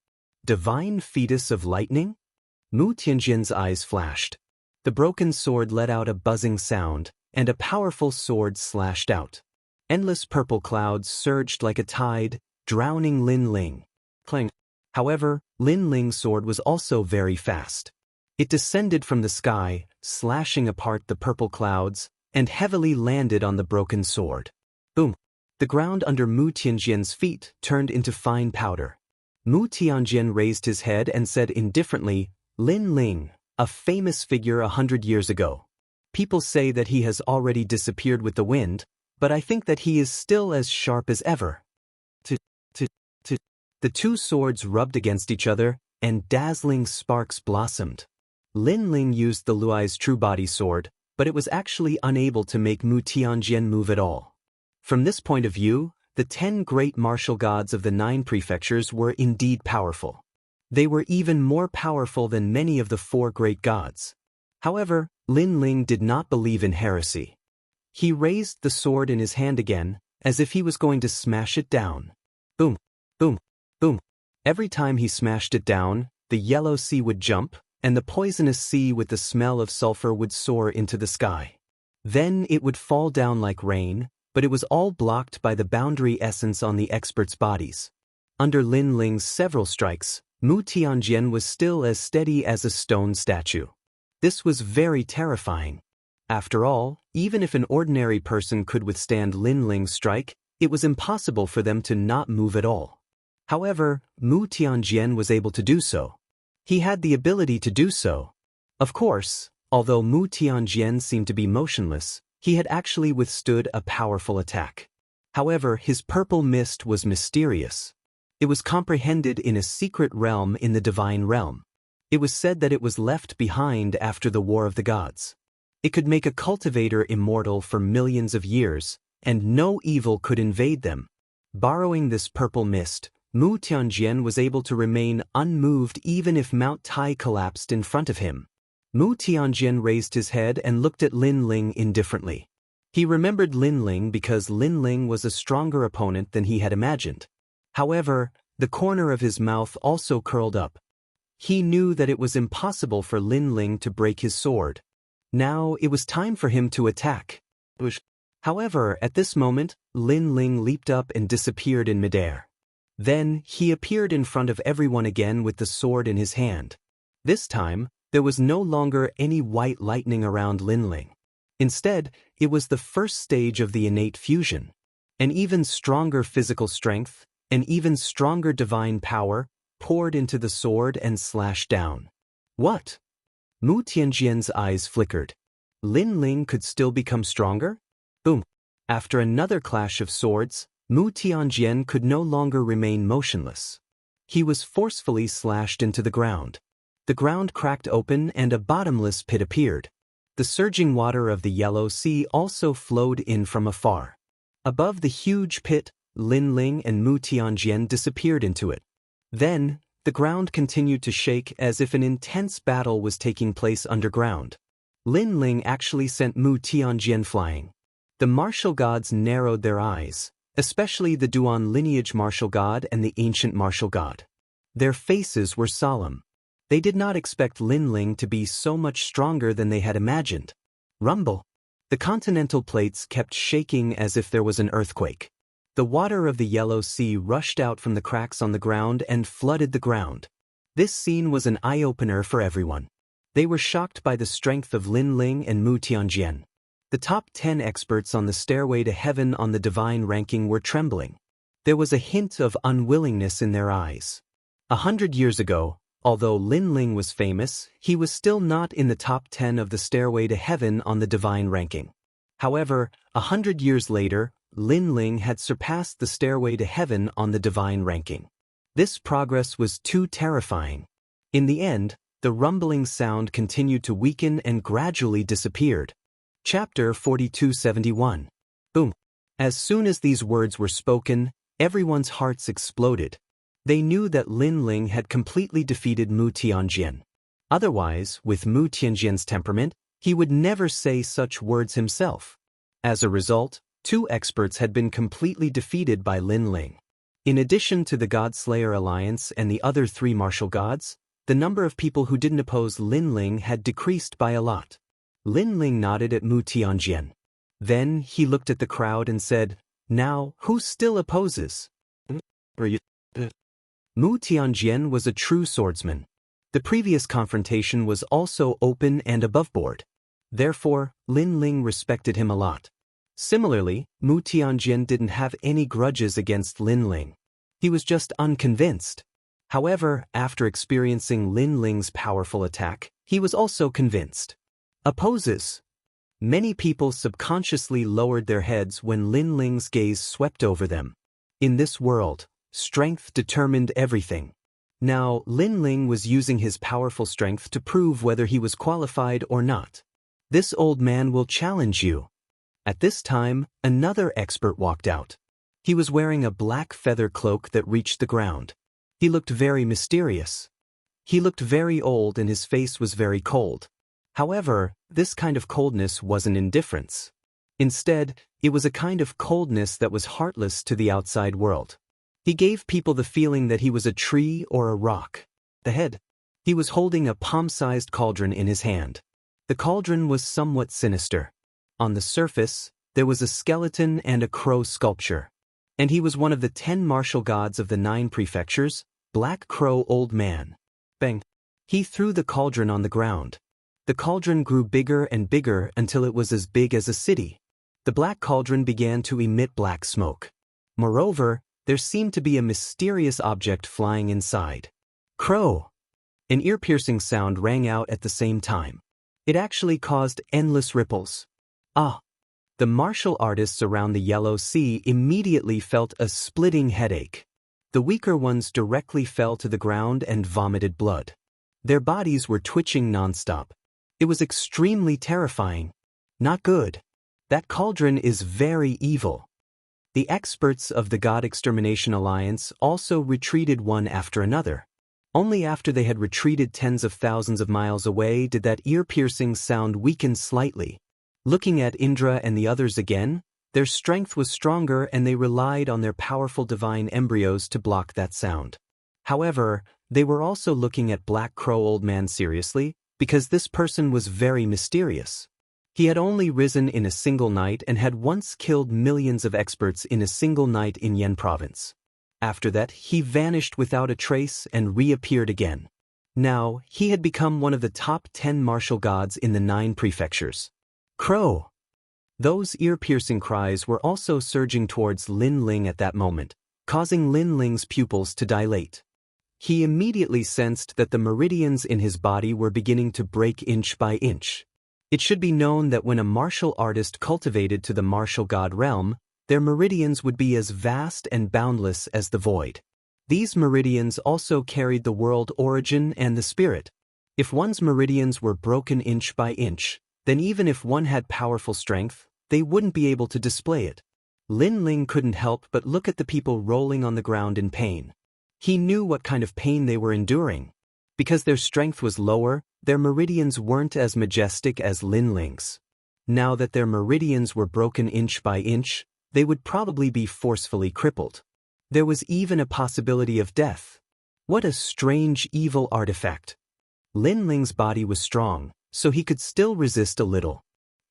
S1: Divine fetus of lightning? Mu Tianjian's eyes flashed. The broken sword let out a buzzing sound, and a powerful sword slashed out. Endless purple clouds surged like a tide, drowning Lin Ling. Clang. However, Lin Ling's sword was also very fast. It descended from the sky, slashing apart the purple clouds, and heavily landed on the broken sword. Boom! The ground under Mu Tianjian's feet turned into fine powder. Mu Tianjian raised his head and said indifferently, Lin Ling, a famous figure 100 years ago. People say that he has already disappeared with the wind, but I think that he is still as sharp as ever. The two swords rubbed against each other, and dazzling sparks blossomed. Lin Ling used the Luai's true body sword, but it was actually unable to make Mu Tianjian move at all. From this point of view, the 10 great martial gods of the 9 prefectures were indeed powerful. They were even more powerful than many of the 4 great gods. However, Lin Ling did not believe in heresy. He raised the sword in his hand again, as if he was going to smash it down. Boom, boom, boom. Every time he smashed it down, the yellow sea would jump, and the poisonous sea with the smell of sulfur would soar into the sky. Then it would fall down like rain, but it was all blocked by the boundary essence on the experts' bodies. Under Lin Ling's several strikes, Mu Tianjian was still as steady as a stone statue. This was very terrifying. After all, even if an ordinary person could withstand Lin Ling's strike, it was impossible for them to not move at all. However, Mu Tianjian was able to do so. He had the ability to do so. Of course, although Mu Tianjian seemed to be motionless, he had actually withstood a powerful attack. However, his purple mist was mysterious. It was comprehended in a secret realm in the divine realm. It was said that it was left behind after the War of the Gods. It could make a cultivator immortal for millions of years, and no evil could invade them. Borrowing this purple mist, Mu Tianjian was able to remain unmoved even if Mount Tai collapsed in front of him. Mu Tianjian raised his head and looked at Lin Ling indifferently. He remembered Lin Ling because Lin Ling was a stronger opponent than he had imagined. However, the corner of his mouth also curled up. He knew that it was impossible for Lin Ling to break his sword. Now it was time for him to attack. However, at this moment, Lin Ling leaped up and disappeared in midair. Then, he appeared in front of everyone again with the sword in his hand. This time, there was no longer any white lightning around Lin Ling. Instead, it was the first stage of the innate fusion. An even stronger physical strength, an even stronger divine power, poured into the sword and slashed down. What? Mu Tianjian's eyes flickered. Lin Ling could still become stronger? Boom. After another clash of swords, Mu Tianjian could no longer remain motionless. He was forcefully slashed into the ground. The ground cracked open and a bottomless pit appeared. The surging water of the Yellow Sea also flowed in from afar. Above the huge pit, Lin Ling and Mu Tianjian disappeared into it. Then, the ground continued to shake as if an intense battle was taking place underground. Lin Ling actually sent Mu Tianjian flying. The martial gods narrowed their eyes, especially the Duan lineage martial god and the ancient martial god. Their faces were solemn. They did not expect Lin Ling to be so much stronger than they had imagined. Rumble. The continental plates kept shaking as if there was an earthquake. The water of the Yellow Sea rushed out from the cracks on the ground and flooded the ground. This scene was an eye-opener for everyone. They were shocked by the strength of Lin Ling and Mu Tianjian. The top 10 experts on the stairway to heaven on the divine ranking were trembling. There was a hint of unwillingness in their eyes. 100 years ago, although Lin Ling was famous, he was still not in the top 10 of the stairway to heaven on the divine ranking. However, 100 years later, Lin Ling had surpassed the stairway to heaven on the divine ranking. This progress was too terrifying. In the end, the rumbling sound continued to weaken and gradually disappeared. Chapter 4271. Boom. As soon as these words were spoken, everyone's hearts exploded. They knew that Lin Ling had completely defeated Mu Tianjian. Otherwise, with Mu Tianjian's temperament, he would never say such words himself. As a result, 2 experts had been completely defeated by Lin Ling. In addition to the God-Slayer Alliance and the other 3 martial gods, the number of people who didn't oppose Lin Ling had decreased by a lot. Lin Ling nodded at Mu Tianjian. Then he looked at the crowd and said, "Now, who still opposes?" Mu Tianjian was a true swordsman. The previous confrontation was also open and aboveboard. Therefore, Lin Ling respected him a lot. Similarly, Mu Tianjian didn't have any grudges against Lin Ling. He was just unconvinced. However, after experiencing Lin Ling's powerful attack, he was also convinced. Opposes. Many people subconsciously lowered their heads when Lin Ling's gaze swept over them. In this world, strength determined everything. Now, Lin Ling was using his powerful strength to prove whether he was qualified or not. This old man will challenge you. At this time, another expert walked out. He was wearing a black feather cloak that reached the ground. He looked very mysterious. He looked very old and his face was very cold. However, this kind of coldness wasn't indifference. Instead, it was a kind of coldness that was heartless to the outside world. He gave people the feeling that he was a tree or a rock. The head. He was holding a palm-sized cauldron in his hand. The cauldron was somewhat sinister. On the surface, there was a skeleton and a crow sculpture. And he was one of the 10 martial gods of the 9 prefectures, Black Crow Old Man. Bang! He threw the cauldron on the ground. The cauldron grew bigger and bigger until it was as big as a city. The black cauldron began to emit black smoke. Moreover, there seemed to be a mysterious object flying inside. Crow! An ear-piercing sound rang out at the same time. It actually caused endless ripples. Ah! The martial artists around the Yellow Sea immediately felt a splitting headache. The weaker ones directly fell to the ground and vomited blood. Their bodies were twitching nonstop. It was extremely terrifying. Not good. That cauldron is very evil. The experts of the God Extermination Alliance also retreated one after another. Only after they had retreated tens of thousands of miles away did that ear-piercing sound weaken slightly. Looking at Indra and the others again, their strength was stronger and they relied on their powerful divine embryos to block that sound. However, they were also looking at Black Crow Old Man seriously, because this person was very mysterious. He had only risen in a single night and had once killed millions of experts in a single night in Yen province. After that, he vanished without a trace and reappeared again. Now, he had become one of the top 10 martial gods in the 9 prefectures. Crow! Those ear-piercing cries were also surging towards Lin Ling at that moment, causing Lin Ling's pupils to dilate. He immediately sensed that the meridians in his body were beginning to break inch by inch. It should be known that when a martial artist cultivated to the martial god realm, their meridians would be as vast and boundless as the void. These meridians also carried the world origin and the spirit. If one's meridians were broken inch by inch, then even if one had powerful strength, they wouldn't be able to display it. Lin Ling couldn't help but look at the people rolling on the ground in pain. He knew what kind of pain they were enduring. Because their strength was lower, their meridians weren't as majestic as Lin Ling's. Now that their meridians were broken inch by inch, they would probably be forcefully crippled. There was even a possibility of death. What a strange evil artifact. Lin Ling's body was strong, so he could still resist a little.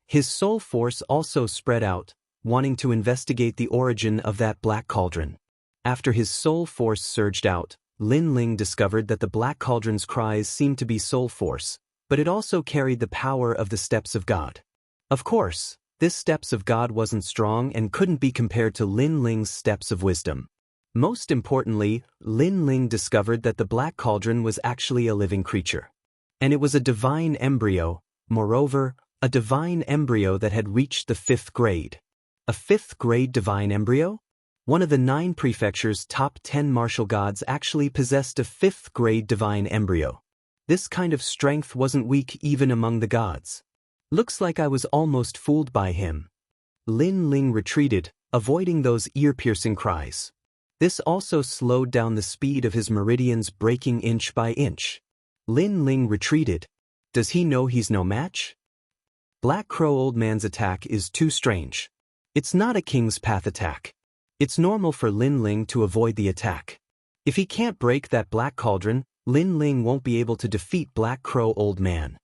S1: His soul force also spread out, wanting to investigate the origin of that black cauldron. After his soul force surged out, Lin Ling discovered that the black cauldron's cries seemed to be soul force, but it also carried the power of the steps of God. Of course, this steps of God wasn't strong and couldn't be compared to Lin Ling's steps of wisdom. Most importantly, Lin Ling discovered that the black cauldron was actually a living creature. And it was a divine embryo, moreover, a divine embryo that had reached the 5th grade. A 5th grade divine embryo? One of the 9 prefecture's top 10 martial gods actually possessed a 5th grade divine embryo. This kind of strength wasn't weak even among the gods. Looks like I was almost fooled by him. Lin Ling retreated, avoiding those ear-piercing cries. This also slowed down the speed of his meridians, breaking inch by inch. Lin Ling retreated. Does he know he's no match? Black Crow Old Man's attack is too strange. It's not a King's Path attack. It's normal for Lin Ling to avoid the attack. If he can't break that black cauldron, Lin Ling won't be able to defeat Black Crow Old Man.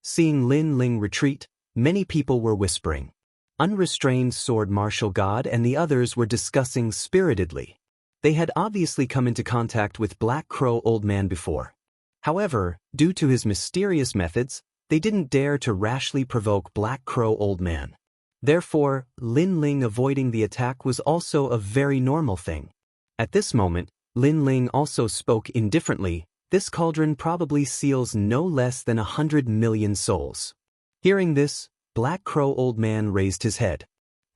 S1: Seeing Lin Ling retreat, many people were whispering. Unrestrained Sword Martial God and the others were discussing spiritedly. They had obviously come into contact with Black Crow Old Man before. However, due to his mysterious methods, they didn't dare to rashly provoke Black Crow Old Man. Therefore, Lin Ling avoiding the attack was also a very normal thing. At this moment, Lin Ling also spoke indifferently. This cauldron probably seals no less than 100 million souls. Hearing this, Black Crow Old Man raised his head.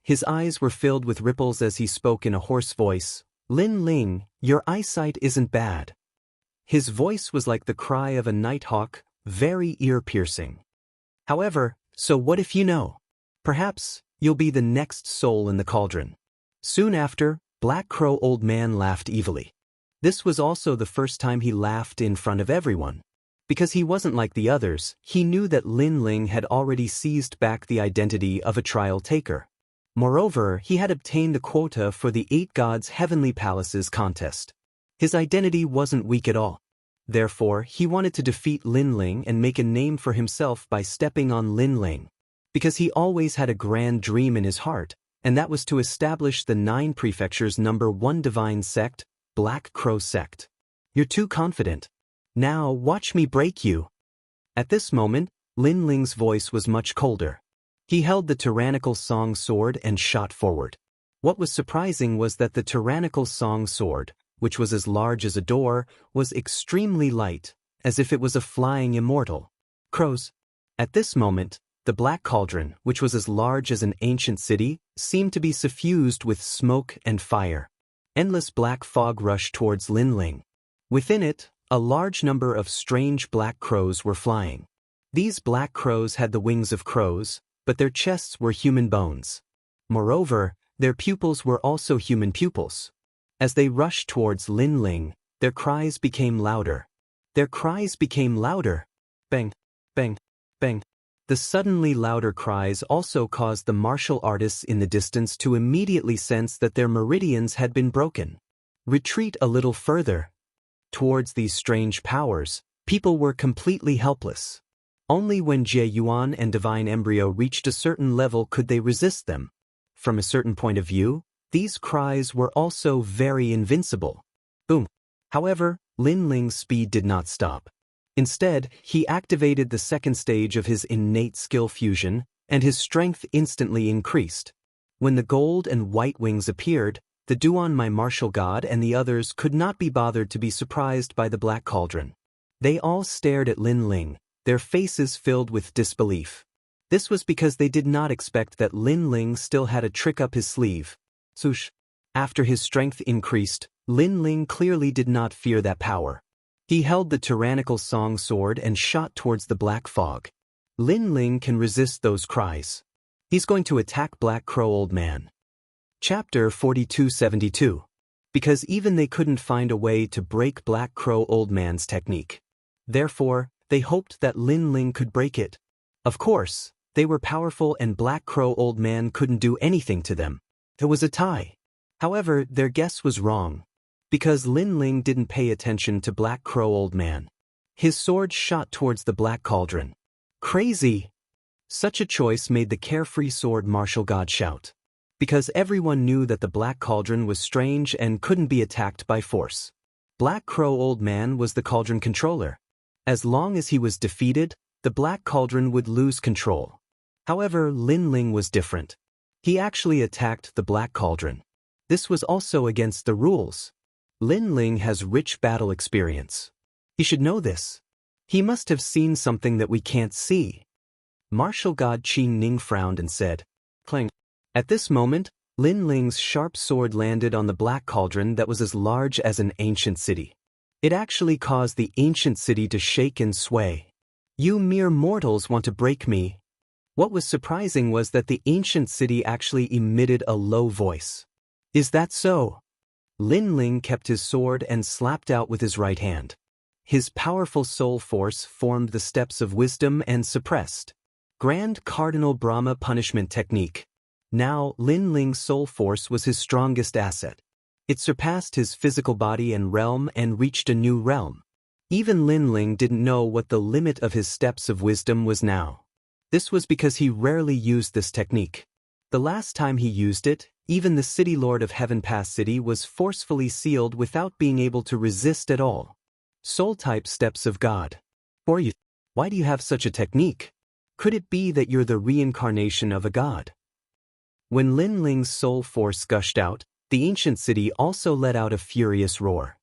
S1: His eyes were filled with ripples as he spoke in a hoarse voice. Lin Ling, your eyesight isn't bad. His voice was like the cry of a nighthawk, very ear-piercing. However, so what if you know? Perhaps you'll be the next soul in the cauldron. Soon after, Black Crow Old Man laughed evilly. This was also the first time he laughed in front of everyone. Because he wasn't like the others, he knew that Lin Ling had already seized back the identity of a trial taker. Moreover, he had obtained the quota for the 8 Gods' Heavenly Palaces contest. His identity wasn't weak at all. Therefore, he wanted to defeat Lin Ling and make a name for himself by stepping on Lin Ling. Because he always had a grand dream in his heart, and that was to establish the 9 prefectures' #1 divine sect, Black Crow Sect. You're too confident. Now watch me break you. At this moment, Lin Ling's voice was much colder. He held the tyrannical song sword and shot forward. What was surprising was that the tyrannical song sword, which was as large as a door, was extremely light, as if it was a flying immortal. Crows. At this moment, the black cauldron, which was as large as an ancient city, seemed to be suffused with smoke and fire. Endless black fog rushed towards Lin Ling. Within it, a large number of strange black crows were flying. These black crows had the wings of crows, but their chests were human bones. Moreover, their pupils were also human pupils. As they rushed towards Lin Ling, their cries became louder. Their cries became louder. Bang, bang, bang. The suddenly louder cries also caused the martial artists in the distance to immediately sense that their meridians had been broken. Retreat a little further. Towards these strange powers, people were completely helpless. Only when Jie Yuan and Divine Embryo reached a certain level could they resist them. From a certain point of view, these cries were also very invincible. Boom. However, Lin Ling's speed did not stop. Instead, he activated the second stage of his innate skill fusion, and his strength instantly increased. When the gold and white wings appeared, the Duan my martial god and the others could not be bothered to be surprised by the black cauldron. They all stared at Lin Ling, their faces filled with disbelief. This was because they did not expect that Lin Ling still had a trick up his sleeve. Swoosh. After his strength increased, Lin Ling clearly did not fear that power. He held the tyrannical song sword and shot towards the black fog. Lin Ling can resist those cries. He's going to attack Black Crow Old Man. Chapter 4272. Because even they couldn't find a way to break Black Crow Old Man's technique. Therefore, they hoped that Lin Ling could break it. Of course, they were powerful and Black Crow Old Man couldn't do anything to them. There was a tie. However, their guess was wrong. Because Lin Ling didn't pay attention to Black Crow Old Man. His sword shot towards the Black Cauldron. Crazy! Such a choice made the carefree sword martial god shout. Because everyone knew that the Black Cauldron was strange and couldn't be attacked by force. Black Crow Old Man was the cauldron controller. As long as he was defeated, the Black Cauldron would lose control. However, Lin Ling was different. He actually attacked the Black Cauldron. This was also against the rules. Lin Ling has rich battle experience. He should know this. He must have seen something that we can't see. Martial god Qi Ning frowned and said, "Clang." At this moment, Lin Ling's sharp sword landed on the Black Cauldron that was as large as an ancient city. It actually caused the ancient city to shake and sway. "You mere mortals want to break me." What was surprising was that the ancient city actually emitted a low voice. "Is that so?" Lin Ling kept his sword and slapped out with his right hand. His powerful soul force formed the steps of wisdom and suppressed. Grand Cardinal Brahma punishment technique. Now, Lin Ling's soul force was his strongest asset. It surpassed his physical body and realm and reached a new realm. Even Lin Ling didn't know what the limit of his steps of wisdom was now. This was because he rarely used this technique. The last time he used it, even the City Lord of Heaven Pass City was forcefully sealed without being able to resist at all. Soul-type steps of God. For you, why do you have such a technique? Could it be that you're the reincarnation of a god? When Lin Ling's soul force gushed out, the ancient city also let out a furious roar.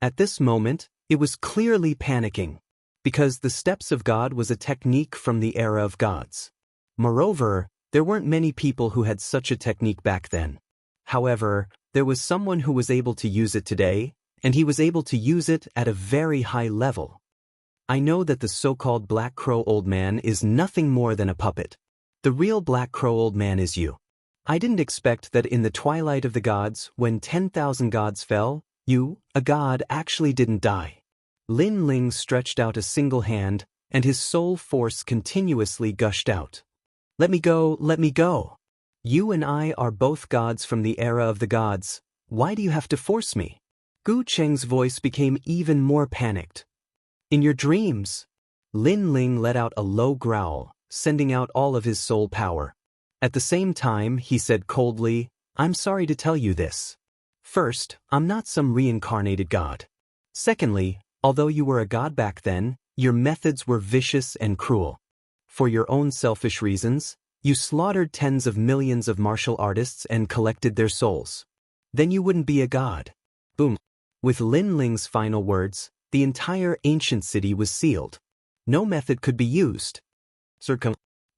S1: At this moment, it was clearly panicking, because the steps of God was a technique from the era of gods. Moreover, there weren't many people who had such a technique back then. However, there was someone who was able to use it today, and he was able to use it at a very high level. I know that the so-called Black Crow Old Man is nothing more than a puppet. The real Black Crow Old Man is you. I didn't expect that in the twilight of the gods, when 10,000 gods fell, you, a god, actually didn't die. Lin Ling stretched out a single hand, and his soul force continuously gushed out. "Let me go, let me go. You and I are both gods from the era of the gods. Why do you have to force me?" Gu Cheng's voice became even more panicked. "In your dreams." Lin Ling let out a low growl, sending out all of his soul power. At the same time, he said coldly, "I'm sorry to tell you this. First, I'm not some reincarnated god. Secondly, although you were a god back then, your methods were vicious and cruel. For your own selfish reasons, you slaughtered tens of millions of martial artists and collected their souls. Then you wouldn't be a god." Boom. With Lin Ling's final words, the entire ancient city was sealed. No method could be used.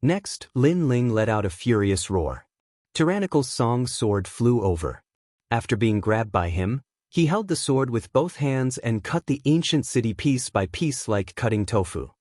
S1: Next, Lin Ling let out a furious roar. Tyrannical Song's sword flew over. After being grabbed by him, he held the sword with both hands and cut the ancient city piece by piece like cutting tofu.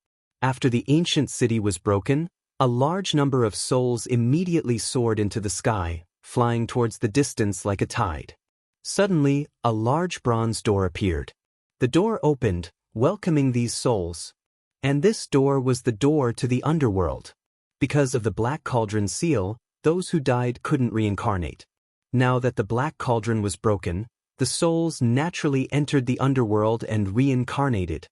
S1: After the ancient city was broken, a large number of souls immediately soared into the sky, flying towards the distance like a tide. Suddenly, a large bronze door appeared. The door opened, welcoming these souls. And this door was the door to the underworld. Because of the Black Cauldron seal, those who died couldn't reincarnate. Now that the Black Cauldron was broken, the souls naturally entered the underworld and reincarnated.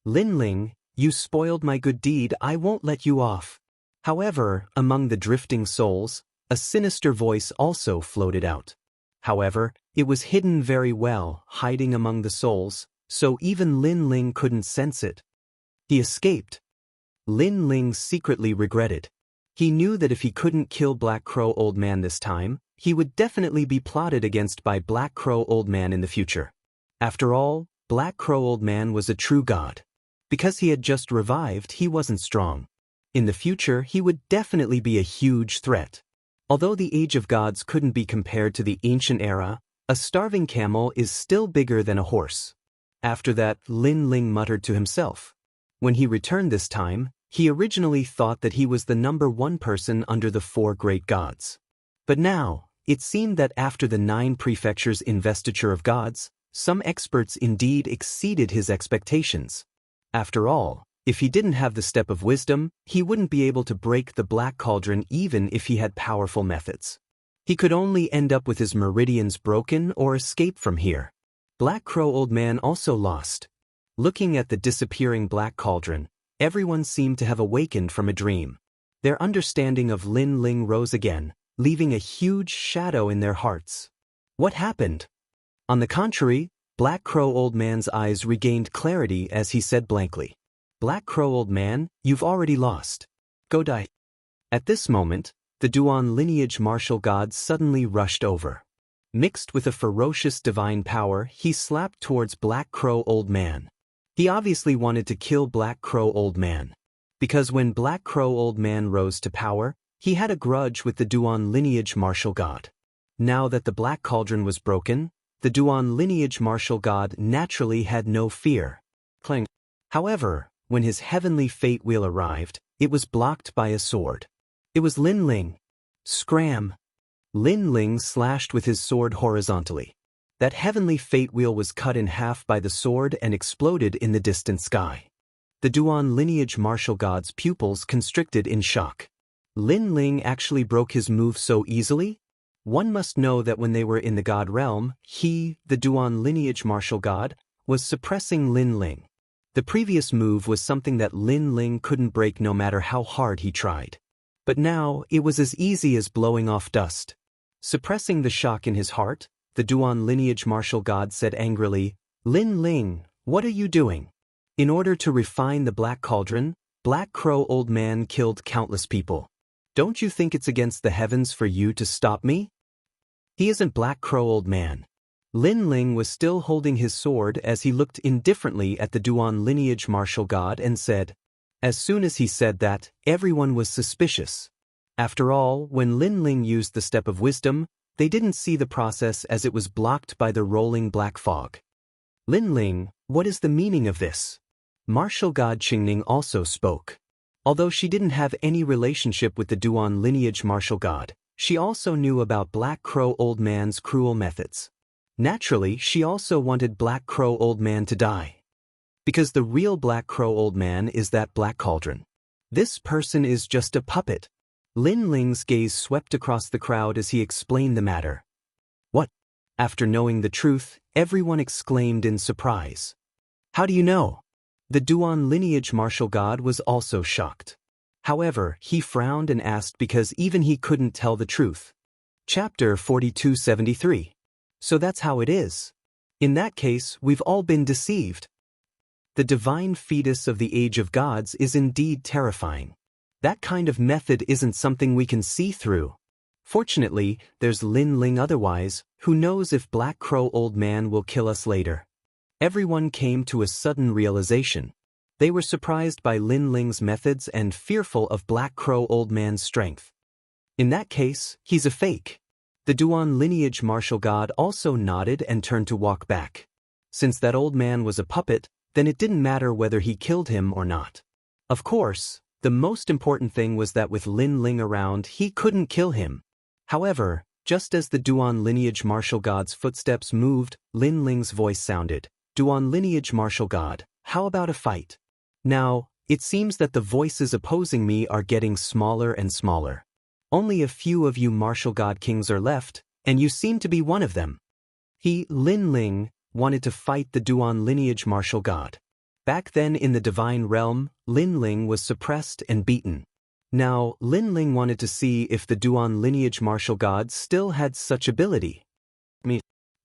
S1: "Lin Ling, you spoiled my good deed, I won't let you off." However, among the drifting souls, a sinister voice also floated out. However, it was hidden very well, hiding among the souls, so even Lin Ling couldn't sense it. He escaped. Lin Ling secretly regretted. He knew that if he couldn't kill Black Crow Old Man this time, he would definitely be plotted against by Black Crow Old Man in the future. After all, Black Crow Old Man was a true god. Because he had just revived, he wasn't strong. In the future, he would definitely be a huge threat. Although the Age of Gods couldn't be compared to the ancient era, a starving camel is still bigger than a horse. After that, Lin Ling muttered to himself. When he returned this time, he originally thought that he was the #1 person under the 4 great gods. But now, it seemed that after the 9 prefectures' investiture of gods, some experts indeed exceeded his expectations. After all, if he didn't have the step of wisdom, he wouldn't be able to break the Black Cauldron even if he had powerful methods. He could only end up with his meridians broken or escape from here. Black Crow Old Man also lost. Looking at the disappearing black cauldron, everyone seemed to have awakened from a dream. Their understanding of Lin Ling rose again, leaving a huge shadow in their hearts. What happened? On the contrary, Black Crow Old Man's eyes regained clarity as he said blankly, "Black Crow Old Man, you've already lost. Go die." At this moment, the Duan lineage martial god suddenly rushed over. Mixed with a ferocious divine power, he slapped towards Black Crow Old Man. He obviously wanted to kill Black Crow Old Man. Because when Black Crow Old Man rose to power, he had a grudge with the Duan lineage martial god. Now that the Black Cauldron was broken, the Duan lineage martial god naturally had no fear. Clang. However, when his heavenly fate wheel arrived, it was blocked by a sword. It was Lin Ling. Scram! Lin Ling slashed with his sword horizontally. That heavenly fate wheel was cut in half by the sword and exploded in the distant sky. The Duan lineage martial god's pupils constricted in shock. Lin Ling actually broke his move so easily? One must know that when they were in the god realm, he, the Duan lineage martial god, was suppressing Lin Ling. The previous move was something that Lin Ling couldn't break no matter how hard he tried. But now, it was as easy as blowing off dust. Suppressing the shock in his heart, the Duan lineage martial god said angrily, "Lin Ling, what are you doing?" In order to refine the Black Cauldron, Black Crow Old Man killed countless people. Don't you think it's against the heavens for you to stop me? He isn't Black Crow Old Man. Lin Ling was still holding his sword as he looked indifferently at the Duan lineage martial god and said. As soon as he said that, everyone was suspicious. After all, when Lin Ling used the Step of Wisdom, they didn't see the process as it was blocked by the rolling black fog. Lin Ling, what is the meaning of this? Martial god Qingning also spoke. Although she didn't have any relationship with the Duan lineage martial god, she also knew about Black Crow Old Man's cruel methods. Naturally, she also wanted Black Crow Old Man to die. Because the real Black Crow Old Man is that Black Cauldron. This person is just a puppet. Lin Ling's gaze swept across the crowd as he explained the matter. What? After knowing the truth, everyone exclaimed in surprise. How do you know? The Duan lineage martial god was also shocked. However, he frowned and asked because even he couldn't tell the truth. Chapter 4273. So that's how it is. In that case, we've all been deceived. The divine fetus of the age of gods is indeed terrifying. That kind of method isn't something we can see through. Fortunately, there's Lin Ling otherwise, who knows if Black Crow Old Man will kill us later. Everyone came to a sudden realization. They were surprised by Lin Ling's methods and fearful of Black Crow Old Man's strength. In that case, he's a fake. The Duan lineage martial god also nodded and turned to walk back. Since that old man was a puppet, then it didn't matter whether he killed him or not. Of course, the most important thing was that with Lin Ling around, he couldn't kill him. However, just as the Duan lineage martial god's footsteps moved, Lin Ling's voice sounded. Duan lineage martial god, how about a fight? Now, it seems that the voices opposing me are getting smaller and smaller. Only a few of you martial god kings are left, and you seem to be one of them. He, Lin Ling, wanted to fight the Duan lineage martial god. Back then in the divine realm, Lin Ling was suppressed and beaten. Now, Lin Ling wanted to see if the Duan lineage martial god still had such ability.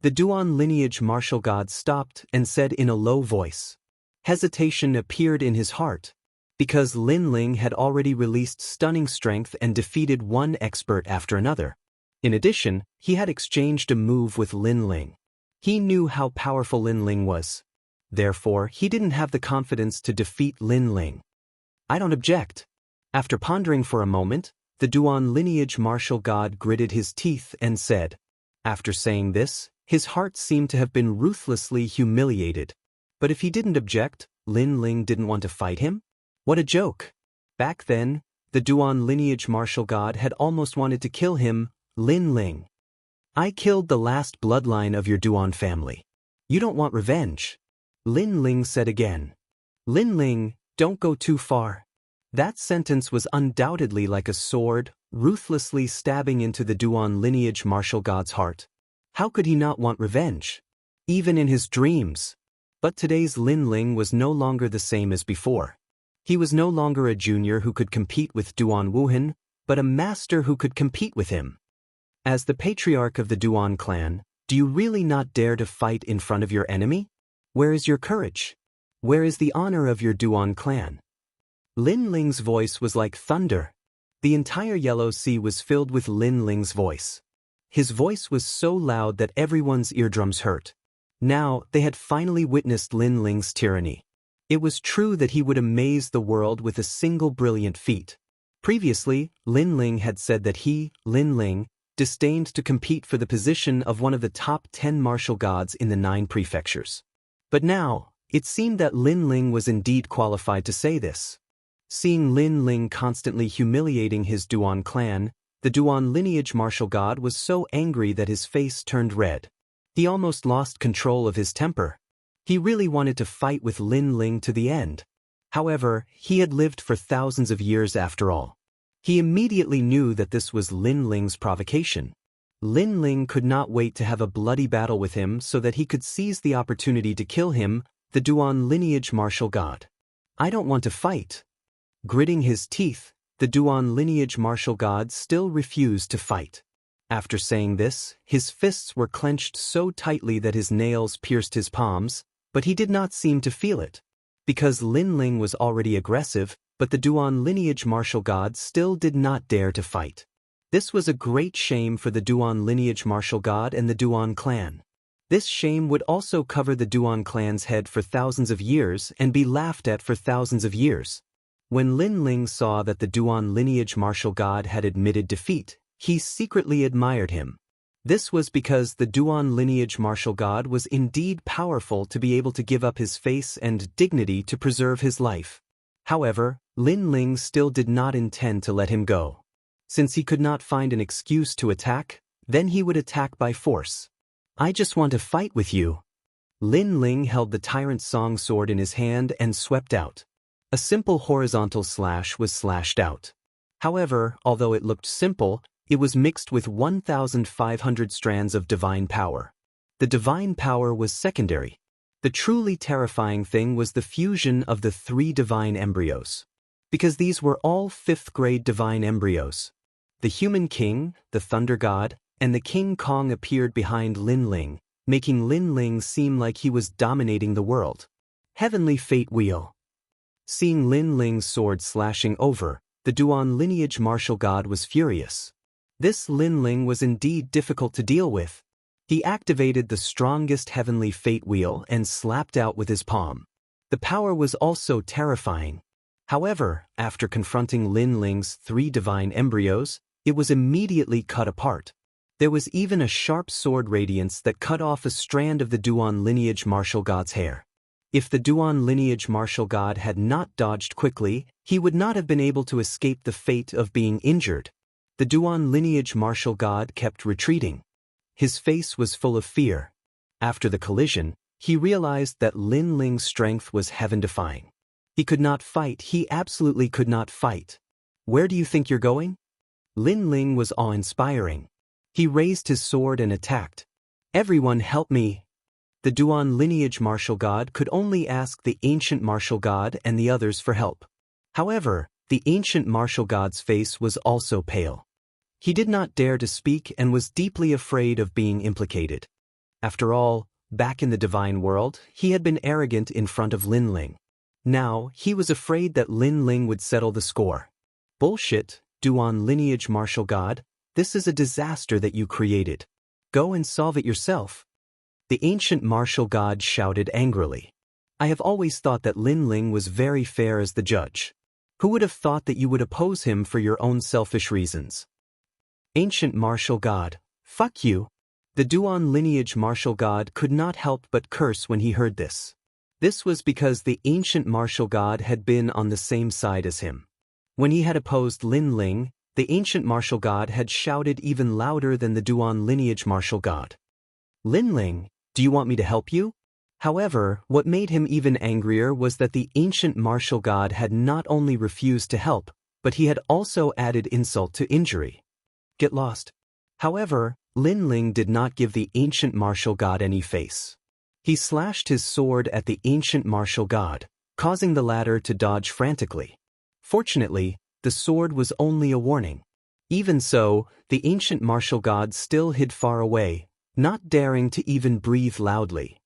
S1: The Duan lineage martial god stopped and said in a low voice. Hesitation appeared in his heart, because Lin Ling had already released stunning strength and defeated one expert after another. In addition, he had exchanged a move with Lin Ling. He knew how powerful Lin Ling was. Therefore, he didn't have the confidence to defeat Lin Ling. I don't object. After pondering for a moment, the Duan lineage martial god gritted his teeth and said. After saying this, his heart seemed to have been ruthlessly humiliated. But if he didn't object, Lin Ling didn't want to fight him? What a joke. Back then, the Duan lineage martial god had almost wanted to kill him, Lin Ling. I killed the last bloodline of your Duan family. You don't want revenge. Lin Ling said again. Lin Ling, don't go too far. That sentence was undoubtedly like a sword, ruthlessly stabbing into the Duan lineage martial god's heart. How could he not want revenge? Even in his dreams. But today's Lin Ling was no longer the same as before. He was no longer a junior who could compete with Duan Wuhan, but a master who could compete with him. As the patriarch of the Duan clan, do you really not dare to fight in front of your enemy? Where is your courage? Where is the honor of your Duan clan? Lin Ling's voice was like thunder. The entire Yellow Sea was filled with Lin Ling's voice. His voice was so loud that everyone's eardrums hurt. Now, they had finally witnessed Lin Ling's tyranny. It was true that he would amaze the world with a single brilliant feat. Previously, Lin Ling had said that he, Lin Ling, disdained to compete for the position of one of the top 10 martial gods in the 9 prefectures. But now, it seemed that Lin Ling was indeed qualified to say this. Seeing Lin Ling constantly humiliating his Duan clan, the Duan lineage martial god was so angry that his face turned red. He almost lost control of his temper. He really wanted to fight with Lin Ling to the end. However, he had lived for thousands of years after all. He immediately knew that this was Lin Ling's provocation. Lin Ling could not wait to have a bloody battle with him so that he could seize the opportunity to kill him, the Duan lineage martial god. I don't want to fight. Gritting his teeth, the Duan lineage martial god still refused to fight. After saying this, his fists were clenched so tightly that his nails pierced his palms, but he did not seem to feel it. Because Lin Ling was already aggressive, but the Duan lineage martial god still did not dare to fight. This was a great shame for the Duan lineage martial god and the Duan clan. This shame would also cover the Duan clan's head for thousands of years and be laughed at for thousands of years. When Lin Ling saw that the Duan lineage martial god had admitted defeat, he secretly admired him. This was because the Duan lineage martial god was indeed powerful to be able to give up his face and dignity to preserve his life. However, Lin Ling still did not intend to let him go. Since he could not find an excuse to attack, then he would attack by force. I just want to fight with you. Lin Ling held the tyrant song sword in his hand and swept out. A simple horizontal slash was slashed out. However, although it looked simple, it was mixed with 1,500 strands of divine power. The divine power was secondary. The truly terrifying thing was the fusion of the 3 divine embryos. Because these were all 5th-grade divine embryos. The human king, the thunder god, and the King Kong appeared behind Lin Ling, making Lin Ling seem like he was dominating the world. Heavenly Fate Wheel. Seeing Lin Ling's sword slashing over, the Duan lineage martial god was furious. This Lin Ling was indeed difficult to deal with. He activated the strongest Heavenly Fate Wheel and slapped out with his palm. The power was also terrifying. However, after confronting Lin Ling's 3 divine embryos, it was immediately cut apart. There was even a sharp sword radiance that cut off a strand of the Duan lineage martial god's hair. If the Duan lineage martial god had not dodged quickly, he would not have been able to escape the fate of being injured. The Duan lineage martial god kept retreating. His face was full of fear. After the collision, he realized that Lin Ling's strength was heaven-defying. He could not fight, he absolutely could not fight. Where do you think you're going? Lin Ling was awe-inspiring. He raised his sword and attacked. Everyone help me! The Duan lineage martial god could only ask the ancient martial god and the others for help. However, the ancient martial god's face was also pale. He did not dare to speak and was deeply afraid of being implicated. After all, back in the divine world, he had been arrogant in front of Lin Ling. Now, he was afraid that Lin Ling would settle the score. Bullshit, Duan lineage martial god, this is a disaster that you created. Go and solve it yourself. The ancient martial god shouted angrily. I have always thought that Lin Ling was very fair as the judge. Who would have thought that you would oppose him for your own selfish reasons? Ancient martial god, fuck you. The Duan lineage martial god could not help but curse when he heard this. This was because the ancient martial god had been on the same side as him. When he had opposed Lin Ling, the ancient martial god had shouted even louder than the Duan lineage martial god. Lin Ling, do you want me to help you? However, what made him even angrier was that the ancient martial god had not only refused to help, but he had also added insult to injury. Get lost. However, Lin Ling did not give the ancient martial god any face. He slashed his sword at the ancient martial god, causing the latter to dodge frantically. Fortunately, the sword was only a warning. Even so, the ancient martial god still hid far away, not daring to even breathe loudly.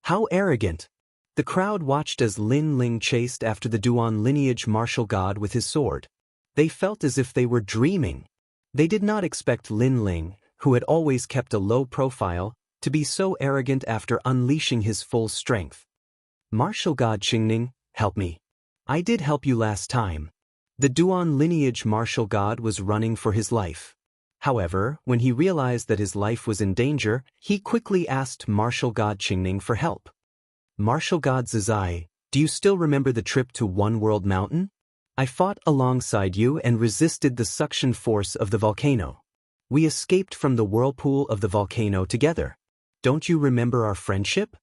S1: How arrogant! The crowd watched as Lin Ling chased after the Duan lineage martial god with his sword. They felt as if they were dreaming. They did not expect Lin Ling, who had always kept a low profile, to be so arrogant after unleashing his full strength. Martial god Qingning, help me. I did help you last time. The Duan lineage martial god was running for his life. However, when he realized that his life was in danger, he quickly asked martial god Qingning for help. Martial god Zizai, do you still remember the trip to One World Mountain? I fought alongside you and resisted the suction force of the volcano. We escaped from the whirlpool of the volcano together. Don't you remember our friendship?